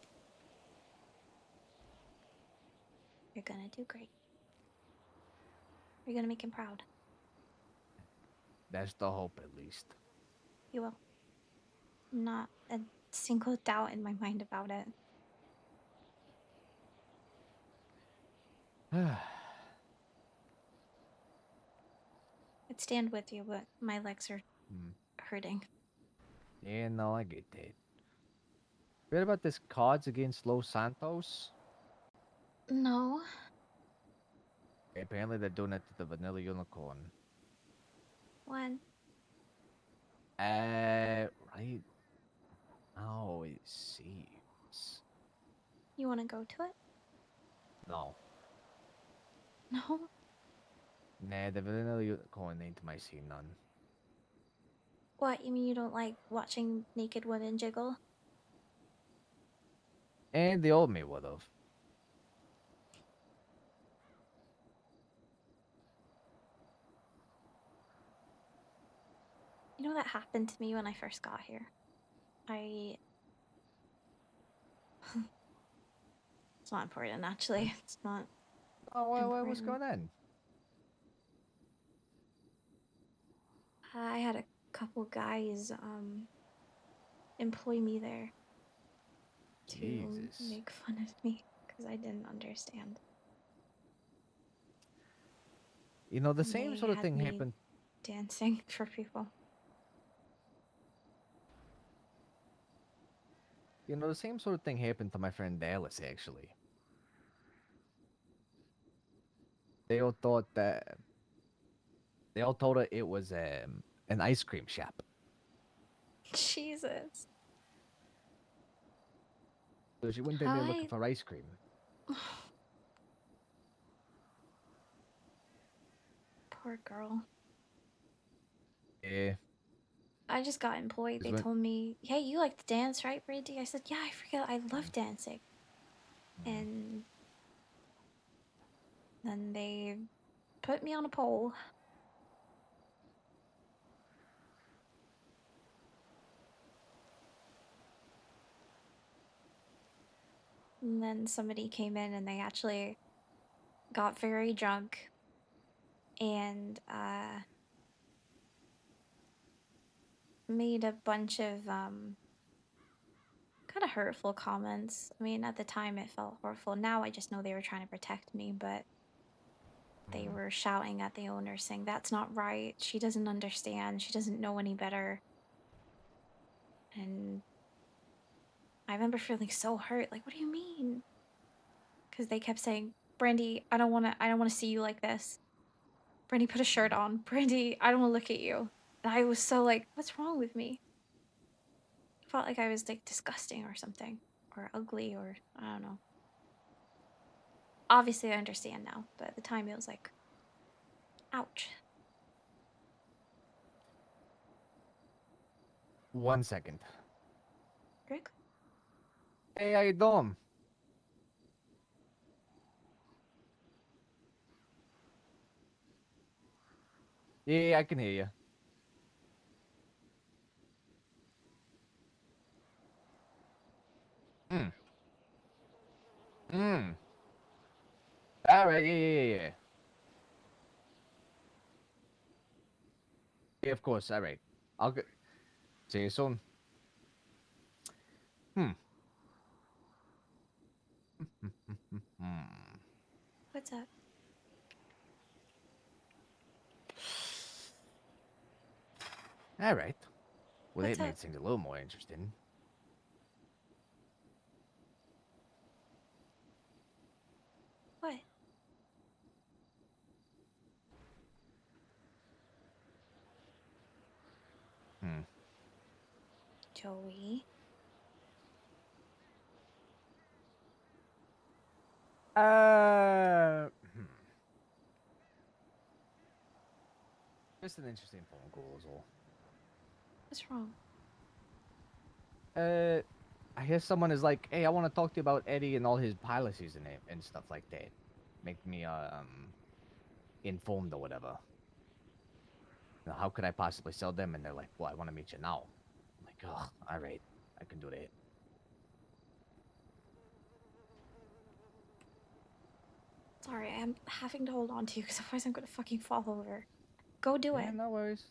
You're gonna do great. You're gonna make him proud. That's the hope, at least. You will. Not a single doubt in my mind about it. I'd stand with you, but my legs are hurting. Yeah, no, I get that. Read about this cards against Los Santos? No. Apparently they're doing it to the Vanilla Unicorn. When? Right now it seems. You wanna go to it? No. No? Nah, the Vanilla Unicorn ain't my scene none. What, you mean you don't like watching naked women jiggle? And the old me would've. You know that happened to me when I first got here. It's not important, actually. It's not what's important. going on? I had a couple guys employ me there to Jesus. make fun of me because I didn't understand. You know, the And same they sort of had thing me happened. dancing for people. You know, the same sort of thing happened to my friend Dallas, actually. They all thought that. They all told her it was an ice cream shop. Jesus. So she went in there looking for ice cream. Poor girl. Yeah. I just got employed. They when- told me, "Hey, you like to dance, right, Brandy?" I said, "Yeah, I forget. I love dancing." And then they put me on a pole. And then somebody came in and they actually got very drunk and made a bunch of kind of hurtful comments. I mean, at the time it felt hurtful. Now I just know they were trying to protect me, but they were shouting at the owner saying, "That's not right. She doesn't understand. She doesn't know any better." And I remember feeling so hurt. Like, what do you mean? Because they kept saying, "Brandy, I don't want to see you like this. Brandy, put a shirt on. Brandy, I don't want to look at you." And I was so like, what's wrong with me? I felt like I was like disgusting or something, or ugly, or I don't know. Obviously, I understand now, but at the time it was like, ouch. 1 second. Rick? Hey, how you doing? Yeah, I can hear you. Yeah, of course. All right. I'll get. See you soon. Hmm. What's up? All right. Well, What's that up? made things a little more interesting. What? Hmm. Joey. Just an interesting phone call, is all. What's wrong? I hear someone is like, "Hey, I want to talk to you about Eddie and all his policies and stuff like that. Make me informed or whatever. Now, how could I possibly sell them?" And they're like, "Well, I want to meet you now." I'm like, "Oh, all right, I can do that." Sorry, I'm having to hold on to you because otherwise I'm gonna fucking fall over. Go do Yeah, it. no worries.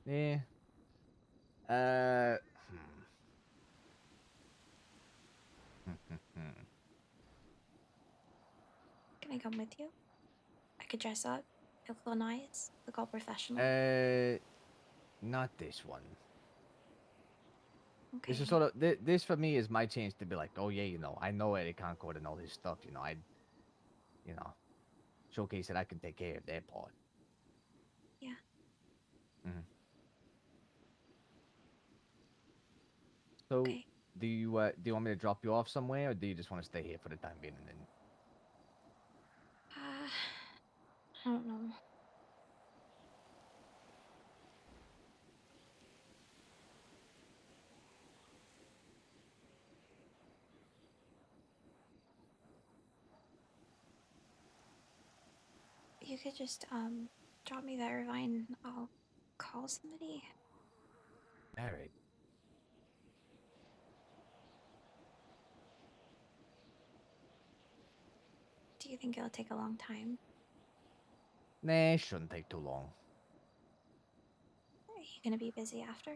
Yeah. Uh. Can I come with you? I could dress up, look all nice, look all professional. Not this one. Okay. This is sort of this for me is my chance to be like, oh yeah, I know Eddie Concord and all his stuff. You know, showcase that I can take care of that part. Yeah. Mhm. So, Okay. do you want me to drop you off somewhere, or do you just want to stay here for the time being? And then I don't know. You could just drop me the Irvine. I'll call somebody. all right. Do you think it'll take a long time? Nah, it shouldn't take too long. Are you gonna be busy after?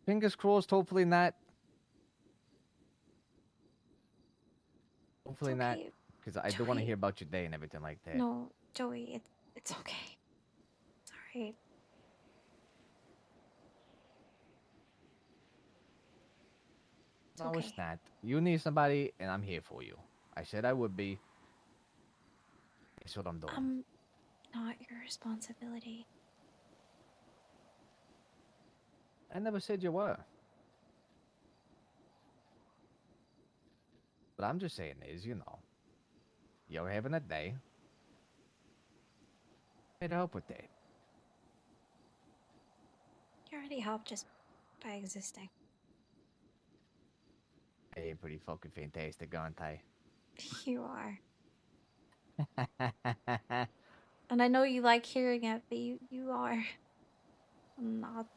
Fingers crossed. Hopefully not. Hopefully not, Okay. because I do want to Joey. hear about your day and everything like that. No, Joey, it's okay. It's alright. It's No, okay. it's not. You need somebody, and I'm here for you. I said I would be. That's what I'm doing. I'm not your responsibility. I never said you were. What I'm just saying is, you're having a day. I'd help with that. You already helped just by existing. Hey, pretty fucking fantastic, aren't I? You are. And I know you like hearing it, but you are. And I'll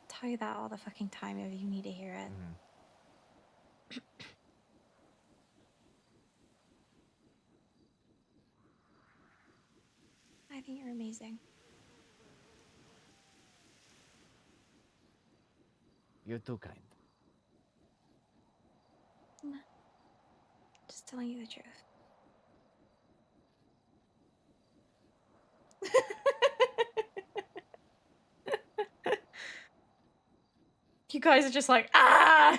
tell you that all the fucking time if you need to hear it. I think you're amazing. You're too kind. Nah, just telling you the truth. You guys are just like, ah!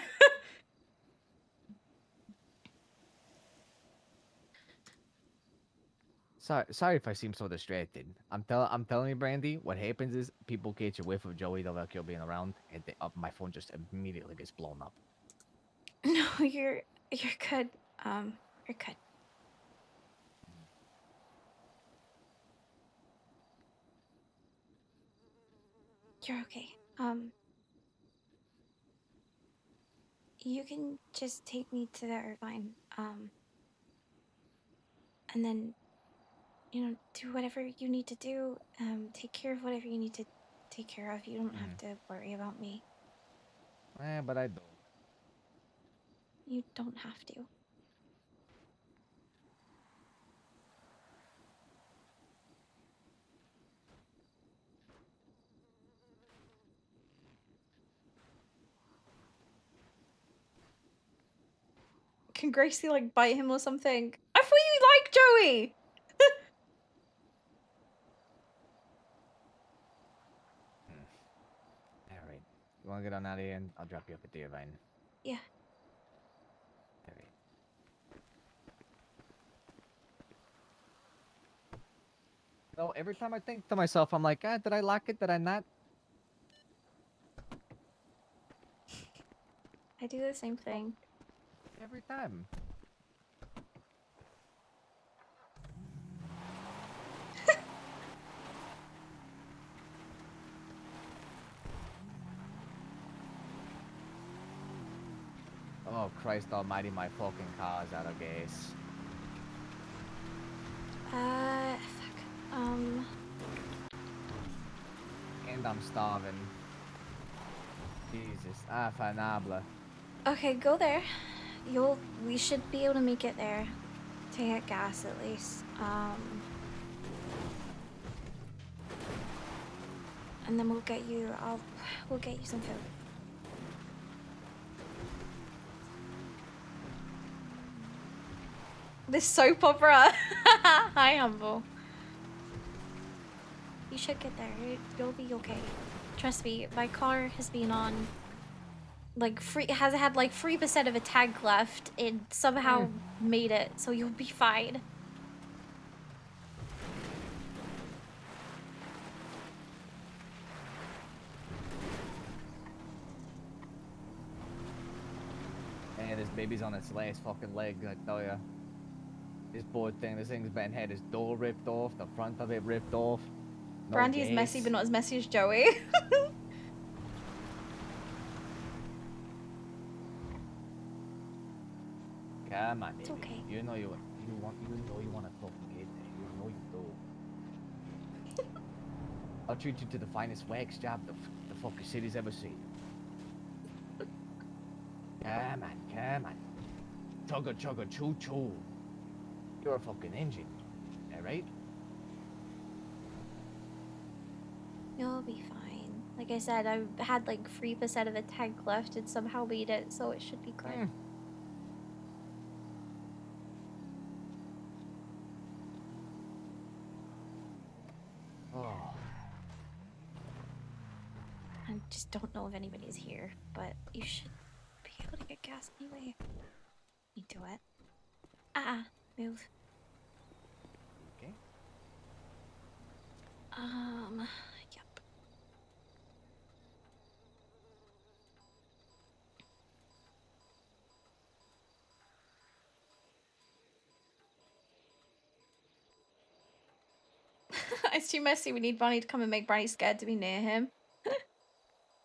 Sorry if I seem so distracted. I'm telling you, Brandy. What happens is people catch a whiff of Joey Delvecchio being around, and my phone just immediately gets blown up. No, you're good. You're good. You're okay. You can just take me to the Irvine. And then, do whatever you need to do. Take care of whatever you need to take care of. You don't have to worry about me. But I do. You don't have to. Can Gracie like bite him or something? I thought you liked Joey. All right. You want to get on out of here? And I'll drop you up at the Irvine. Yeah. All right. So every time I think to myself, I'm like, did I lock it? Did I not? I do the same thing. Every time. Oh, Christ almighty, my fucking car's out of gas. Fuck. And I'm starving. Jesus. Fanable. Okay, go there. We should be able to make it there. To get gas at least. And then we'll get you some food. This soap opera. Hi, Humble. You should get there. You'll be okay. Trust me, my car has been on like has had like 3% of a tank left. It somehow made it, so you'll be fine. Man, this baby's on its last fucking leg, I tell ya. This board thing, this thing's been had his door ripped off, the front of it ripped off. No Brandy is gas. messy, but not as messy as Joey. Come on, baby. It's okay. You know you want to fucking get there. You know you do. I'll treat you to the finest wax job the fucking city's ever seen. Come on. Chugga chugga choo choo. You're a fucking engine, alright? You'll be fine. Like I said, I had like 3% of the tank left and somehow made it, so it should be good. Oh. I just don't know if anybody's here, but you should be able to get gas anyway. You do it. Move. Okay. Yep. It's too messy. We need Bonnie to come and make Bonnie scared to be near him.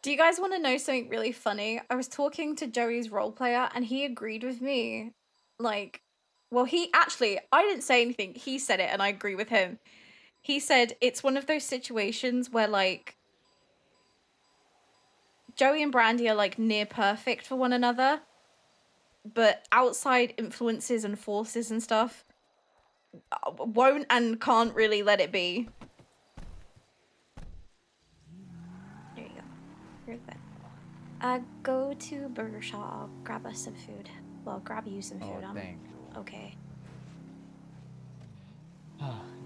Do you guys want to know something really funny? I was talking to Joey's role player and he agreed with me. Like, well, I didn't say anything. He said it and I agree with him. He said it's one of those situations where like Joey and Brandy are like near perfect for one another, but outside influences and forces and stuff won't and can't really let it be. There you go. You're good. Go to Burger Shaw. I'll grab us some food. Well, grab you some food. Thank you. Okay.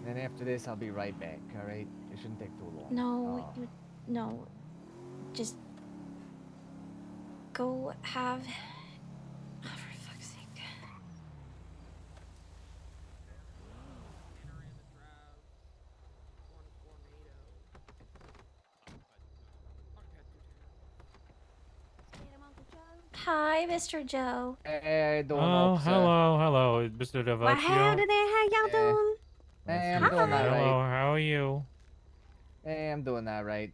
Then after this, I'll be right back, alright? It shouldn't take too long. No, no. Just go have... Oh, for fuck's sake. Hi, Mr. Joe. Hey, doing Oh, officer. hello, Mr. Well, Devotio. howdy there, how y'all doing? Hey, I'm doing alright. Hello, how are you? Hey, I'm doing alright.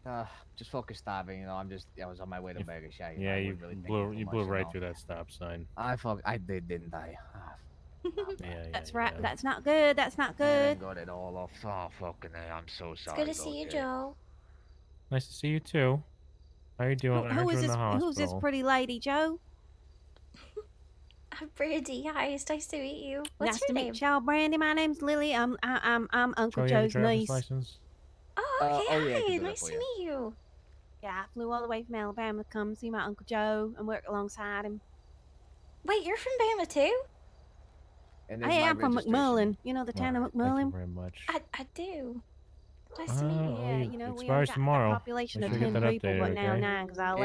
Just fucking starving, you know. I was on my way to Burger Shaw. Yeah, I you wasn't really thinking blew too you much, blew right know. through that stop sign. I did, didn't I? That's right. That's not good. That's not good. Got it all off. Oh, fucking hell, I'm so It's sorry. good to see you, Joe. Nice to see you too. How are you doing? I heard Who you is in this? the hospital. Who's this pretty lady, Joe? I'm Brandy. Hi, it's nice to meet you. What's Nice your to name? meet y'all, Brandy. My name's Lily. I'm Uncle Show you your Joe's driver's niece. license. Oh, oh, yeah, I can hi. do that Nice for to you. meet you. Yeah, I flew all the way from Alabama to come see my Uncle Joe and work alongside him. Wait, you're from Bama too? And I there's my am from registration. McMullen. You know the town of Thank you McMullen? very much. I do. Nice to meet you. Yeah, you know, we expires only got tomorrow. a population Make of sure you 10 get that people, updated, but now okay? 9 because I left.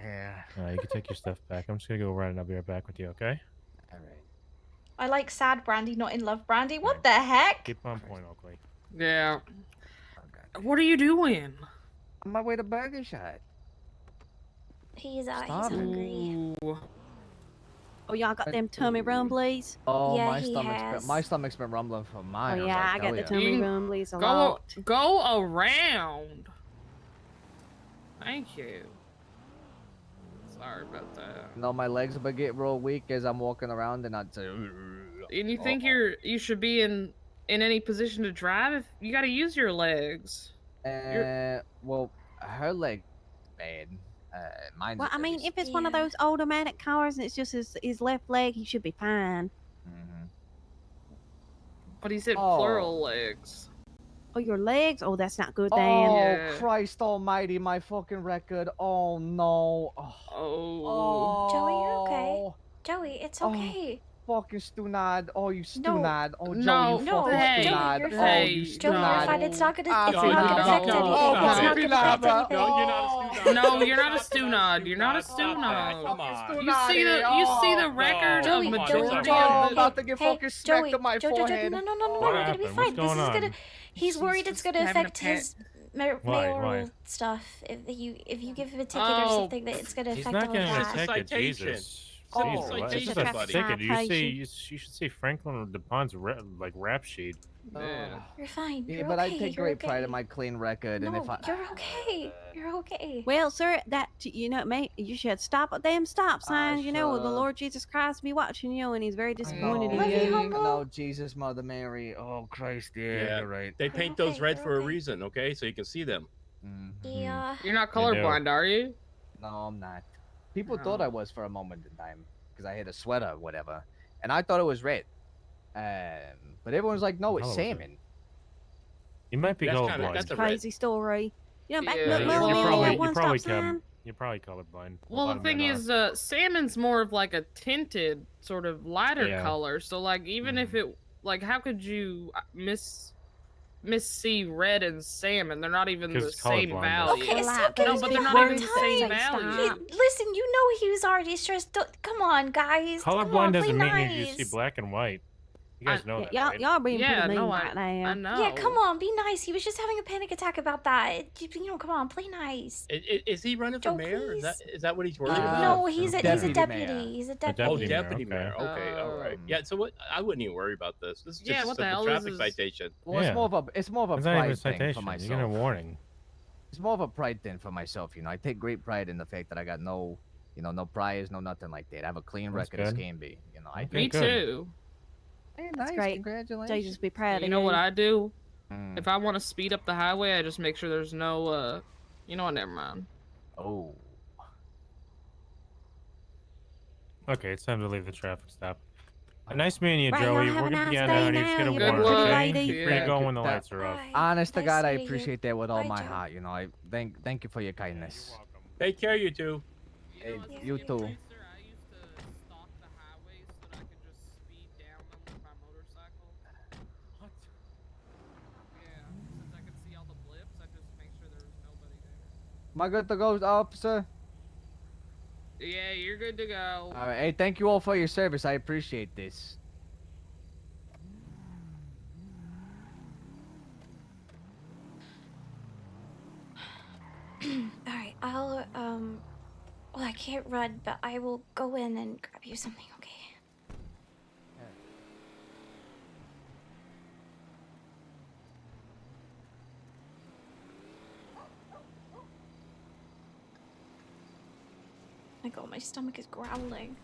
Yeah. You can take your stuff back. I'm just gonna go run and I'll be right back with you, okay? All right. I like sad brandy, not in love brandy. What the heck? Keep on point, Oakley. Yeah. What are you doing? On my way to Burger Shot. He's Starving. hungry. Oh, y'all got them tummy rumblies? Oh, Yeah, my he stomach's my stomach's been rumbling for Oh, miles. yeah, I got the tummy rumblies a lot. Go around. Thank you. Sorry about that. No, my legs will get real weak as I'm walking around, and I'd say. And you think you should be in any position to drive? If you got to use your legs. Well, her leg bad. Mine's Well, I very mean, if it's one of those automatic cars and it's just his left leg, he should be fine. But he said plural legs. Oh, your legs? Oh, that's not good, Dan. Oh, Christ almighty, my fucking record. Oh, no. Oh. Joey, you're okay. Joey, it's Oh, okay. fucking stunad. Oh, you No. stunad. Oh, Joey, No, you no, fucking Joey, stunad. you're Oh, fine. you Joey, you're stunad. fine. It's not gonna affect No, anything. It's not gonna affect anything. No, you're not a stunod. You're not a stunod. Come on. You see the record Joey, of Joey, majority Joey, of the... about to get fucking smacked Joey, on my Joey, forehead. no, What we're gonna be happened? fine. What's This going is gonna. on? He's worried it's gonna affect his mayoral Why? stuff. If you give him a ticket or Oh. something, that it's gonna He's affect not all getting a that. ticket, Jesus. Oh. Jesus, It's it's a just a ticket. citation. You should say Franklin DuPont's rap sheet. You're fine. Yeah, You're but okay. I take you're great okay. pride in my clean record, and No, if I you're okay. You're okay. Well, sir, you should stop at them stop signs. You know, the shut up. Lord Jesus Christ be watching you, and He's very disappointed Love in you, you. no, Jesus, Mother Mary. Oh, Christ, yeah, you're right. They paint those red for a reason, okay? So you can see them. Yeah. You're not colorblind, are you? No, I'm not. People thought I was for a moment in time because I had a sweater or whatever, and I thought it was red. But everyone's like, no, it's color was it? salmon. You might be colorblind. That's a crazy story. You know, back Yeah, in you're McMullen, probably- that one stop sign. You're probably colorblind. A Well, lot the of men thing are. is, salmon's more of like a tinted, sort of lighter Yeah. color. So, like, even if it, like, how could you miss see red and salmon? They're not even 'Cause the it's same colorblind, value. Okay, Well, stop but getting no, but me they're not even the worried. same Stop. value. Listen, you know he was already stressed. Come on, guys. Come Colorblind on, doesn't play mean nice. you see black and white. You guys know that, Y'all, right? y'all being Yeah, pretty mean no, right now. I know. Yeah, come on, be nice. He was just having a panic attack about that. Come on, play nice. Is he running for Joe, mayor? please. Is that what he's worried about? No, he's a deputy deputy. mayor. He's a Oh, deputy. deputy okay. mayor. Okay, all right. Yeah, so what? I wouldn't even worry about this. This is just Yeah, a what the simple hell? traffic This is- citation. Well, Yeah. it's more of a It's not even a pride thing for citation. myself. You get a warning. It's more of a pride thing for myself. You know, I take great pride in the fact that I got no priors, no nothing like that. I have a clean That's record as good. can be. You know, I Me good. too. Hey, That's nice, great. Congratulations. Jesus be proud of You know what I do? Mm. If I want to speed up the highway, I just make sure there's no, you know what? Never mind. Oh. Okay, it's time to leave the traffic stop. Nice meeting you, Right, Joey. y'all have We're a gonna be nice on day out here. Just get a now. Good warrant, luck. okay? Yeah. You're free to go when the lights are off. Honest to Nice God, I meeting you. appreciate that with all Bye, my Joe. heart. You know, I thank you for your kindness. Take care, you two. Hey, you too. I used to stalk the highways so that I could just speed down them with my motorcycle. What? Yeah, since I could see all the blips, I just make sure there was nobody there. Am I good to go, officer? Yeah, you're good to go. All right. Hey, thank you all for your service. I appreciate this. All right, I'll well, I can't run, but I will go in and grab you something, okay? My God, my stomach is growling.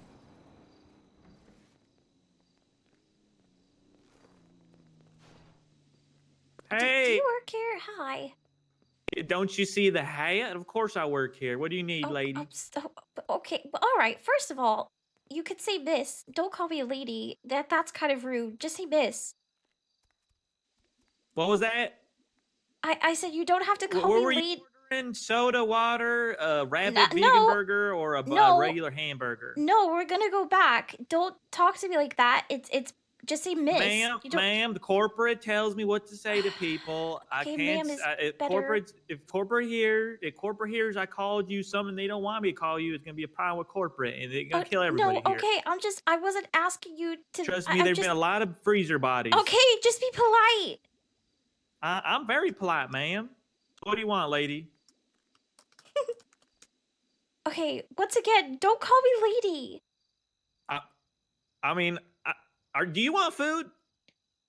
Do Hey, you work here? Hi. don't you see the hat? Of course I work here. What do you need, lady? Okay, but all right. First of all, you could say Miss. Don't call me a lady. That's kind of rude. Just say Miss. What was that? I said you don't have to Wh- call where me were you lady. ordering soda, water, a rabbit vegan no, burger, or a no, regular hamburger? no. We're gonna go back. Don't talk to me like that. It's just say miss. Ma'am, You don't. ma'am, the corporate tells me what to say to people. I Okay, can't. ma'am is If better. corporate hears I called you something they don't want me to call you, it's gonna be a problem with corporate, and they're gonna kill everybody No, here. okay. I wasn't asking you to. Trust me, I'm there've just. been a lot of freezer bodies. Okay, just be polite. I'm very polite, ma'am. What do you want, lady? Okay, once again, don't call me lady. I mean, do you want food?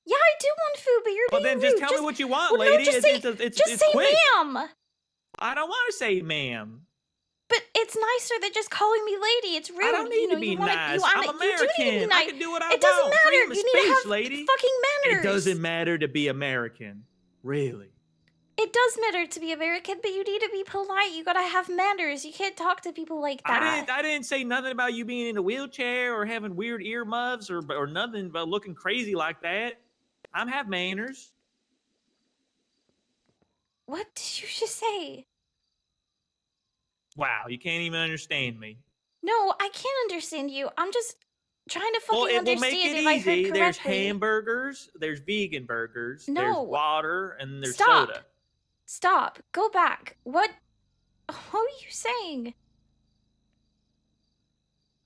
Yeah, I do want food, but you're Well, being then just rude. tell me what you want, well, lady. No, just say, It's just say quick. ma'am. I don't want to say ma'am. But it's nicer than just calling me lady. It's rude. I don't need you know, to be you wanna, nice. You wanna, I'm You do need to be American. nice. I can do what I It doesn't want. matter. Freedom of You need to speech, have lady. fucking manners. It doesn't matter to be American. Really. It does matter to be American, but you need to be polite. You gotta have manners. You can't talk to people like that. I didn't say nothing about you being in a wheelchair or having weird earmuffs or nothing about looking crazy like that. I have manners. What did you just say? Wow, you can't even understand me. No, I can't understand you. I'm just trying to Well, fucking it will make understand it if I heard easy. There's correctly. hamburgers, there's vegan burgers, there's No. water, and there's Stop. soda. Stop. Go back. What are you saying?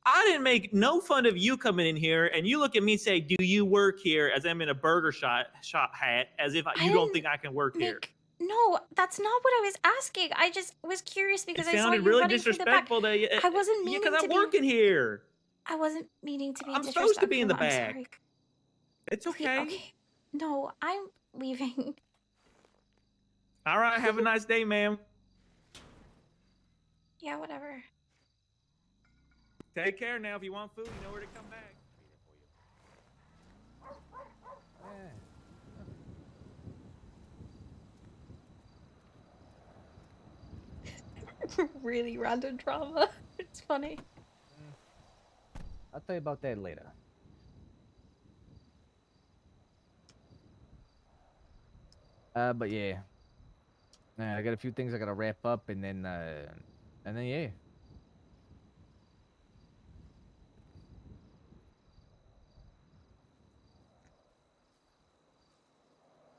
I didn't make no fun of you coming in here, and you look at me and say, "Do you work here?" As I'm in a burger shop hat, as if you don't think I can work here. No, that's not what I was asking. I just was curious because It I saw sounded you really running through the back. disrespectful. I wasn't meaning because to I'm be. working here. I wasn't meaning to be I'm disrespectful. supposed to be in the I'm back. sorry. It's okay. Okay. No, I'm leaving. All right. Have a nice day, ma'am. Yeah, whatever. Take care now. If you want food, you know where to come back. Really random drama. It's funny. I'll tell you about that later. But yeah. I got a few things I gotta wrap up and then yeah.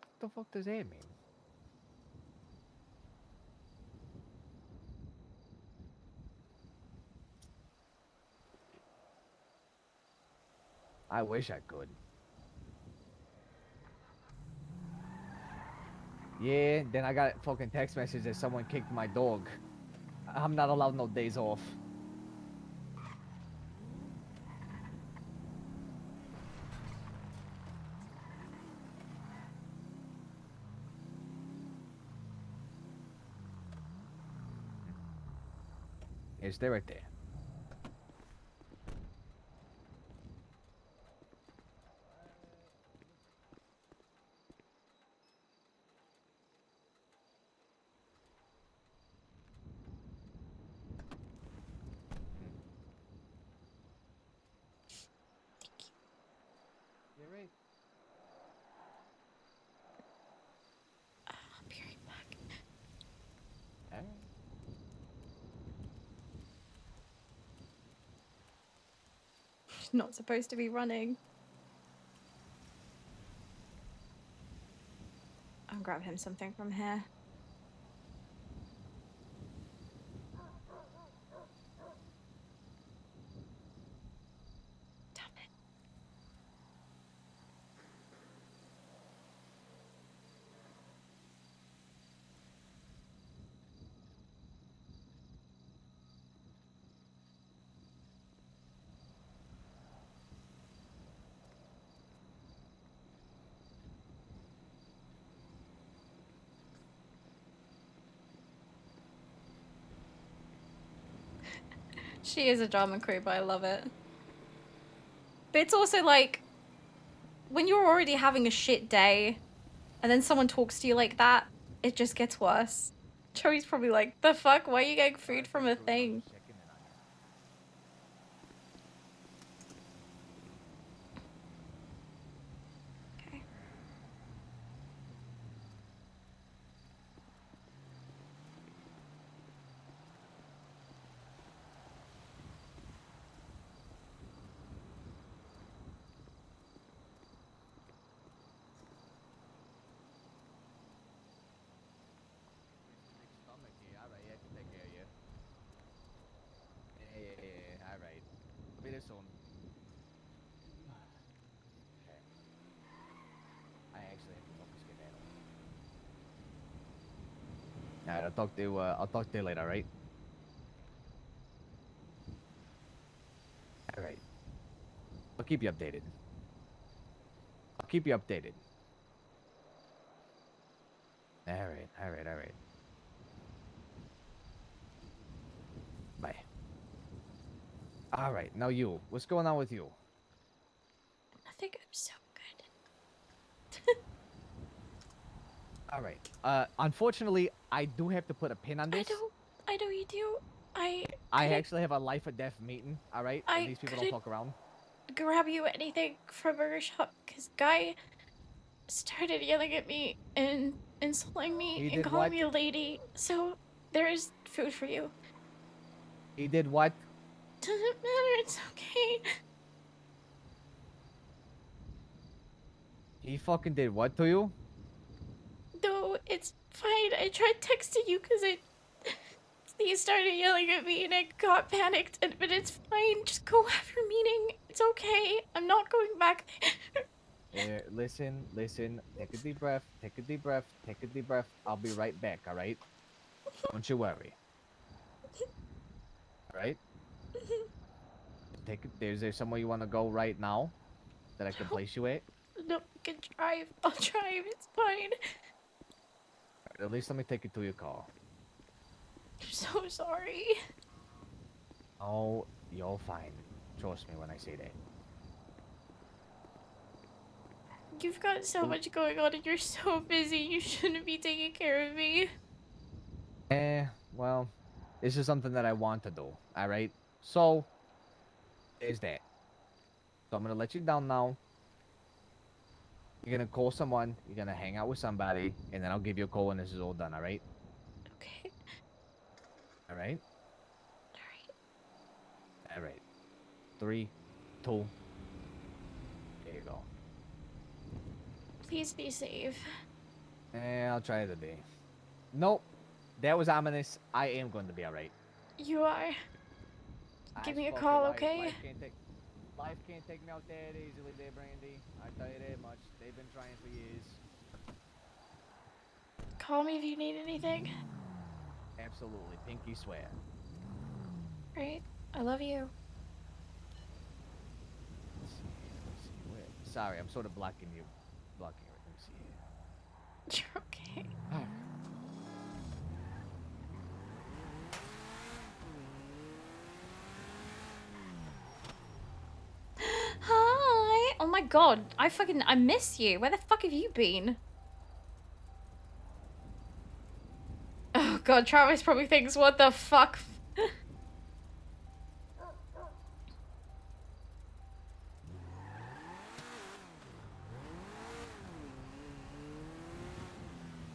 What the fuck does that mean? I wish I could. Yeah, then I got a fucking text message that someone kicked my dog. I'm not allowed no days off. It's there right there. You're right. I'll be right back. Alright. She's not supposed to be running. I'll grab him something from here. Damn it. She is a drama queen, but I love it. But it's also like, when you're already having a shit day, and then someone talks to you like that, it just gets worse. Joey's probably like, the fuck? Why are you getting food from a thing? Okay. soon. Okay. I actually have to focus skedaddle. All right, I'll talk to you later, all right? All right. I'll keep you updated. I'll keep you updated. All right, all right, all right. Bye. All right, now you. What's going on with you? I think I'm so good. All right. Unfortunately, I do have to put a pin on this. I know you do. I couldn't- actually have a life or death meeting, all right? And these people don't couldn't fuck around. grab you anything from Burger Shop because Guy started yelling at me and insulting me He and did calling what? me a lady. So there is food for you. He did what? Doesn't matter. It's okay. He fucking did what to you? No, it's fine. I tried texting you because he started yelling at me and I got panicked. But it's fine. Just go have your meeting. It's okay. I'm not going back there. Listen. Take a deep breath. Take a deep breath. Take a deep breath. I'll be right back, all right? Don't you worry. All right? Is there somewhere you want to go right now that I can place you at? No, I can drive. I'll drive. It's fine. At least let me take you to your car. I'm so sorry. Oh, you're fine. Trust me when I say that. You've got so much going on and you're so busy. You shouldn't be taking care of me. Well, this is something that I want to do, all right? So, there's that. So I'm gonna let you down now. You're gonna call someone, you're gonna hang out with somebody, and then I'll give you a call when this is all done, all right? Okay. All right? All right. 3, 2. There you go. Please be safe. I'll try to be. Nope. That was ominous. I am going to be all right. You are. Give me a Fuck it, call, okay? Life can't take me out that easily there, Brandy. I tell you that much. They've been trying for years. Call me if you need anything. Absolutely. Pinky swear. Right? I love you. Let's see. Sorry, I'm sort of blocking you. Blocking it. Let me see here. You're okay. Hi. Oh my god. I miss you. Where the fuck have you been? Oh god, Travis probably thinks, what the fuck?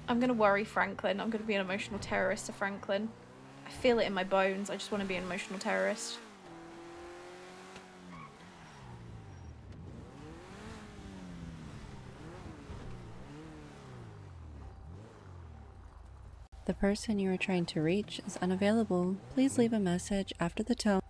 I'm gonna worry Franklin. I'm gonna be an emotional terrorist to Franklin. I feel it in my bones. I just want to be an emotional terrorist. The person you are trying to reach is unavailable. Please leave a message after the tone.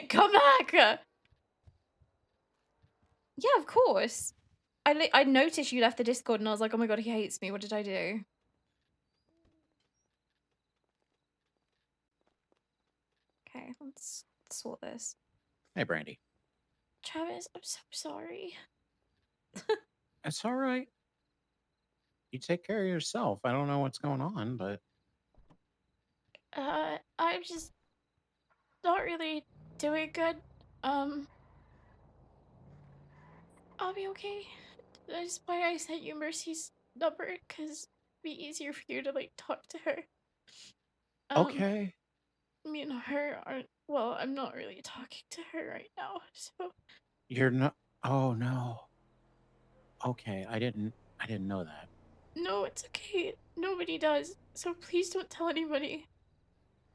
Come back! Yeah, of course. I noticed you left the Discord and I was like, oh my god, he hates me. What did I do? Okay, let's sort this. Hey, Brandy. Travis, I'm so sorry. It's all right. You take care of yourself. I don't know what's going on, but I'm just not really doing good. I'll be okay. That's why I sent you Mercy's number, because it'd be easier for you to, like, talk to her. okay. Me and her aren't, well, I'm not really talking to her right now, so. You're not. Oh no. Okay, I didn't know that. No, it's okay. Nobody does. So please don't tell anybody.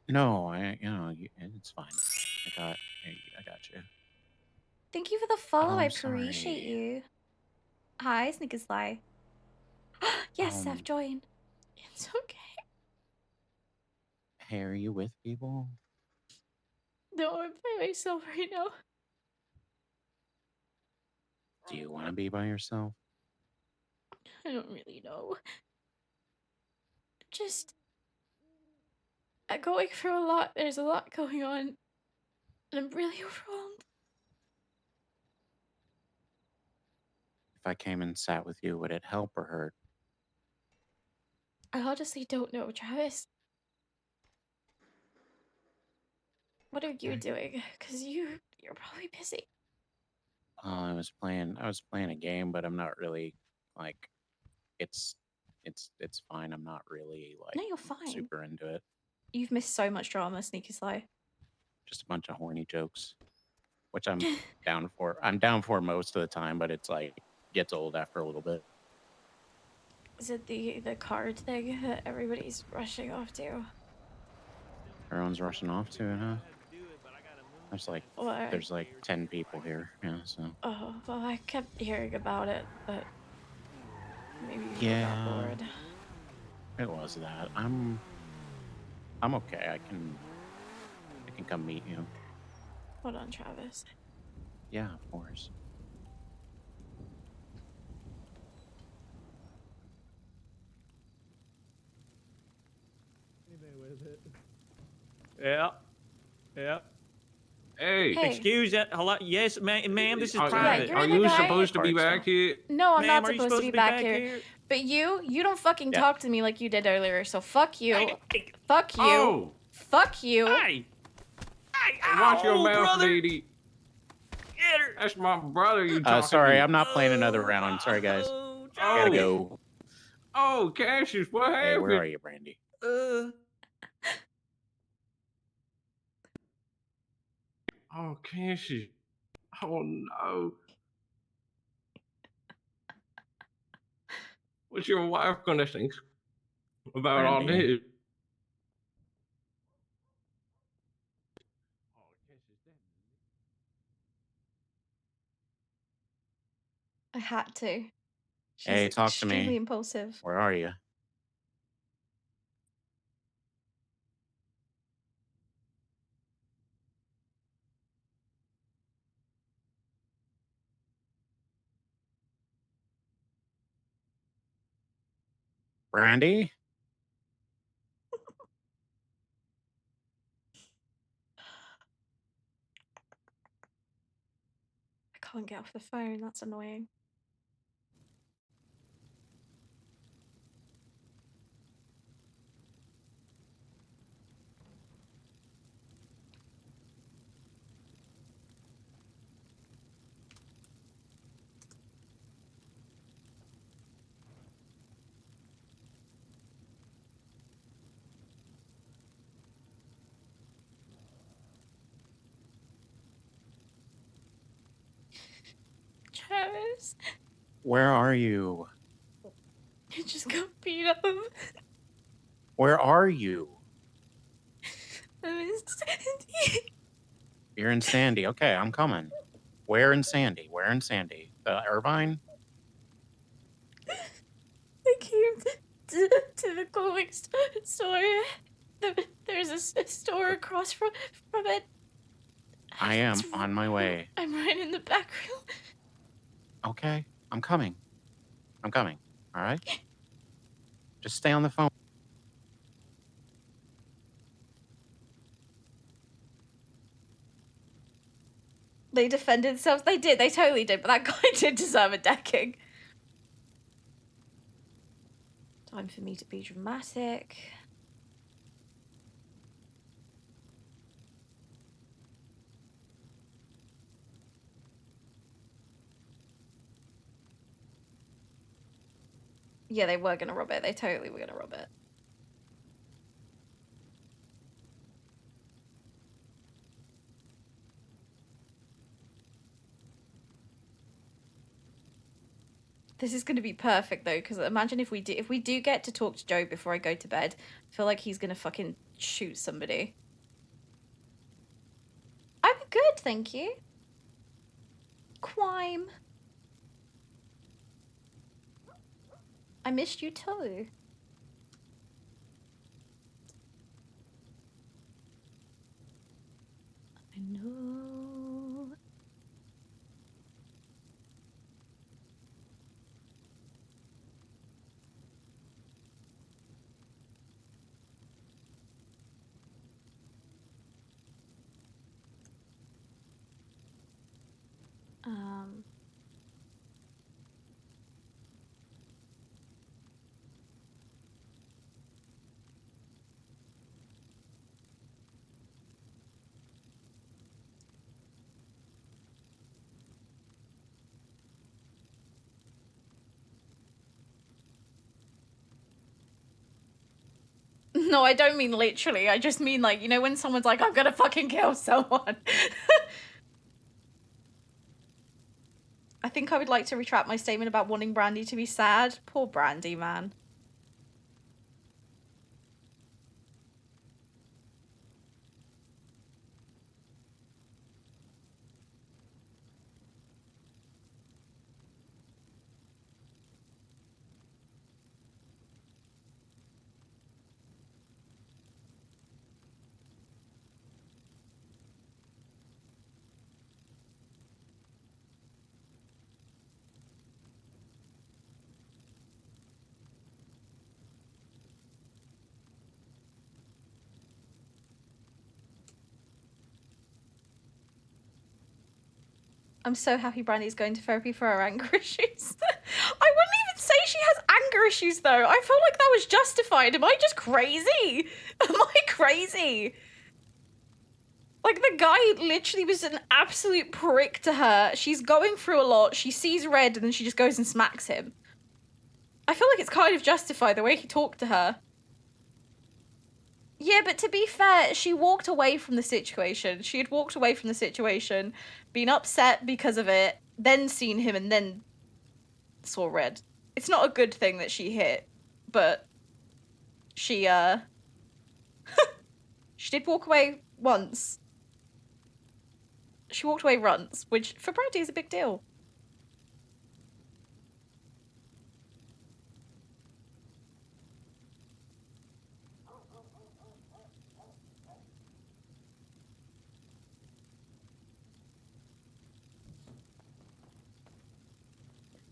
No, it's fine. I got you. Thank you for the follow. I I'm appreciate sorry. you. Hi, Snickersly. Yes, I've Um, joined. It's okay. Hey, are you with people? No, I'm by myself right now. Do you want to be by yourself? I don't really know. Just I'm going through a lot. There's a lot going on. And I'm really overwhelmed. If I came and sat with you, would it help or hurt? I honestly don't know, Travis. What are you doing? Because you're probably busy. I was playing a game, but I'm not really like it's it's fine. I'm not really No, like you're fine. super into it. You've missed so much drama, Sneakersly. Just a bunch of horny jokes, which I'm down for. I'm down for most of the time, but it's like gets old after a little bit. Is it the card thing that everybody's rushing off to? Everyone's rushing off to it, huh? What? There's like 10 people here, yeah. So Oh, well, I kept hearing about it, but maybe you got yeah, bored. it was that. I'm okay. I can come meet you. Hold on, Travis. Yeah, of course. Yeah. Yeah. Hey. Hey. Excuse that. Hello. Yes, ma'am. This is Are- private. you're Are the you guy- supposed to be back here? No, I'm Ma'am, not are you supposed to be back here. But you don't fucking Yeah. talk to me like you did earlier. So fuck you. Fuck you. Oh. Fuck you. Hey. Watch your mouth, brother. lady. That's my brother you talking Sorry, to. I'm not playing another round. Sorry, guys. Gotta go. Oh, Cassius, what happened? Hey, where are you, Brandy? Oh, Cassius. Oh, no. What's your wife gonna think about all Brandy. this? I had to. She's Hey, talk to extremely me. impulsive. Where are you? Brandy? I can't get off the phone. That's annoying. Travis, Where are you? I just got beat up. Where are you? I'm in Sandy. You're in Sandy. Okay, I'm coming. Where in Sandy? Where in Sandy? Irvine? I came to the clothing store. There's a store across from it. I am on my way. I'm right in the back room. Okay, I'm coming. I'm coming. All right? Just stay on the phone. They defended themselves. They did. They totally did. But that guy did deserve a decking. Time for me to be dramatic. Yeah, they were gonna rob it. They totally were gonna rob it. This is going to be perfect though, because imagine if we do get to talk to Joe before I go to bed. I feel like he's going to fucking shoot somebody. I'm good, thank you. Quime. I missed you too. I know. Um. No, I don't mean literally. I just mean like, you know, when someone's like, I'm gonna fucking kill someone. I think I would like to retract my statement about wanting Brandy to be sad. Poor Brandy, man. I'm so happy Brandy's going to therapy for her anger issues. I wouldn't even say she has anger issues though. I feel like that was justified. Am I just crazy? Am I crazy? Like the guy literally was an absolute prick to her. She's going through a lot. She sees red and then she just goes and smacks him. I feel like it's kind of justified the way he talked to her. Yeah, but to be fair, she walked away from the situation. She had walked away from the situation, been upset because of it, then seen him and then saw red. It's not a good thing that she hit, but she she did walk away once. She walked away once, which for Brandy is a big deal.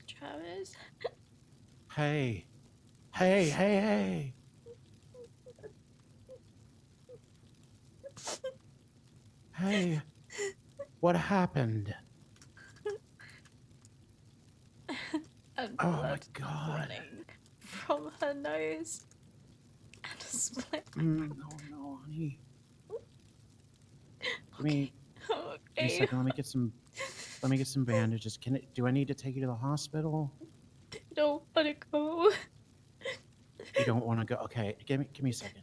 Travis. Hey. Hey, hey, hey. Hey. What happened? And Oh my blood God. running from her nose. And a split. No, honey. Give me a Okay. second. Let me get some bandages. Do I need to take you to the hospital? I don't want to go. You don't want to go? Okay, give me a second.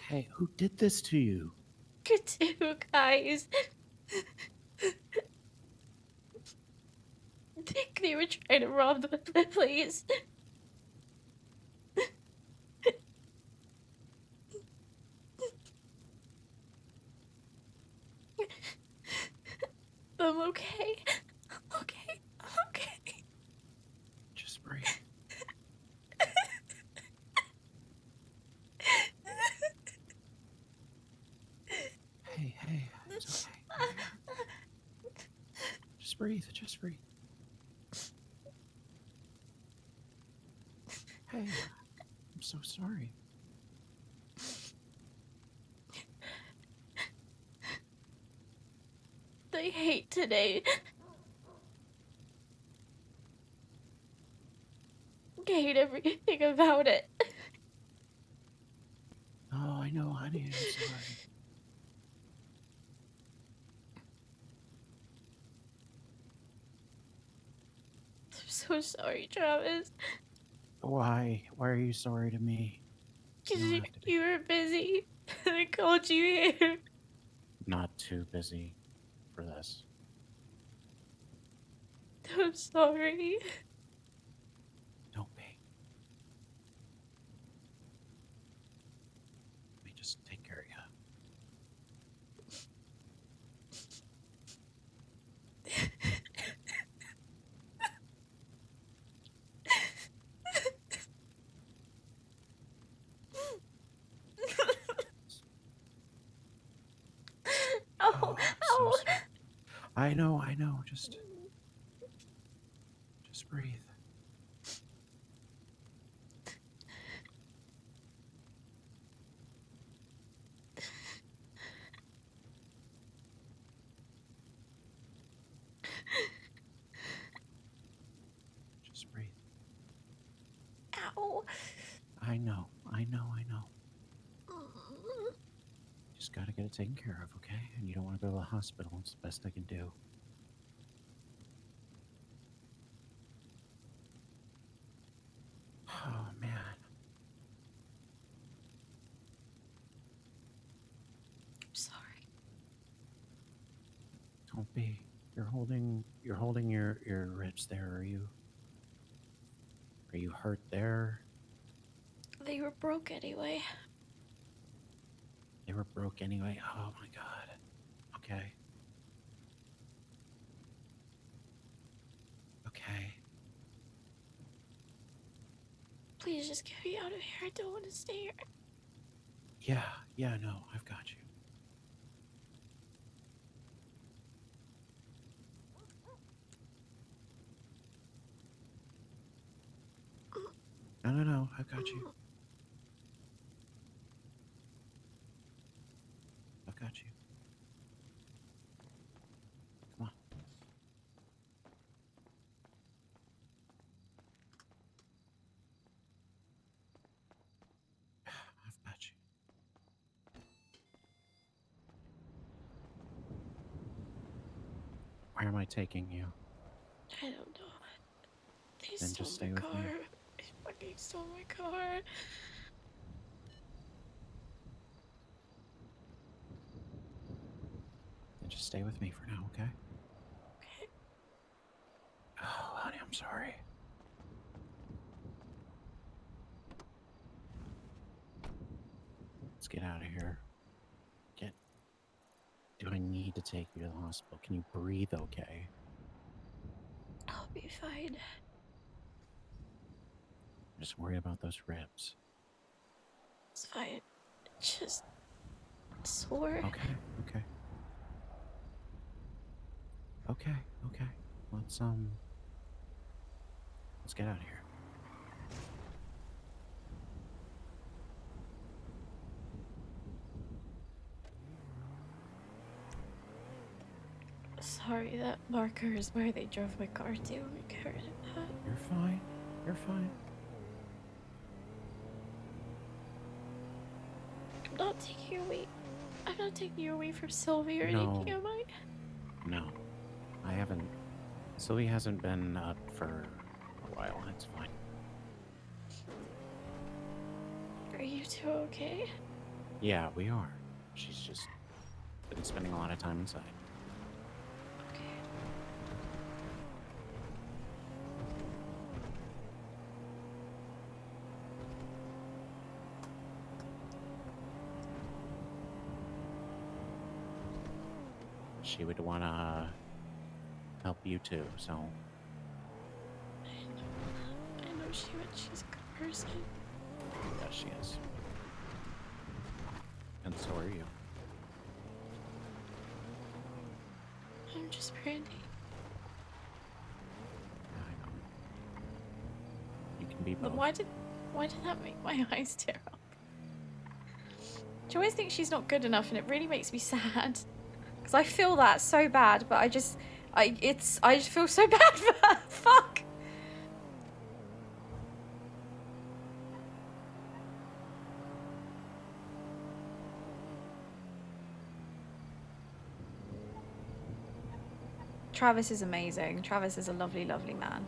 Hey, who did this to you? Two guys. I think they were trying to rob the place. I'm okay. I'm okay. I'm okay. Just breathe. Hey, it's okay. Just breathe. Just breathe. Hey, I'm so sorry. I hate today. I hate everything about it. Oh, I know, honey. I'm sorry. I'm so sorry, Travis. Why? Why are you sorry to me? Because You don't have to be. you were busy. I called you here. Not too busy for this. I'm sorry. Don't be. Let me just take care of you. Oh, I'm so sorry. I know. Just breathe. Just breathe. Ow. I know. Just gotta get it taken care of, okay? And you don't want to go to the hospital. It's the best I can do. Oh, man. I'm sorry. Don't be. You're holding your ribs there, are you? Are you hurt there? They were broke anyway. They were broke anyway. Oh my god. Okay. Okay. Please just get me out of here. I don't want to stay here. Yeah, no, I've got you. No, I've got you. I've got you. Come on. I've got you. Where am I taking you? I don't know. They Then stole just stay my with car. me. They fucking stole my car. Then just stay with me for now, okay? Okay. Oh, honey, I'm sorry. Let's get out of here. Do I need to take you to the hospital? Can you breathe okay? I'll be fine. I'm just worried about those ribs. It's fine. It's just sore. Okay. Let's get out of here. Sorry, that marker is where they drove my car to. I'm get rid of that. You're fine. I'm not taking you away. I'm not taking you away from Sylvie or No. anything, am I? No, I haven't. Sylvie hasn't been up for a while. It's fine. Are you two okay? Yeah, we are. She's just been spending a lot of time inside. Okay. She would want to help you too, so. I know she's a good person. Yeah, she is. And so are you. I'm just Brandy. I know. You can be But both. why did that make my eyes tear up? She always thinks she's not good enough, and it really makes me sad. Because I feel that so bad, but I just feel so bad for her. Fuck. Travis is amazing. Travis is a lovely, lovely man.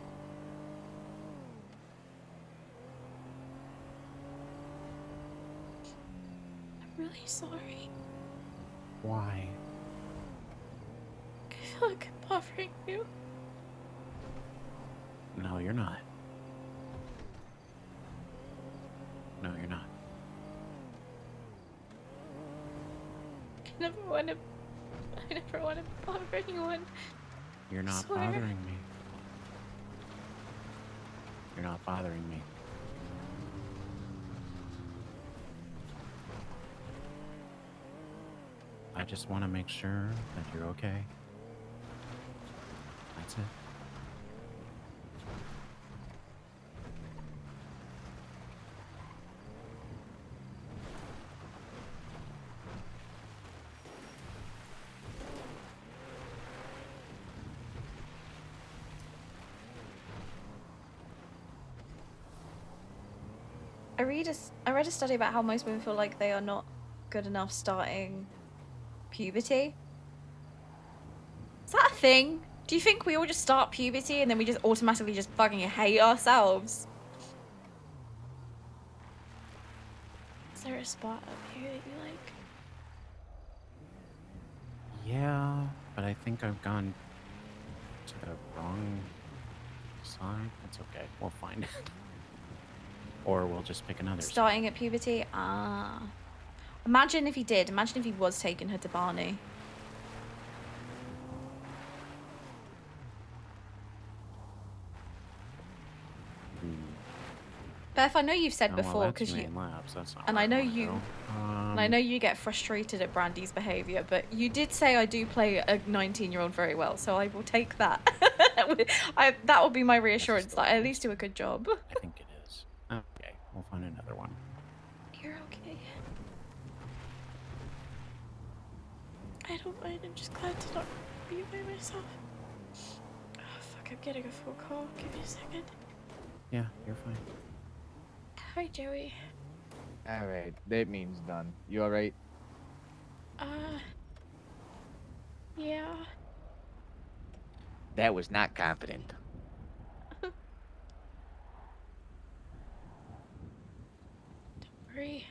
I'm really sorry. Why? I feel like I'm bothering you. No, you're not. No, you're not. I never want to bother anyone. You're not Swear. bothering me. You're not bothering me. I just want to make sure that you're okay. That's it. I read a study about how most women feel like they are not good enough starting puberty. Is that a thing? Do you think we all just start puberty and then we just automatically just fucking hate ourselves? Is there a spot up here that you like? Yeah, but I think I've gone to the wrong side. That's okay. We'll find it. Or we'll just pick another side. Starting at puberty? Ah. Imagine if he did. Imagine if he was taking her to Barney. Beth, I know you've said Oh, before well, because that's you, main labs. That's not and where I know wanna you, go. and I know you get frustrated at Brandy's behavior, but you did say I do play a 19-year-old very well, so I will take that. That will be my reassurance that I at least do a good job. I think it is. Okay, we'll find another one. You're okay. I don't mind. I'm just glad to not be by myself. Oh, fuck, I'm getting a phone call. Give me a second. Yeah, you're fine. Hi, Joey. All right, that means done. You all right? Yeah. That was not confident. Worry.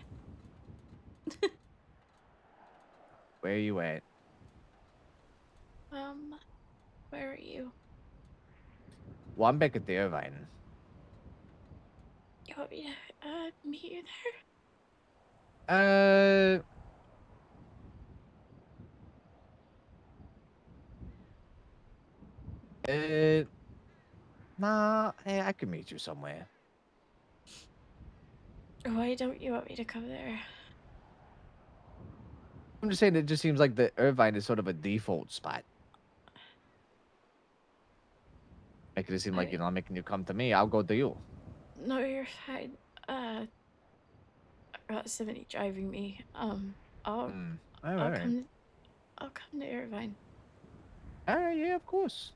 Where you at? Where are you? Well, I'm back at the Irvine. You want me to, meet you Uh, nah, I can meet you somewhere. there? Why don't you want me to come there? I'm just saying it just seems like the Irvine is sort of a default spot. Making it seem like, I'm making you come to me. I'll go to you. No, you're fine. I got somebody driving me. I'll All I'll right. I'll come to Irvine. All right, yeah, of course.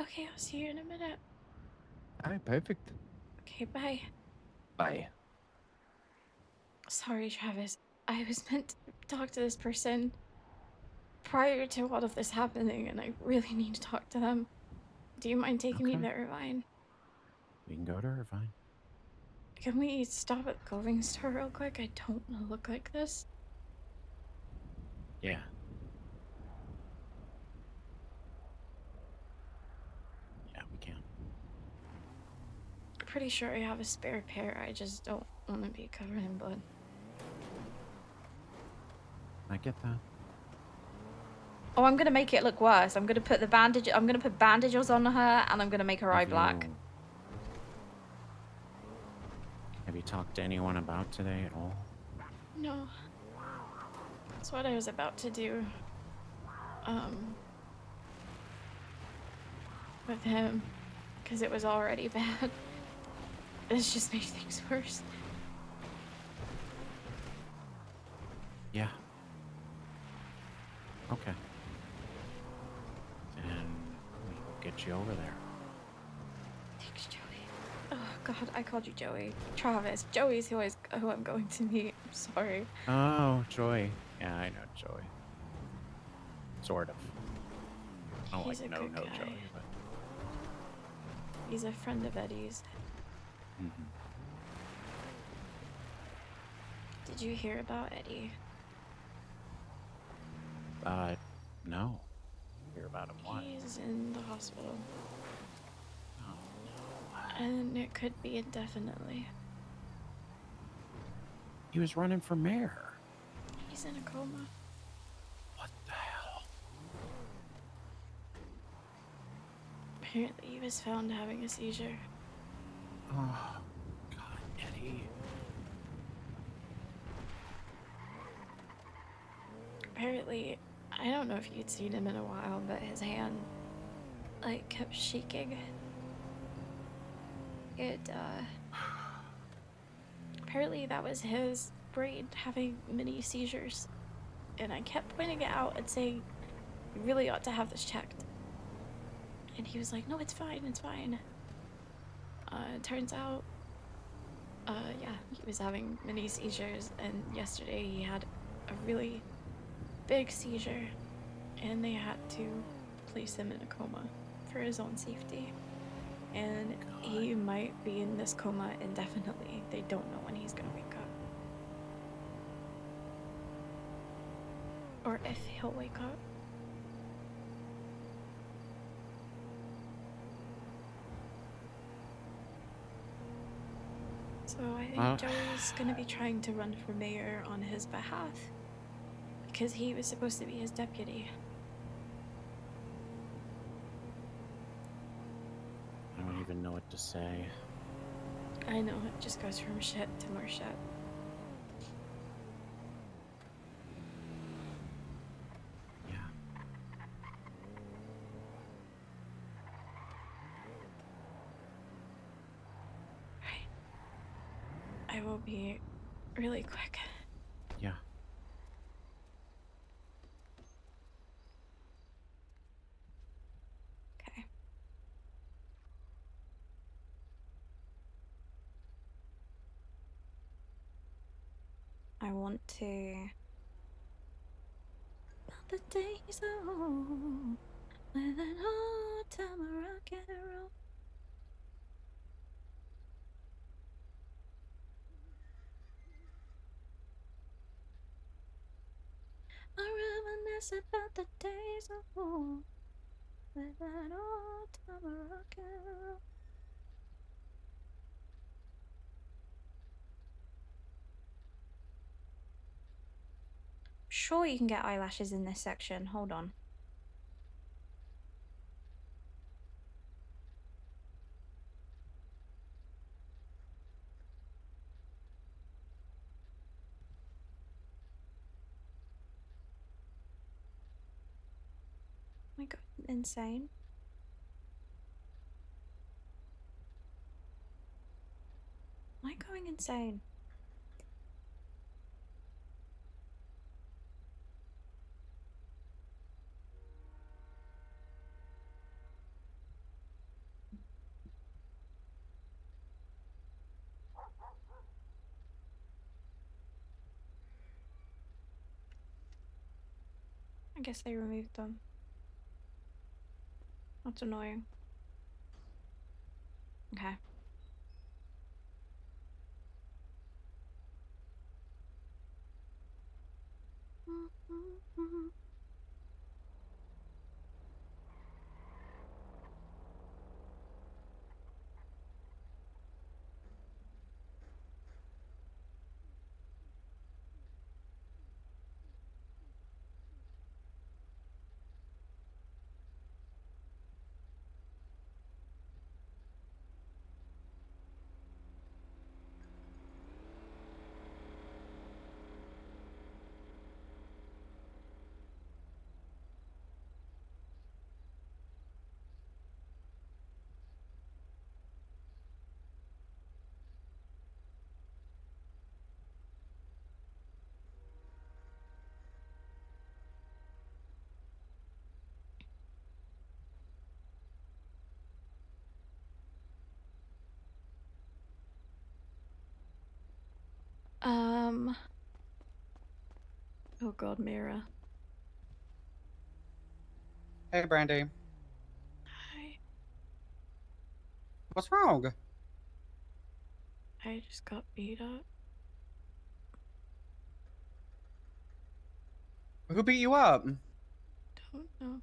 Okay, I'll see you in a minute. All right, perfect. Okay, bye. Bye. Sorry, Travis. I was meant to talk to this person prior to all of this happening, and I really need to talk to them. Do you mind taking me to Irvine? We can go to Irvine. Can we stop at the clothing store real quick? I don't want to look like this. Yeah. Yeah, we can. Pretty sure I have a spare pair. I just don't want to be covered in blood. I get that. Oh, I'm gonna make it look worse. I'm gonna put bandages on her, and I'm gonna make her eye black. Have you talked to anyone about today at all? No. That's what I was about to do. With him. Because it was already bad. This just made things worse. Yeah. Okay. Then we will get you over there. Thanks, Joey. Oh, God, I called you Joey. Travis. Joey's who I'm going to meet. I'm sorry. Oh, Joy. Yeah, I know Joy. Sort of. I don't He's a like good no guy. Joey, but He's a friend of Eddie's. Did you hear about Eddie? No. Hear about him? Why? He's in the hospital. Oh no. And it could be indefinitely. He was running for mayor. He's in a coma. What the hell? Apparently he was found having a seizure. Oh, God, Eddie. Apparently, I don't know if you'd seen him in a while, but his hand, like, kept shaking. Apparently that was his brain having mini seizures. And I kept pointing it out and saying, you really ought to have this checked. And he was like, no, it's fine, it's fine. It turns out, yeah, he was having mini seizures, and yesterday he had a really big seizure, and they had to place him in a coma for his own safety. And he might be in this coma indefinitely. They don't know when he's gonna wake up. Or if he'll wake up. So I think Joey's gonna be trying to run for mayor on his behalf. Because he was supposed to be his deputy. I don't even know what to say. I know, it just goes from shit to more shit. Yeah. I will be really quick. Yeah. Okay. I want to... About the days of old, with an old time of rock and roll. I reminisce about the days of old, with that old time of rock and roll. Sure, you can get eyelashes in this section. Hold on. Am I going insane? Am I going insane? I guess they removed them. That's annoying. Okay. Oh god, Mira. Hey, Brandy. What's wrong? I just got beat up. Who beat you up? Don't know.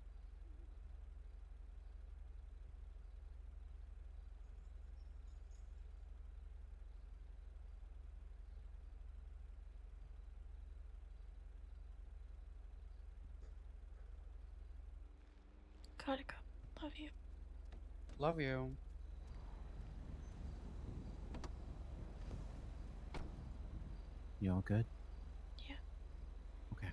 Gotta go. Love you. Love you. You all good? Yeah. Okay.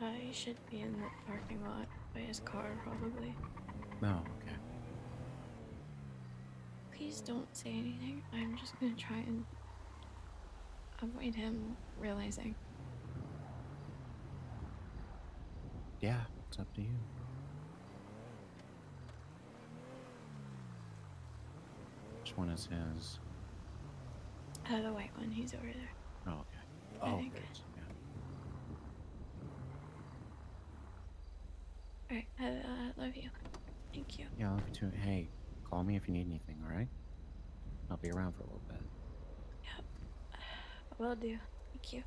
I should be in the parking lot by his car, probably. Oh, okay. Please don't say anything. I'm just gonna try and avoid him realizing. Yeah, it's up to you. Which one is his? The white one, he's over there. Oh, okay. I Oh, think. great. Yeah. Alright, love you. Thank you. Yeah, I love you too. Hey, call me if you need anything, all right? I'll be around for a little bit. Will do. Thank you.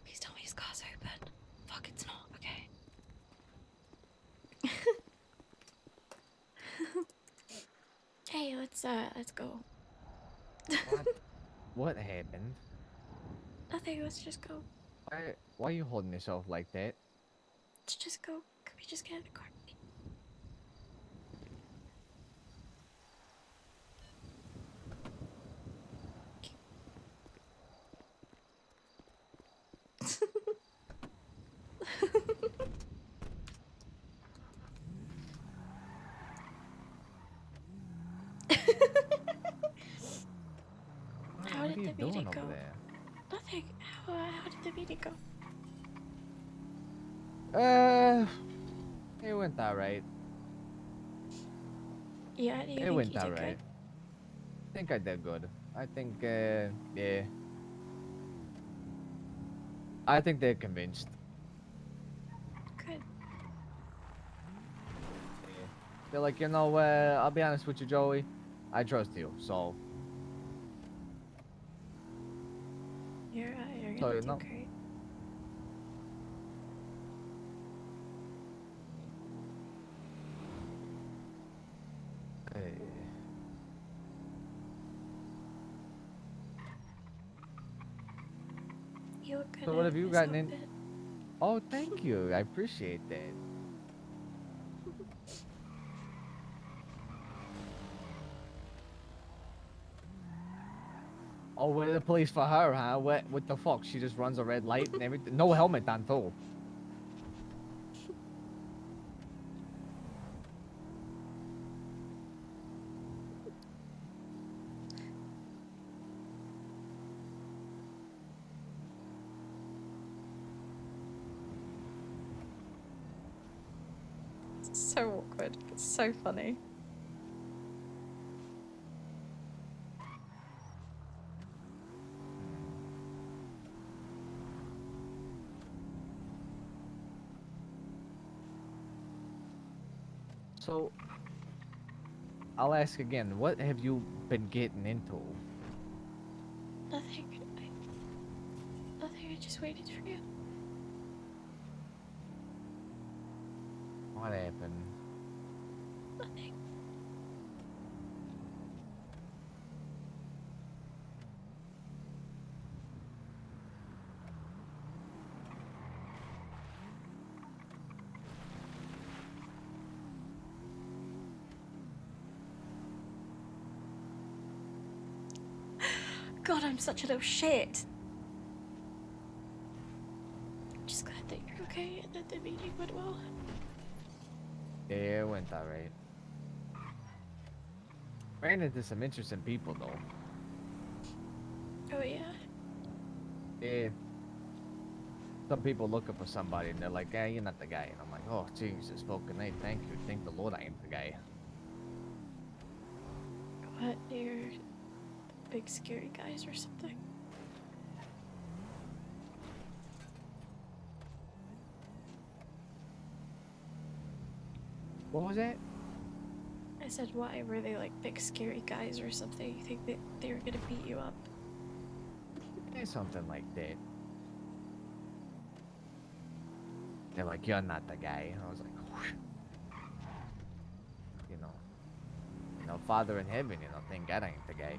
Please tell me his car's open. Fuck, it's not. Okay. Hey, let's go. What happened? Nothing, let's just go. Why are you holding yourself like that? Let's just go. Could we just get in the car? How What are did you the doing meeting over go? there? Nothing. How did the meeting go? It went alright. Yeah, do you It think went you did alright. good? I think I did good. I think, yeah. I think they're convinced. Good. Yeah. They're like, I'll be honest with you, Joey. I trust you, so. You're So, gonna you do know. great. Hey. You look good So what at have you this gotten in? outfit. Oh, thank you. I appreciate that. Oh, we're the police for her, huh? What the fuck? She just runs a red light and everything. No helmet on, too. It's so awkward. It's so funny. So, I'll ask again. What have you been getting into? Nothing. Nothing. I just waited for you. What happened? Nothing. God, I'm such a little shit. I'm just glad that you're okay and that the meeting went well. Yeah, it went alright. Ran into some interesting people though. Oh yeah. Yeah. Some people looking for somebody and they're like, "Yeah, you're not the guy." And I'm like, "Oh Jesus, fucking hey, thank you, thank the Lord, I ain't the guy." What? You're big scary guys or something? What was that? I said, why were they like big scary guys or something? You think that they were gonna beat you up? Yeah, something like that. They're like, "You're not the guy." And I was like, "Whew." You know, Father in heaven, thank God I ain't the guy.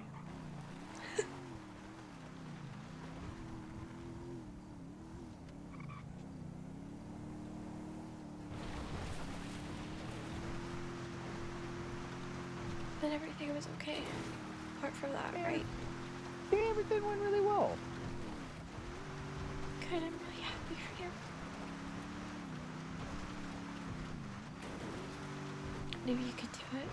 But everything was okay. Apart from that, right? Yeah, everything went really well. Good, I'm really happy for you. Knew you could do it.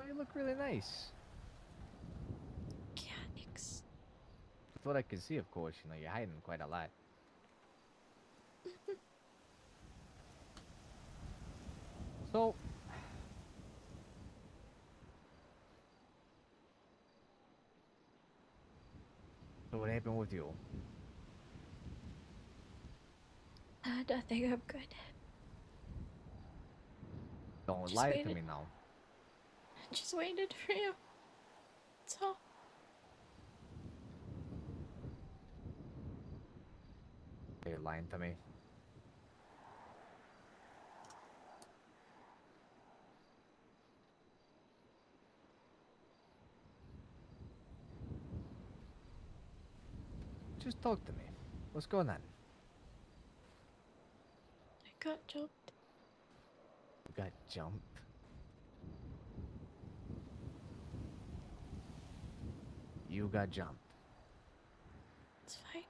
Oh, you look really nice. Yeah, thanks. That's what I can see, of course. You're hiding quite a lot. So, what happened with you? Nothing, I'm good. Don't Just lie to waited. me now. Just waited for you. That's all. You're lying to me. Just talk to me. What's going on? I got jumped. You got jumped? You got jumped. It's fine.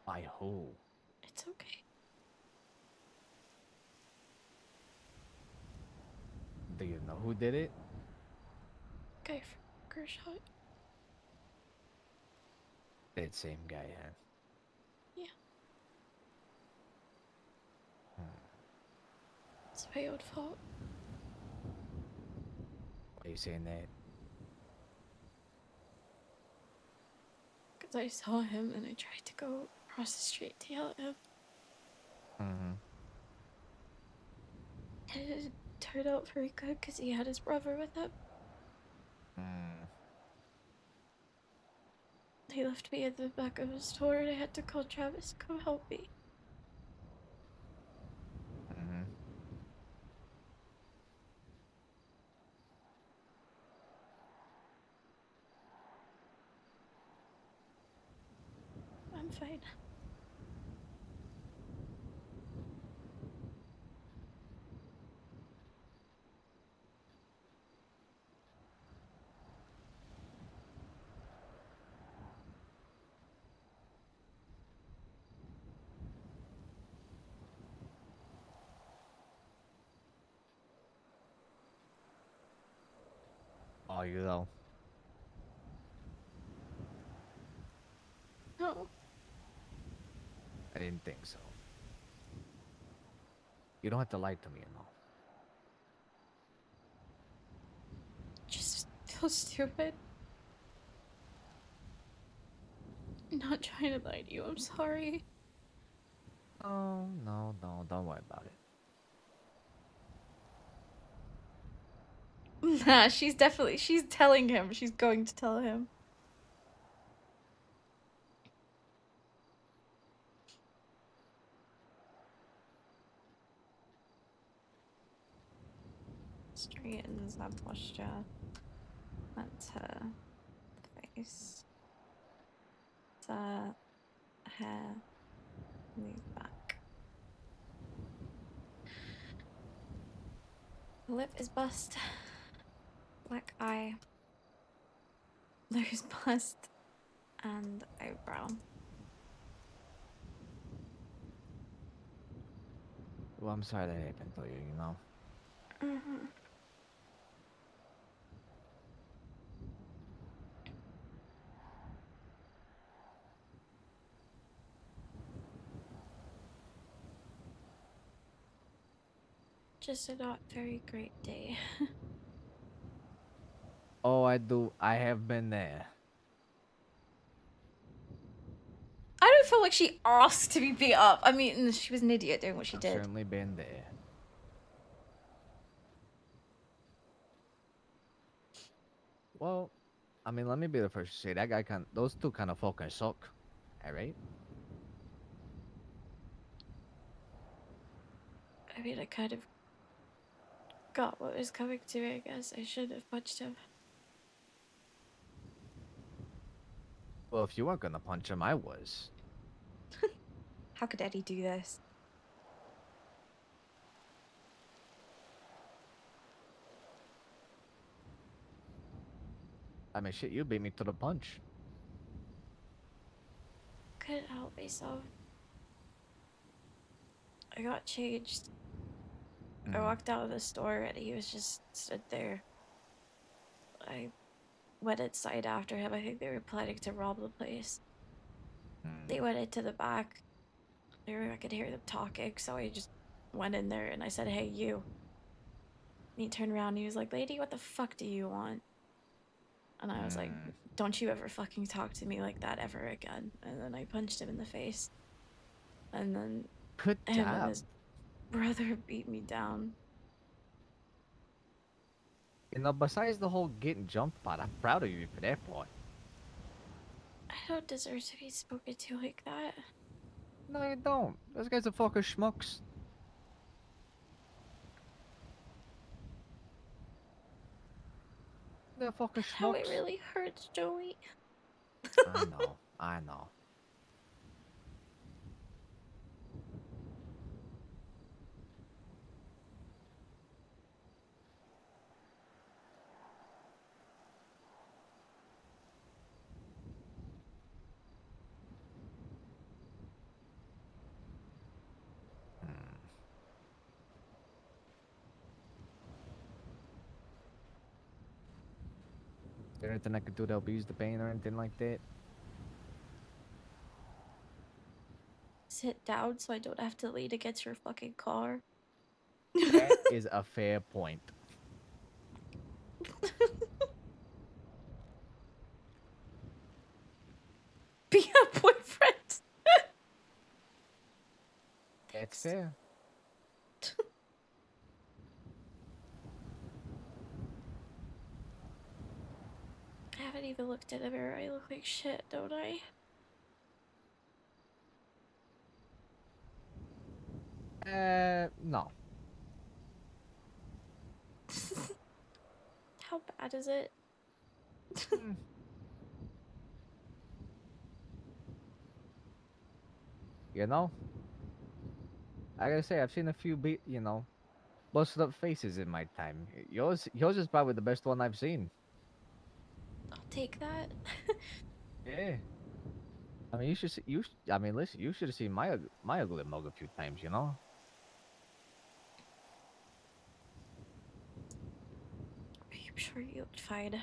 By who? It's okay. Do you know who did it? Guy from Gershot. That same guy, huh? Yeah. Hmm. It's my own fault. Why are you saying that? Because I saw him and I tried to go across the street to yell at him. Mm-hmm. And it didn't turn out very good because he had his brother with him. Mm. He left me in the back of his store and I had to call Travis to come help me. Mm-hmm. I'm fine. Are you though? No. I didn't think so. You don't have to lie to me, Just feel stupid. Not trying to lie to you, I'm sorry. Oh, no, don't worry about it. Nah, she's telling him. She's going to tell him. Straightens that posture. That's her face. It's her hair. Move back. Lip is bust. Black eye. Nose bust. And eyebrow. Well, I'm sorry that happened to you, you know? Mm-hmm. Just a not very great day. Oh, I do. I have been there. I don't feel like she asked to be beat up. I mean, she was an idiot doing what she I've did. certainly been there. Well, I mean, let me be the first to say that guy those two kind of fucking suck. All right. I mean, I kind of got what was coming to me, I guess. I should have punched him. Well, if you weren't gonna punch him, I was. How could Eddie do this? I mean, shit, you beat me to the punch. Couldn't help myself. I got changed. I walked out of the store and he was just stood there. I went inside after him. I think they were planning to rob the place. They went into the back. I could hear them talking, so I just went in there and I said, "Hey, you." And he turned around and he was like, "Lady, what the fuck do you want?" And I was like, "Don't you ever fucking talk to me like that ever again." And then I punched him in the face. And then Good him job. and his brother beat me down. You know, besides the whole getting jumped part, I'm proud of you for that part. I don't deserve to be spoken to like that. No, you don't. Those guys are fucking schmucks. They're fucking schmucks. How it really hurts, Joey. I know. I know. Is there anything I could do to help ease the pain or anything like that? Sit down so I don't have to lean against your fucking car. That is a fair point. Be a boyfriend. That's fair. I haven't even looked in the mirror. I look like shit, don't I? No. How bad is it? You know? I gotta say, I've seen a few busted up faces in my time. Yours is probably the best one I've seen. I'll take that. Yeah. I mean, listen, you should have seen my ugly mug a few times, you know? I'm sure you looked fine.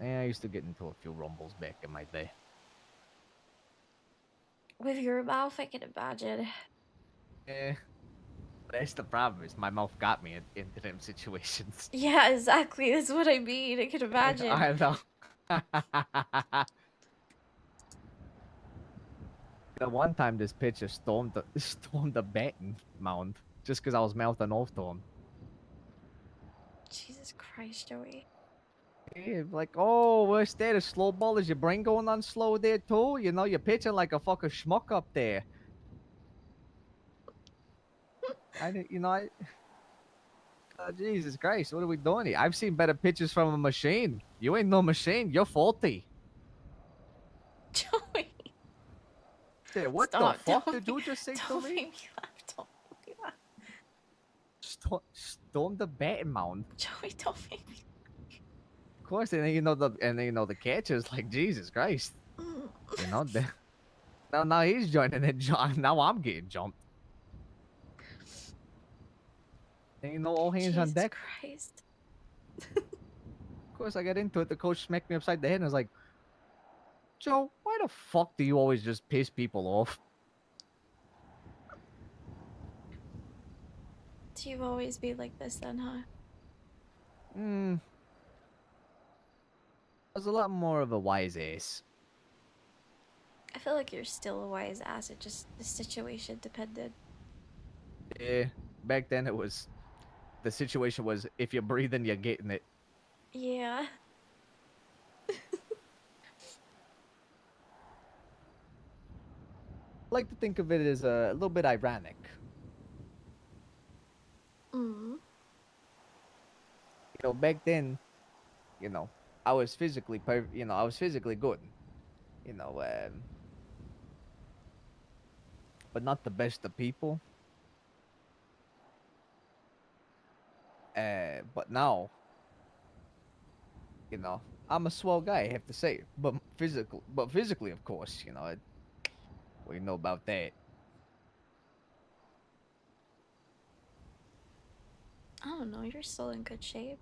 Yeah, I used to get into a few rumbles back in my day. With your mouth, I can imagine. Yeah. That's the problem, is my mouth got me into them situations. Yeah, exactly. That's what I mean. I can imagine. I know. The one time this pitcher stormed the batting mound. just because I was mouthing off to him. Jesus Christ, Joey. Yeah, like, oh, what's that? A slow ball? Is your brain going on slow there too? You know, you're pitching like a fucking schmuck up there. I didn't, you know, Jesus Christ, what are we doing here? I've seen better pitches from a machine. You ain't no machine. You're faulty. Joey. Yeah, what the Stop. fuck Don't did you just say to don't me? make me laugh. Don't make me laugh. Storm the batting mound. Joey, don't make me. Of course, and then the catcher's like, Jesus Christ. You know, now he's joining it. Now I'm getting jumped. Ain't no all hands on Jesus deck. Christ. Of course, I got into it. The coach smacked me upside the head and was like, Joe, why the fuck do you always just piss people off? Do you always be like this then, huh? Hmm. I was a lot more of a wise ass. I feel like you're still a wise ass. It just the situation depended. Yeah, back then the situation was if you're breathing, you're getting it. Yeah. I like to think of it as a little bit ironic. Mm. You know, back then, I was physically I was physically good. You know, but not the best of people. But now, I'm a swell guy, I have to say. But physically, of course, we know about that. I don't know. You're still in good shape.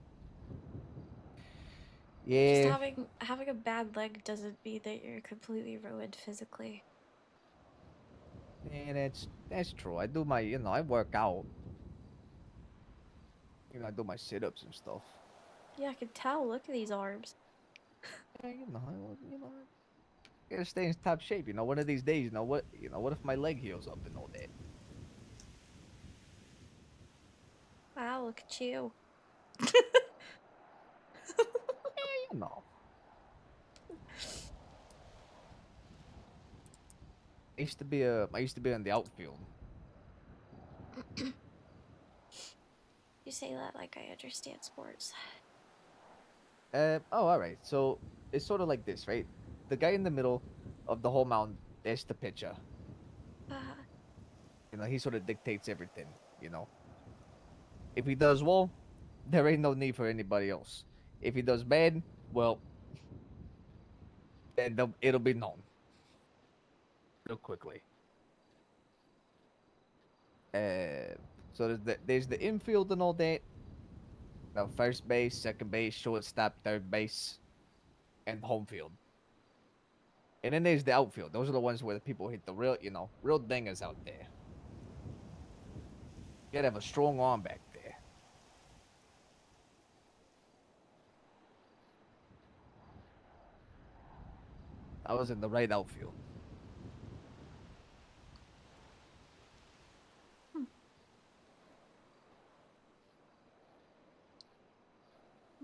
Just Yeah, having a bad leg doesn't mean that you're completely ruined physically. yeah, that's true. I do my, I work out. I do my sit-ups and stuff. Yeah, I can tell. Look at these arms. Yeah, gotta stay in top shape. One of these days, what if my leg heals up and all that? Wow, look at you. No. I used to be in the outfield. You say that like I understand sports. All right. So it's sort of like this, right? The guy in the middle of the whole mound, that's the pitcher. He sort of dictates everything. If he does well, there ain't no need for anybody else. If he does bad, well, then it'll be known real quickly. So there's the infield and all that. First base, second base, shortstop, third base, and home field. And then there's the outfield. Those are the ones where the people hit the real dingers out there. You gotta have a strong arm back there. I was in the right outfield.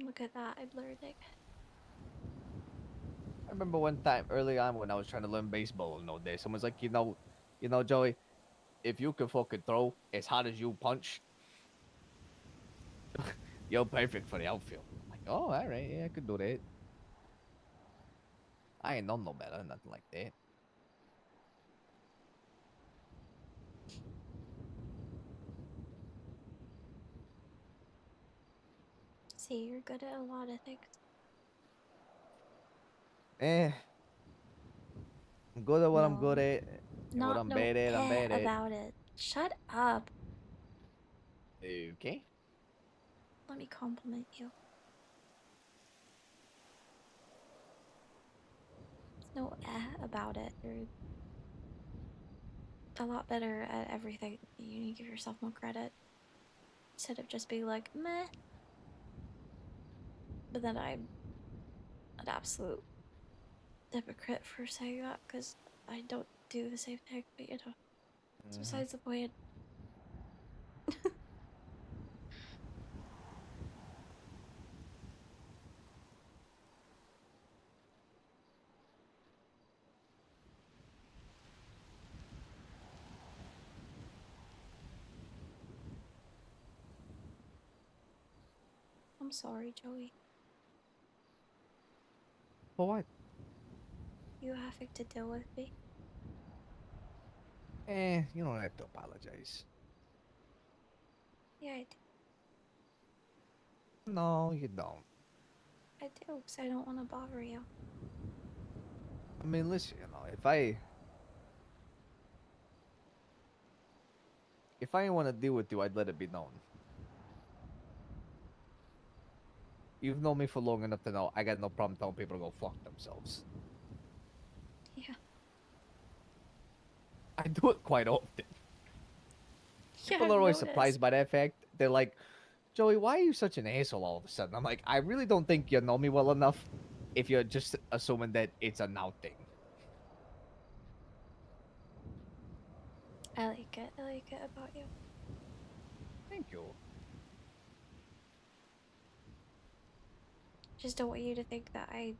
Look at that. I'm learning. I remember one time early on when I was trying to learn baseball and all day, someone's like, Joey, if you can fucking throw as hard as you punch, you're perfect for the outfield. I'm like, oh, all right, yeah, I could do that. I ain't know no better, nothing like that. See, you're good at a lot of things. I'm good at what I'm good at. And what Not I'm no bad at, I'm bad at. about it. Shut up. Okay. Let me compliment you. There's no about it. You're a lot better at everything. You need to give yourself more credit. Instead of just being like, meh. But then I'm an absolute hypocrite for saying that because I don't do the same thing, but it's besides the point. I'm sorry, Joey. For what? You having to deal with me. You don't have to apologize. Yeah, I do. No, you don't. I do, because I don't want to bother you. I mean, listen, if I didn't want to deal with you, I'd let it be known. You've known me for long enough to know I got no problem telling people to go fuck themselves. Yeah. I do it quite often. Yeah, People I've are always noticed. surprised by that fact. They're like, Joey, why are you such an asshole all of a sudden? I'm like, I really don't think you know me well enough if you're just assuming that it's a now thing. I like it. I like it about you. Thank you. Just don't want you to think that I'm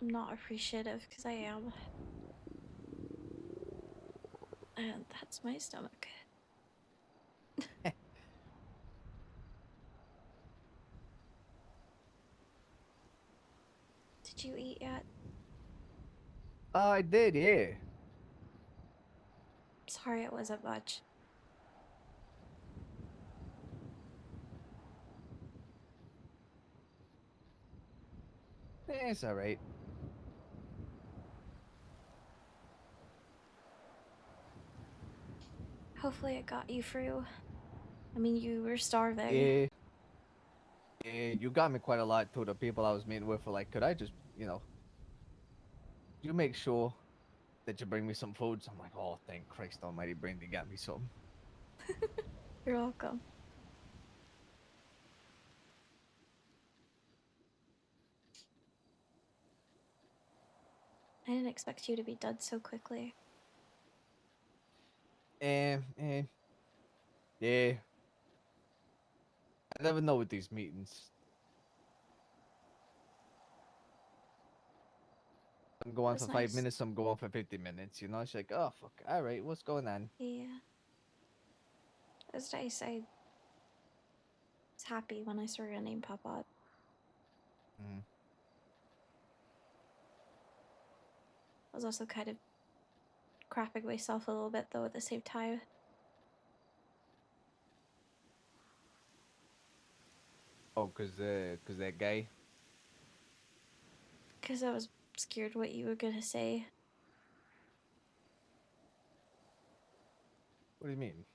not appreciative, because I am. And that's my stomach. Did you eat yet? I did, yeah. Sorry it wasn't much. It's all right. Hopefully it got you through. I mean, you were starving. Yeah. Yeah, you got me quite a lot too. The people I was meeting with were like, could I just, you make sure that you bring me some food? So I'm like, oh, thank Christ Almighty, Brandy got me some. You're welcome. I didn't expect you to be done so quickly. Yeah. I never know with these meetings. Some go on That's for 5 nice. minutes, some go on for 50 minutes. It's like, oh, fuck. All right, what's going on? Yeah. That's nice. I was happy when I saw your name pop up. Mm. I was also kind of crapping myself a little bit, though, at the same time. Oh, cause that guy. Because I was scared what you were gonna say. What do you mean?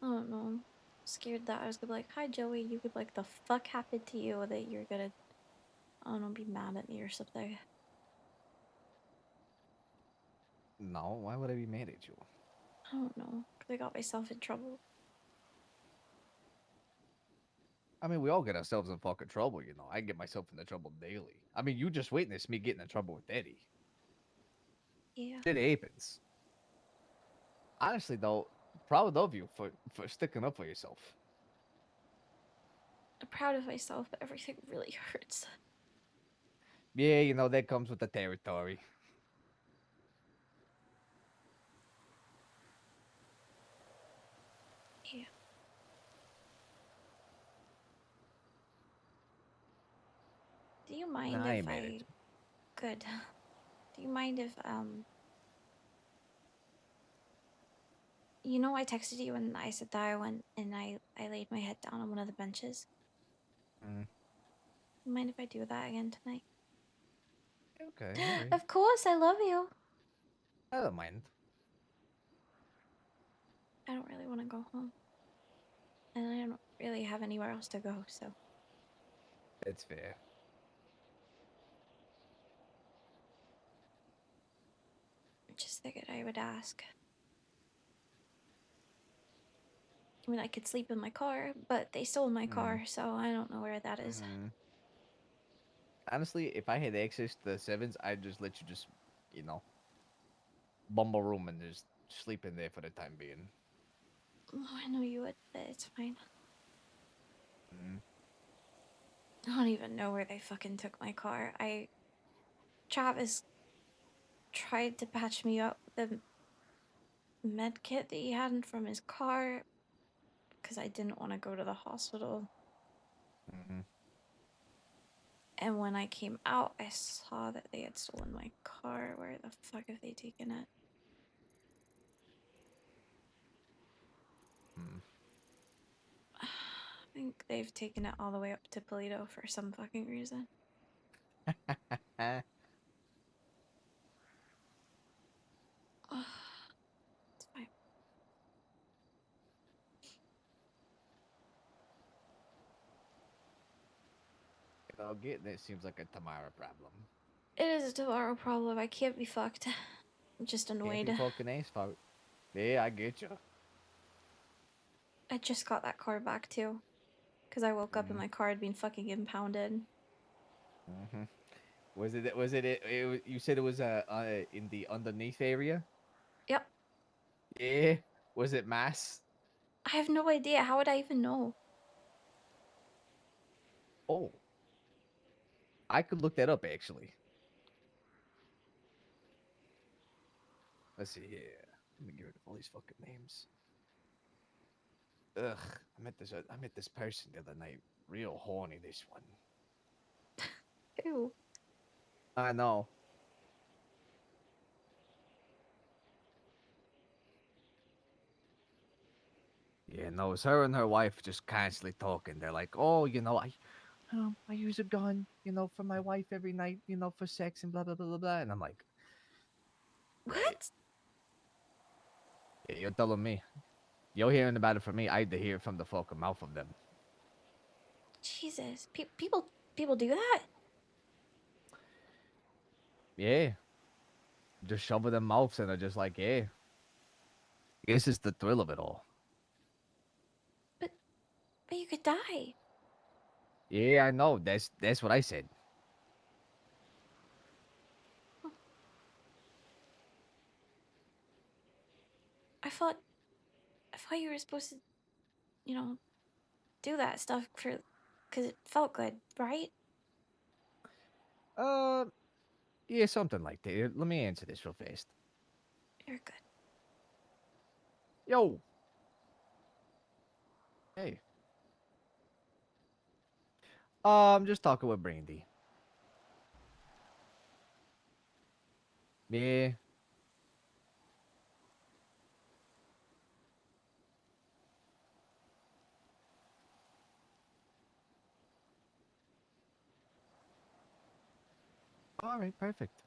I don't know. Scared that I was gonna be like, hi, Joey, you could, like, the fuck happened to you, that you're gonna, I don't know, be mad at me or something. No, why would I be mad at you? I don't know. Because I got myself in trouble. I mean, we all get ourselves in fucking trouble, I get myself into trouble daily. I mean, you just witnessed me getting in trouble with Eddie. Yeah. It happens. Honestly, though, proud of you for sticking up for yourself. I'm proud of myself, but everything really hurts. Yeah, that comes with the territory. Yeah. Do you mind Nah, I if ain't mad at I... Good. Do you mind if, You know, I texted you and I said that I went and I laid my head down on one of the benches. Mm. You mind if I do that again tonight? Okay, all right. Of course, I love you. I don't mind. I don't really want to go home. And I don't really have anywhere else to go, so. It's fair. Just figured I would ask. I mean, I could sleep in my car, but they stole my car, so I don't know where that is. Honestly, if I had access to the sevens, I'd just let you just, bum a room and just sleep in there for the time being. Oh, I know you would, but it's fine. Mm. I don't even know where they fucking took my car. Travis tried to patch me up with the med kit that he had from his car because I didn't want to go to the hospital. Mm-hmm. And when I came out, I saw that they had stolen my car. Where the fuck have they taken it? Mm. I think they've taken it all the way up to Toledo for some fucking reason. It's fine. You know, getting it seems like a Tamara problem. It is a tomorrow problem. I can't be fucked. I'm just Can't annoyed. be fucking ace fuck. Yeah, I get you. I just got that car back too. Because I woke up and my car had been fucking impounded. Mm-hmm. Was it? You said it was in the underneath area. Yep. Yeah. Was it mass? I have no idea. How would I even know? Oh. I could look that up actually. Let's see here. Let me get rid of all these fucking names. Ugh. I met this person the other night. Real horny. This one. Ew. I know. Yeah, no, it's her and her wife just constantly talking. They're like, "Oh, I use a gun, for my wife every night, for sex and blah blah blah blah blah." And I'm like, What? yeah, you're telling me. You're hearing about it from me. I had to hear it from the fucking mouth of them. Jesus. People do that? Yeah, just shovel their mouths and are just like, yeah. This is the thrill of it all. But you could die. Yeah, I know. That's what I said. I thought you were supposed to, do that stuff because it felt good, right? Yeah, something like that. Let me answer this real fast. You're good. Yo. Hey. I'm just talking with Brandy. Yeah. All right, perfect.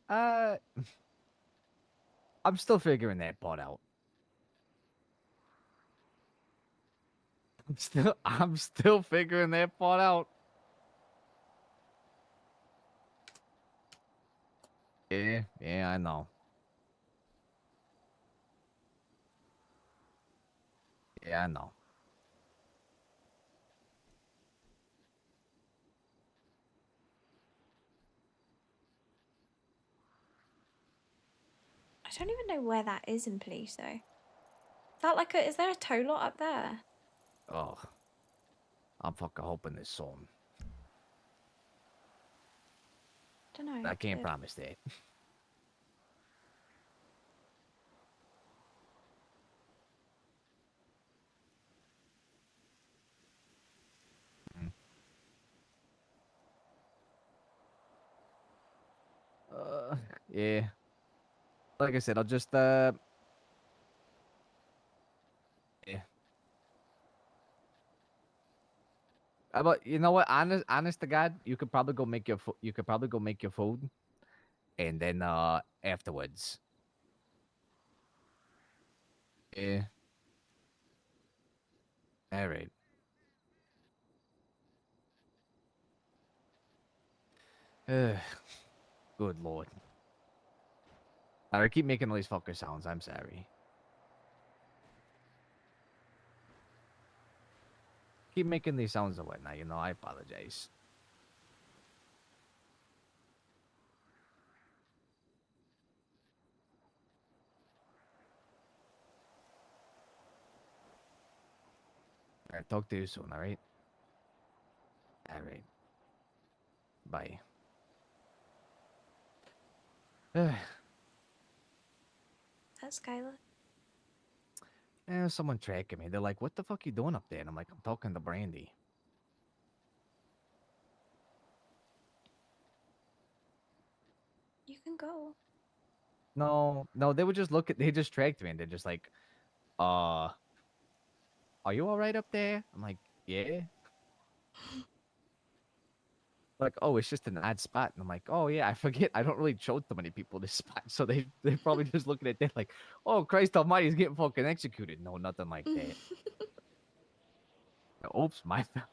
Uh, I'm still figuring that part out. I'm still figuring that part out. Yeah, I know. Yeah, I know. I don't even know where that is in police though. Is there a tow lot up there? Oh, I'm fucking hoping this soon. Don't know. I can't but- promise that. Yeah. Like I said, I'll just yeah. But you know what? Honest to God, you could probably go make your food, and then afterwards. Yeah. All right. Good lord. I keep making all these fucker sounds. I'm sorry. keep making these sounds and whatnot. You know, I apologize. All right, talk to you soon. All right. All right. Bye. That's Skylar. Someone tracking me. They're like, "What the fuck you doing up there?" And I'm like, "I'm talking to Brandy." You can go. No, no, they would just look at. They just tracked me, and they're just like, "Are you all right up there?" I'm like, "Yeah." Like, "Oh, it's just an odd spot," and I'm like, "Oh yeah, I forget. I don't really show too many people this spot, so they're probably just looking at that like, oh Christ Almighty, he's getting fucking executed." No, nothing like that. Oops,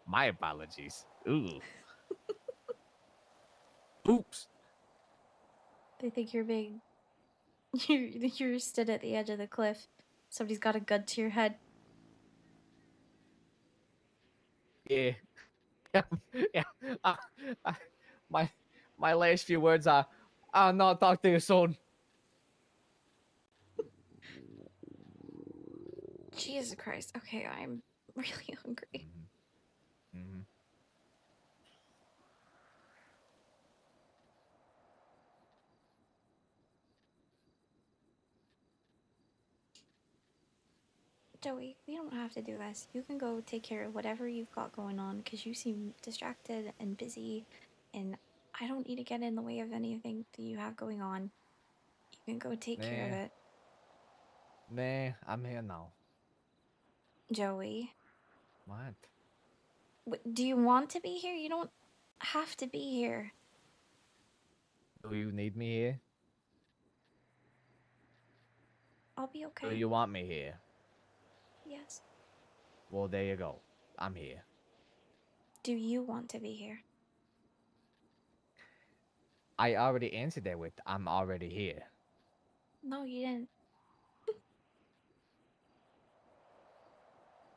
my apologies. Ooh. Oops. They think you're big. You're stood at the edge of the cliff. Somebody's got a gun to your head. Yeah. Yeah. Uh, uh, my my last few words are, "I'll not talk to you soon." Jesus Christ. Okay, I'm really hungry. Mm-hmm. Joey, we don't have to do this. You can go take care of whatever you've got going on because you seem distracted and busy, and I don't need to get in the way of anything that you have going on. You can go take care of Nah. it. Nah, I'm here now. Joey, What? do you want to be here? You don't have to be here. Do you need me here? I'll be Do okay. you want me here? Yes. Well, there you go. I'm here. Do you want to be here? I already answered that with, "I'm already here." No, you didn't.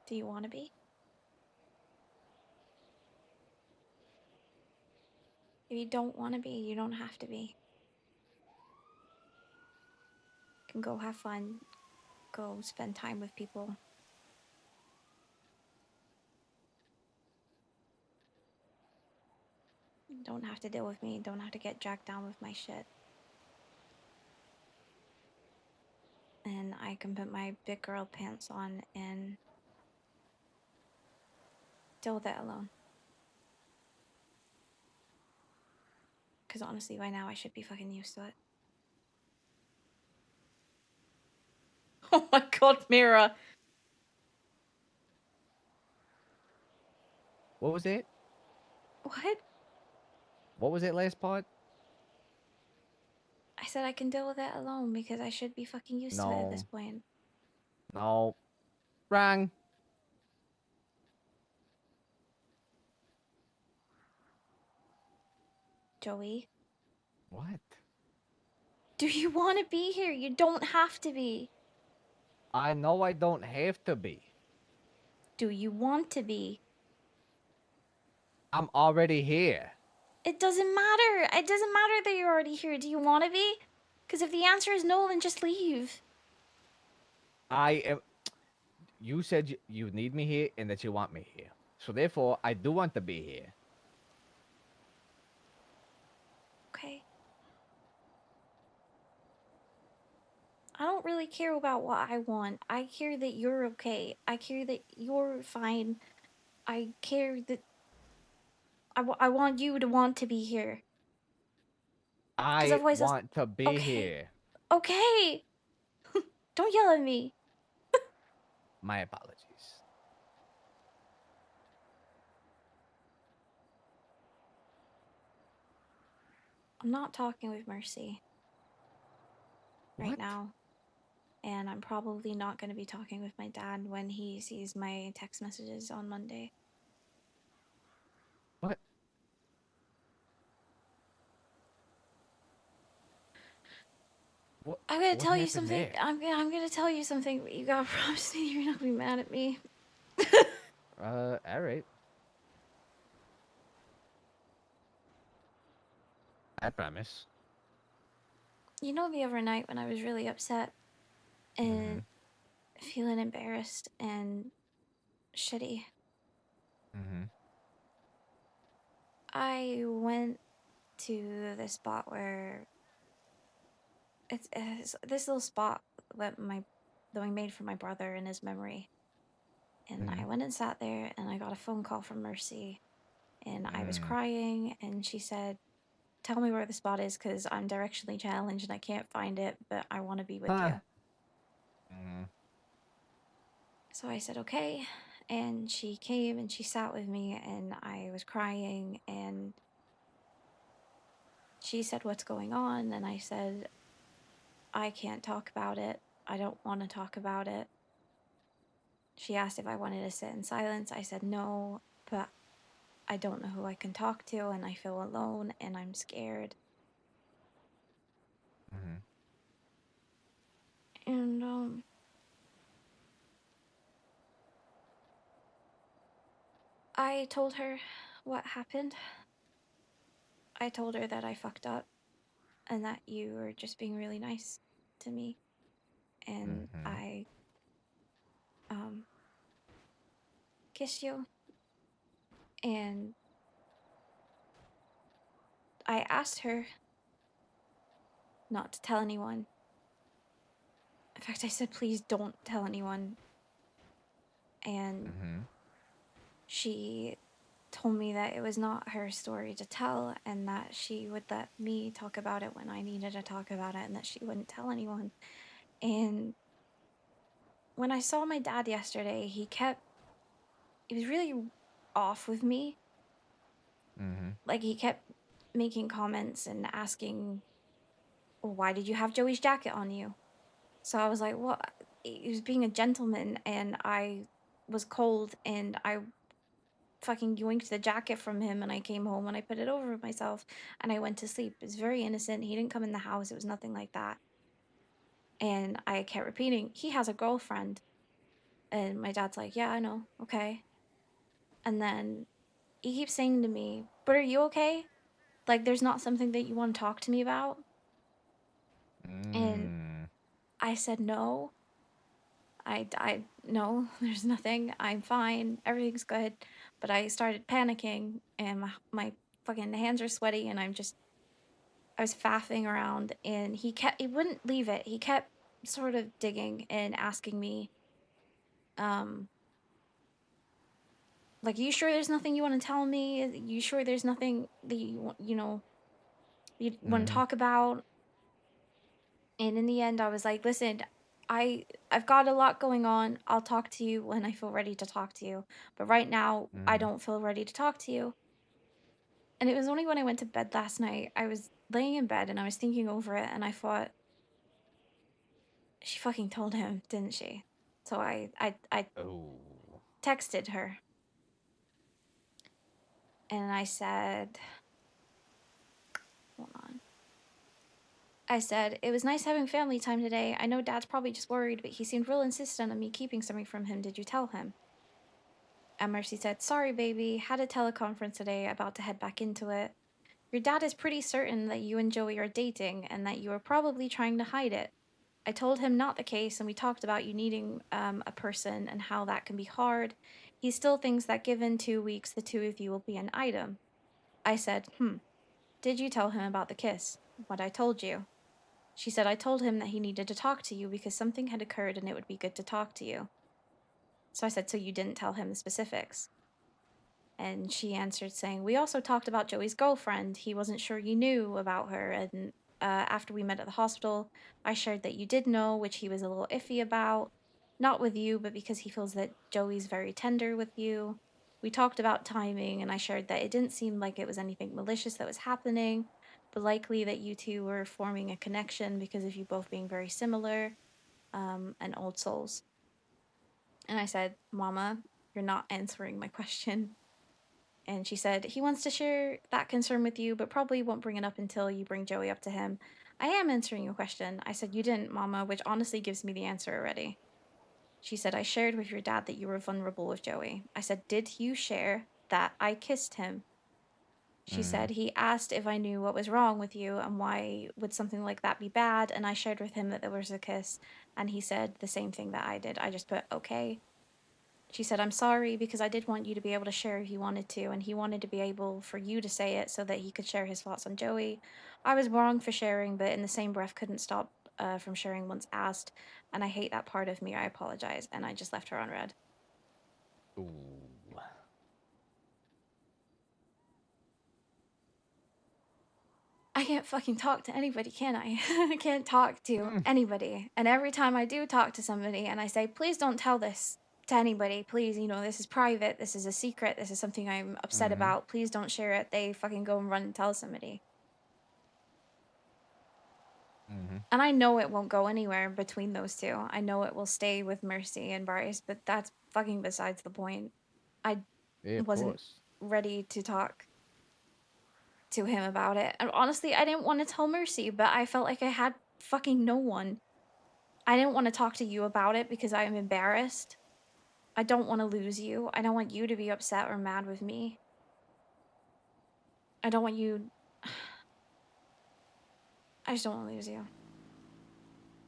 Do you want to be? If you don't want to be, you don't have to be. You can go have fun, go spend time with people. You don't have to deal with me, don't have to get dragged down with my shit. And I can put my big girl pants on and deal with it alone. Because honestly, by now I should be fucking used to it. Oh my god, Mira. What was it? What? What was it last part? I said I can deal with it alone because I should be fucking used to it at this No. point. No. Wrong. Joey, What? do you want to be here? You don't have to be. I know I don't have to be. Do you want to be? I'm already here. It doesn't matter. It doesn't matter that you're already here. Do you want to be? Because if the answer is no, then just leave. I am. You said you need me here and that you want me here. So therefore, I do want to be here. Okay. I don't really care about what I want. I care that you're okay. I care that you're fine. I care that I want you to want to be here. I otherwise it's- want to be okay. here. Okay. Don't yell at me. My apologies. I'm not talking with Mercy right What? now. And I'm probably not going to be talking with my dad when he sees my text messages on Monday. What? I'm gonna what tell you happened something. there? I'm gonna tell you something. But you gotta promise me you're not gonna be mad at me. All right. I promise. You know, the other night when I was really upset and Mhm. feeling embarrassed and shitty, Mhm. I went to this spot where it's this little spot that we made for my brother in his memory. And I Mhm. went and sat there and I got a phone call from Mercy and I was Mm. crying and she said, "Tell me where the spot is because I'm directionally challenged and I can't find it, but I want to be with Huh. you." Mhm. So I said, "Okay." And she came and she sat with me and I was crying and she said, "What's going on?" And I said, "I can't talk about it. I don't want to talk about it." She asked if I wanted to sit in silence. I said no, but I don't know who I can talk to and I feel alone and I'm scared. Mhm. And I told her what happened. I told her that I fucked up and that you were just being really nice to me. And Mhm. I um kissed you and I asked her not to tell anyone. In fact, I said, "Please don't tell anyone." And Mhm. she told me that it was not her story to tell and that she would let me talk about it when I needed to talk about it and that she wouldn't tell anyone. And when I saw my dad yesterday, he was really off with me. Mhm. Like, he kept making comments and asking, "Well, why did you have Joey's jacket on you?" So I was like, "Well, he was being a gentleman and I was cold and I fucking yoinked the jacket from him and I came home and I put it over myself and I went to sleep. It's very innocent. He didn't come in the house. It was nothing like that." And I kept repeating, "He has a girlfriend." And my dad's like, "Yeah, I know. Okay." And then he keeps saying to me, "But are you okay? Like, there's not something that you want to talk to me about?" And Mm. I said, "No. No, there's nothing. I'm fine. Everything's good." But I started panicking and my fucking hands are sweaty and I was faffing around and he wouldn't leave it. He kept sort of digging and asking me, um, like, "You sure there's nothing you want to tell me? You sure there's nothing that you want to Mhm. talk about?" And in the end, I was like, "Listen, I've got a lot going on. I'll talk to you when I feel ready to talk to you. But right now, I Mhm. don't feel ready to talk to you." And it was only when I went to bed last night, I was laying in bed and I was thinking over it and I thought, she fucking told him, didn't she? So I Oh. texted her and I said, hold on. I said, "It was nice having family time today. I know Dad's probably just worried, but he seemed real insistent on me keeping something from him. Did you tell him?" And Mercy said, "Sorry, baby. Had a teleconference today, about to head back into it. Your dad is pretty certain that you and Joey are dating and that you are probably trying to hide it. I told him not the case, and we talked about you needing a person and how that can be hard. He still thinks that given 2 weeks, the two of you will be an item." I said, "Did you tell him about the kiss? What I told you?" She said, "I told him that he needed to talk to you because something had occurred and it would be good to talk to you." So I said, "So you didn't tell him the specifics?" And she answered saying, "We also talked about Joey's girlfriend. He wasn't sure you knew about her. And after we met at the hospital, I shared that you did know, which he was a little iffy about. Not with you, but because he feels that Joey's very tender with you. We talked about timing, and I shared that it didn't seem like it was anything malicious that was happening, but likely that you two were forming a connection because of you both being very similar and old souls." And I said, "Mama, you're not answering my question." And she said, "He wants to share that concern with you, but probably won't bring it up until you bring Joey up to him." I am answering your question. I said, "You didn't, Mama," which honestly gives me the answer already. She said, I shared with your dad that you were vulnerable with Joey. I said, did you share that I kissed him? She said, he asked if I knew what was wrong with you and why would something like that be bad. And I shared with him that there was a kiss. And he said the same thing that I did. I just put, okay. She said, I'm sorry because I did want you to be able to share if you wanted to. And he wanted to be able for you to say it so that he could share his thoughts on Joey. I was wrong for sharing, but in the same breath, couldn't stop from sharing once asked. And I hate that part of me. I apologize. And I just left her on red. Ooh. I can't fucking talk to anybody, can I? I can't talk to anybody. And every time I do talk to somebody and I say, please don't tell this to anybody, please, you know, this is private, this is a secret, this is something I'm upset about, please don't share it, they fucking go and run and tell somebody. And I know it won't go anywhere between those two. I know it will stay with Mercy and Bryce, but that's fucking besides the point. I wasn't ready to talk to him about it. And honestly, I didn't want to tell Mercy, but I felt like I had fucking no one. I didn't want to talk to you about it because I am embarrassed. I don't want to lose you. I don't want you to be upset or mad with me. I don't want you... I just don't want to lose you.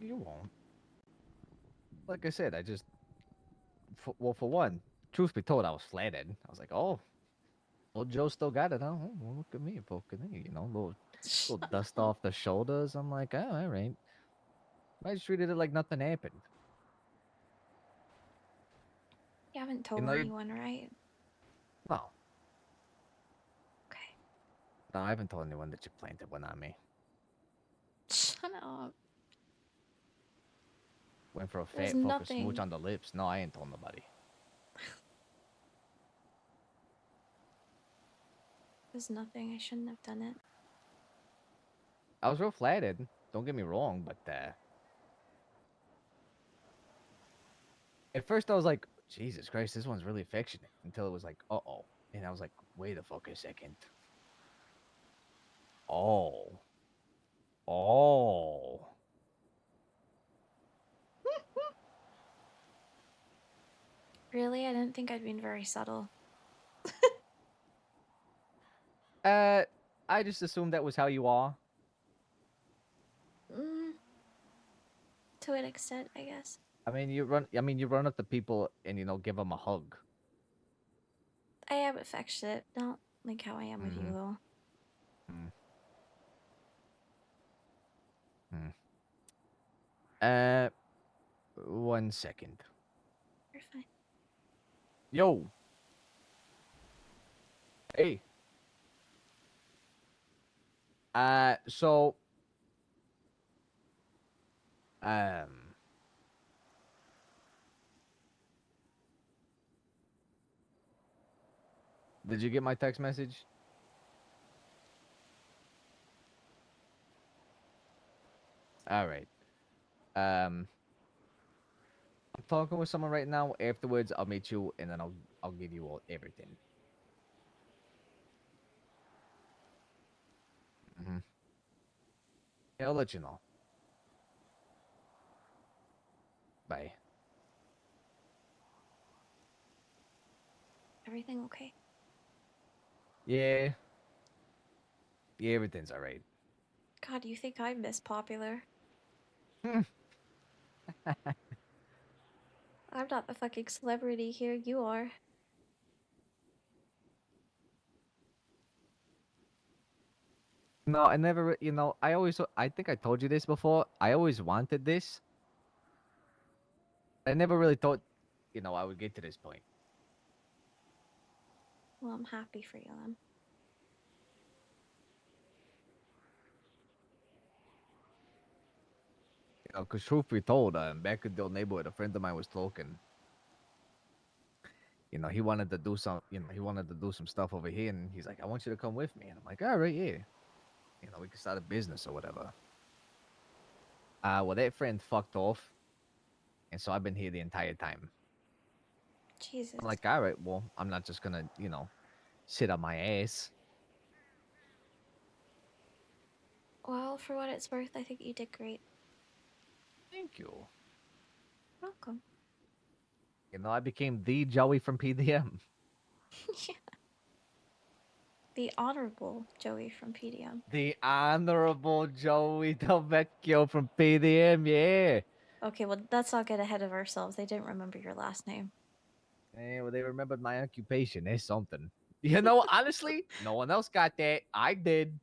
You won't. Like I said, well, for one, truth be told, I was flattered. I was like, oh, old Joe still got it, huh? Oh, well, look at me, you know, little dust off the shoulders. I'm like, oh, all right. I just treated it like nothing happened. You haven't told You know, anyone, right? No. Okay. No, I haven't told anyone that you planted one on me. Shut up. Went for a There's fat fucking smooch nothing. on the lips. No, I ain't told nobody. There's nothing. I shouldn't have done it. I was real flattered. Don't get me wrong, but at first I was like, Jesus Christ, this one's really affectionate. Until it was like, uh-oh. And I was like, wait a fucking second. Oh. Oh. Really? I didn't think I'd been very subtle. I just assumed that was how you are. To an extent, I guess. I mean, you run up to people and give them a hug. I am affectionate, not like how I am with you, though. One second. You're fine. Yo. Hey. So. Did you get my text message? All right. I'm talking with someone right now. Afterwards, I'll meet you, and then I'll give you all everything. Yeah, I'll let you know. Bye. Everything okay? Yeah. Yeah, everything's all right. God, you think I'm Miss Popular? I'm not the fucking celebrity here, you are. No, I never, I think I told you this before. I always wanted this. I never really thought, I would get to this point. Well, I'm happy for you then. Because truth be told, back in the old neighborhood, a friend of mine was talking. He wanted to do some stuff over here, and he's like, I want you to come with me. And I'm like, all right, yeah. We can start a business or whatever. Well, that friend fucked off, and so I've been here the entire time. Jesus. I'm like, all right, well, I'm not just gonna, sit on my ass. Well, for what it's worth, I think you did great. Thank you. Welcome. know, I became the Joey from PDM. The honorable Joey from PDM. The honorable Joey Del Vecchio from PDM, yeah. Okay, well, let's not get ahead of ourselves. They didn't remember your last name. Hey, well, they remembered my occupation. There's something. You know, honestly, no one else got that. I did.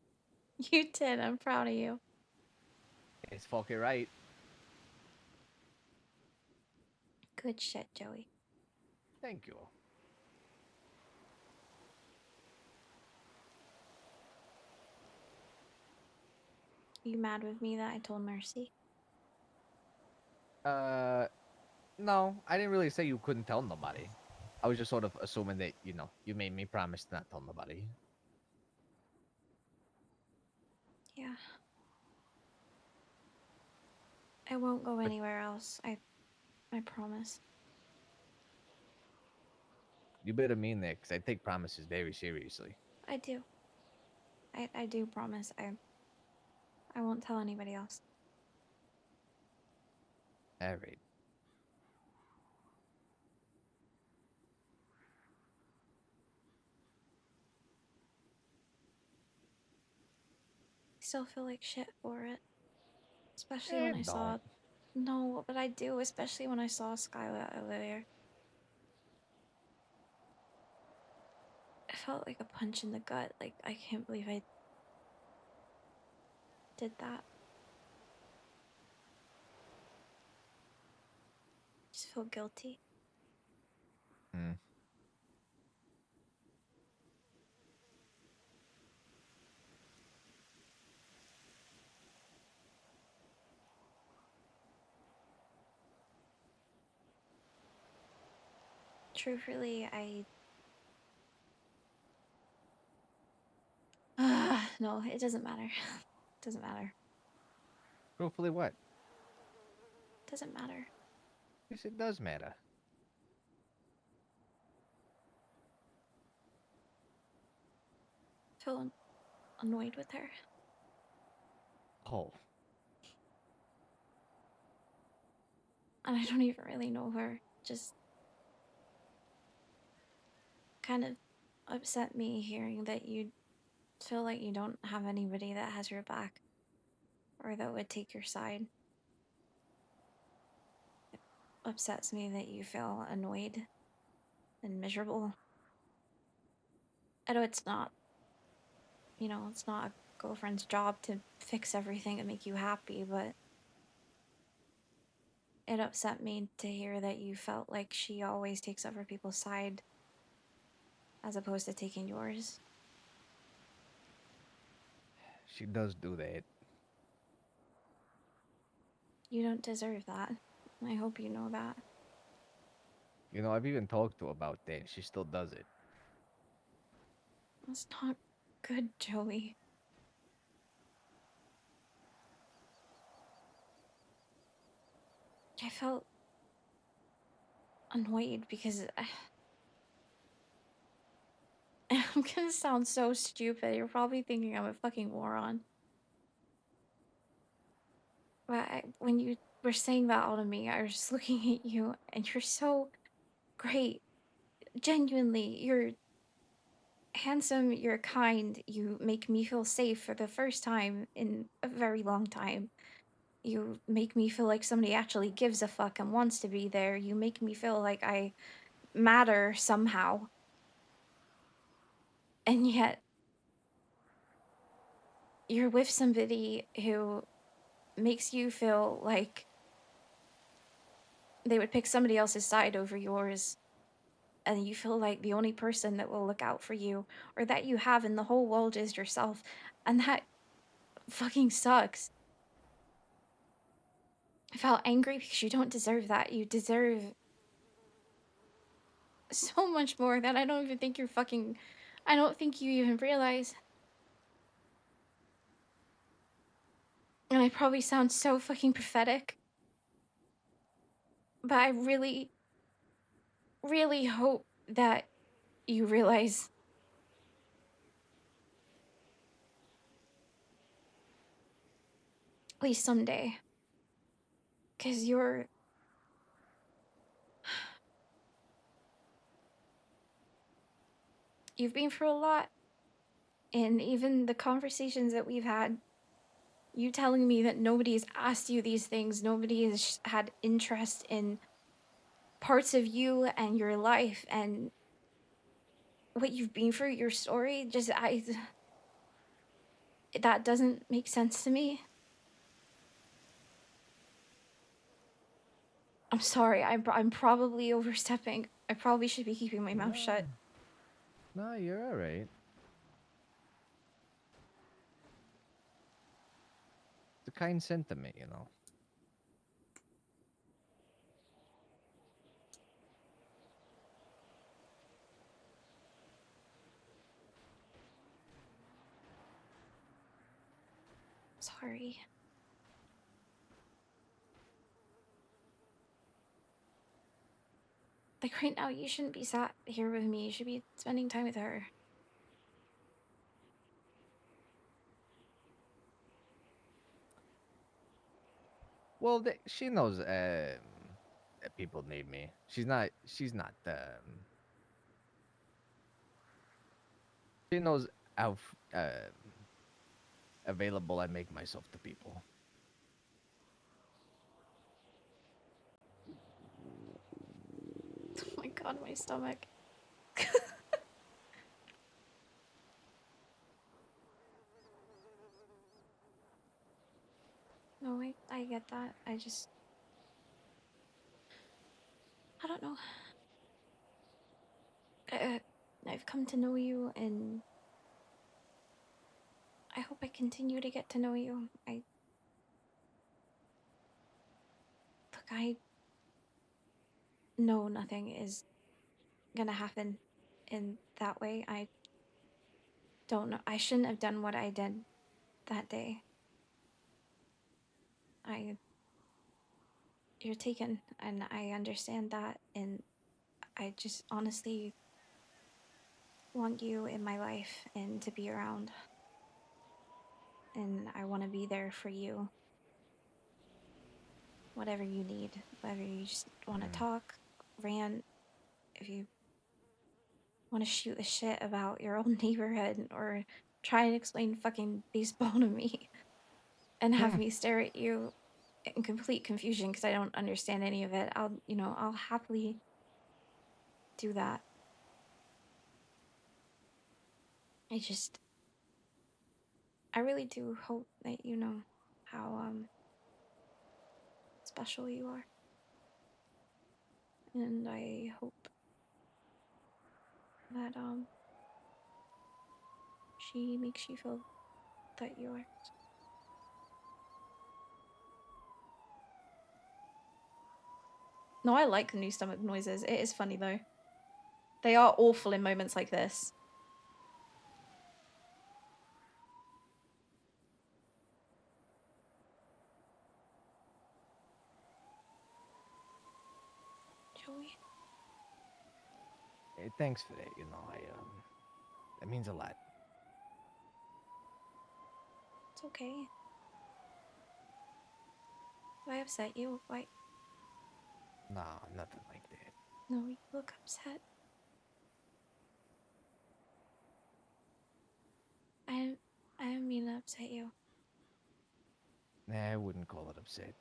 You did. I'm proud of you. It's fucking right. Good shit, Joey. Thank you. You mad with me that I told Mercy? No, I didn't really say you couldn't tell nobody. I was just sort of assuming that, you know, you made me promise to not tell nobody. Yeah. I won't go anywhere else. I promise. You better mean that, because I take promises very seriously. I do. I do promise. I won't tell anybody else. All right. I still feel like shit for it. Especially when I saw... Don't. No, but I do, especially when I saw Skylar earlier. It felt like a punch in the gut. Like, I can't believe I did that. Just feel guilty. Hmm. Truthfully, no, it doesn't matter. It doesn't matter. Truthfully, what? It doesn't matter. Yes, it does matter. I feel annoyed with her. Oh. And I don't even really know her. Just kind of upset me hearing that you feel like you don't have anybody that has your back or that would take your side. It upsets me that you feel annoyed and miserable. I know it's not, you know, it's not a girlfriend's job to fix everything and make you happy, but it upset me to hear that you felt like she always takes other people's side as opposed to taking yours. She does do that. You don't deserve that. I hope you know that. You know, I've even talked to her about that, and she still does it. That's not good, Joey. I felt annoyed because I'm gonna sound so stupid. You're probably thinking I'm a fucking moron. But when you were saying that out of me, I was just looking at you, and you're so great. Genuinely, you're handsome, you're kind, you make me feel safe for the first time in a very long time. You make me feel like somebody actually gives a fuck and wants to be there. You make me feel like I matter somehow. And yet, you're with somebody who makes you feel like they would pick somebody else's side over yours. And you feel like the only person that will look out for you or that you have in the whole world is yourself. And that fucking sucks. I felt angry because you don't deserve that. You deserve so much more that I don't even think you're fucking... I don't think you even realize. And I probably sound so fucking pathetic. But I really, really hope that you realize. At least someday. Because you're... You've been through a lot, and even the conversations that we've had, you telling me that nobody's asked you these things, nobody has had interest in parts of you and your life and what you've been through, your story, that doesn't make sense to me. I'm sorry, I'm probably overstepping. I probably should be keeping my mouth shut. No, you're all right. It's a kind sentiment, you know. Sorry. Like right now, you shouldn't be sat here with me. You should be spending time with her. Well, she knows that people need me. She's not. She knows how available I make myself to people. Oh my god, my stomach. No, I get that. I don't know. I've come to know you, and I hope I continue to get to know you. Look, I know nothing is gonna happen in that way. I don't know. I shouldn't have done what I did that day. You're taken, and I understand that, and I just honestly want you in my life and to be around. And I want to be there for you. Whatever you need, whether you just want to talk, rant, if you want to shoot the shit about your old neighborhood or try and explain fucking baseball to me and have me stare at you in complete confusion because I don't understand any of it, I'll happily do that. I really do hope that you know how special you are. And I hope that she makes you feel that you are. No, I like the new stomach noises. It is funny though. They are awful in moments like this. Joey. Hey, thanks for that. You know, that means a lot. It's okay. Do I upset you? Why? No, nothing like that. No, you look upset. I didn't mean to upset you. Nah, I wouldn't call it upset.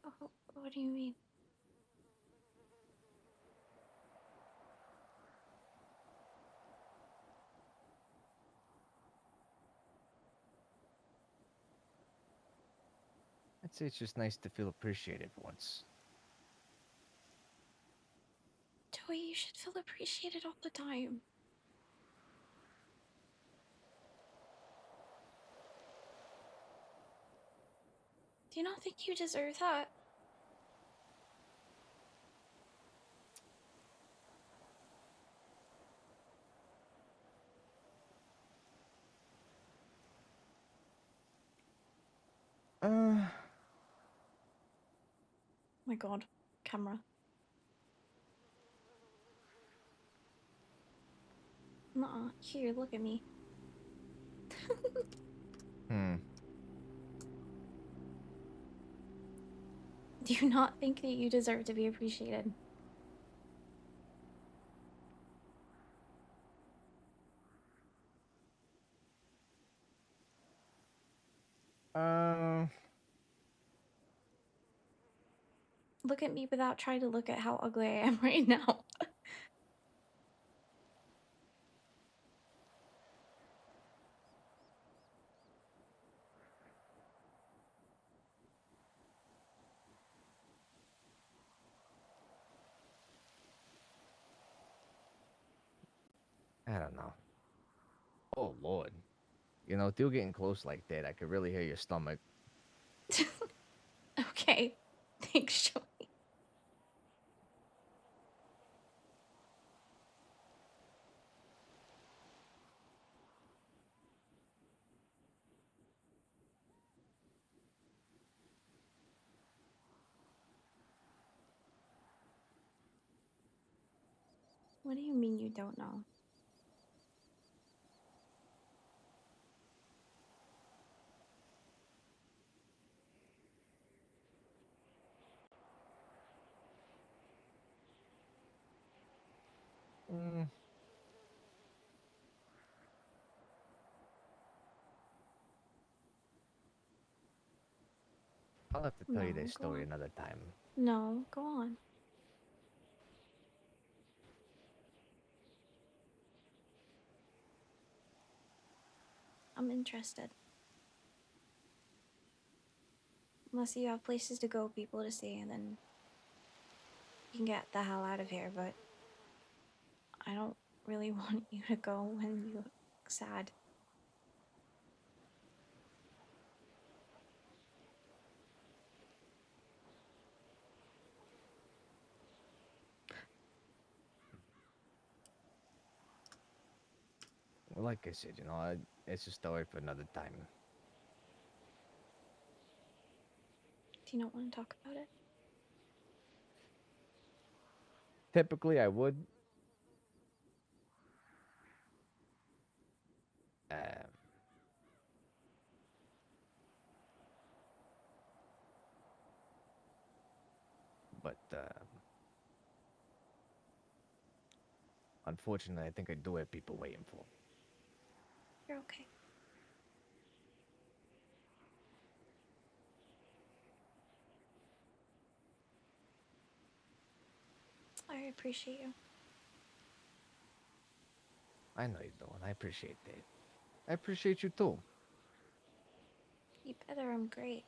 Oh, what do you mean? I'd say it's just nice to feel appreciated once. Joey, you should feel appreciated all the time. Do you not think you deserve that? My god, camera. Nuh-uh. Here, look at me. Do you not think that you deserve to be appreciated? Uh, Look at me without trying to look at how ugly I am right now. I don't know. Oh Lord, you know, if you're getting close like that, I could really hear your stomach. Okay. Thanks, Joey. What do you mean you don't know? Mm. I'll have to tell you No, this go story on. another time. No, go on. I'm interested. Unless you have places to go, people to see, and then you can get the hell out of here, but I don't really want you to go when you look sad. Well, like I said, you know, it's a story for another time. Do you not want to talk about it? Typically, I would. Um, but unfortunately, I think I do have people waiting for. You're okay. I appreciate you. I know you do, and I appreciate that. I appreciate you too. You better, I'm great.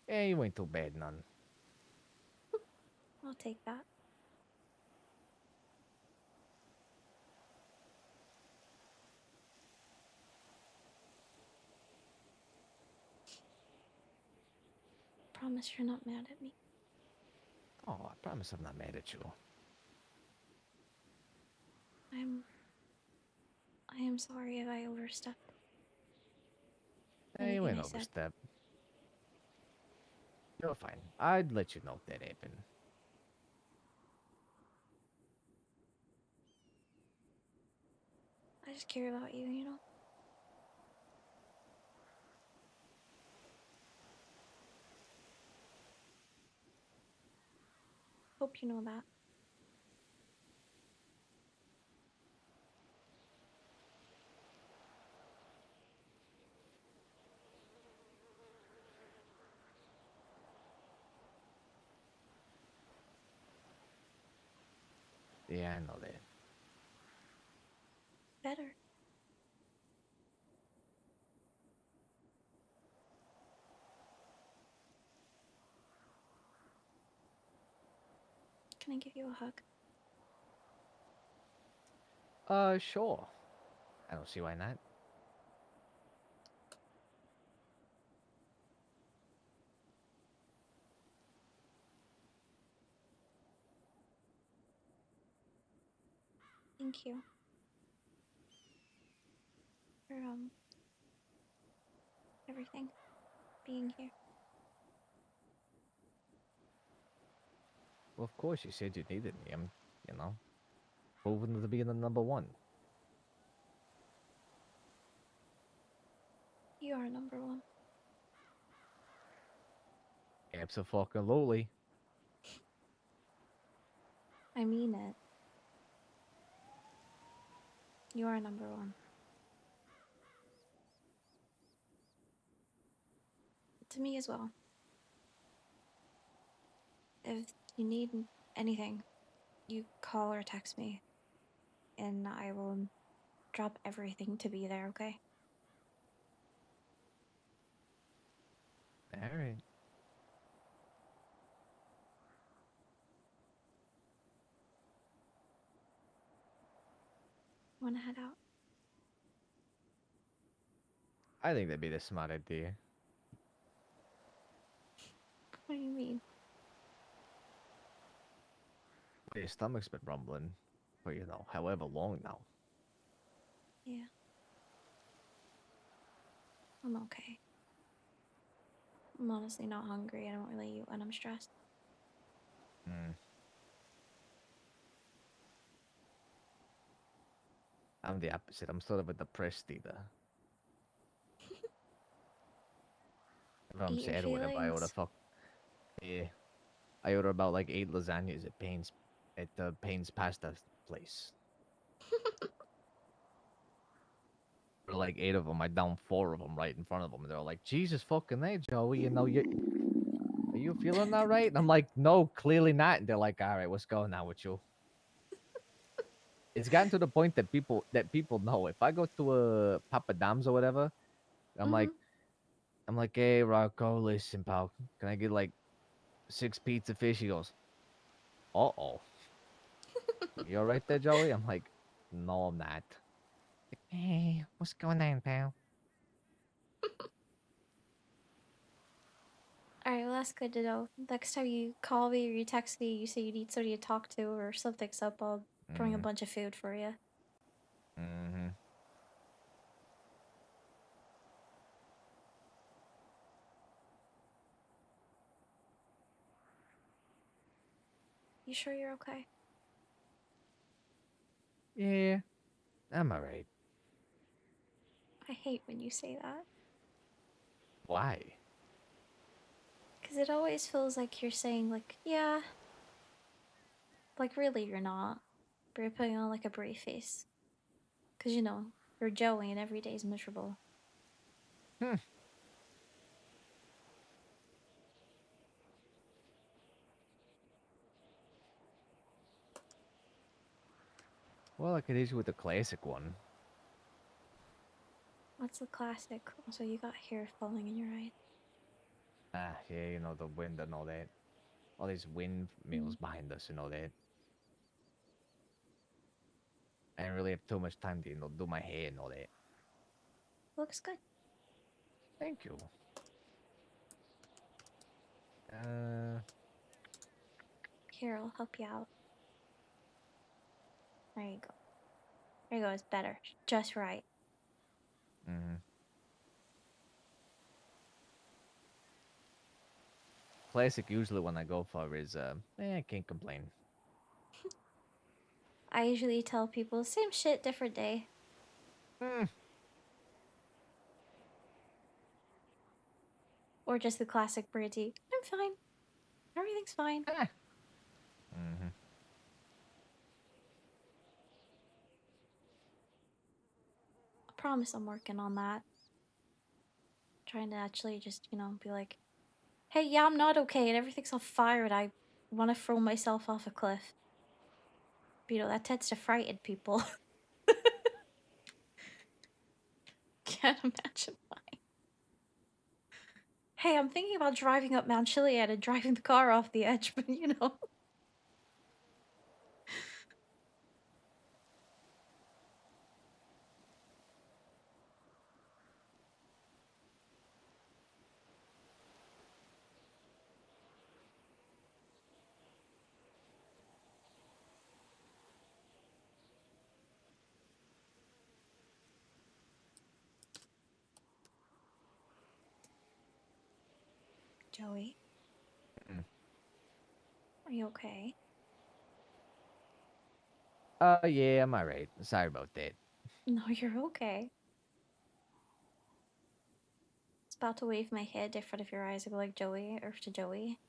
Yeah, you ain't too bad, none. I'll take that. Promise you're not mad at me. Oh, I promise I'm not mad at you. I am sorry if I overstepped. Hey, you Anything ain't I said. overstep. You're fine. I'd let you know if that happened. I just care about you, you know? Hope you know that. Yeah, I know that. Better. Can I give you a hug? Sure. I don't see why not. Thank you. For, everything. Being here. Well, of course, you said you needed me. I'm, you know, proving to be the number one. You are number one. Absolutely. I mean it. You are number one. to me as well. If you need anything, you call or text me, and I will drop everything to be there, okay? All right. Wanna head out? I think that'd be the smart idea. What do you mean? Your stomach's been rumbling for, however long now. Yeah. I'm okay. I'm honestly not hungry. I don't really eat when I'm stressed. I'm the opposite. I'm sort of a depressed eater. If I'm Eat your sad or whatever, I order feelings. yeah. I order about like 8 lasagnas at the Payne's pasta place. For like 8 of them, I down 4 of them right in front of them, and they're all like, "Jesus fucking hey, Joey, are you feeling that right?" And I'm like, "No, clearly not." And they're like, "All right, what's going on with you?" It's gotten to the point that people know if I go to a Papa Dom's or whatever, I'm like, "Hey, Rocco, listen, pal, can I get like 6 pizza fish?" He goes, "Uh-oh." You all right there, Joey? I'm like, "No, I'm not." Hey, what's going on, pal? Alright, well, that's good to know. Next time you call me or you text me, you say you need somebody to talk to or something's up, I'll bring a bunch of food for you. Mm-hmm. You sure you're okay? Yeah, I'm all right. I hate when you say that. Why? Because it always feels like you're saying, like, yeah. Like, really, you're not. But you're putting on, like, a brave face. Because, you're Joey and every day's miserable. Well, I could hit you with the classic one. What's the classic? Also, you got hair falling in your eyes. Ah, yeah, the wind and all that. All these windmills behind us and all that. I didn't really have too much time to, do my hair and all that. Looks good. Thank you. Here, I'll help you out. There you go. There you go, it's better. Just right. Mm-hmm. Classic usually when I go for is, I can't complain. I usually tell people, same shit, different day. Or just the classic Brandy. I'm fine. Everything's fine. Mm-hmm. I promise I'm working on that. Trying to actually just, be like, hey, yeah, I'm not okay and everything's on fire and I want to throw myself off a cliff. But, that tends to frighten people. Can't imagine why. Hey, I'm thinking about driving up Mount Chiliad and driving the car off the edge, but Joey? Are you okay? Yeah, I'm alright. Sorry about that. No, you're okay. It's about to wave my head in front of your eyes and go like Joey, or to Joey.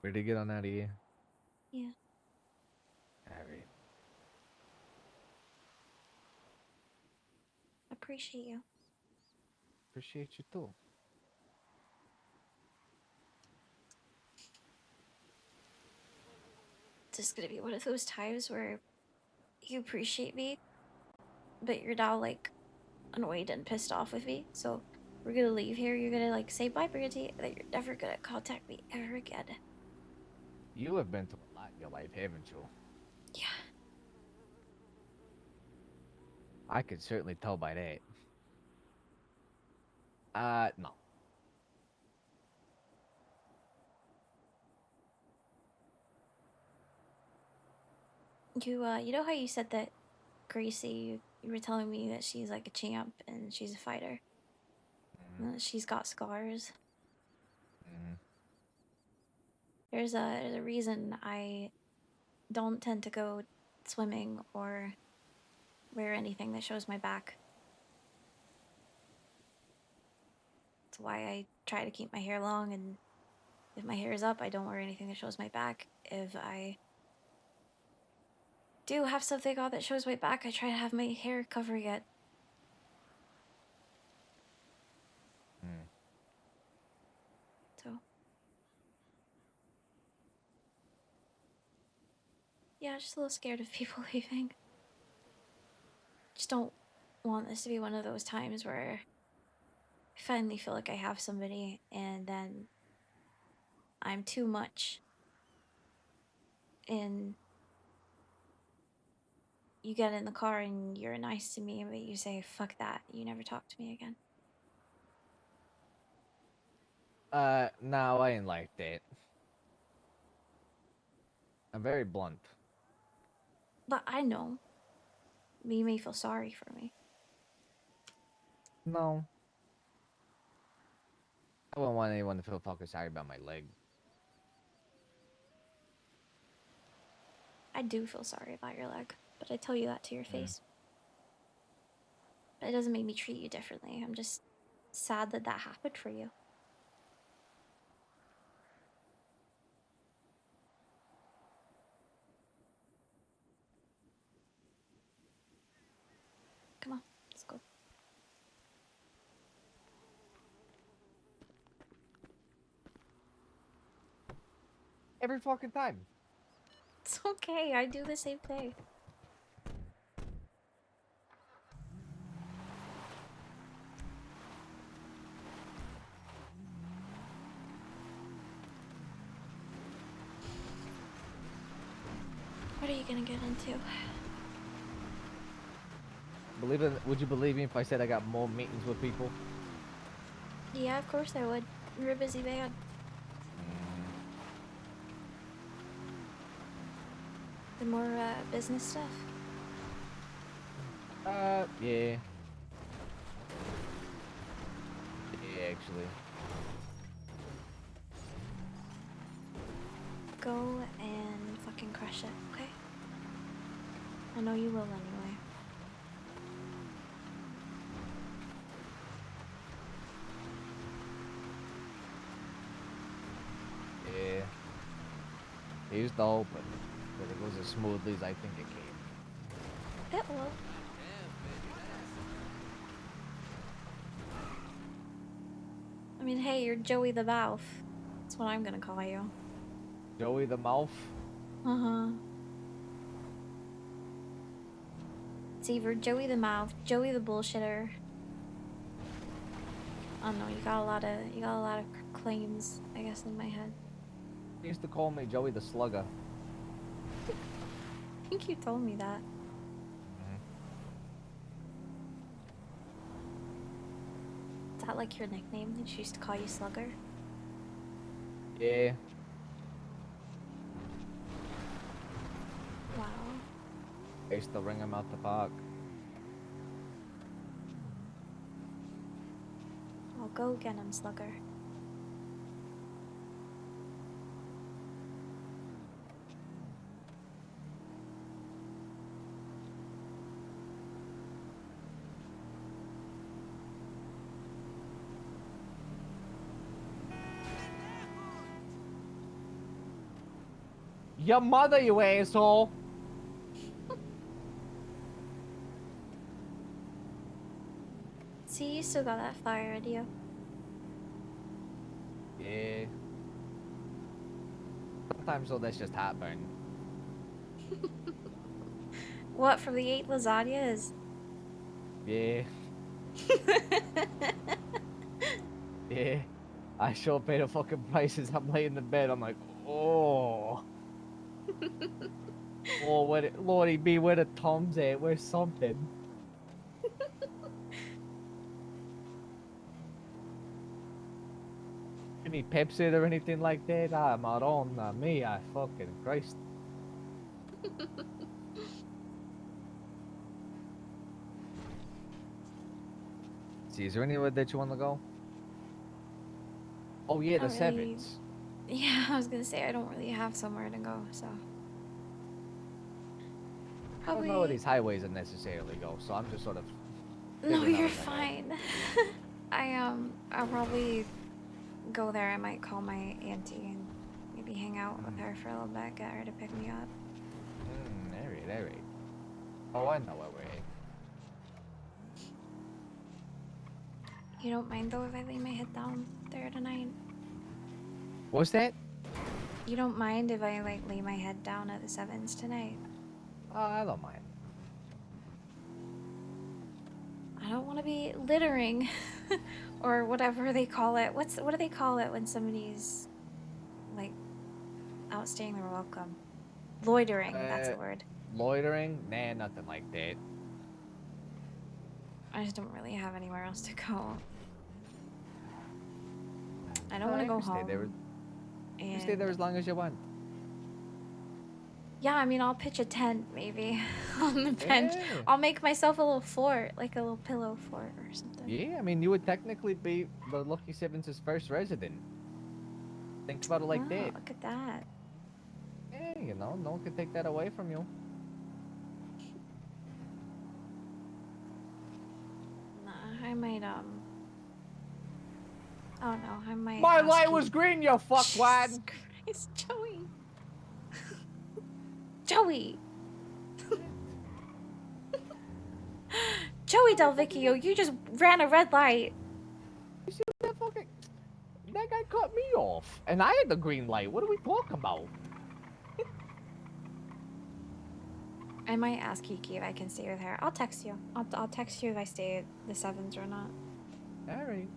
Ready to get on out of here? Yeah. Alright. Appreciate you. Appreciate you too. Just gonna be one of those times where you appreciate me, but you're now like annoyed and pissed off with me. So we're gonna leave here. You're gonna like say bye, Brandy, and then you're never gonna contact me ever again. You have been through a lot in your life, haven't you? Yeah. I could certainly tell by that. No. You know how you said that Gracie, you were telling me that she's like a champ and she's a fighter. And that she's got scars. There's a reason I don't tend to go swimming or wear anything that shows my back. That's why I try to keep my hair long, and if my hair is up, I don't wear anything that shows my back. If I do have something on that shows my back, I try to have my hair covering it. So, yeah, just a little scared of people leaving. Just don't want this to be one of those times where I finally feel like I have somebody and then I'm too much. And you get in the car and you're nice to me, but you say, fuck that, you never talk to me again. No, I ain't like that. I'm very blunt. But I know. You may feel sorry for me. No. I wouldn't want anyone to feel fucking sorry about my leg. I do feel sorry about your leg, but I tell you that to your face. But it doesn't make me treat you differently. I'm just sad that that happened for you. Come on, let's go. Every fucking time. It's okay, I do the same thing. What are you gonna get into? Believe it? Would you believe me if I said I got more meetings with people? Yeah, of course I would. You're a busy man. The more business stuff? Yeah. Yeah, actually. Go and fucking crush it, okay? I know you will anyway. Yeah. Here's the hoping that it goes as smoothly as I think it can. It will. I mean, hey, you're Joey the Mouth. That's what I'm gonna call you. Joey the Mouth? Uh-huh. It's either Joey the Mouth, Joey the Bullshitter. I don't know, you got a lot of claims, I guess, in my head. They used to call me Joey the Slugger. I think you told me that. Is that like your nickname? They used to call you Slugger? Yeah. Wow. I used to ring him out the park. I'll go get him, Slugger. Your mother, you asshole. See, you still got that fire idea. Yeah. Sometimes though, that's just heartburn. What, from the 8 lasagnas? Yeah. Yeah. I sure pay the fucking prices. I'm laying in the bed. I'm like, oh. Oh, Lordy B, where the Tom's at? Where's something? Any Pepsi or anything like that? I'm out on me. I fucking Christ. See, is there anywhere that you want to go? Oh yeah, the Not really. sevens. Yeah, I was gonna say I don't really have somewhere to go, so. I don't know where these highways are necessarily go, so I'm just sort of. No, figuring out you're as I go. fine. I'll probably go there. I might call my auntie and maybe hang out with her for a little bit, get her to pick me up. All right. Oh, I know where we're at. You don't mind though if I lay my head down there tonight? What's that? You don't mind if I like lay my head down at the sevens tonight? Oh, I don't mind. I don't want to be littering, or whatever they call it. What do they call it when somebody's like outstaying their welcome? Loitering. That's the word. Loitering? Nah, nothing like that. I just don't really have anywhere else to go. I don't want to go home. You stay there as long as you want. Yeah, I mean, I'll pitch a tent maybe on the bench. Yeah. I'll make myself a little fort, like a little pillow fort or something. Yeah, I mean, you would technically be the Lucky Sevens' first resident. Think about it like that. Look at that. Yeah, you know, no one can take that away from you. Nah, I might oh no, I might. My ask light you- was green, you fuckwad. Jesus Christ, Joey. Joey. Joey Delvicchio, you just ran a red light. You see that fucking... That guy cut me off. And I had the green light. What are we talking about? I might ask Kiki if I can stay with her. I'll text you. I'll text you if I stay at the sevens or not. Alright.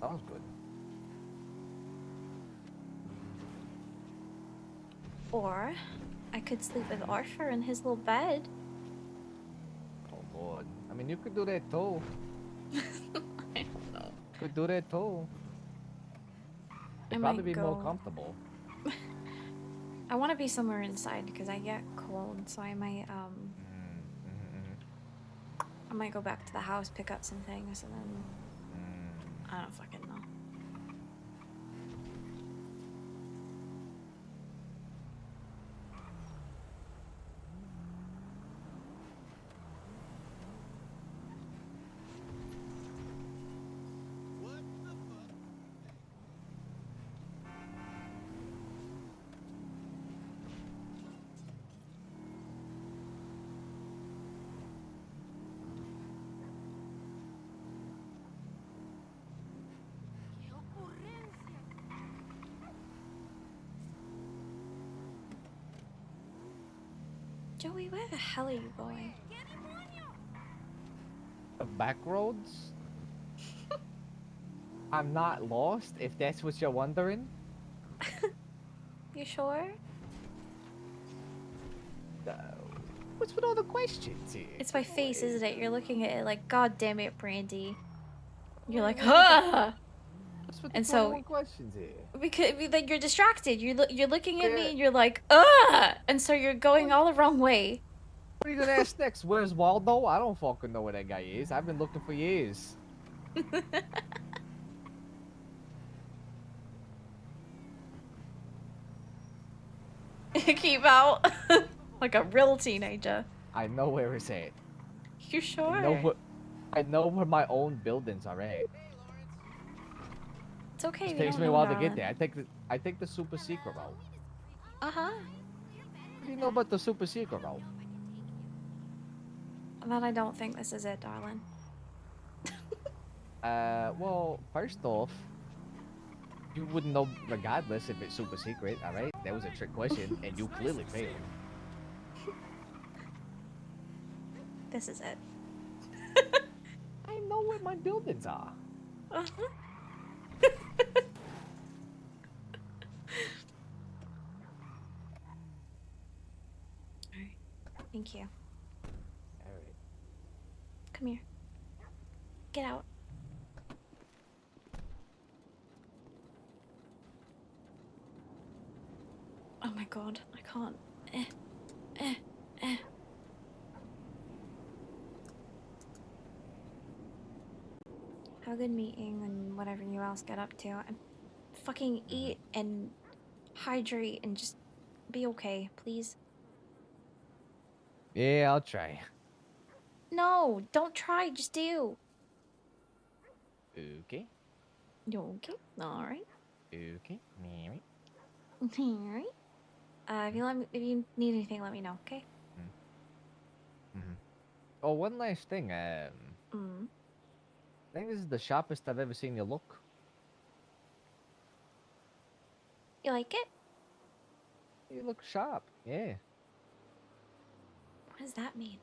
That was good. Or I could sleep with Arthur in his little bed. Oh lord. I mean, you could do that too. I don't know. Could do that too. I It'd probably might be more go- comfortable. I want to be somewhere inside because I get cold, so I might I might go back to the house, pick up some things, and then I don't fucking know. Joey, where the hell are you going? The back roads? I'm not lost, if that's what you're wondering. You sure? What's with all the questions here? It's my face, isn't it? You're looking at it like, God damn it, Brandy. You're like, huh? What's with And the so- 21 questions here? Because like you're distracted. You're looking at me and you're like, ugh, and so you're going all the wrong way. What are you gonna ask next? Where's Waldo? I don't fucking know where that guy is. I've been looking for years. Keep out. Like a real teenager. I know where it's at. You sure? I know where my own buildings are at. It's okay. It We takes don't me a know, while to darling. get there. I take the super secret route. Uh-huh. What do you know about the super secret route? But I don't think this is it, darling. Well, first off, you wouldn't know regardless if it's super secret, all right? That was a trick question, and you clearly failed. This is it. I know where my buildings are. Uh-huh. Alright. Thank you. All right. Come here. Get out. Oh my god, I can't. Eh. Have a good meeting and whatever you else get up to. And fucking eat and hydrate and just be okay, please. Yeah, I'll try. No, don't try, just do. Okay. You okay? Alright. Okay. Mary. Alright. If you need anything, let me know, okay? Mm-hmm. Oh, one last thing. Mm. I think this is the sharpest I've ever seen you look. You like it? You look sharp. Yeah. What does that mean?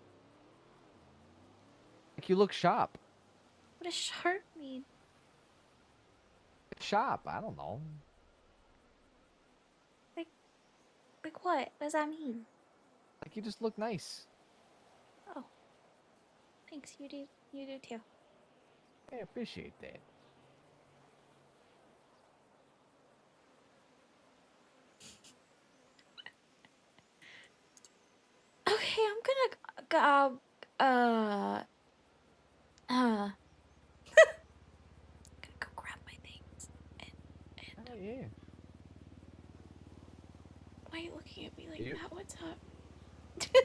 Like you look sharp. What does sharp mean? Sharp. I don't know. Like what? What does that mean? Like you just look nice. Oh. Thanks, you do too. I appreciate that. Okay, I'm gonna gonna go grab my things. Oh yeah. Why are you looking at me like You- that? What's up?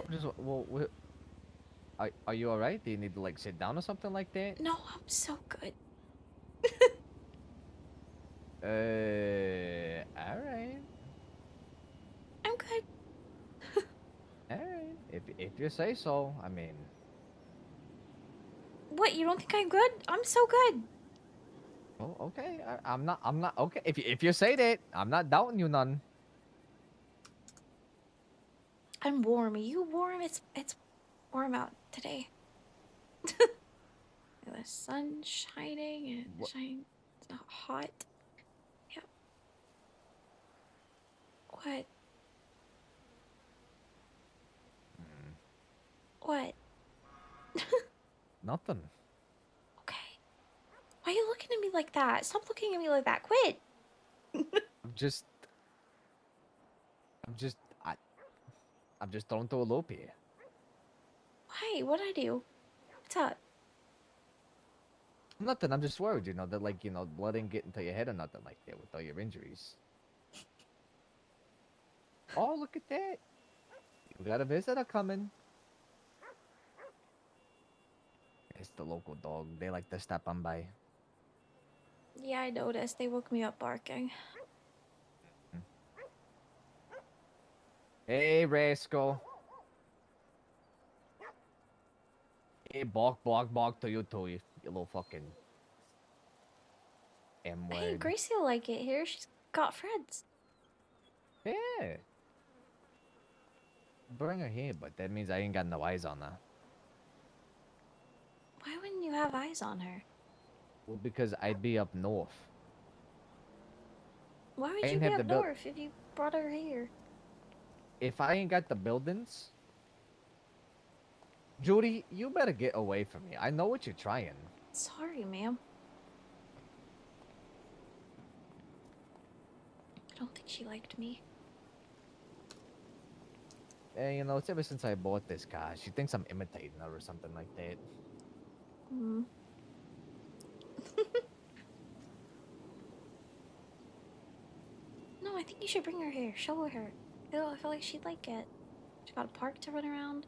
Just well, are you all right? Do you need to like sit down or something like that? No, I'm so good. All right. I'm good. All right. If you say so. I mean. What? You don't think I'm good? I'm so good. Oh, okay. I'm not. Okay. If you say that, I'm not doubting you none. I'm warm. Are you warm? It's warm out today. The sun's shining and shining. It's not hot. Yep. What? What? Nothing. Okay. Why are you looking at me like that? Stop looking at me like that. Quit. I'm just. I'm just throwing through a loop here. Why? What'd I do? What's up? Nothing. I'm just worried. You know that like blood didn't get into your head or nothing like that with all your injuries. Oh, look at that. You got a visitor coming. It's the local dog. They like to stop on by. Yeah, I noticed. They woke me up barking. Hey, Rascal. Hey, bark to you too, you little fucking M-word. Hey, Gracie will like it here. She's got friends. Yeah. Bring her here, but that means I ain't got no eyes on her. Why wouldn't you have eyes on her? Well, because I'd be up north. Why I would you ain't be have up the north if you brought her here? If I ain't got the buildings, Judy, you better get away from me. I know what you're trying. Sorry, ma'am. I don't think she liked me. And it's ever since I bought this car. She thinks I'm imitating her or something like that. Hmm. No, I think you should bring her here. Show her. I feel like she'd like it. She got a park to run around.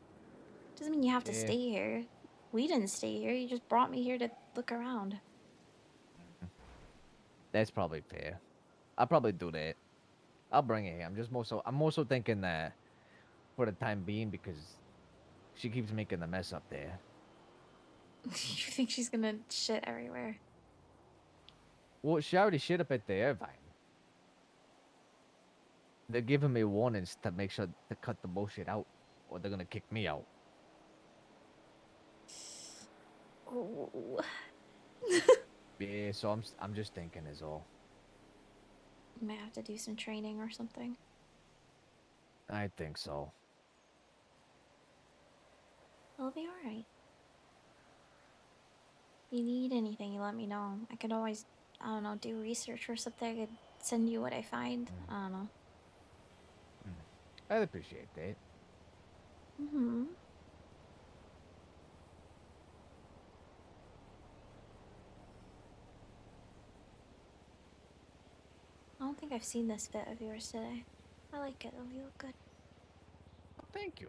Doesn't mean you have to Yeah. stay here. We didn't stay here. You just brought me here to look around. That's probably fair. I'll probably do that. I'll bring it here. I'm also thinking that for the time being because she keeps making a mess up there. You think she's gonna shit everywhere? Well, she already shit up at the Irvine. They're giving me warnings to make sure to cut the bullshit out, or they're gonna kick me out. Oh. Yeah, so I'm just thinking is all. Might have to do some training or something. I think so. It'll be alright. If you need anything, you let me know. I could always, I don't know, do research or something. I could send you what I find. I don't know. I'd appreciate that. Mm-hmm. I don't think I've seen this fit of yours today. I like it though. You look good. Thank you.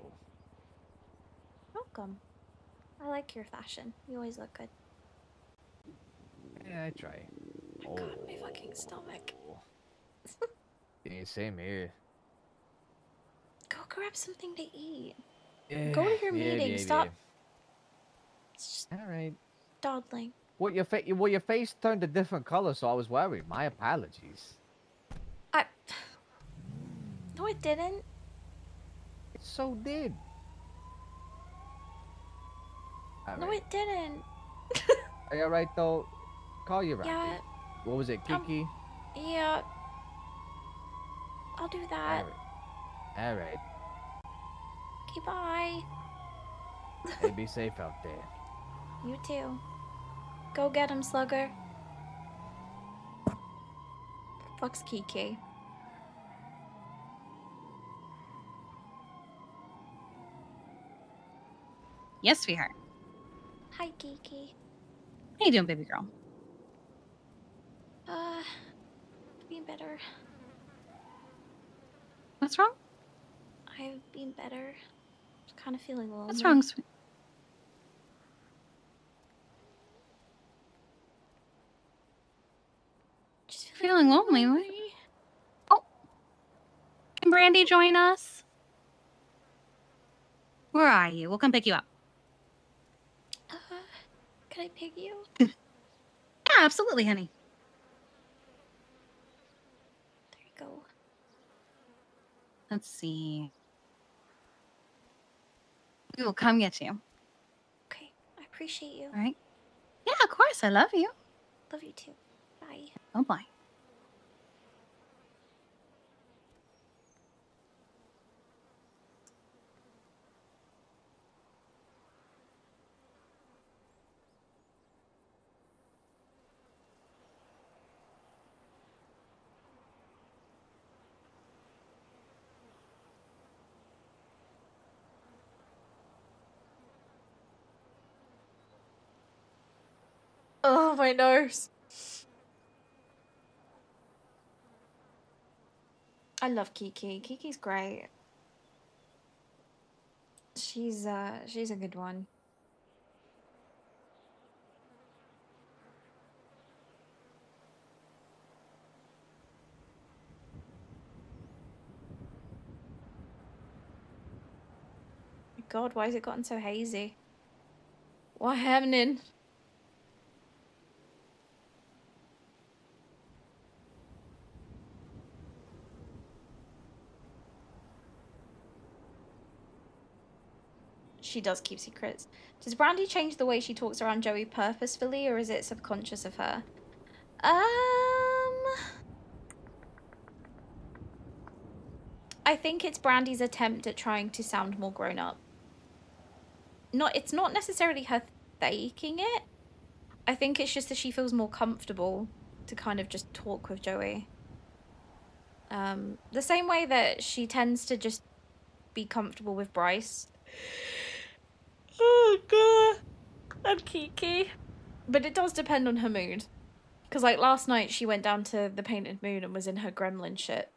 Welcome. I like your fashion. You always look good. Yeah, I try. Oh god, my fucking stomach. Yeah, same here. Go grab something to eat. Yeah, Go to your yeah, meeting. yeah, Stop yeah. All right. dawdling. Well, your face turned a different color, so I was worried. My apologies. No, it didn't. It so did. All No, right. it didn't. Are you all right though? Call you right. Yeah. What was it, Kiki? Yeah. I'll do that. All right. Okay, bye. Hey, be safe out there. You too. Go get him, Slugger. Fuck's Kiki. Yes, sweetheart. Hi, Kiki. How you doing, baby girl? Been better. What's wrong? I've been better. Just kind of feeling lonely. What's wrong, sweet? Just feeling lonely. What? Oh, can Brandy join us? Where are you? We'll come pick you up. Can I pick you? Yeah, absolutely, honey. There you go. Let's see. We will come get you. Okay, I appreciate you. All right. Yeah, of course. I love you. Love you too. Bye. Bye-bye. Oh, my nose. I love Kiki. Kiki's great. She's a good one. God, why has it gotten so hazy? What happening? She does keep secrets. Does Brandy change the way she talks around Joey purposefully, or is it subconscious of her? I think it's Brandy's attempt at trying to sound more grown up. It's not necessarily her faking it. I think it's just that she feels more comfortable to kind of just talk with Joey. The same way that she tends to just be comfortable with Bryce. Oh god. And Kiki. But it does depend on her mood. Because like last night she went down to the Painted Moon and was in her gremlin shit.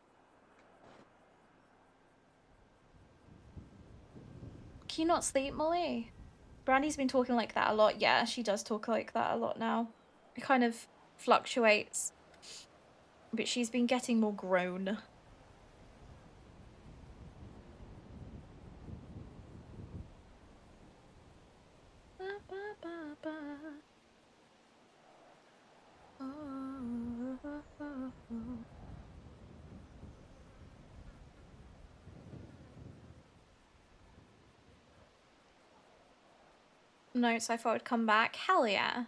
Can you not sleep, Molly? Brandy's been talking like that a lot. Yeah, she does talk like that a lot now. It kind of fluctuates. But she's been getting more grown. No, so I thought I'd come back. Hell yeah.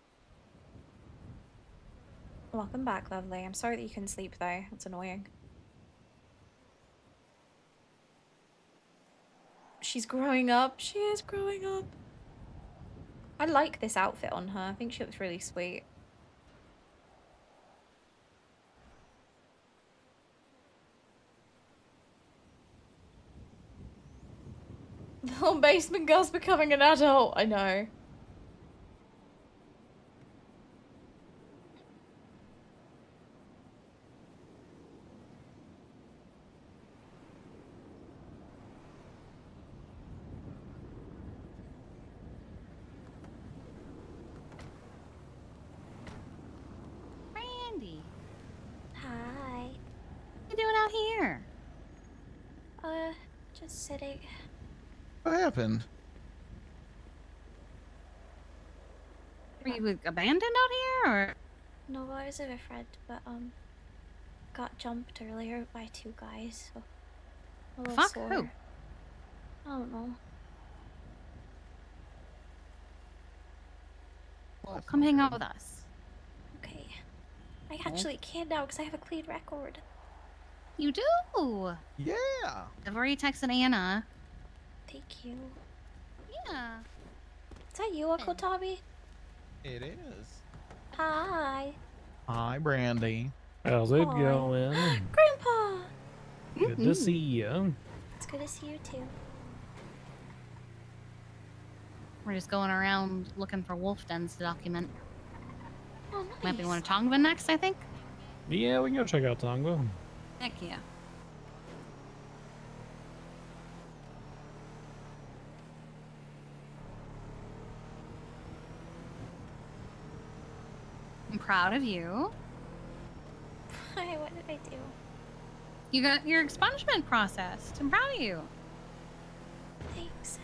Welcome back, lovely. I'm sorry that you couldn't sleep though. It's annoying. She's growing up. She is growing up. I like this outfit on her. I think she looks really sweet. The little basement girl's becoming an adult. I know. Brandy, Hi. what you doing out here? Just sitting. What happened? Were you abandoned out here, or? No, I was with a friend, but got jumped earlier by 2 guys, so a little Fuck sore. who? I don't know. Well, come hang out with us. Okay. I actually can't now because I have a clean record. You do? Yeah. I've already texted Anna. Thank you. Yeah. Is that you, Uncle Tommy? It is. Hi. Hi, Brandy. How's it Hi. going? Grandpa! Good to see you. It's good to see you too. We're just going around looking for wolf dens to document. Oh, Might be nice. one of Tongva next, I think. Yeah, we can go check out Tonga. Heck yeah. I'm proud of you. Hi, what did I do? You got your expungement processed. I'm proud of you. Thanks.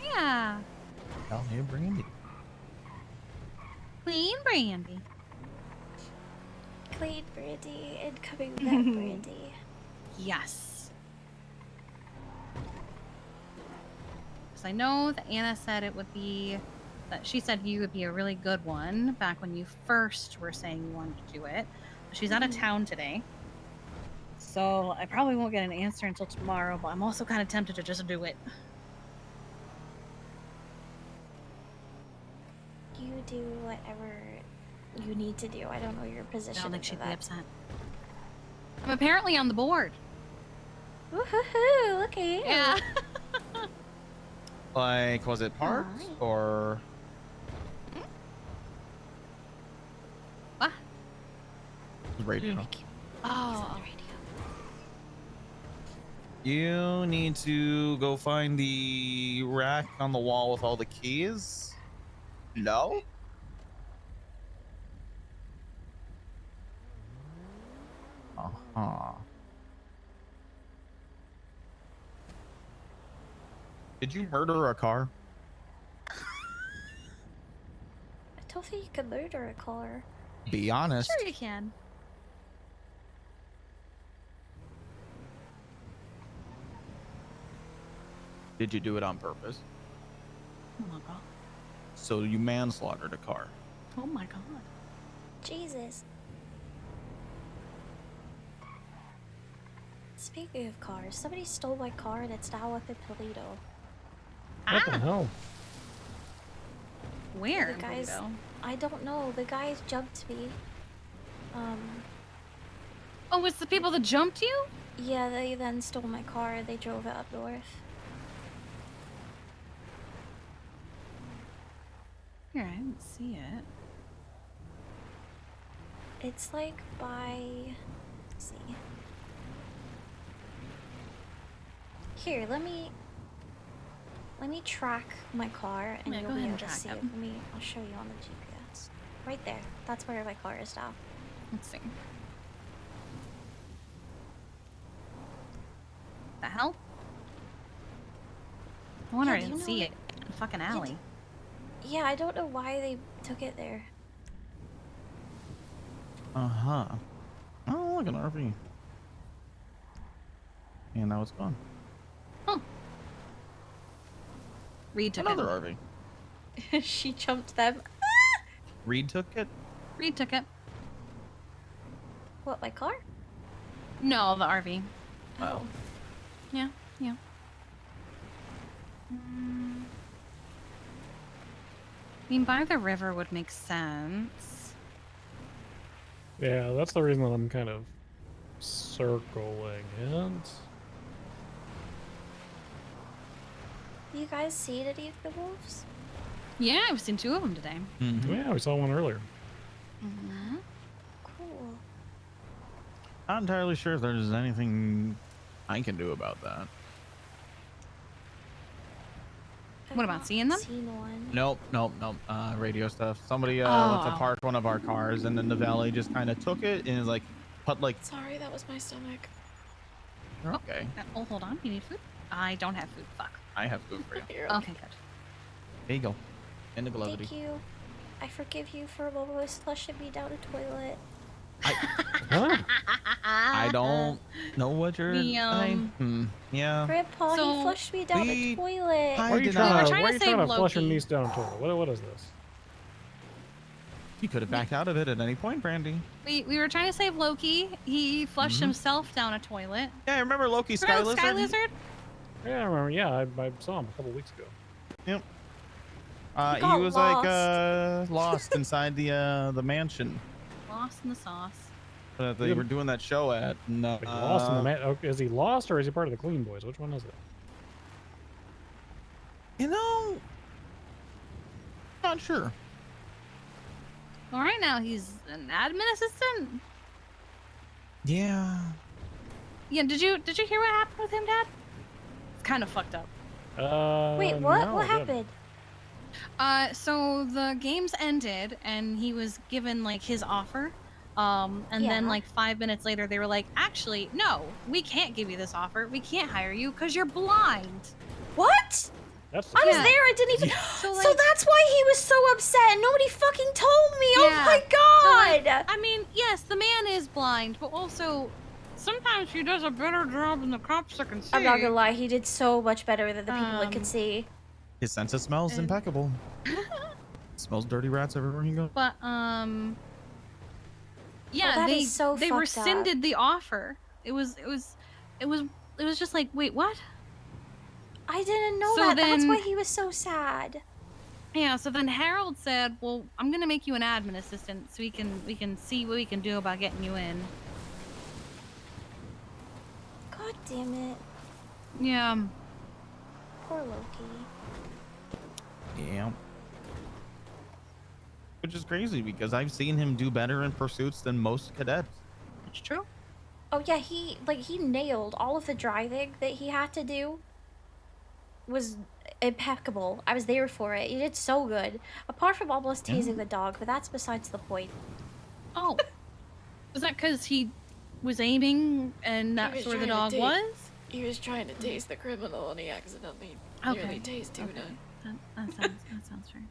Yeah. Tell me, Brandy. Clean Brandy. Clean Brandy, incoming vet Brandy. Yes. Because I know that Anna said it would be, that she said you would be a really good one back when you first were saying you wanted to do it. She's out of town today. So I probably won't get an answer until tomorrow, but I'm also kind of tempted to just do it. You do whatever you need to do. I don't know your position. I don't think of she'd the be vet. upset. I'm apparently on the board. Woohoo! Look at you. Yeah. Like, was it parts or? What? Radio. Oh. You need to go find the rack on the wall with all the keys. No? Uh-huh. Did you murder a car? I don't think you can murder a car. Be honest. Sure you can. Did you do it on purpose? Oh my god. So you manslaughtered a car. Oh my god. Jesus. Speaking of cars, somebody stole my car and it's now up in Toledo. What the hell? Where? The guys, I don't know. The guys jumped me. Oh, it's the people that jumped you? Yeah, they then stole my car. They drove it up north. Here, I didn't see it. It's like by. Let's see. Here, let me track my car and Yeah, you'll go be ahead able and to see track it. it. I'll show you on the GPS. Right there. That's where my car is now. Let's see. The hell? I wonder Yeah, I do you didn't know see it- it in the fucking alley. Yeah, I don't know why they took it there. Uh-huh. Oh, look, an RV. And now it's gone. Reed took Another it. RV. She jumped them. Reed took it? Reed took it. What, my car? No, the RV. Oh. Yeah, yeah. I mean, by the river would make sense. Yeah, that's the reason that I'm kind of circling it. You guys seen any of the wolves? Yeah, I've seen 2 of them today. Yeah, we saw one earlier. Mm-hmm. Cool. Not entirely sure if there's anything I can do about that. What about seeing them? Seen one. Nope. Radio stuff. Somebody went to park one of our cars, and then the valet just kind of took it and is like, put like. Sorry, that was my stomach. You're okay. Oh, hold on. You need food? I don't have food. Fuck. I have food for you. Okay, good. There you go. In the glovity. Thank you. I forgive you for almost flushing me down a toilet. I don't know what you're saying. Yeah. Grandpa, he flushed me down a toilet. Why are you trying to flush your niece down a toilet? What is this? You could have backed out of it at any point, Brandy. We were trying to save Loki. He flushed himself down a toilet. Yeah, I remember Loki Sky Lizard? Sky Lizard? Yeah, I remember. Yeah, I saw him a couple weeks ago. Yep. He He got was lost. like lost inside the mansion Lost in the sauce. that they were doing that show at. No, Like lost in the man. Okay, is he lost or is he part of the Clean Boys? Which one is it? You know, not sure. Well, right now he's an admin assistant. Yeah. Yeah. Did you hear what happened with him, Dad? It's kind of fucked up. Wait, what? no, What I didn't. happened? So the games ended, and he was given like his offer. And then Yeah. like 5 minutes later, they were like, "Actually, no, we can't give you this offer. We can't hire you because you're blind." What? That's I was Yeah. there. I didn't even. So, So like- that's why he was so upset. and Nobody fucking told me. Oh Yeah. my So, like, god. I mean, yes, the man is blind, but also sometimes he does a better job than the cops that can see. I'm not gonna lie. He did so much better than the people that Um, could see. His sense of smell is impeccable. Smells dirty rats everywhere you go. But yeah, that they is so they fucked up. rescinded the offer. It was just like, wait, what? I didn't know So that. That's then- why he was so sad. Yeah, so then Harold said, "Well, I'm gonna make you an admin assistant so we can see what we can do about getting you in." God damn it. Yeah. Poor Loki. Yeah. Which is crazy because I've seen him do better in pursuits than most cadets. It's true. Oh yeah, he nailed all of the driving that he had to do. Was impeccable. I was there for it. He did so good. Apart from almost tasing the dog, but that's besides the point. Oh, was that because he was aiming and He that's was where the trying dog to was? He was trying to tase the criminal and he accidentally Okay. nearly tased Tuna. That sounds fair.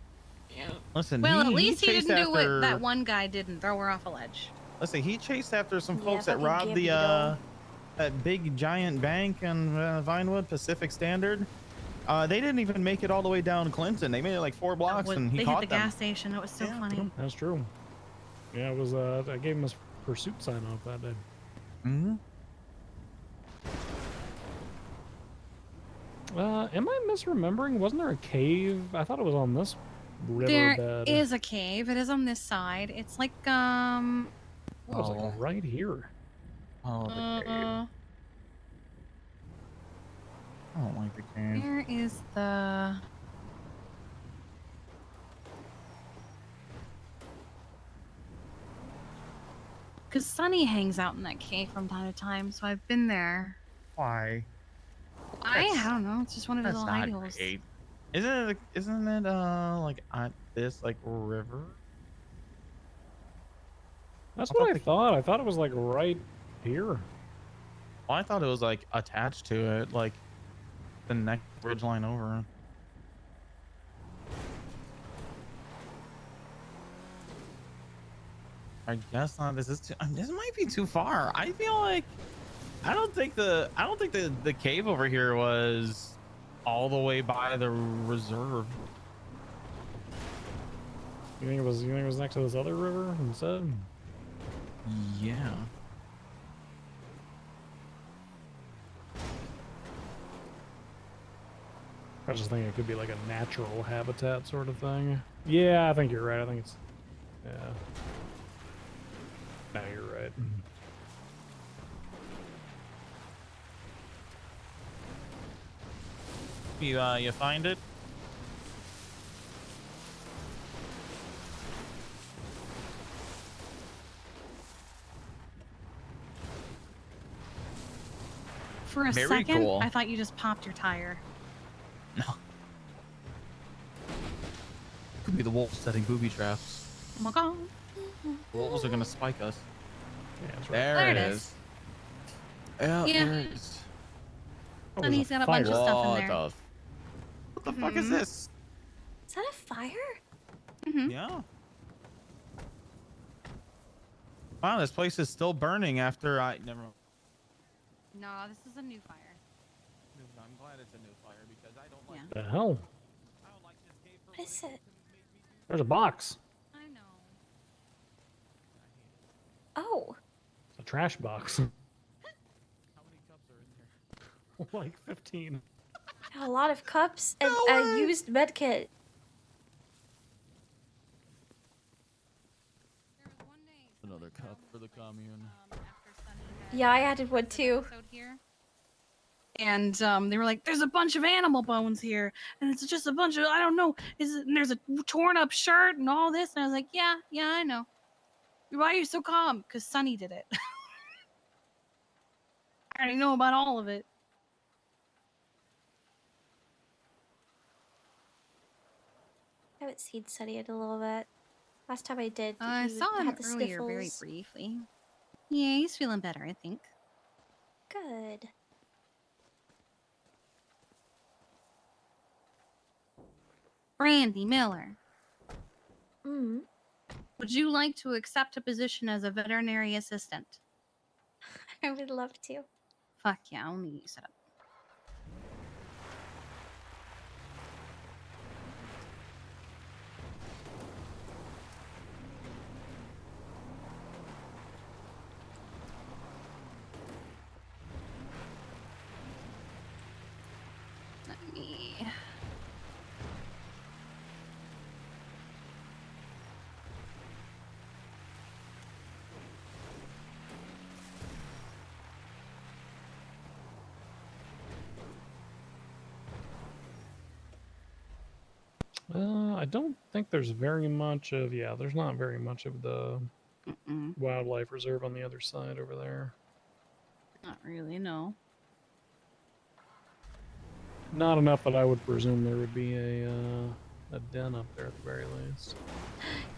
Yeah. Listen, Well, at least he chased didn't do what after- that one guy did and throw her off a ledge. Listen, he chased after some Yeah, folks that fucking robbed the Gambito. that big giant bank in Vinewood, Pacific Standard. They didn't even make it all the way down Clinton. They made it like 4 blocks, and he They caught hit the them. gas station. It was so funny. That's true. Yeah, it was. I gave him his pursuit sign off that day. Mm-hmm. Am I misremembering? Wasn't there a cave? I thought it was on this There riverbed. is a cave. It is on this side. It's like It was like right here. Oh, the cave. I don't like the cave. Where is the? Because Sunny hangs out in that cave from time to time, so I've been there. Why? I don't know. It's just one of his That's little not idols. great. Isn't it like at this like river? That's what I thought. I thought it was like right here. Well, I thought it was like attached to it, like the next ridge line over. I guess not. This is too, this might be too far. I feel like I don't think the cave over here was all the way by the reserve. You think it was next to this other river instead? Yeah. I just think it could be like a natural habitat sort of thing. Yeah, I think you're right. I think it's, yeah. No, you're right. You find it? For a Very second, cool. I thought you just popped your tire. No. Could be the wolves setting booby traps. Oh my god. Wolves are gonna spike us. Yeah, that's right. There it is. Yeah, Yeah. there it is. And he's got a bunch of stuff in there. What the fuck is this? Is that a fire? Yeah. Wow, this place is still burning after I never. No, this is a new fire. I'm glad it's a new fire because I don't like. The hell? What is it? There's a box. I know. Oh. It's a trash box. How many cups are in there? Like 15. A lot of cups and a used med kit. Another cup for the commune. Yeah, I added one too. And they were like, "There's a bunch of animal bones here, and it's just a bunch of I don't know. And there's a torn up shirt and all this." And I was like, "Yeah, I know. Why are you so calm? Because Sunny did it. I already know about all of it." I haven't seen Sunny in a little bit. Last time I did, I he saw him had the earlier, very sniffles. briefly. Yeah, he's feeling better, I think. Good. Brandy Miller, Mm. would you like to accept a position as a veterinary assistant? I would love to. Fuck yeah, I'll need you set up. Let me... I don't think there's very much of, yeah, there's not very much of the wildlife reserve on the other side over there. Not really, no. Not enough that I would presume there would be a den up there at the very least.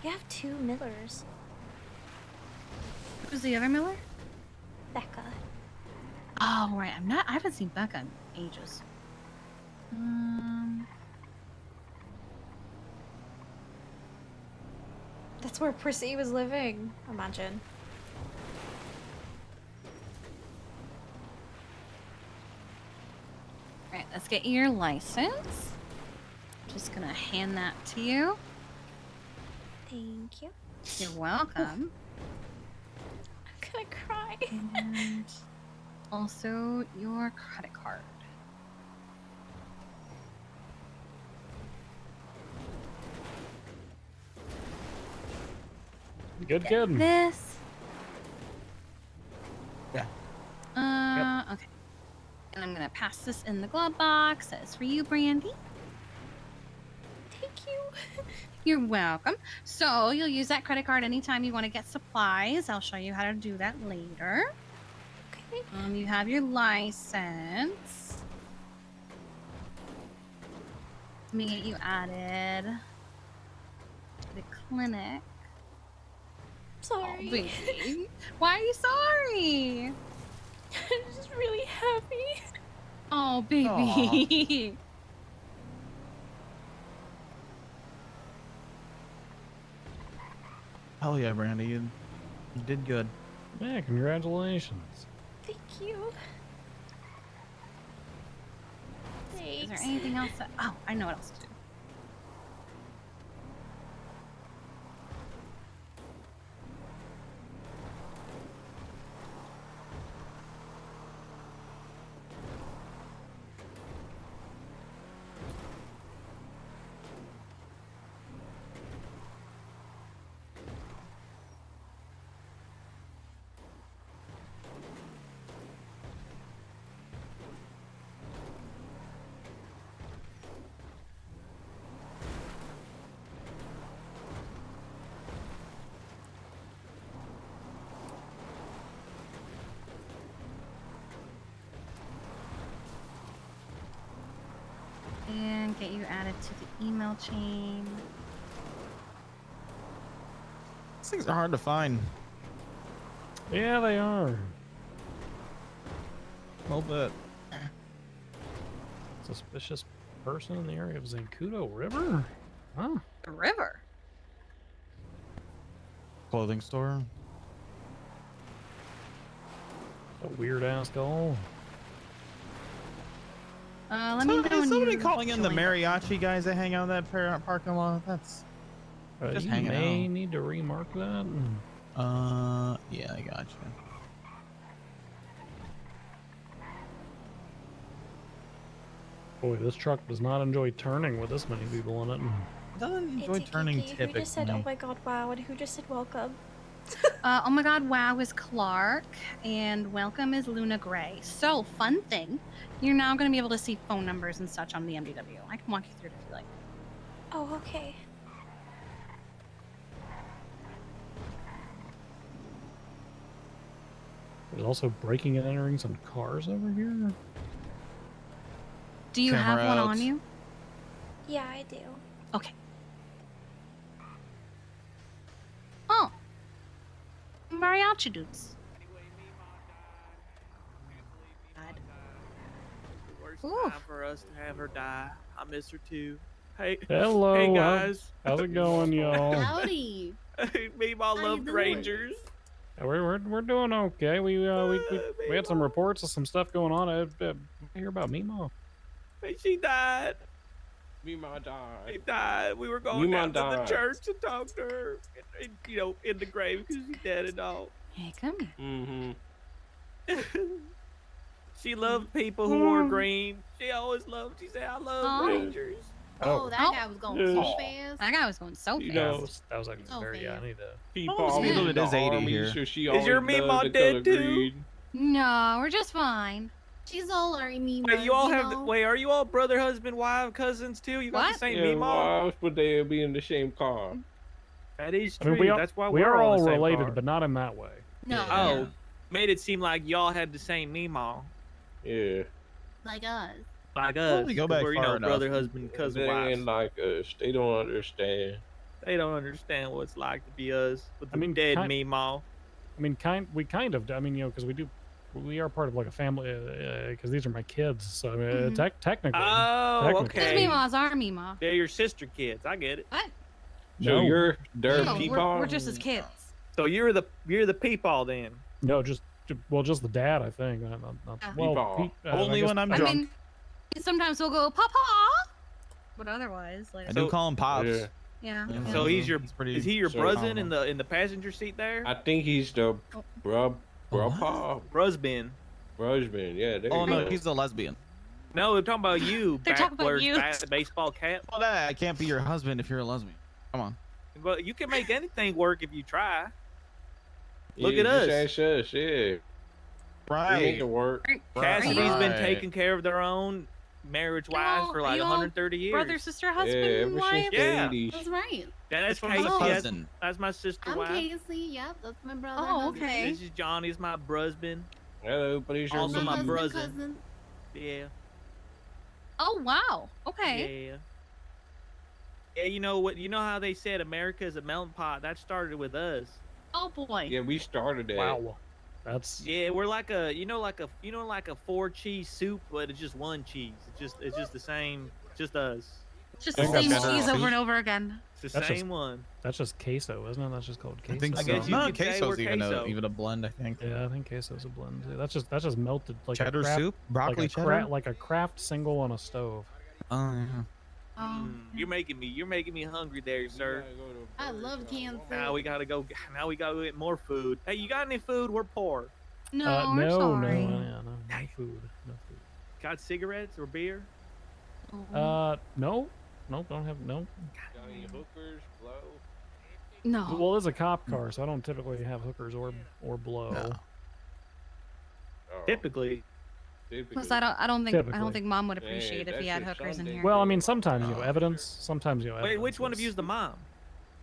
You have 2 Millers. Who's the other Miller? Becca. Oh, right. I haven't seen Becca in ages. That's where Prissy was living. Imagine. Right, let's get your license. Just gonna hand that to you. Thank you. You're welcome. I'm gonna cry. And also your credit card. Good. This. Yeah. Okay. And I'm gonna pass this in the glove box. That's for you, Brandy. Thank you. You're welcome. So you'll use that credit card anytime you want to get supplies. I'll show you how to do that later. Okay. You have your license. Let me get you added to the clinic. Sorry. Oh, baby. Why are you sorry? I'm just really happy. Oh, baby. Hell yeah, Brandy, you did good. Yeah, congratulations. Thank you. Is there Thanks. anything else? Oh, I know what else to do. And get you added to the email chain. These things are hard to find. Yeah, they are. A little bit. Suspicious person in the area of Zancudo River? Huh? The river? Clothing store. A weird ass goal. Let me know Is when somebody you calling in the join. mariachi guys that hang out in that parking lot? That's just you hanging may out. need to remark that. Yeah, I got you. Boy, this truck does not enjoy turning with this many people in it. It doesn't enjoy It's turning Kiki. Who just said, "Oh typically. my god, wow," and who just said, "Welcome"? Oh my god, wow is Clark, and welcome is Luna Gray. So, fun thing, you're now going to be able to see phone numbers and such on the MDW. I can walk you through it if you like. Oh, okay. There's also breaking and entering some cars over here. Do you have one on you? Yeah, I do. Okay. Oh. Mariachi dudes. Worst Ooh. time for us to have her die. I miss her too. Hey, Hello. hey guys. How's it going, y'all? Howdy. Me, my How you loved doing? Rangers. Yeah, we're doing okay. We had some reports of some stuff going on. I hear about Mimo. Hey, she died. Mima died. She died. We were going Mima down to the died. church to talk to her, you know, in the grave because she's dead and all. Hey, come here. Mm-hmm. She loved people who wore green. She always loved. She said, "I love Aw. Rangers." Oh, that guy was going so fast. That guy was going so You fast. know, That was actually So very fast. I need to. People Oh, always yeah. in It the is 80 army, here. so she Is always your loved Mima the dead color too? green. No, we're just fine. She's all our Mima. Wait, you all you have. know? Wait, are you all brother, husband, wife, cousins too? You got What? the same Yeah, Mima? why else would they be in the same car? That is I true. mean, That's why we we're are all all in the same related, car. but not in that way. No. Oh, made it seem like y'all had the same Mima, Yeah. Like us. like Well, us. we go 'cause back we're, you far know, enough. brother, husband, cousin, They wives. ain't like us. They don't understand. They don't understand what it's like to be us with the I mean, dead Mima. I mean, we kind of. I mean, you know, because we are part of like a family. Because these are my kids, so I mean, Mhm. technically. Oh, technically. His okay. Mima's our Mima. They're your sister kids. I get it. What? So No. you're their No, peepaw? we're just his kids. So you're the peepaw then. No, just the dad. I think. Not, Yeah. well, Peepaw. Only when I'm I drunk. mean, sometimes we'll go, Papa! But otherwise, like. I do call him Pops. Yeah. Yeah. Yeah. So he's your. He's pretty Is he your so- bruzin in the passenger seat there? I think he's the bruppa. Brusbin. Brusbin. Yeah, there Oh you no, go. he's a lesbian. No, they're talking about you. They're talking about wears you. Baseball cap. Well, I can't be your husband if you're a lesbian. Come on. Well, you can make anything work if you try. Look Yeah, at us. just ask us, yeah. We make it work. Cassidy's been Right. taking care of their own marriage-wise for like you all 130 years. Brother, sister, husband, Yeah, ever wife. since the Yeah. 80s. That's right. That's This one's a Casey. cousin. That's my sister I'm wife. Casey. Yep, that's my brother. Oh, husband. okay. This is Johnny's my brusband. Hello, please. Also my husband, brother. cousin. Yeah. Oh, wow. Okay. Yeah. Yeah, you know what? You know how they said America is a melting pot? That started with us. Oh, boy. Yeah, we started that. Wow. That's Yeah, we're like a like a 4-cheese soup, but it's just one cheese. It's just the same, just us. It's just I the think same that's cheese cheddar over soup. and over again. It's the That's same just one. That's just queso, isn't it? That's just called queso. I think I so. guess you No, could say queso's we're even queso. a blend. I think. Yeah, I think queso's a blend too. That's just melted like Cheddar a craft, soup, broccoli like cheddar. like a craft single on a stove. Oh yeah. You're making me hungry there, sir. I love canned fruit. Now we gotta go. Now we gotta get more food. Hey, you got any food? We're poor. No, we're no, sorry. no food, no food. Got cigarettes or beer? No, don't have no. Got any hookers, blow? No. Well, it's a cop car, so I don't typically have hookers or blow. No. Typically. Plus, I don't think Mom would Hey, appreciate if he that's had your hookers in Sunday. here. Well, I mean, sometimes evidence. Sometimes Wait, evidence which one of is- you's the mom?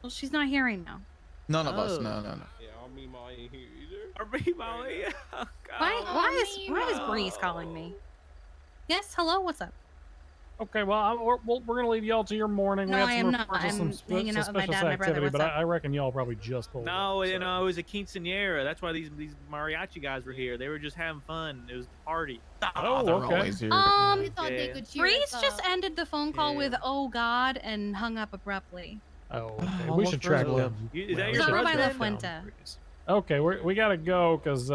Well, she's not here right now. None of us. Oh. No. Yeah, our Mima ain't here either. Or me, Molly? Why is Breeze calling me? Yes, hello. What's up? Okay, well, we're gonna leave y'all to your morning. No, We had I some am reports not. of some I'm hanging out with my suspicious dad and my brother. activity, What's but up? I reckon y'all probably just pulled No, up, you so. know, it was a quinceanera. That's why these mariachi guys were here. They were just having fun. It was the party. Oh, they're okay. always here. We thought they could cheer Breeze us just up. ended the phone call with "Oh God" and hung up abruptly. Oh, okay. We Almost should track Brazil. them. Is that we your should Over by brother? La track down Fuente. Breeze. Okay, we gotta go because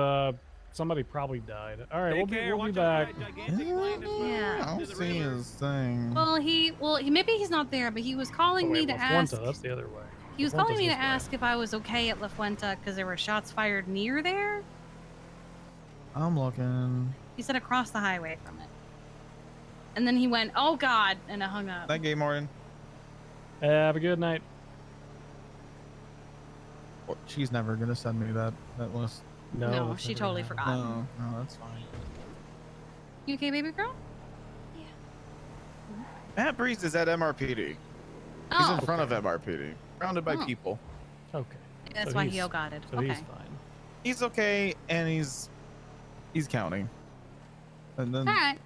somebody probably died. All right, Take we'll care. be Watch back. out for that gigantic plane that's Yeah. I don't see his thing. Well, he maybe he's not there, but he was calling Oh, me wait, to La ask. Fuente, that's the other way. He was La calling me Fuente's to this way. ask if I was okay at La Fuente because there were shots fired near there. I'm looking. He said across the highway from it. And then he went, "Oh God," and I hung up. That game, Martin. Have a good night. Well, she's never gonna send me that list. No, she totally forgot. No, that's fine. You okay, baby girl? Matt Breeze is at MRPD. He's Oh. in front of MRPD, surrounded by Oh. people. Okay. That's So why he's- he got it. So Okay. he's fine. He's okay, and he's counting. And then All right.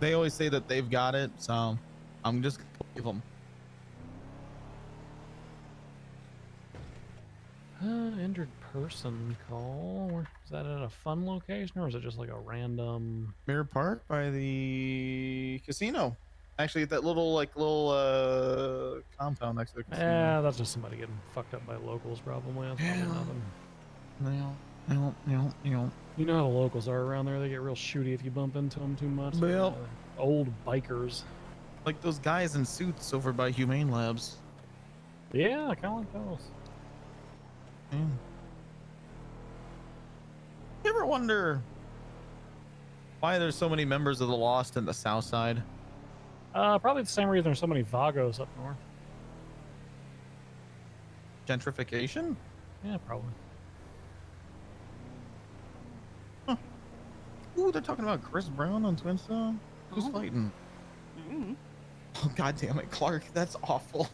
they always say that they've got it, so I'm just gonna believe them. Injured person call. Is that at a fun location or is it just like a random? Mirror Park by the casino. Actually, that little compound next to the casino. Yeah, that's just somebody getting fucked up by locals probably. That's probably nothing. You know how the locals are around there. They get real shooty if you bump into them too much. Well, old bikers. Like those guys in suits over by Humane Labs. Yeah, kind of like those. Yeah. You ever wonder why there's so many members of the Lost in the South Side? Probably the same reason there's so many Vagos up north. Gentrification? Yeah, probably. Huh. Ooh, they're talking about Chris Brown on Twinstone. Who's fighting? Oh, God damn it, Clark. That's awful.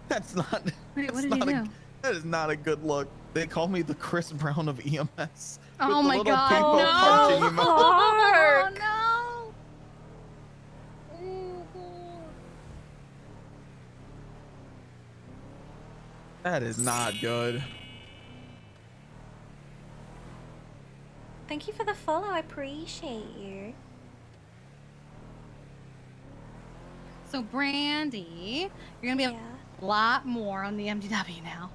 That's not. Wait, what that's did he not do? That is not a good look. They call me the Chris Brown of EMS. Oh with the my little God, people no! punching him out. Oh no! That is not good. Thank you for the follow. I appreciate you. So Brandy, you're gonna be a lot more on the MDW now.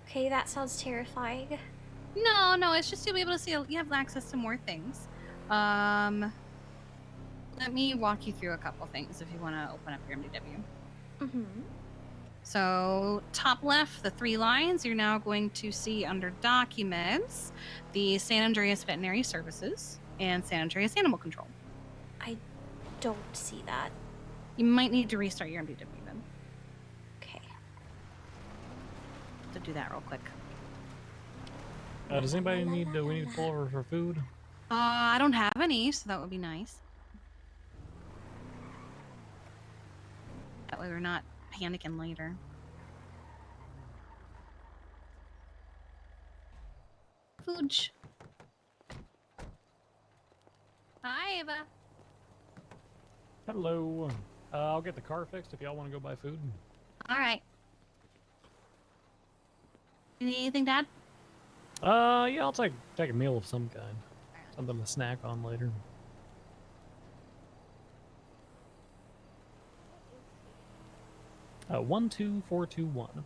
Okay, that sounds terrifying. No, it's just you'll be able to see. You have access to more things. Let me walk you through a couple things if you want to open up your MDW. Mm-hmm. So top left, the 3 lines, you're now going to see under documents, the San Andreas Veterinary Services and San Andreas Animal Control. I don't see that. You might need to restart your MDW then. Okay. To do that real quick. Does anybody need? We need to pull over for food. I don't have any, so that would be nice. That way we're not panicking later. Fooge. Hi, Ava. Hello. I'll get the car fixed if y'all want to go buy food. All right. You need anything, Dad? Yeah, I'll take a meal of some kind. Something to snack on later. Uh, 12421.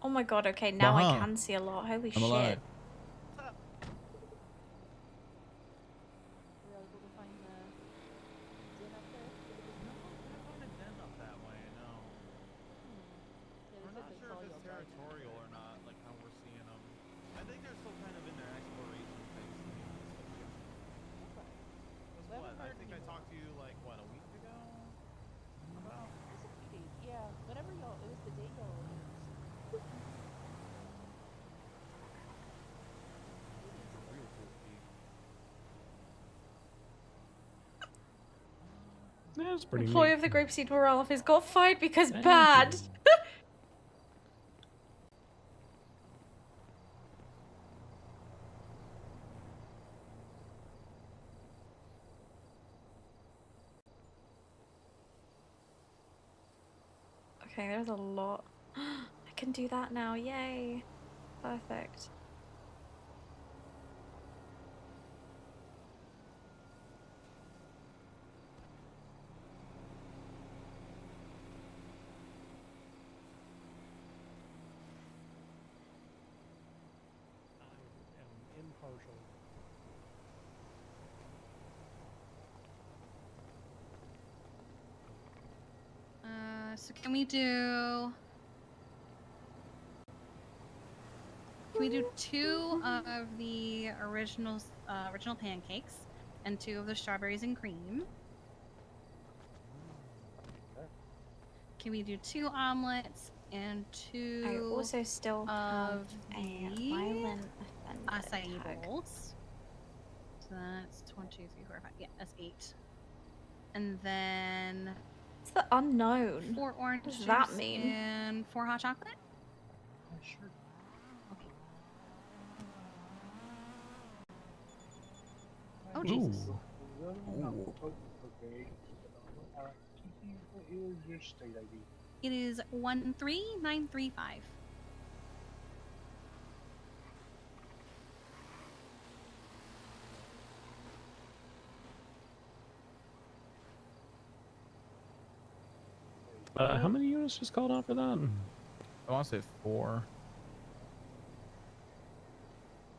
Oh my god, okay, now I Uh-huh. can see a lot. Holy I'm shit. alive. We're not sure if it's territorial or not, like how we're seeing them. I think they're still kind of in their exploration phase, to be honest with you. What? I think I talked to you like what, a week ago? About? Yeah, whenever y'all, it was the day y'all released. Real cool key. That's pretty Employee neat. of the Gracie morale office got fired because Thank bad. you. Okay, there's a lot. I can do that now. Yay. Perfect. I am impartial. So can we do... Can we do 2 of the original pancakes and 2 of the strawberries and cream? Can we do 2 omelets and 2 I also still have of a the violent offender acai tag. bowls? So that's 1, 2, 3, 4, 5. Yeah, that's 8. And then It's the unknown. 4 orange What does juice that mean? and 4 hot chocolate. Sure. Okay. Oh Jesus. Ooh. It is 13935. How many units just called out for that? I want to say 4.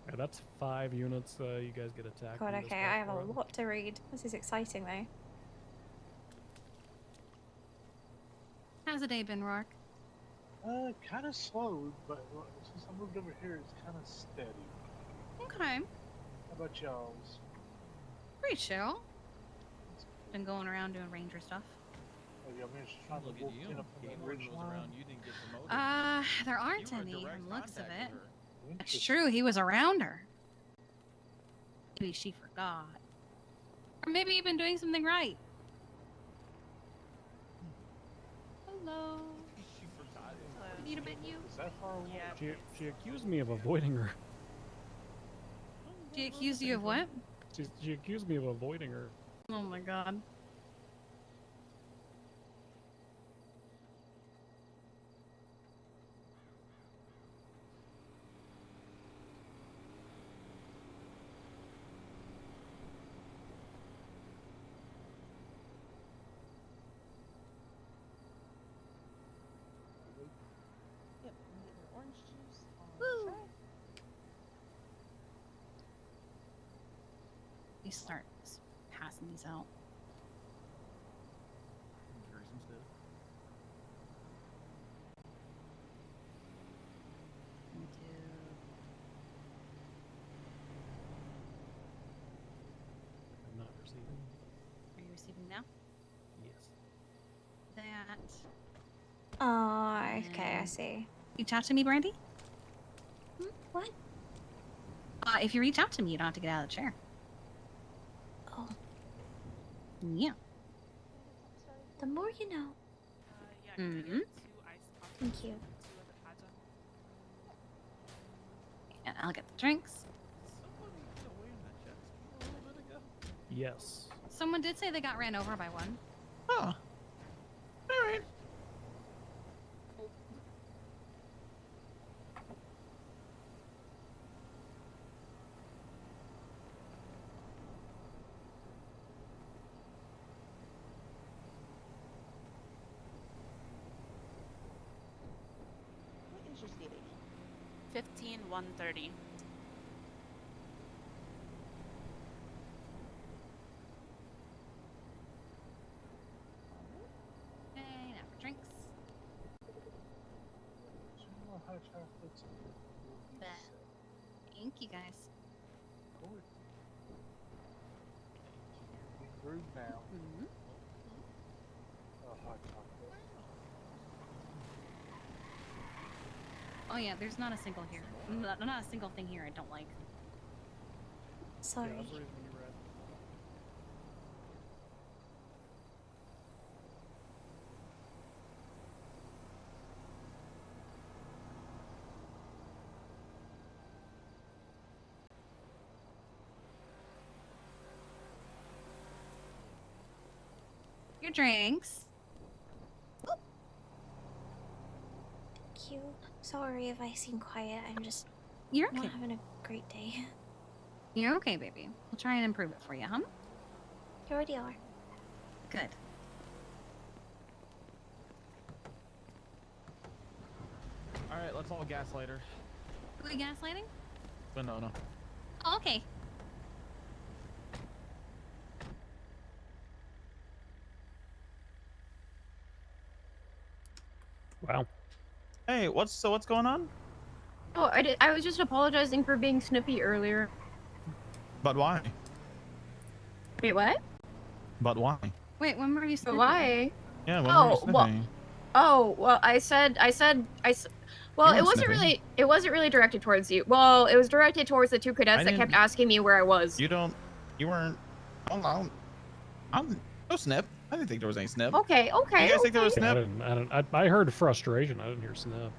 Yeah, that's 5 units. You guys get attacked. God, and okay, I have a dispatched for. lot to read. This is exciting though. How's the day been, Rourke? Kind of slow, but since I moved over here, it's kind of steady. Okay. How about y'all's? Pretty chill. Been going around doing ranger stuff. Have y'all managed to find the wolf den up on the ridge line? You didn't get promoted. There aren't You were in any direct from the looks of contact it. with her. That's true, he was around her. Maybe she forgot. Or maybe you've been doing something right. Hello. She forgot. We need a menu. Is that far away? Yeah. She accused me of avoiding her. She accused you of what? She accused me of avoiding her. Oh my god. Yep, I'm getting orange juice on Woo. track. We start passing these out. Carry some stuff. I'm not receiving. Are you receiving now? Yes. That. Oh, okay, I see. You chat to me, Brandy? What? If you reach out to me, you don't have to get out of the chair. Oh, Yeah. the more you know. Yeah, can I get 2 Thank you. And I'll get the drinks. Yes. Someone did say they got ran over by one. Huh. All right. What is your city? 15130. Okay, now for drinks. Hot chocolates. Thank you guys. Rude now. Mm-hmm. Hot chocolate. Oh yeah, there's not a single here. Not a single thing here I don't like. Sorry. Yeah, that's the reason you read. Your drinks. Thank you. Sorry if I seem quiet. I'm just You're not okay. having a great day. You're okay, baby. We'll try and improve it for you, huh? You already are. Good. All right, let's all gas later. Are we gaslighting? But no. Oh, okay. Wow. Hey, what's going on? Oh, I was just apologizing for being snippy earlier. But why? Wait, what? But why? Wait, when were you But why? Yeah, when were you well, sniffing? well, well, You it weren't wasn't really directed towards you. Well, it was directed towards the two cadets I that kept didn't- asking me where I was. You weren't. I'm no snip. I didn't think there was any snip. Okay. You guys think there was I snip? didn't. I heard frustration. I didn't hear snap.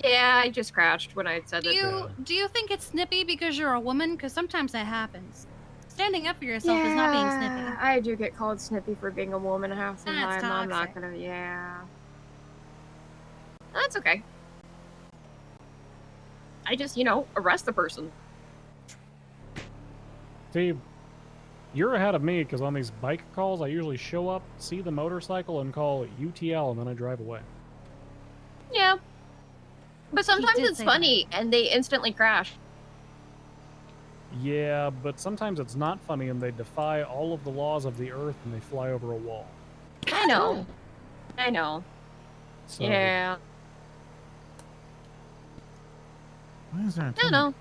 Yeah, I just crashed when I said Do that. you think it's snippy because you're a woman? Because sometimes that happens. Standing up for yourself is not being snippy. I do get called snippy for being a woman half the That's time. I'm not toxic. gonna. Yeah. That's okay. I just, arrest the person. See, you're ahead of me because on these bike calls, I usually show up, see the motorcycle, and call UTL, and then I drive away. Yeah. But sometimes did it's say funny and they instantly crash. Yeah, but sometimes it's not funny, and they defy all of the laws of the earth, and they fly over a wall. I know. I know. So, Yeah. Why is there a I don't know.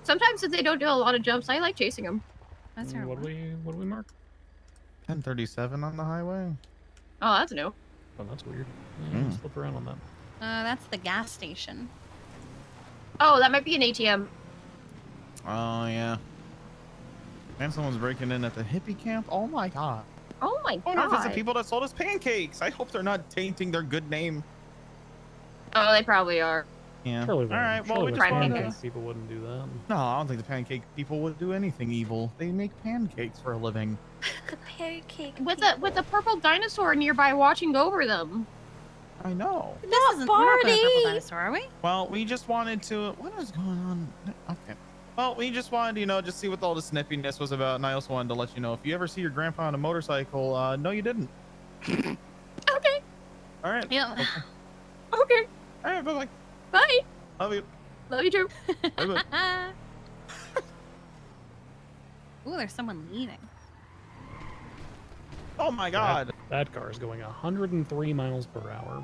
Sometimes if they don't do a lot of jumps, I like chasing them. That's what do we mark? 1037 on the highway. Oh, that's new. Oh, that's weird. Yeah, let's flip around on that. That's the gas station. Oh, that might be an ATM. Oh yeah. And someone's breaking in at the hippie camp. Oh my god. Oh my I wonder if it's the god. people that sold us pancakes. I hope they're not tainting their good name. Oh, they probably are. Yeah. Surely All right. Well, surely we the just wanted pancake to... people wouldn't do that. No, I don't think the pancake people would do anything evil. They make pancakes for a living. The pancake. With a purple dinosaur nearby watching over them. I know. We're not going to purple dinosaur, are we? Well, we just wanted to. What is going on? Okay. Well, we just wanted to, just see what all the snippiness was about, and I also wanted to let you know if you ever see your grandpa on a motorcycle, no, you didn't. Okay. All right. Yeah. Okay. All right. Bye. Bye. Love you. Love you too. Bye. Ooh, there's someone leaving. Oh my god. That car is going 103 miles per hour.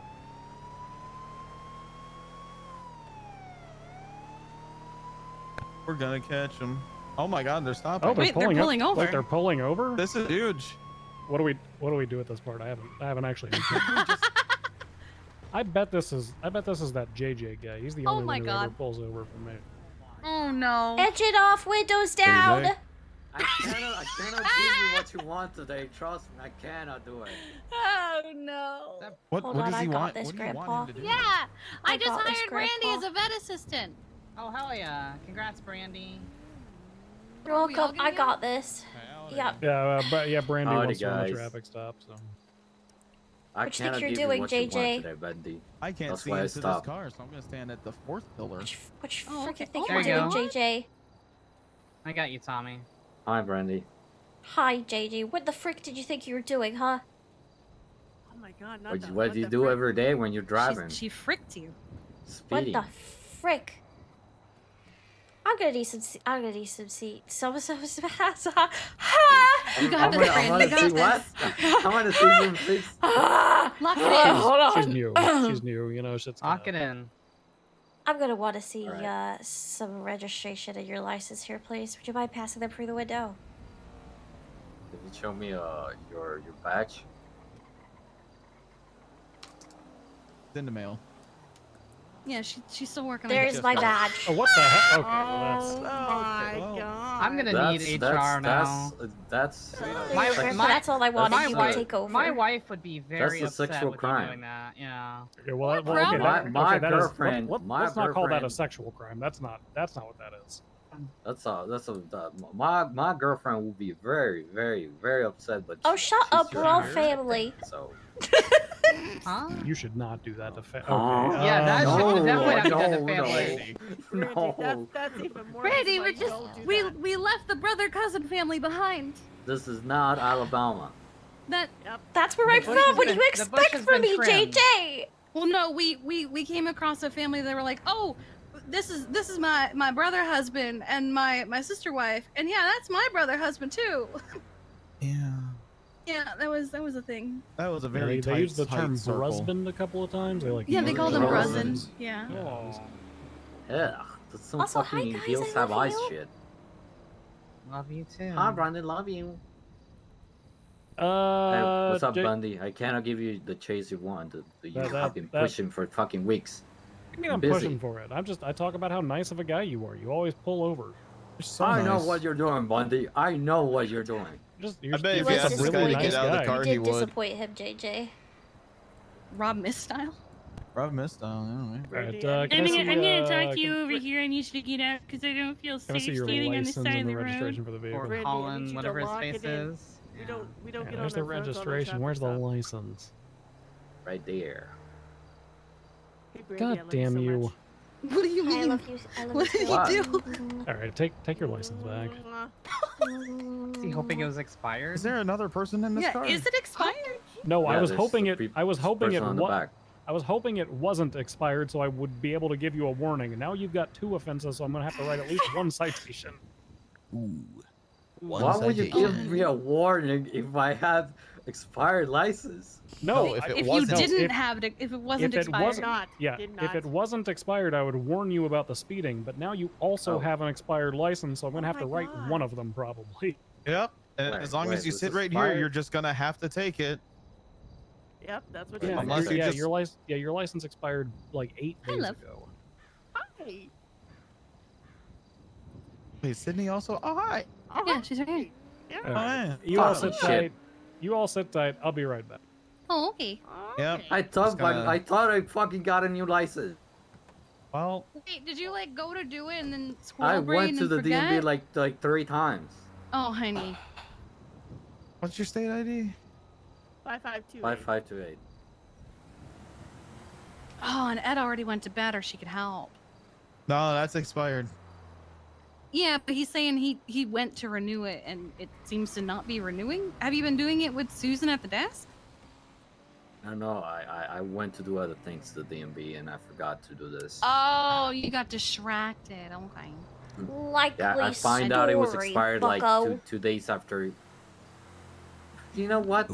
We're gonna catch them. Oh my god, they're stopping. Oh, they're pulling over. Wait, over. they're pulling over. This is huge. What do we do at this part? I haven't actually. I bet this is that JJ guy. He's the Oh only my one who ever God. pulls over for me. Oh no. Edge it off, windows down. I cannot give you what you want today. Trust me, I cannot do it. Oh no. What Hold what on, does I he got want? this, What do you want Grandpa. him to do? Yeah, I just got this, hired Brandy Grandpa. as a vet assistant. Oh hell yeah! Congrats, Brandy. You're welcome. I got this. Yep. Yeah, Brandy Howdy, wants to run the guys. traffic stop. So I What you think cannot you're give doing, you what you JJ? want today, Bundy. I can't That's see why I into this stopped. car, so I'm gonna stand at the fourth pillar. What you Oh, freaking okay. think There you're you doing, go. JJ? I got you, Tommy. Hi, Brandy. Hi, JJ. What the frick did you think you were doing, huh? Oh my god, What do you do every day when you're driving? She fricked you. What Speeding. the frick? I'm gonna need some. I'm gonna need some seats. You got I'm this, gonna Brandy. You see got what? this. I want to see some things. Lock it in. Hold on. she's new. She's new. You know, shit's Lock it in. I'm gonna want to see Alright. some registration and your license here, please. Would you mind passing them through the window? Can you show me your badge? It's in the mail. Yeah, she's still working There's on my it. badge. Oh, what the heck? Okay, well, Oh my god. I'm gonna need HR now. That's That's all I wanted. My You can wife, take over. my wife would be very That's a upset sexual with crime. you doing that. Yeah. Okay, well, okay, My that is- girlfriend- let's not call that a girlfriend- sexual crime. That's not what that is. My girlfriend will be very, very, very upset. But Oh, shut she's up. your We're all parent, family. So Huh? You should not do that to family. Oh, Okay. Yeah, that should definitely not be done to no, family. no. That's even more. Brandy, like, we're just don't do we that. we left the brother cousin family behind. This is not Alabama. That That's where I'm bush from. has What do been- you the bush expect has from been me, trimmed. JJ? well, no, we came across a family that were like, oh, this is my brother husband and my sister wife, and yeah, that's my brother husband too. Yeah. Yeah, that was a thing. That was a Yeah, very they used the tight term circle. husband a couple of times. They like Yeah, they used called him husband. Bruzin. Yeah. Yeah, that's some Also, hi, fucking guys, heels I have love eyes you. shit. Love you too. Hi, Brandon, love you. Hey, what's up, Jay- Bundy? I cannot give you the chase you want. You That- have been that- pushing for fucking weeks. I mean, I'm busy. pushing for it. I talk about how nice of a guy you are. You always pull over. You're so I know nice. what you're doing, Bundy. I know what you're doing. You're I bet you're if you just asked a this guy really to nice get out of the guy. car, You he did would. disappoint him, JJ. Rob Misstyle. Rob missed on. Alright, Anyway. can I see, I'm gonna talk to can- you over here. I need you to get out because I don't feel Can I safe see your standing on the license side of and the the road. registration for the vehicle? Or Brandy, I need Colin, you to whatever his lock face it in. is. We don't Yeah, get on there's the our phones on registration. the Where's the traffic stop. license? Right there. Hey, Brandy, I God love damn so you! much. What do you mean? I love you. I love What did you. he too. do? All right, take your license back. Is he hoping it was expired? Is there another person in this Yeah, car? is it expired? No, I Yeah, was there's hoping a it. pe- I was hoping it person on the back. I was hoping it wasn't expired, so I would be able to give you a warning. And now you've got 2 offenses, so I'm gonna have to write at least 1 citation. Ooh. Why would you give me a warning if I had expired license? No, if it If you wasn't- didn't have it, if it wasn't if it expired. wasn't, Not, yeah, did if it not. wasn't expired, I would warn you about the speeding. But now you also Oh. have an expired license, so I'm gonna Oh have to my write God. one of them probably. Yep. And Wait, as long as wait, you was sit this right here, expired? you're just gonna have to take it. Yep, that's what Yeah, you Unless said. you yeah, just- your license expired like 8 Hi, days love. ago. Hi. Wait, Sydney also. Oh hi. Yeah, she's right here. Yeah. All right. yeah. You all Fucking sit shit. tight. You all sit tight. I'll be right back. Oh, okay. Yep. I thought Just gonna- I thought I fucking got a new license. Well, Wait, did you like go to do it and then squirrel I brain went to and the forget? DMV like 3 times. Oh, honey. what's your state ID? 5528. 5528. Oh, and Ed already went to bed, or she could help. No, that's expired. Yeah, but he's saying he went to renew it, and it seems to not be renewing. Have you been doing it with Susan at the desk? No, I went to do other things to the DMV and I forgot to do this. Oh, you got distracted. Okay. Likely Yeah, I find out it was story, expired like bucko. two days after. You know what?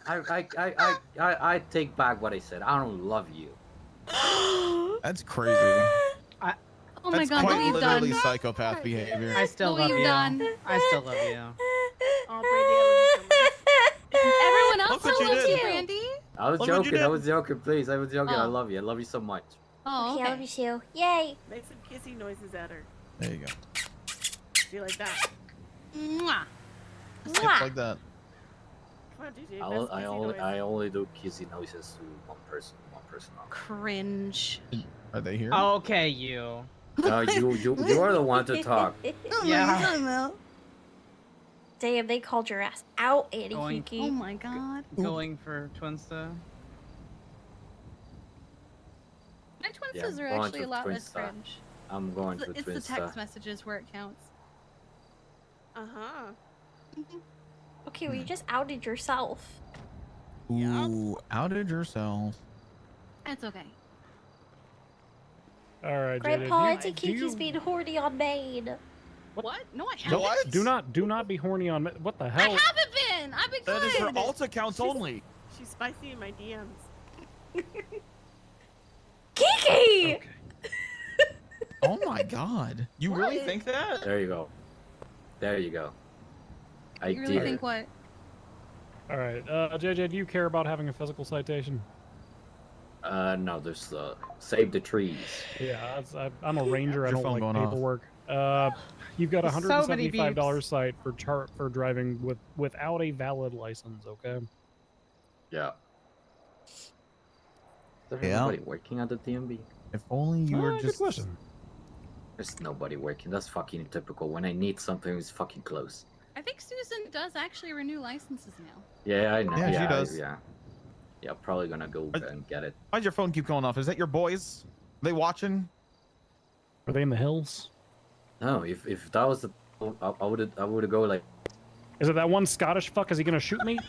I take back what I said. I don't love you. That's crazy. Oh my That's God, quite what you've literally done. psychopath behavior. I still What love you've you. done. I still love you. Oh, Brandy, I love you so much. Everyone else Look what still you loves you, did. Brandy. I was Look what you joking. I did. was joking. Please, I was joking. I Oh. love you. I love you so much. Oh, Okay, I love okay. you too. Yay! Make some kissy noises at her. There you go. She like that. Mwah. Skips like that. Come on, DJ. I only do kissy noises to one person only. Cringe. Are they here? Okay, you. No, you are the one to talk. Yeah. Damn, they called your ass out, Annie Going- Kiki. Oh my god. Going for Twinsta. My twinsters Yeah, are going actually to a lot less Twinsta. cringe. I'm going to It's the text Twinsta. messages where it counts. Okay, well, you just outed yourself. Ooh, outed yourself. It's okay. All right, Grandpa, JJ, Auntie Kiki's being horny on Maine. What? No, I haven't. What? do not be horny on me. What the I hell? haven't been. I've been That good. is for alt accounts only. She's spicy in my DMs. Kiki! Oh my god. You really What? think that? There you go. There you go. I You really did think it. what? All right, JJ, do you care about having a physical citation? No, there's save the trees. Yeah, I'm a ranger. I Your don't phone like going off. paperwork. You've got a There's so many $175 cite for driving without a valid license. Okay. Yeah. Is there Yeah. anybody working at the DMV? If only you were Good just. question. There's nobody working. That's fucking typical. When I need something, it's fucking close. I think Susan does actually renew licenses now. Yeah, I know. Yeah, she does. Yeah. Yeah, probably gonna go and get it. Why'd your phone keep going off? Is that your boys? Are they watching? Are they in the hills? No, if that was the, I would go like. Is it that one Scottish fuck? Is he gonna shoot me?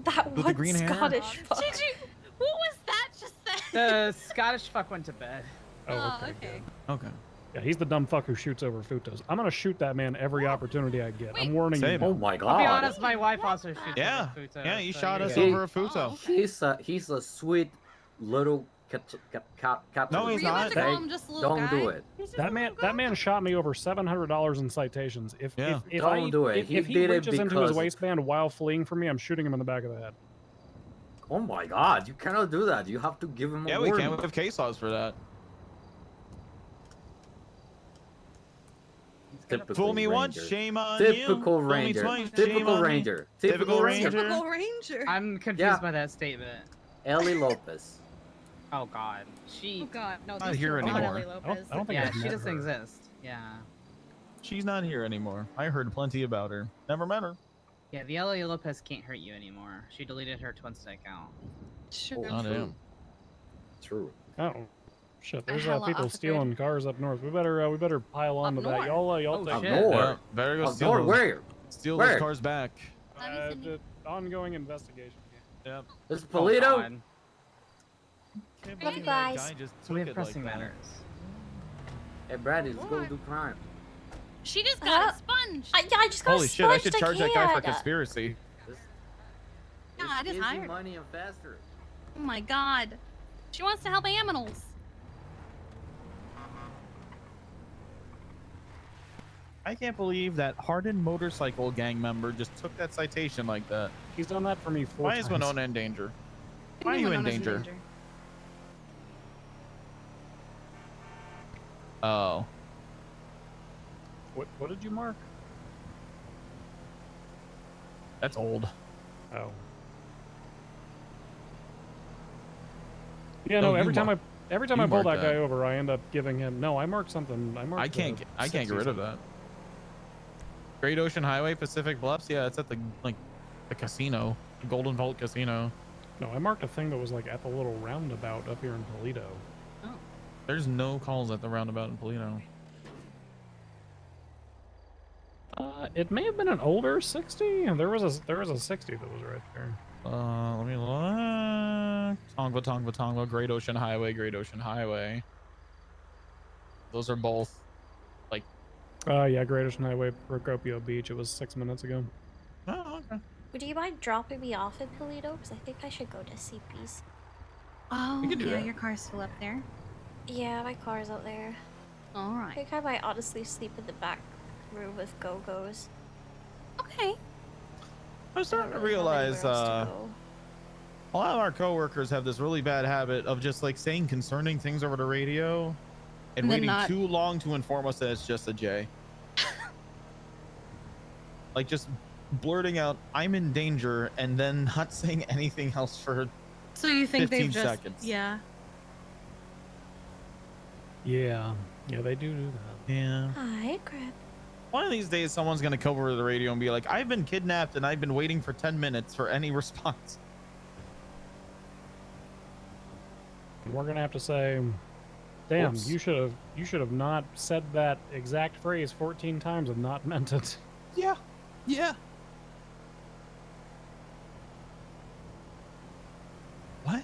That With the one green hair? Scottish fuck. Did you? What was that just then? The Scottish fuck went to bed. Oh, okay. okay. Okay. Yeah, he's the dumb fuck who shoots over futos. I'm gonna shoot that man every opportunity I get. I'm warning Save you. him. Oh my I'll be god. honest, my wife also shoots. Yeah. over Futo, Yeah, you so shot you're us good. over a Futo. He's a sweet little cat. No, he's Were you about not. to call him just a little Don't guy? do it. That man shot me over $700 in citations. If Yeah. Don't do it. He If he did it reaches into his because- waistband while fleeing from me, I'm shooting him in the back of the head. Oh my god, you cannot do that. You have to give him a Yeah, we warning. can. We have case laws for that. Typical Fool me once, ranger. shame on Typical you. Fool me ranger. twice, shame Typical on me. ranger. Typical ranger. Typical ranger. I'm confused Yeah. by that statement. Ellie Lopez. Oh god, she. Oh god, no. Not these here two are not anymore. Ellie Lopez. I don't think Yeah, I've she met doesn't her. exist. Yeah. She's not here anymore. I heard plenty about her. Never met her. Yeah, the Ellie Lopez can't hurt you anymore. She deleted her Twinsta account. Sure. Oh, damn. True. Oh, shit! There's Hella people off the stealing cars up north. We better pile on to that. north? Y'all Oh, take shit. North. Yeah, better go Up steal north, those, where? steal Where? those cars back. the ongoing investigation. Yep. This Oh, Polito? God. Can't Love you believe that guys. guy just We took have it pressing like that. matters. Hey, Brady, let's go do crime. She just got expunged. Yeah, I just got Holy shit, I should expunged, charge that guy for can't. conspiracy. Yeah, I just Easy hired her. money and faster. Oh my god. She wants to help animals. I can't believe that hardened motorcycle gang member just took that citation like that. He's done that for me 4 Why times. is Winona in danger? Why are you in danger? Oh. What did you mark? That's old. Oh. Yeah, no. Every time I you pull that marked guy that. over, I end up giving him. No, I marked something. I can't get rid of that. Great Ocean Highway, Pacific Bluffs. Yeah, it's at the casino, the Golden Vault Casino. No, I marked a thing that was like at the little roundabout up here in Toledo. Oh. There's no calls at the roundabout in Polito. It may have been an older 60. There was a 60 that was right there. Let me look. Tongva, Great Ocean Highway, Great Ocean Highway. Those are both like. Yeah, Great Ocean Highway, Procopio Beach. It was 6 minutes ago. Oh, okay. Would you mind dropping me off in Toledo? Because I think I should go to CP's. Oh, We can do yeah, that. your car's still up there. Yeah, my car's out there. I Alright. think I might honestly sleep in the back room with Go-Go's. Okay. I'm starting to realize a lot of our coworkers have this really bad habit of just like saying concerning things over the radio and then waiting not- too long to inform us that it's just a J. Like just blurting out, "I'm in danger," and then not saying anything else for So you think 15 they've just seconds. yeah. Yeah, they do that. Yeah. Hi, Grip. One of these days, someone's gonna come over to the radio and be like, "I've been kidnapped and I've been waiting for 10 minutes for any response." We're gonna have to say, "Damn, Oops. you should have not said that exact phrase 14 times and not meant it." Yeah. Yeah. What?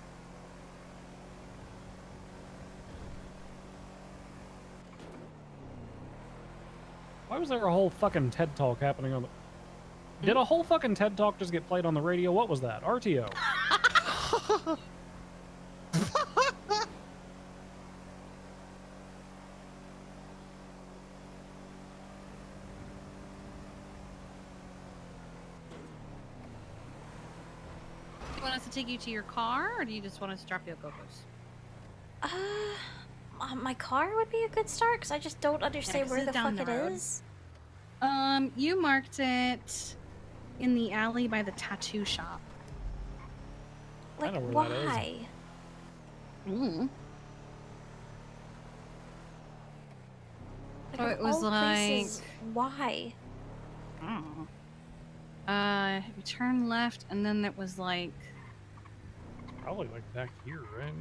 Why was there a whole fucking TED Talk happening on the... Did a whole fucking TED Talk just get played on the radio? What was that? RTO. Do you want us to take you to your car, or do you just want us to drop you at Gogo's? My car would be a good start because I just don't understand 'cause where it's the down fuck the it road. is. You marked it in the alley by the tattoo shop. Like, know where that is. why? Mm. Like, So of it was all like places, why? you turn left, and then it was like Probably like back here, right?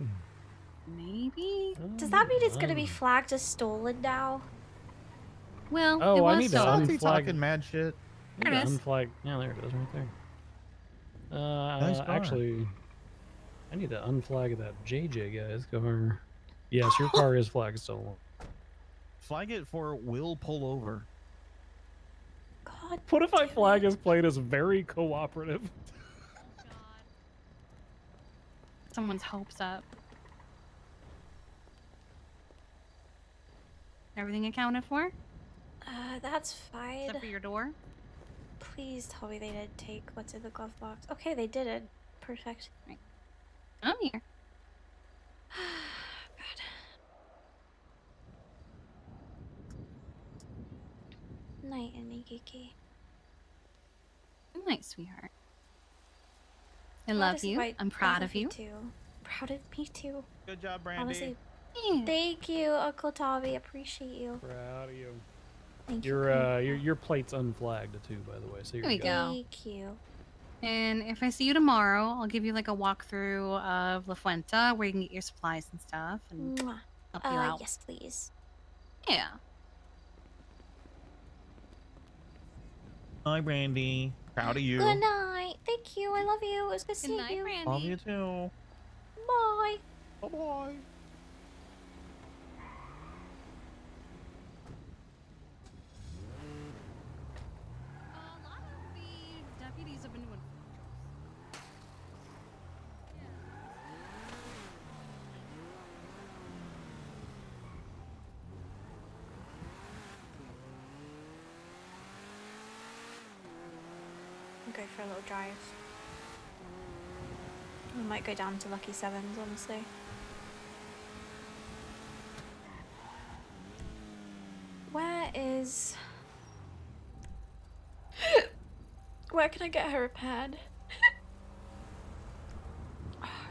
maybe. Does that mean it's gonna be flagged as stolen now? Well, Oh, it was I need to Salty unflag. talking mad shit. I need There it to is. unflag. Yeah, there it is, right there. Nice car. Actually, I need to unflag that JJ guy's car. Yes, your car is flag stolen. Flag it for "will pull over." God. What if I flag his plate as very cooperative? Someone's hopes up. Everything accounted for? That's fine. Except for your door? Please tell me they didn't take what's in the glove box. Okay, they did it. Perfect. Right. I'm here. God. Night, Anigiki. Good night, sweetheart. I Glad love to see you. my- I'm I proud love of you. too. Proud of me too. Good job, Brandy. Honestly, Yeah. thank you, Uncle Tommy. Appreciate you. Proud of you. Thank you. Your plate's unflagged too, by the way. So There we go. Thank you. And if I see you tomorrow, I'll give you like a walkthrough of La Fuenta where you can get your supplies and stuff and Mwah. help you out. Yes, please. Yeah. Hi, Brandy. Proud of you. Good night. Thank you. I love you. It was good seeing you. Brandy. Love you too. Bye. Bye-bye. A lot of the deputies have been doing Go for a little drive. We might go down to Lucky Sevens, honestly. Where is... Where can I get her repaired?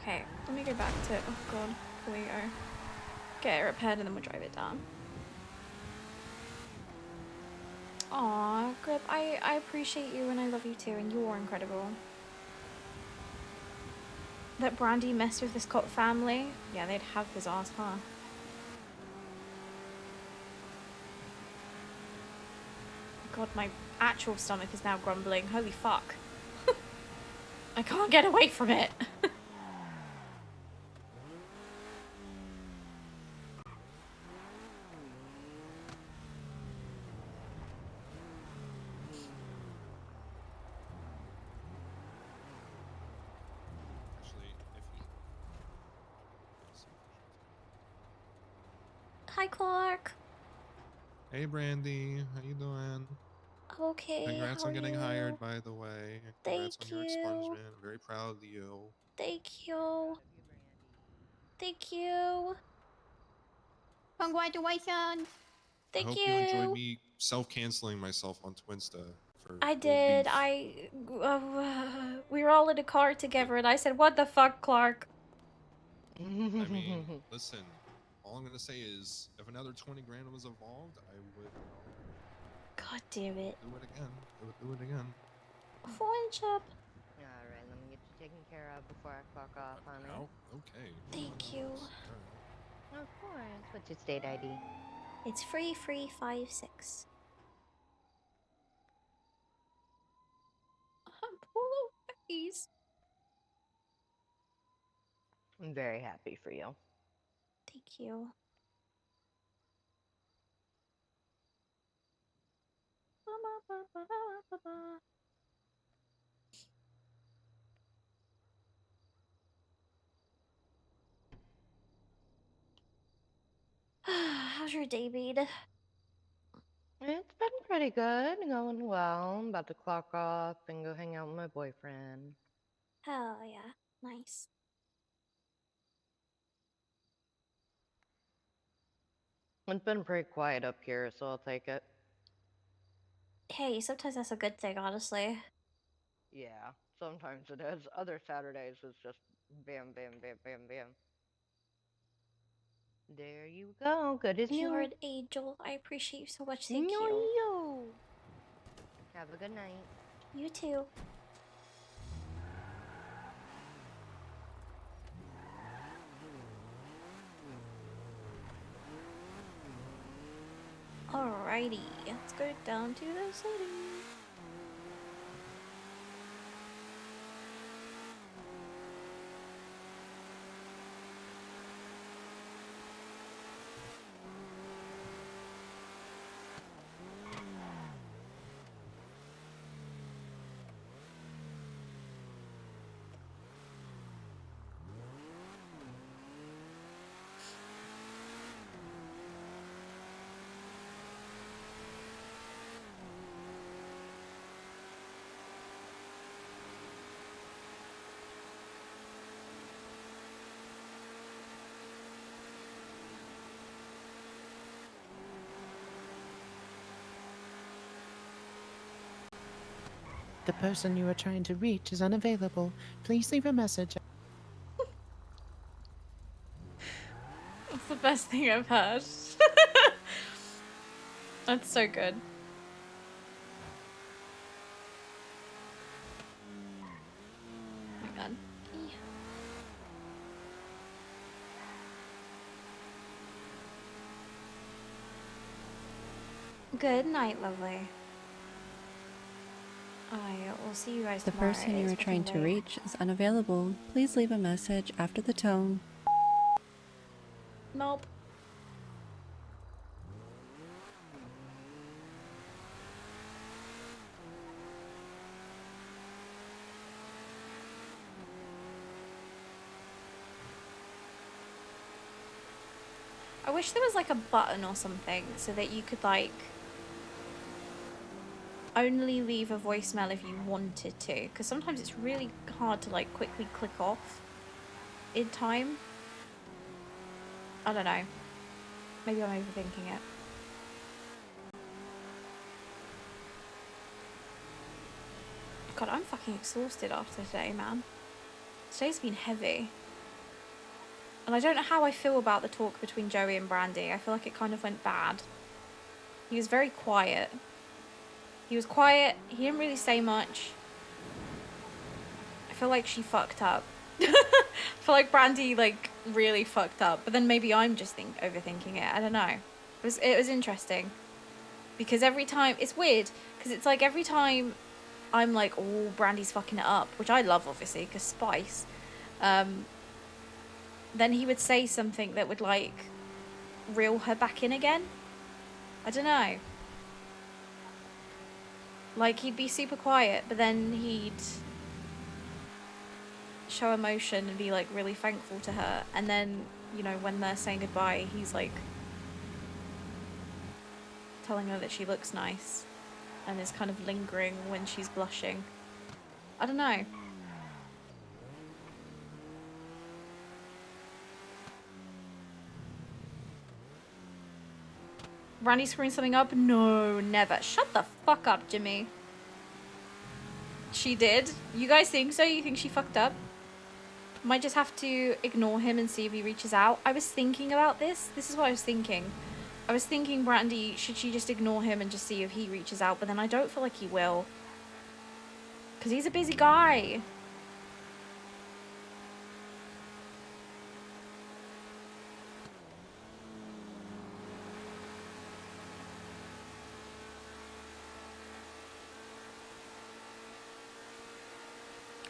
Okay, let me go back to... Oh god, here we go. Get it repaired and then we'll drive it down. Aw, Grip, I appreciate you and I love you too, and you're incredible. That Brandy messed with the Scott family? Yeah, they'd have his ass, huh? God, my actual stomach is now grumbling. Holy fuck. I can't get away from it. Hi, Clark. Hey, Brandy. How you doing? Okay. Congrats how on are getting you? hired, by the way. And congrats Thank on your you. expungement. I'm very proud of you. Thank you. Thank you. Congratulations. I hope you enjoyed me self-canceling myself on Twinsta. for I old did. beef. We were all in a car together, and I said, "What the fuck, Clark?" I mean, listen. All I'm gonna say is, if another 20 grand was involved, I would. God damn it. Do it again. I would do it again. Friendship. All right, let me get you taken care of before I fuck off, honey. Oh, okay. Thank you. Of course. What's your state ID? It's 3356. Polo face. I'm very happy for you. Thank you. How's your day been? It's been pretty good, going well. I'm about to clock off and go hang out with my boyfriend. Hell yeah. Nice. It's been pretty quiet up here, so I'll take it. Hey, sometimes that's a good thing, honestly. Yeah, sometimes it is. Other Saturdays it's just bam, bam, bam, bam, bam. There you go. Good as You're new. an angel. I appreciate you so much. No, Thank you. you. Have a good night. You too. Alrighty, let's go down to the city. The person you are trying to reach is unavailable. Please leave a message. That's the best thing I've heard. That's so good. Hang on. Good night, lovely. I will see you guys The tomorrow. person you It's are trying fucking to late. reach is unavailable. Please leave a message after the tone. Nope. I wish there was like a button or something so that you could like only leave a voicemail if you wanted to, because sometimes it's really hard to like quickly click off in time. I don't know. Maybe I'm overthinking it. God, I'm fucking exhausted after today, man. Today's been heavy. And I don't know how I feel about the talk between Joey and Brandy. I feel like it kind of went bad. He was very quiet. He was quiet. He didn't really say much. I feel like she fucked up. I feel like Brandy like really fucked up. But then maybe I'm just overthinking it. I don't know. It was interesting. Because every time... It's weird. Because it's like every time I'm like, oh, Brandy's fucking it up. Which I love, obviously, because Spice. Then he would say something that would like reel her back in again. I don't know. Like he'd be super quiet, but then he'd show emotion and be like really thankful to her. And then, you know, when they're saying goodbye, he's like telling her that she looks nice and is kind of lingering when she's blushing. I don't know. Randy screwing something up? No, never. Shut the fuck up, Jimmy. She did? You guys think so? You think she fucked up? Might just have to ignore him and see if he reaches out. I was thinking about this. This is what I was thinking. I was thinking, Brandy, should she just ignore him and just see if he reaches out? But then I don't feel like he will. Because he's a busy guy.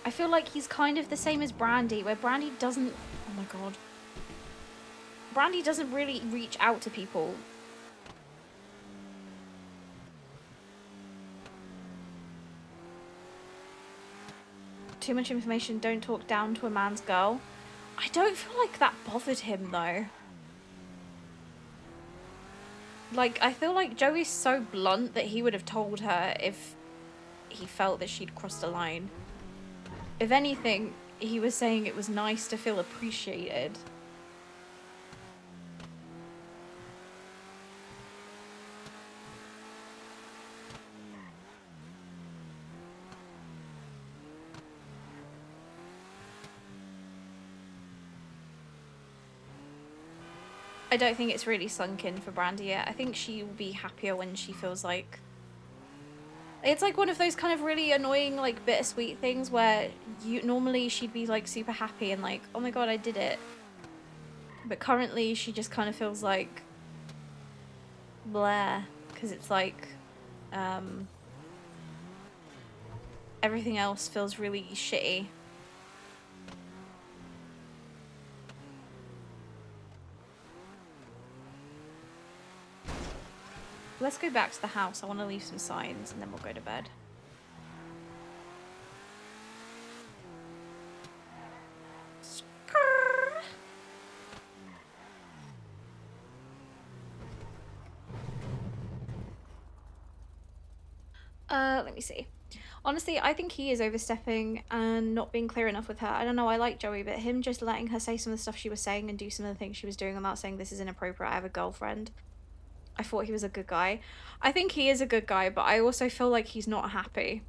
I feel like he's kind of the same as Brandy, where Brandy doesn't... Oh my god. Brandy doesn't really reach out to people. Too much information, don't talk down to a man's girl. I don't feel like that bothered him, though. Like, I feel like Joey's so blunt that he would have told her if he felt that she'd crossed a line. If anything, he was saying it was nice to feel appreciated. I don't think it's really sunk in for Brandy yet. I think she will be happier when she feels like... It's like one of those kind of really annoying, like, bittersweet things where normally she'd be, like, super happy and like, oh my god, I did it. But currently she just kind of feels like... blah. Because it's like... everything else feels really shitty. Let's go back to the house. I want to leave some signs and then we'll go to bed. Let me see. Honestly, I think he is overstepping and not being clear enough with her. I don't know, I like Joey, but him just letting her say some of the stuff she was saying and do some of the things she was doing without saying this is inappropriate, I have a girlfriend. I thought he was a good guy. I think he is a good guy, but I also feel like he's not happy.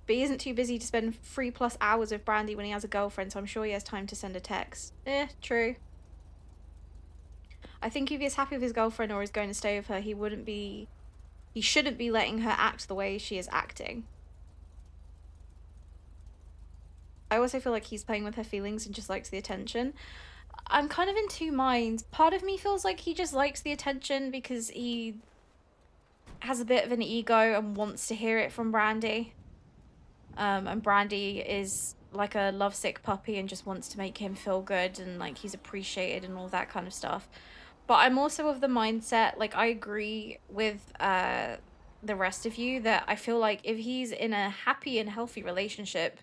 But he isn't too busy to spend 3+ hours with Brandy when he has a girlfriend, so I'm sure he has time to send a text. True. I think if he's happy with his girlfriend or is going to stay with her, he shouldn't be letting her act the way she is acting. I also feel like he's playing with her feelings and just likes the attention. I'm kind of in two minds. Part of me feels like he just likes the attention because he has a bit of an ego and wants to hear it from Brandy. And Brandy is like a lovesick puppy and just wants to make him feel good and like he's appreciated and all that kind of stuff. But I'm also of the mindset, like I agree with the rest of you that I feel like if he's in a happy and healthy relationship,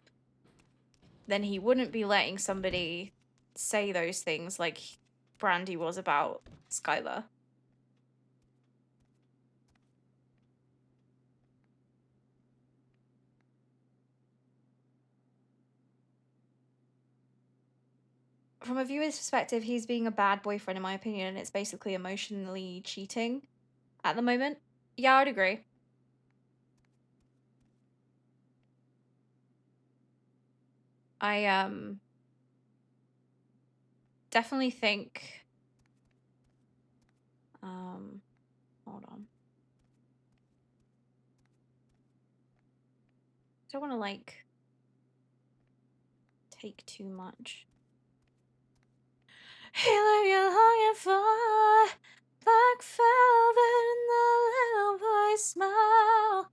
then he wouldn't be letting somebody say those things like Brandy was about Skylar. From a viewer's perspective, he's being a bad boyfriend, in my opinion, and it's basically emotionally cheating at the moment. Yeah, I'd agree. I definitely think hold on. I don't want to like take too much. He left you longing for black velvet and the little boy's smile.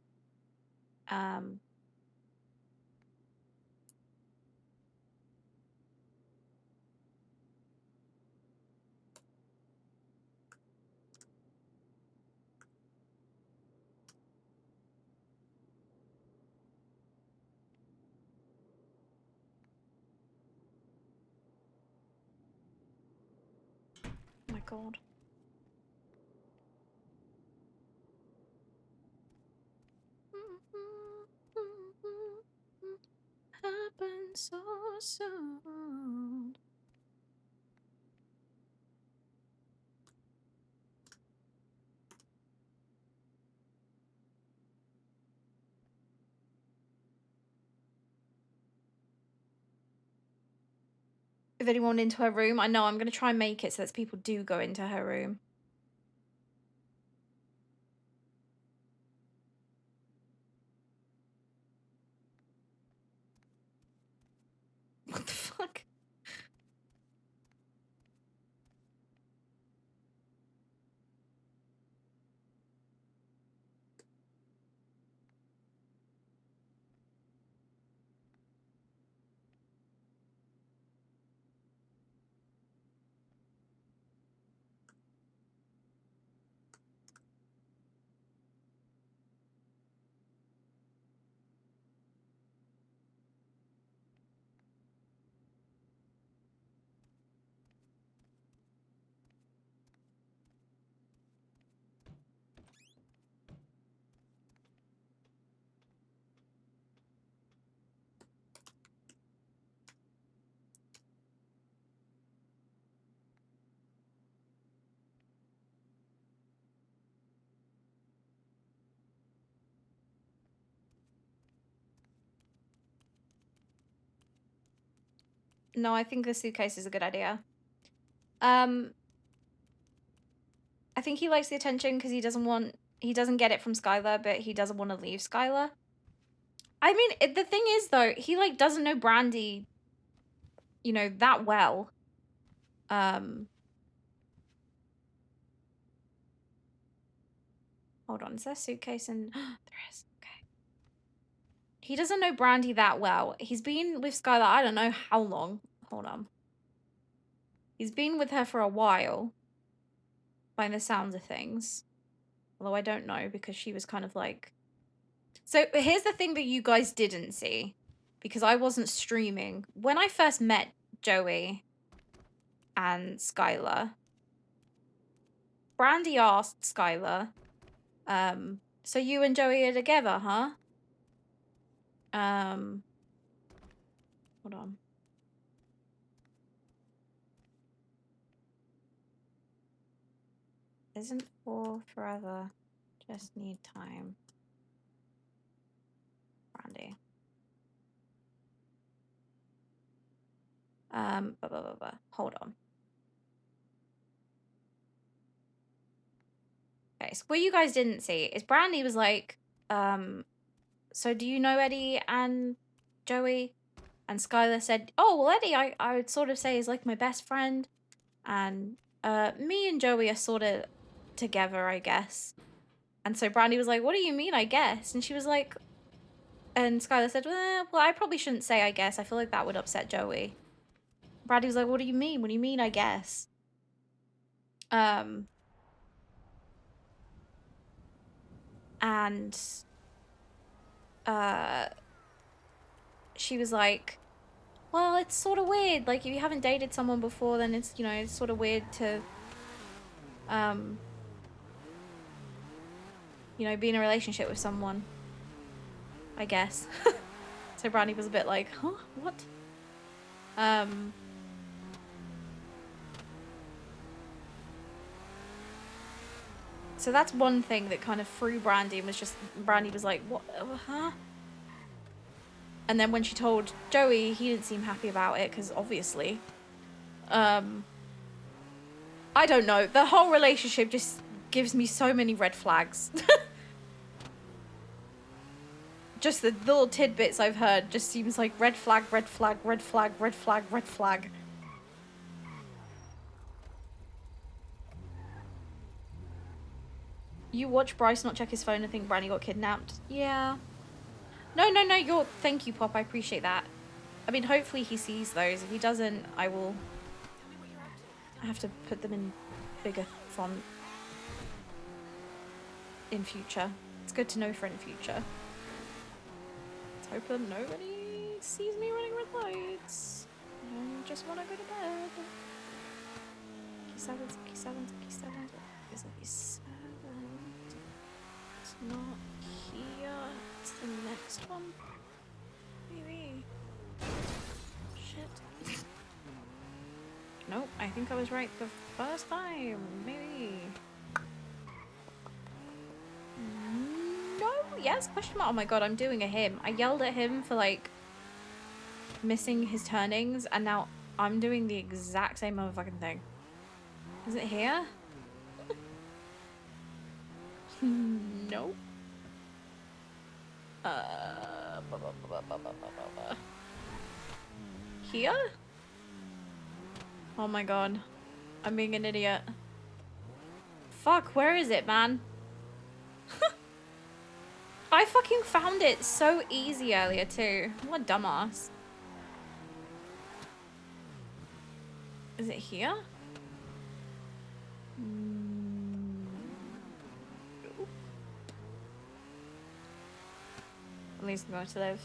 Oh my god. Happened so soon. with anyone into her room. I know I'm going to try and make it so that people do go into her room. What the fuck? No, I think the suitcase is a good idea. I think he likes the attention because he doesn't get it from Skylar, but he doesn't want to leave Skylar. I mean, the thing is though, he like doesn't know Brandy, you know, that well. Hold on, is there a suitcase in? There is. Okay. He doesn't know Brandy that well. He's been with Skylar, I don't know how long. Hold on. He's been with her for a while, by the sounds of things. Although I don't know, because she was kind of like... So, here's the thing that you guys didn't see, because I wasn't streaming. When I first met Joey and Skylar, Brandy asked Skylar, so you and Joey are together, huh? Hold on. Isn't for forever, just need time. Brandy. Hold on. Okay, so what you guys didn't see is Brandy was like, so do you know Eddie and Joey? And Skylar said, oh, well, Eddie, I would sort of say is like my best friend. And me and Joey are sort of together, I guess. And so Brandy was like, what do you mean, I guess? And she was like, and Skylar said, well, I probably shouldn't say I guess. I feel like that would upset Joey. Brandy was like, what do you mean? What do you mean, I guess? And she was like, well, it's sort of weird. Like, if you haven't dated someone before, then it's, you know, it's sort of weird to, you know, be in a relationship with someone, I guess. So Brandy was a bit like, huh, what? So that's one thing that kind of threw Brandy and was just, Brandy was like, what, huh? And then when she told Joey, he didn't seem happy about it, because obviously, I don't know, the whole relationship just gives me so many red flags. Just the little tidbits I've heard just seems like red flag, red flag, red flag, red flag, red flag. You watch Bryce not check his phone and think Brandy got kidnapped? Yeah. No, thank you, Pop, I appreciate that. I mean, hopefully he sees those. If he doesn't, I have to put them in bigger font in future. It's good to know for in future. Let's hope that nobody sees me running red lights. I just want to go to bed. 7, 7, 7, 7. It's not here. It's the next one. Maybe. Shit. Nope, I think I was right the first time. Maybe. No, yes, question mark. Oh my god, I'm doing a him. I yelled at him for like missing his turnings, and now I'm doing the exact same motherfucking thing. Is it here? Nope. Here? Oh my god. I'm being an idiot. Fuck, where is it, man? I fucking found it so easy earlier too. What a dumbass. Is it here? Nope. At least I'm going to live.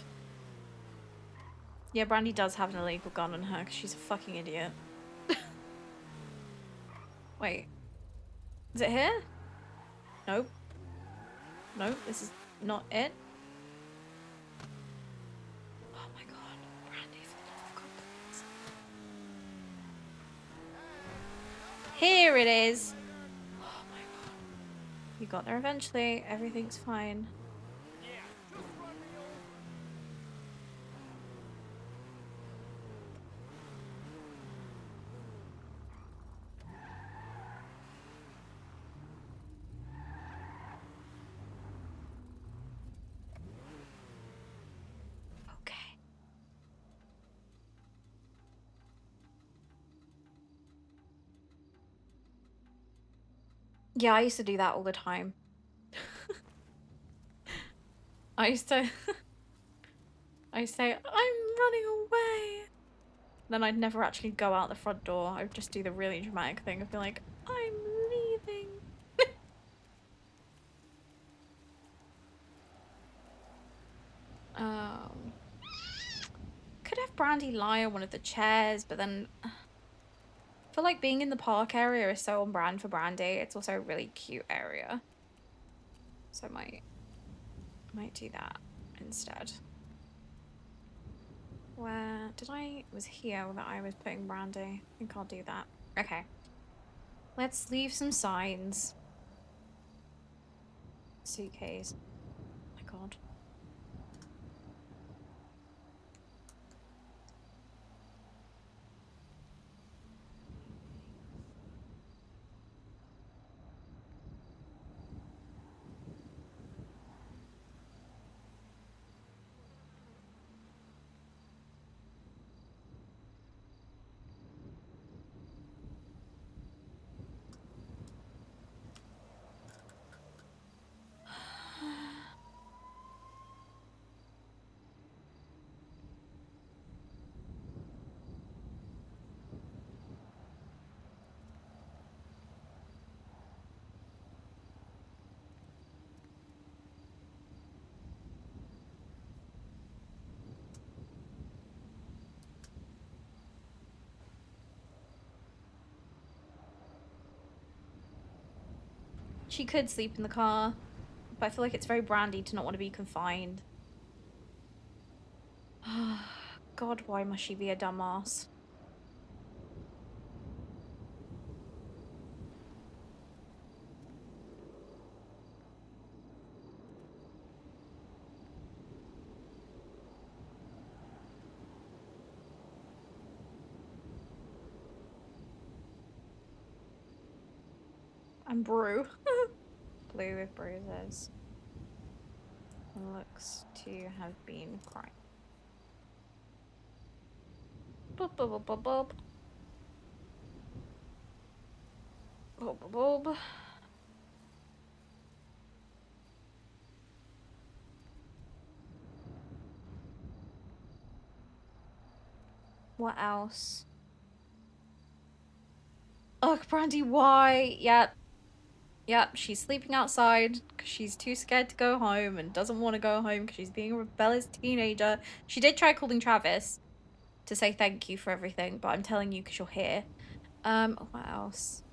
Yeah, Brandy does have an illegal gun on her because she's a fucking idiot. Wait. Is it here? Nope. Nope, this is not it. Oh my god, Brandy, for the love of God, please. Here it is. Oh my god. You got there eventually. Everything's fine. Okay. Yeah, I used to do that all the time. I used to say, I'm running away. Then I'd never actually go out the front door. I would just do the really dramatic thing of being like, I'm leaving. Could have Brandy lie on one of the chairs, but then I feel like being in the park area is so on brand for Brandy. It's also a really cute area. So I might do that instead. Where did it was here that I was putting Brandy. I think I'll do that. Okay. Let's leave some signs. Suitcase. Oh my god. She could sleep in the car, but I feel like it's very Brandy to not want to be confined. God, why must she be a dumbass? And Brew. Blue with bruises. Looks to have been crying. Boop, boop, boop, boop, boop. Boop, boop, boop. What else? Ugh, Brandy, why? Yep. Yep, she's sleeping outside because she's too scared to go home and doesn't want to go home because she's being a rebellious teenager. She did try calling Travis to say thank you for everything, but I'm telling you because you're here. What else?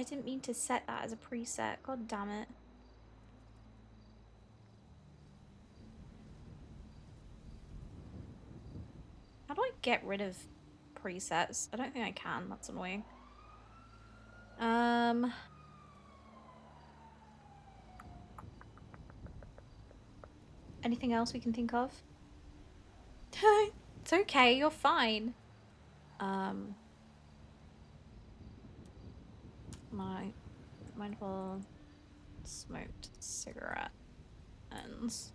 I didn't mean to set that as a preset. God damn it. How do I get rid of presets? I don't think I can. That's annoying. Anything else we can think of? It's okay. You're fine. Mindful smoked cigarette ends.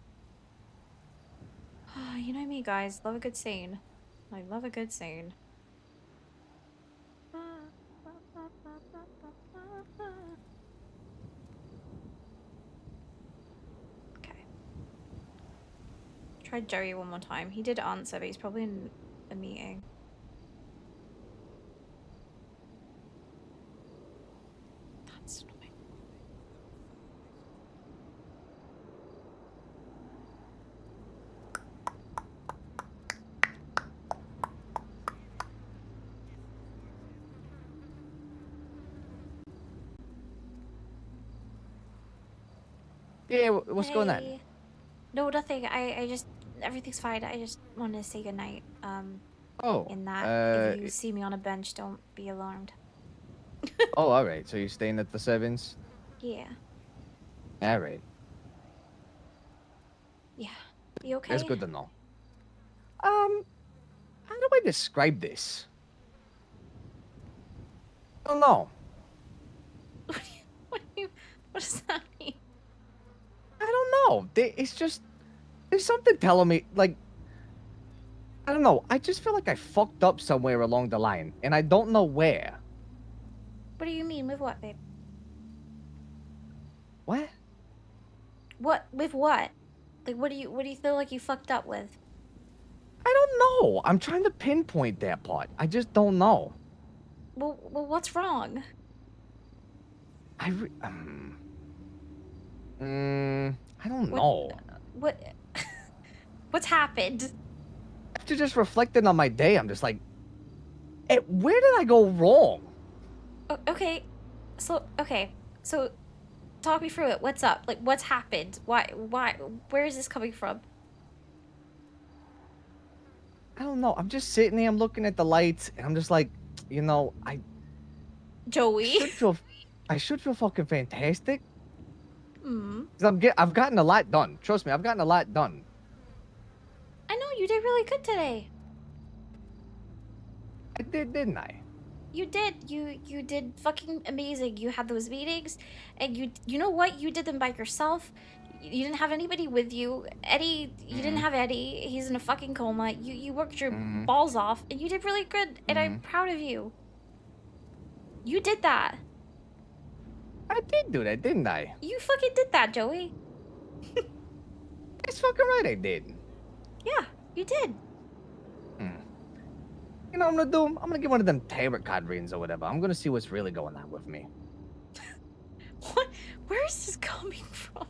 You know me, guys. Love a good scene. I love a good scene. Okay. Tried Joey one more time. He did answer, but he's probably in a meeting. That's annoying. Yeah, what's going on? Hey. No, nothing. I just everything's fine. I just wanted to say goodnight. Oh, In that if you see me on a bench, don't be alarmed. oh, all right. So you're staying at the Sevens? Yeah. All right. Yeah. You okay? That's good to know. How do I describe this? I don't know. What does that mean? I don't know. It's just there's something telling me like I don't know. I just feel like I fucked up somewhere along the line, and I don't know where. What do you mean with what, babe? What? What with what? Like what do you feel like you fucked up with? I don't know. I'm trying to pinpoint that part. I just don't know. Well, what's wrong? I don't know. What what's happened? After just reflecting on my day, I'm just like, where did I go wrong? Okay. So talk me through it. What's up? Like what's happened? Why where is this coming from? I don't know. I'm just sitting there, I'm looking at the lights, and I'm just like, you know, Joey. I should feel fucking fantastic. Hmm. 'Cause I've gotten a lot done. Trust me, I've gotten a lot done. I know you did really good today. I did, didn't I? You did. You did fucking amazing. You had those meetings, and you know what? You did them by yourself. You didn't have anybody with you. Eddie, you didn't have Eddie. He's in a fucking coma. You worked your balls off, and you did really good. And I'm proud of you. You did that. I did do that, didn't I? You fucking did that, Joey. That's fucking right, I did. Yeah, you did. You know what I'm gonna do? I'm gonna get one of them tarot card readings or whatever. I'm gonna see what's really going on with me. What? Where is this coming from?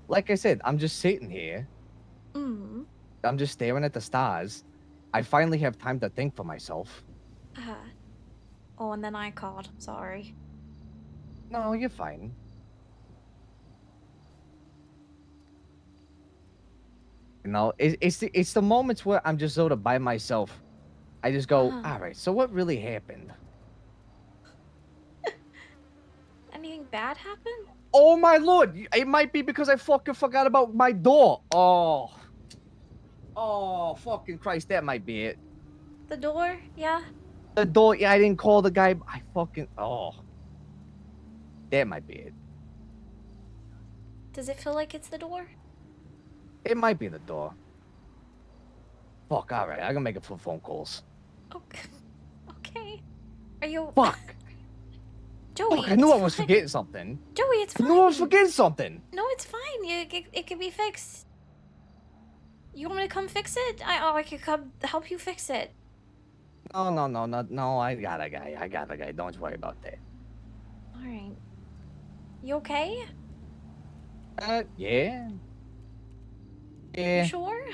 Like I said, I'm just sitting here. Mm. I'm just staring at the stars. I finally have time to think for myself. Oh, and then I called. Sorry. No, you're fine. You know, it's the moments where I'm just sort of by myself. I just go, all right, so what really happened? Anything bad happened? Oh my lord! It might be because I fucking forgot about my door. Oh, fucking Christ, that might be it. The door? Yeah. The door. Yeah, I didn't call the guy. That might be it. Does it feel like it's the door? It might be the door. Fuck, alright, I can make a few phone calls. Okay. Are you... Fuck! Joey, Fuck, I knew I was forgetting something. Joey, it's fine. I knew I was forgetting something. No, it's fine. It can be fixed. You want me to come fix it? I could come help you fix it. No, I got a guy. Don't worry about that. Alright. You okay? Yeah. You sure?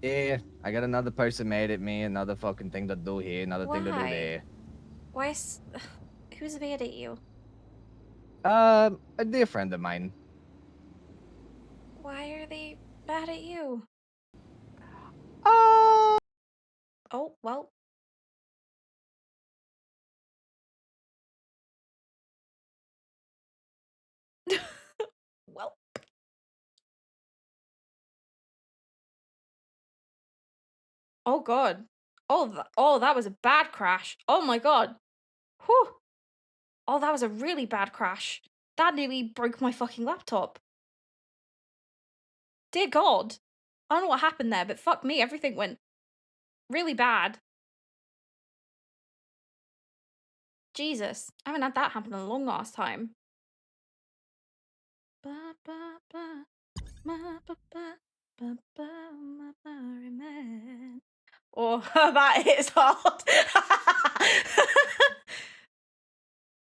Yeah, I got another person mad at me, another fucking thing to do here, another thing to do Why? there. Why is... Who's mad at you? A dear friend of mine. Why are they mad at you? Oh, well. Well. Oh god. Oh, that was a bad crash. Oh my god. Whew. Oh, that was a really bad crash. That nearly broke my fucking laptop. Dear god. I don't know what happened there, but fuck me, everything went really bad. Jesus. I haven't had that happen in a long last time. Ba, ba, ba. Ma, ba, ba, ba, ba, ma, Barry man. Oh, that hits hard.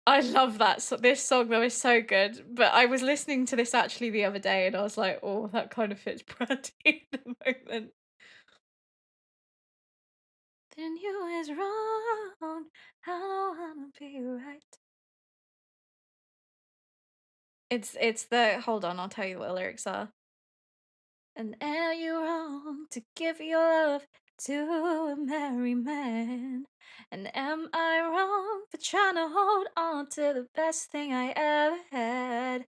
I love that. This song though is so good. But I was listening to this actually the other day and I was like, oh, that kind of fits Brandy at the moment. Then you is wrong. I don't wanna be right. It's the hold on, I'll tell you what the lyrics are. And are you wrong to give your love to a married man? And am I wrong for trying to hold on to the best thing I ever had?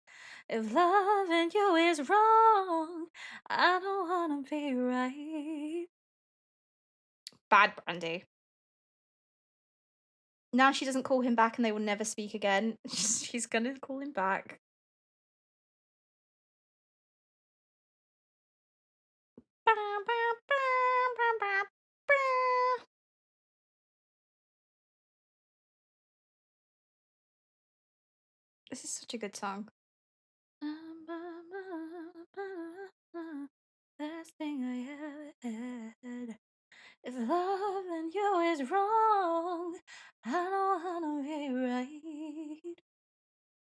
If loving you is wrong, I don't wanna be right. Bad Brandy. Now she doesn't call him back and they will never speak again. She's gonna call him back. This is such a good song. Best thing I ever had. If loving you is wrong, I don't wanna be right.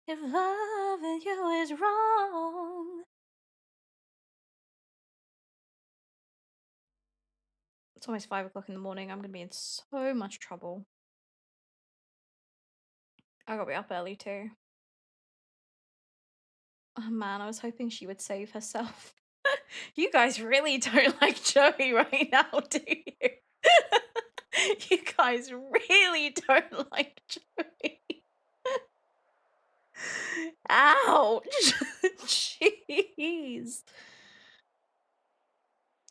If loving you is wrong. It's almost 5 o'clock in the morning. I'm gonna be in so much trouble. I gotta be up early too. Oh man, I was hoping she would save herself. You guys really don't like Joey right now, do you? You guys really don't like Joey. Ouch! Jeez.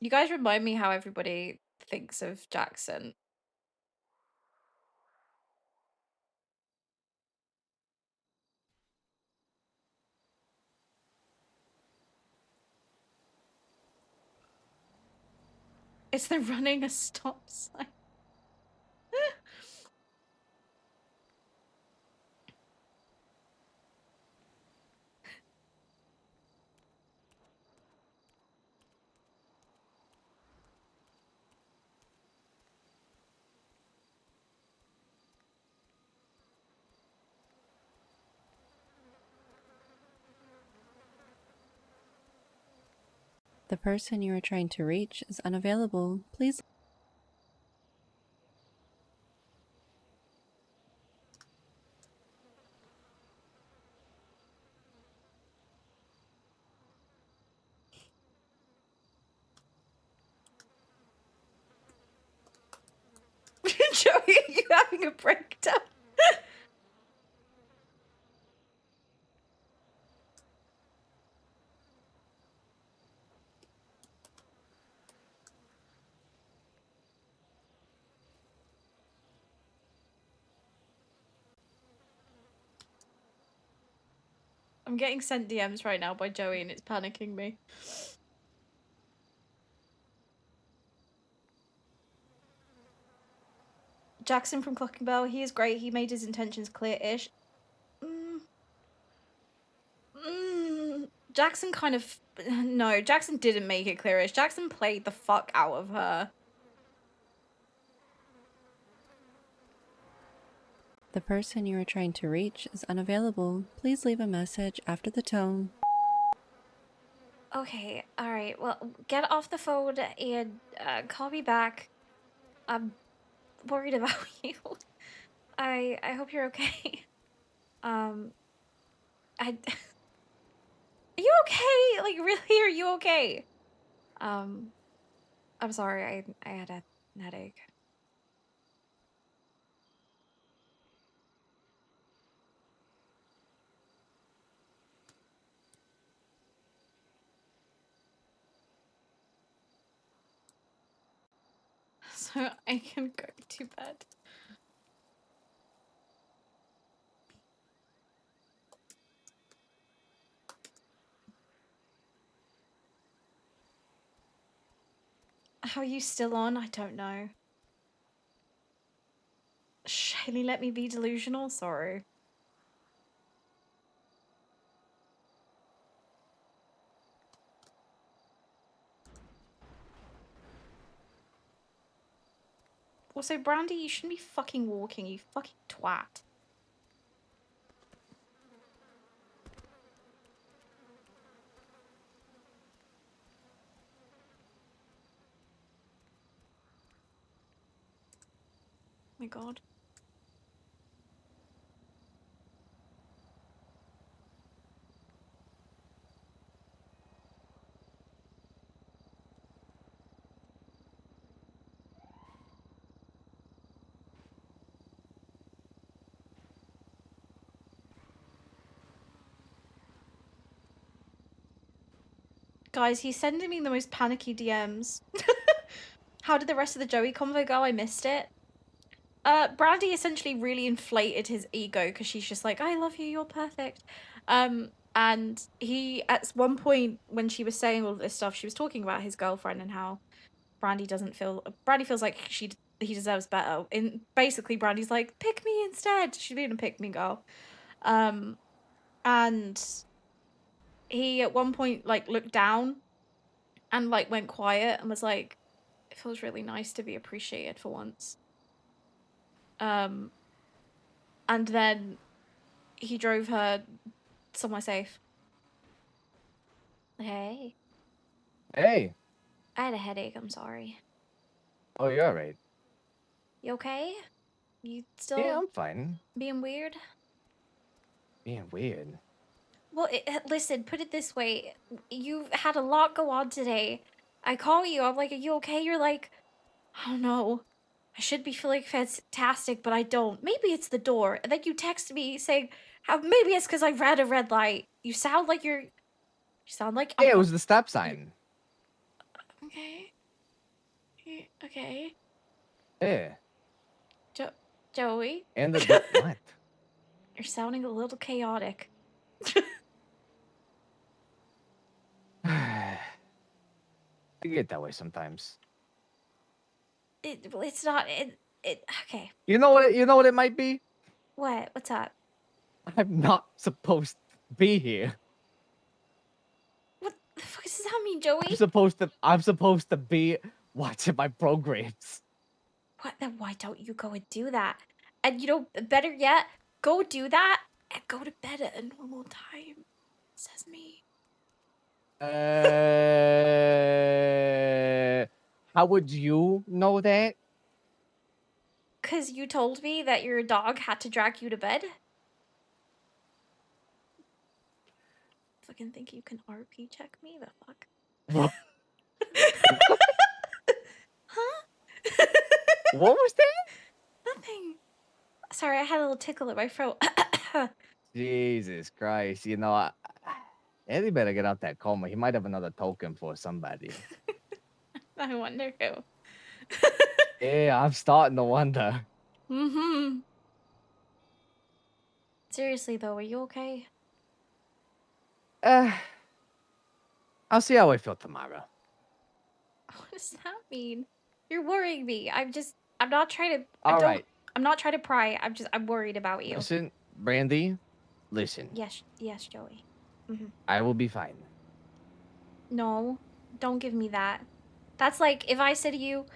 You guys remind me how everybody thinks of Jackson. Is there running a stop sign? The person you are trying to reach is unavailable. Please. Joey, are you having a breakdown? I'm getting sent DMs right now by Joey and it's panicking me. Jackson from Clocking Bell, he is great. He made his intentions clear-ish. Jackson kind of... No, Jackson didn't make it clear-ish. Jackson played the fuck out of her. The person you are trying to reach is unavailable. Please leave a message after the tone. Okay, alright. Well, get off the phone and call me back. I'm worried about you. I hope you're okay. I. Are you okay? Like, really? Are you okay? I'm sorry. I had a headache. So I can go to bed. How are you still on? I don't know. Shaylee, let me be delusional. Sorry. Also, Brandy, you shouldn't be fucking walking, you fucking twat. My god. Guys, he's sending me the most panicky DMs. How did the rest of the Joey convo go? I missed it. Brandy essentially really inflated his ego because she's just like, I love you, you're perfect. And he, at one point when she was saying all this stuff, she was talking about his girlfriend and how Brandy feels like he deserves better. And basically Brandy's like, pick me instead. She's being a pick me girl. And he at one point like looked down and like went quiet and was like, it feels really nice to be appreciated for once. And then he drove her somewhere safe. Hey. Hey. I had a headache, I'm sorry. Oh, you're alright. You okay? You still Yeah, I'm fine. being weird? Being weird. Well, listen, put it this way. You've had a lot go on today. I call you, I'm like, are you okay? You're like, I don't know. I should be feeling fantastic, but I don't. Maybe it's the door. And then you text me saying, how maybe it's because I read a red light. You sound like You sound like Yeah, it was the stop sign. Okay. Okay. Yeah. Joey? And the what? You're sounding a little chaotic. I get that way sometimes. It's not. Okay. You know what? You know what it might be. What? What's up? I'm not supposed to be here. What the fuck does that mean, Joey? I'm supposed to be watching my programs. What? Then why don't you go and do that? And better yet, go do that and go to bed at a normal time. Says me. How would you know that? 'Cause you told me that your dog had to drag you to bed. Fucking think you can RP check me? The fuck? What? Huh? What was that? Nothing. Sorry, I had a little tickle in my throat. Jesus Christ! You know, Eddie better get out that coma. He might have another token for somebody. I wonder who. Yeah, I'm starting to wonder. Mm-hmm. Seriously though, are you okay? I'll see how I feel tomorrow. What does that mean? You're worrying me. I'm not trying to. Alright. I'm not trying to pry. I'm worried about you. Listen, Brandy. Listen. Yes, Joey. Mm-hmm. I will be fine. No, don't give me that. That's like if I said to you,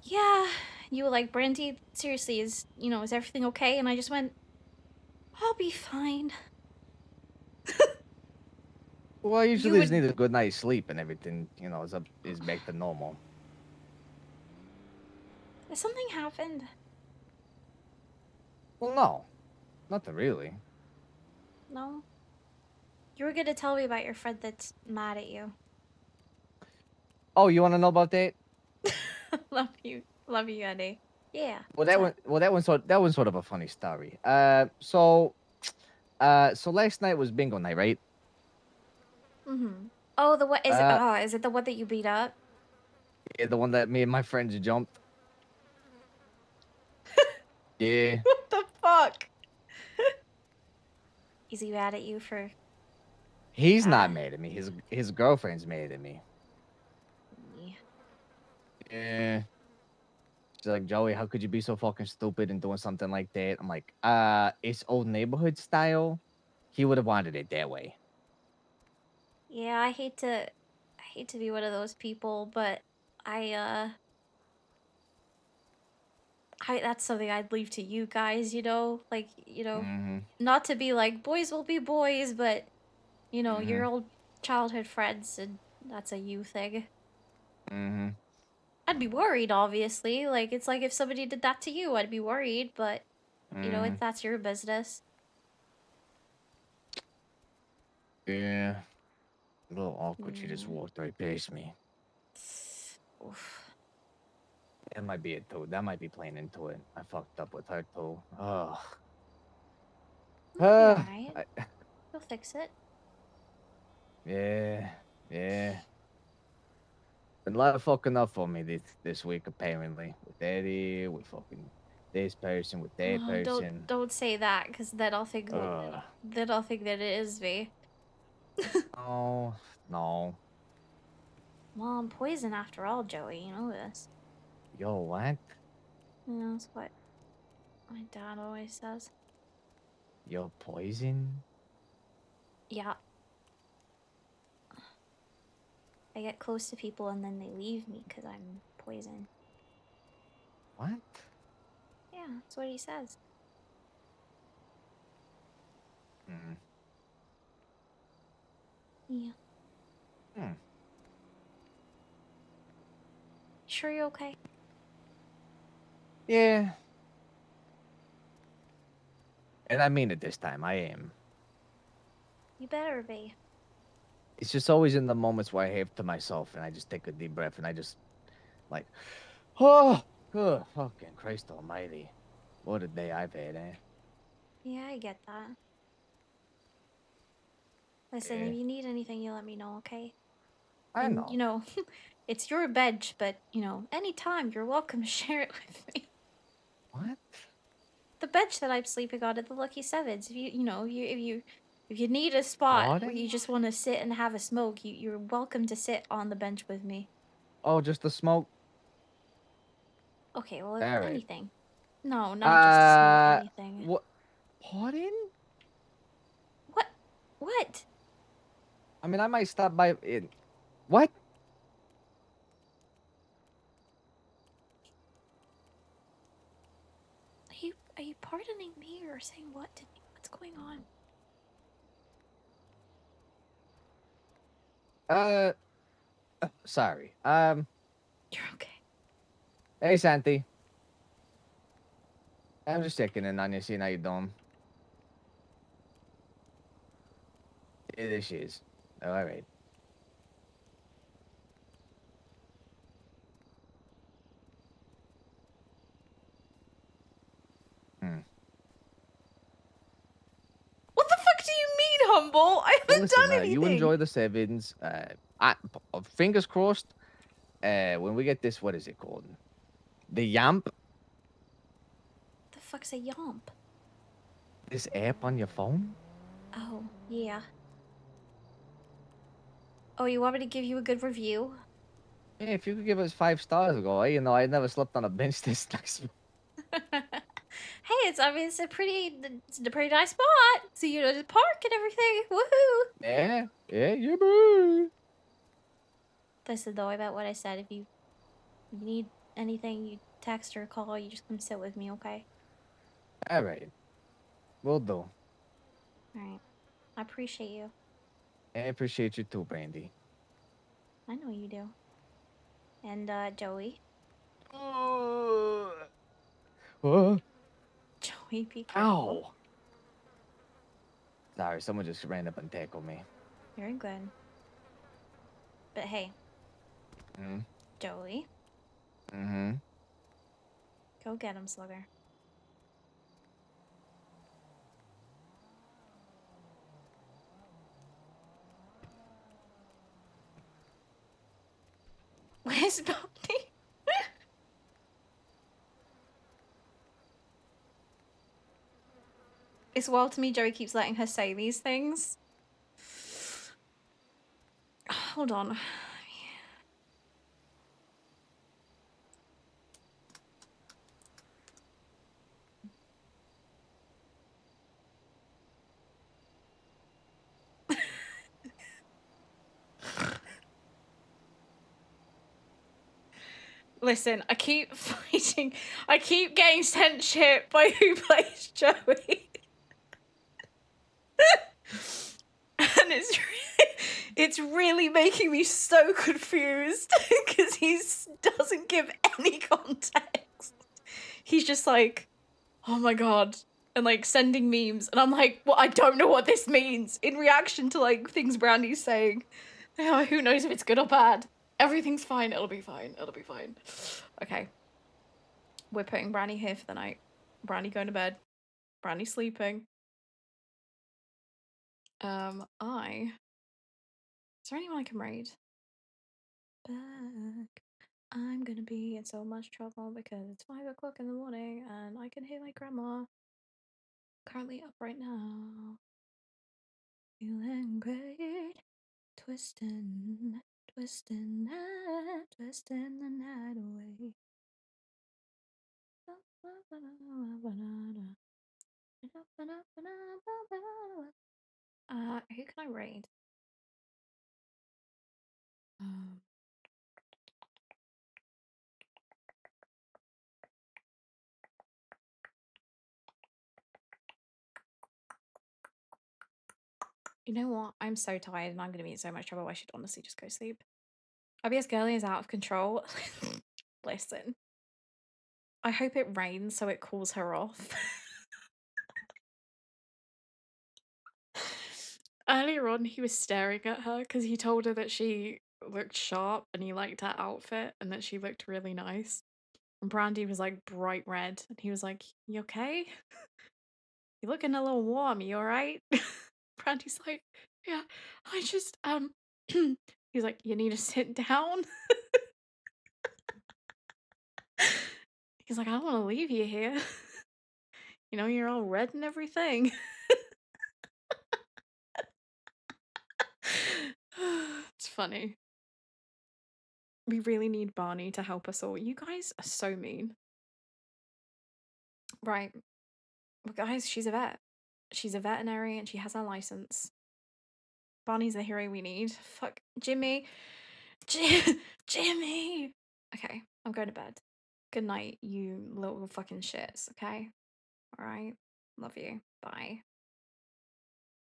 yeah, you were like, Brandy, seriously, is everything okay? And I just went, I'll be fine. Well, I usually just would- need a good night's sleep and everything, is back to normal. Has something happened? Well, no. Nothing really. No? You were gonna tell me about your friend that's mad at you. Oh, you want to know about that? Love you. Love you, Eddie. Yeah. Well, what's up? that one's sort of a funny story. So last night was bingo night, right? Mm-hmm. Oh, the what is it? Uh, Oh, is it the one that you beat up? yeah, the one that me and my friends jumped. Yeah. What the fuck? Is he mad at you for He's not that? mad at me. His girlfriend's mad at me. Yeah. Yeah. She's like, Joey, how could you be so fucking stupid and doing something like that? I'm like, it's old neighborhood style. He would have wanted it that way. Yeah, I hate to be one of those people, but I that's something I'd leave to you guys, like, Mm-hmm. not to be like boys will be boys, but Mm-hmm. your old childhood friends, and that's a you thing. Mm-hmm. I'd be worried, obviously. Like, it's like if somebody did that to you, I'd be worried, but Mm-hmm. that's your business. Yeah. A little awkward. She just Yeah. walked right past me. Oof. That might be it too. That might be playing into it. I fucked up with her too. Ugh. You'll be alright. You'll fix it. Yeah. Yeah. Been a lot of fucking up for me this week apparently. With Eddie, with fucking this person, with that Oh, person. don't say that, because then I'll think Ugh. that it is me. No. No. Well, I'm poison after all, Joey. You know this. Yo, what? That's what my dad always says. You're poison? Yeah. I get close to people and then they leave me because I'm poison. What? Yeah, that's what he says. Hmm. Yeah. Hmm. Sure you're okay? Yeah. And I mean it this time. I am. You better be. It's just always in the moments where I have to myself and I just take a deep breath and I just like, oh, fucking Christ almighty. What a day I've had, eh? Yeah, I get that. Listen, Yeah. if you need anything, you let me know, okay? I And, know. it's your bench, but, anytime you're welcome to share it with me. What? The bench that I'm sleeping on at the Lucky Sevens. If if you need a spot where Pardon? you just want to sit and have a smoke, you're welcome to sit on the bench with me. Oh, just the smoke? Okay, well, All right. anything. No, not just to smoke, anything. What? Pardon? What? I mean, I might stop by in. What? Are you pardoning me or saying what to me? What's going on? Sorry. You're okay. Hey, Santi. I'm just checking in on you, seeing how you doing. Yeah, there she is. Oh, all right. Hmm. What the fuck do you mean, Humble? I Well, haven't listen, done anything. you enjoy the sevens. Fingers crossed. When we get this, what is it called? The Yamp. The fuck's a yomp? This app on your phone. Oh, yeah. Oh, you want me to give you a good review? Yeah, if you could give us 5 stars, go. I never slept on a bench this nice. Hey, it's a pretty nice spot. So the park and everything. Woohoo! Yeah, boo. Listen though, I meant what I said. If you need anything, you text or call. You just come sit with me, okay? All right, we'll do. All right. I appreciate you. I appreciate you too, Brandy. I know you do. And Joey. Oh. Joey, be careful. Ow. Sorry, someone just ran up and tackled me. You're good. But hey, Mm-hmm. Joey, Mm-hmm. go get him, Slugger. Where's Bonnie? It's wild to me Joey keeps letting her say these things. Hold on. Listen, I keep fighting. I keep getting sent shit by who plays Joey. And it's really making me so confused because he doesn't give any context. He's just like, oh my god, and like sending memes, and I'm like, well, I don't know what this means in reaction to like things Brandy's saying. Oh, who knows if it's good or bad? Everything's fine. It'll be fine. It'll be fine. Okay, we're putting Brandy here for the night. Brandy going to bed. Brandy sleeping. Is there anyone I can raid? Back. I'm gonna be in so much trouble because it's 5 o'clock in the morning and I can hear my grandma currently up right now. Feeling great. Twisting the night away. Who can I raid? You know what? I'm so tired and I'm gonna be in so much trouble. I should honestly just go sleep. IBS Girly is out of control. Listen. I hope it rains so it cools her off. Earlier on, he was staring at her because he told her that she looked sharp and he liked her outfit and that she looked really nice. And Brandy was like bright red and he was like, you okay? You're looking a little warm, you alright? Brandy's like, yeah, I just, he's like, you need to sit down? He's like, I don't want to leave you here. You know, you're all red and everything. It's funny. We really need Barney to help us all. You guys are so mean. Right. Well, guys, she's a vet. She's a veterinary and she has her license. Barney's the hero we need. Fuck. Jimmy. Jimmy! Okay, I'm going to bed. Good night, you little fucking shits, okay? Alright? Love you. Bye.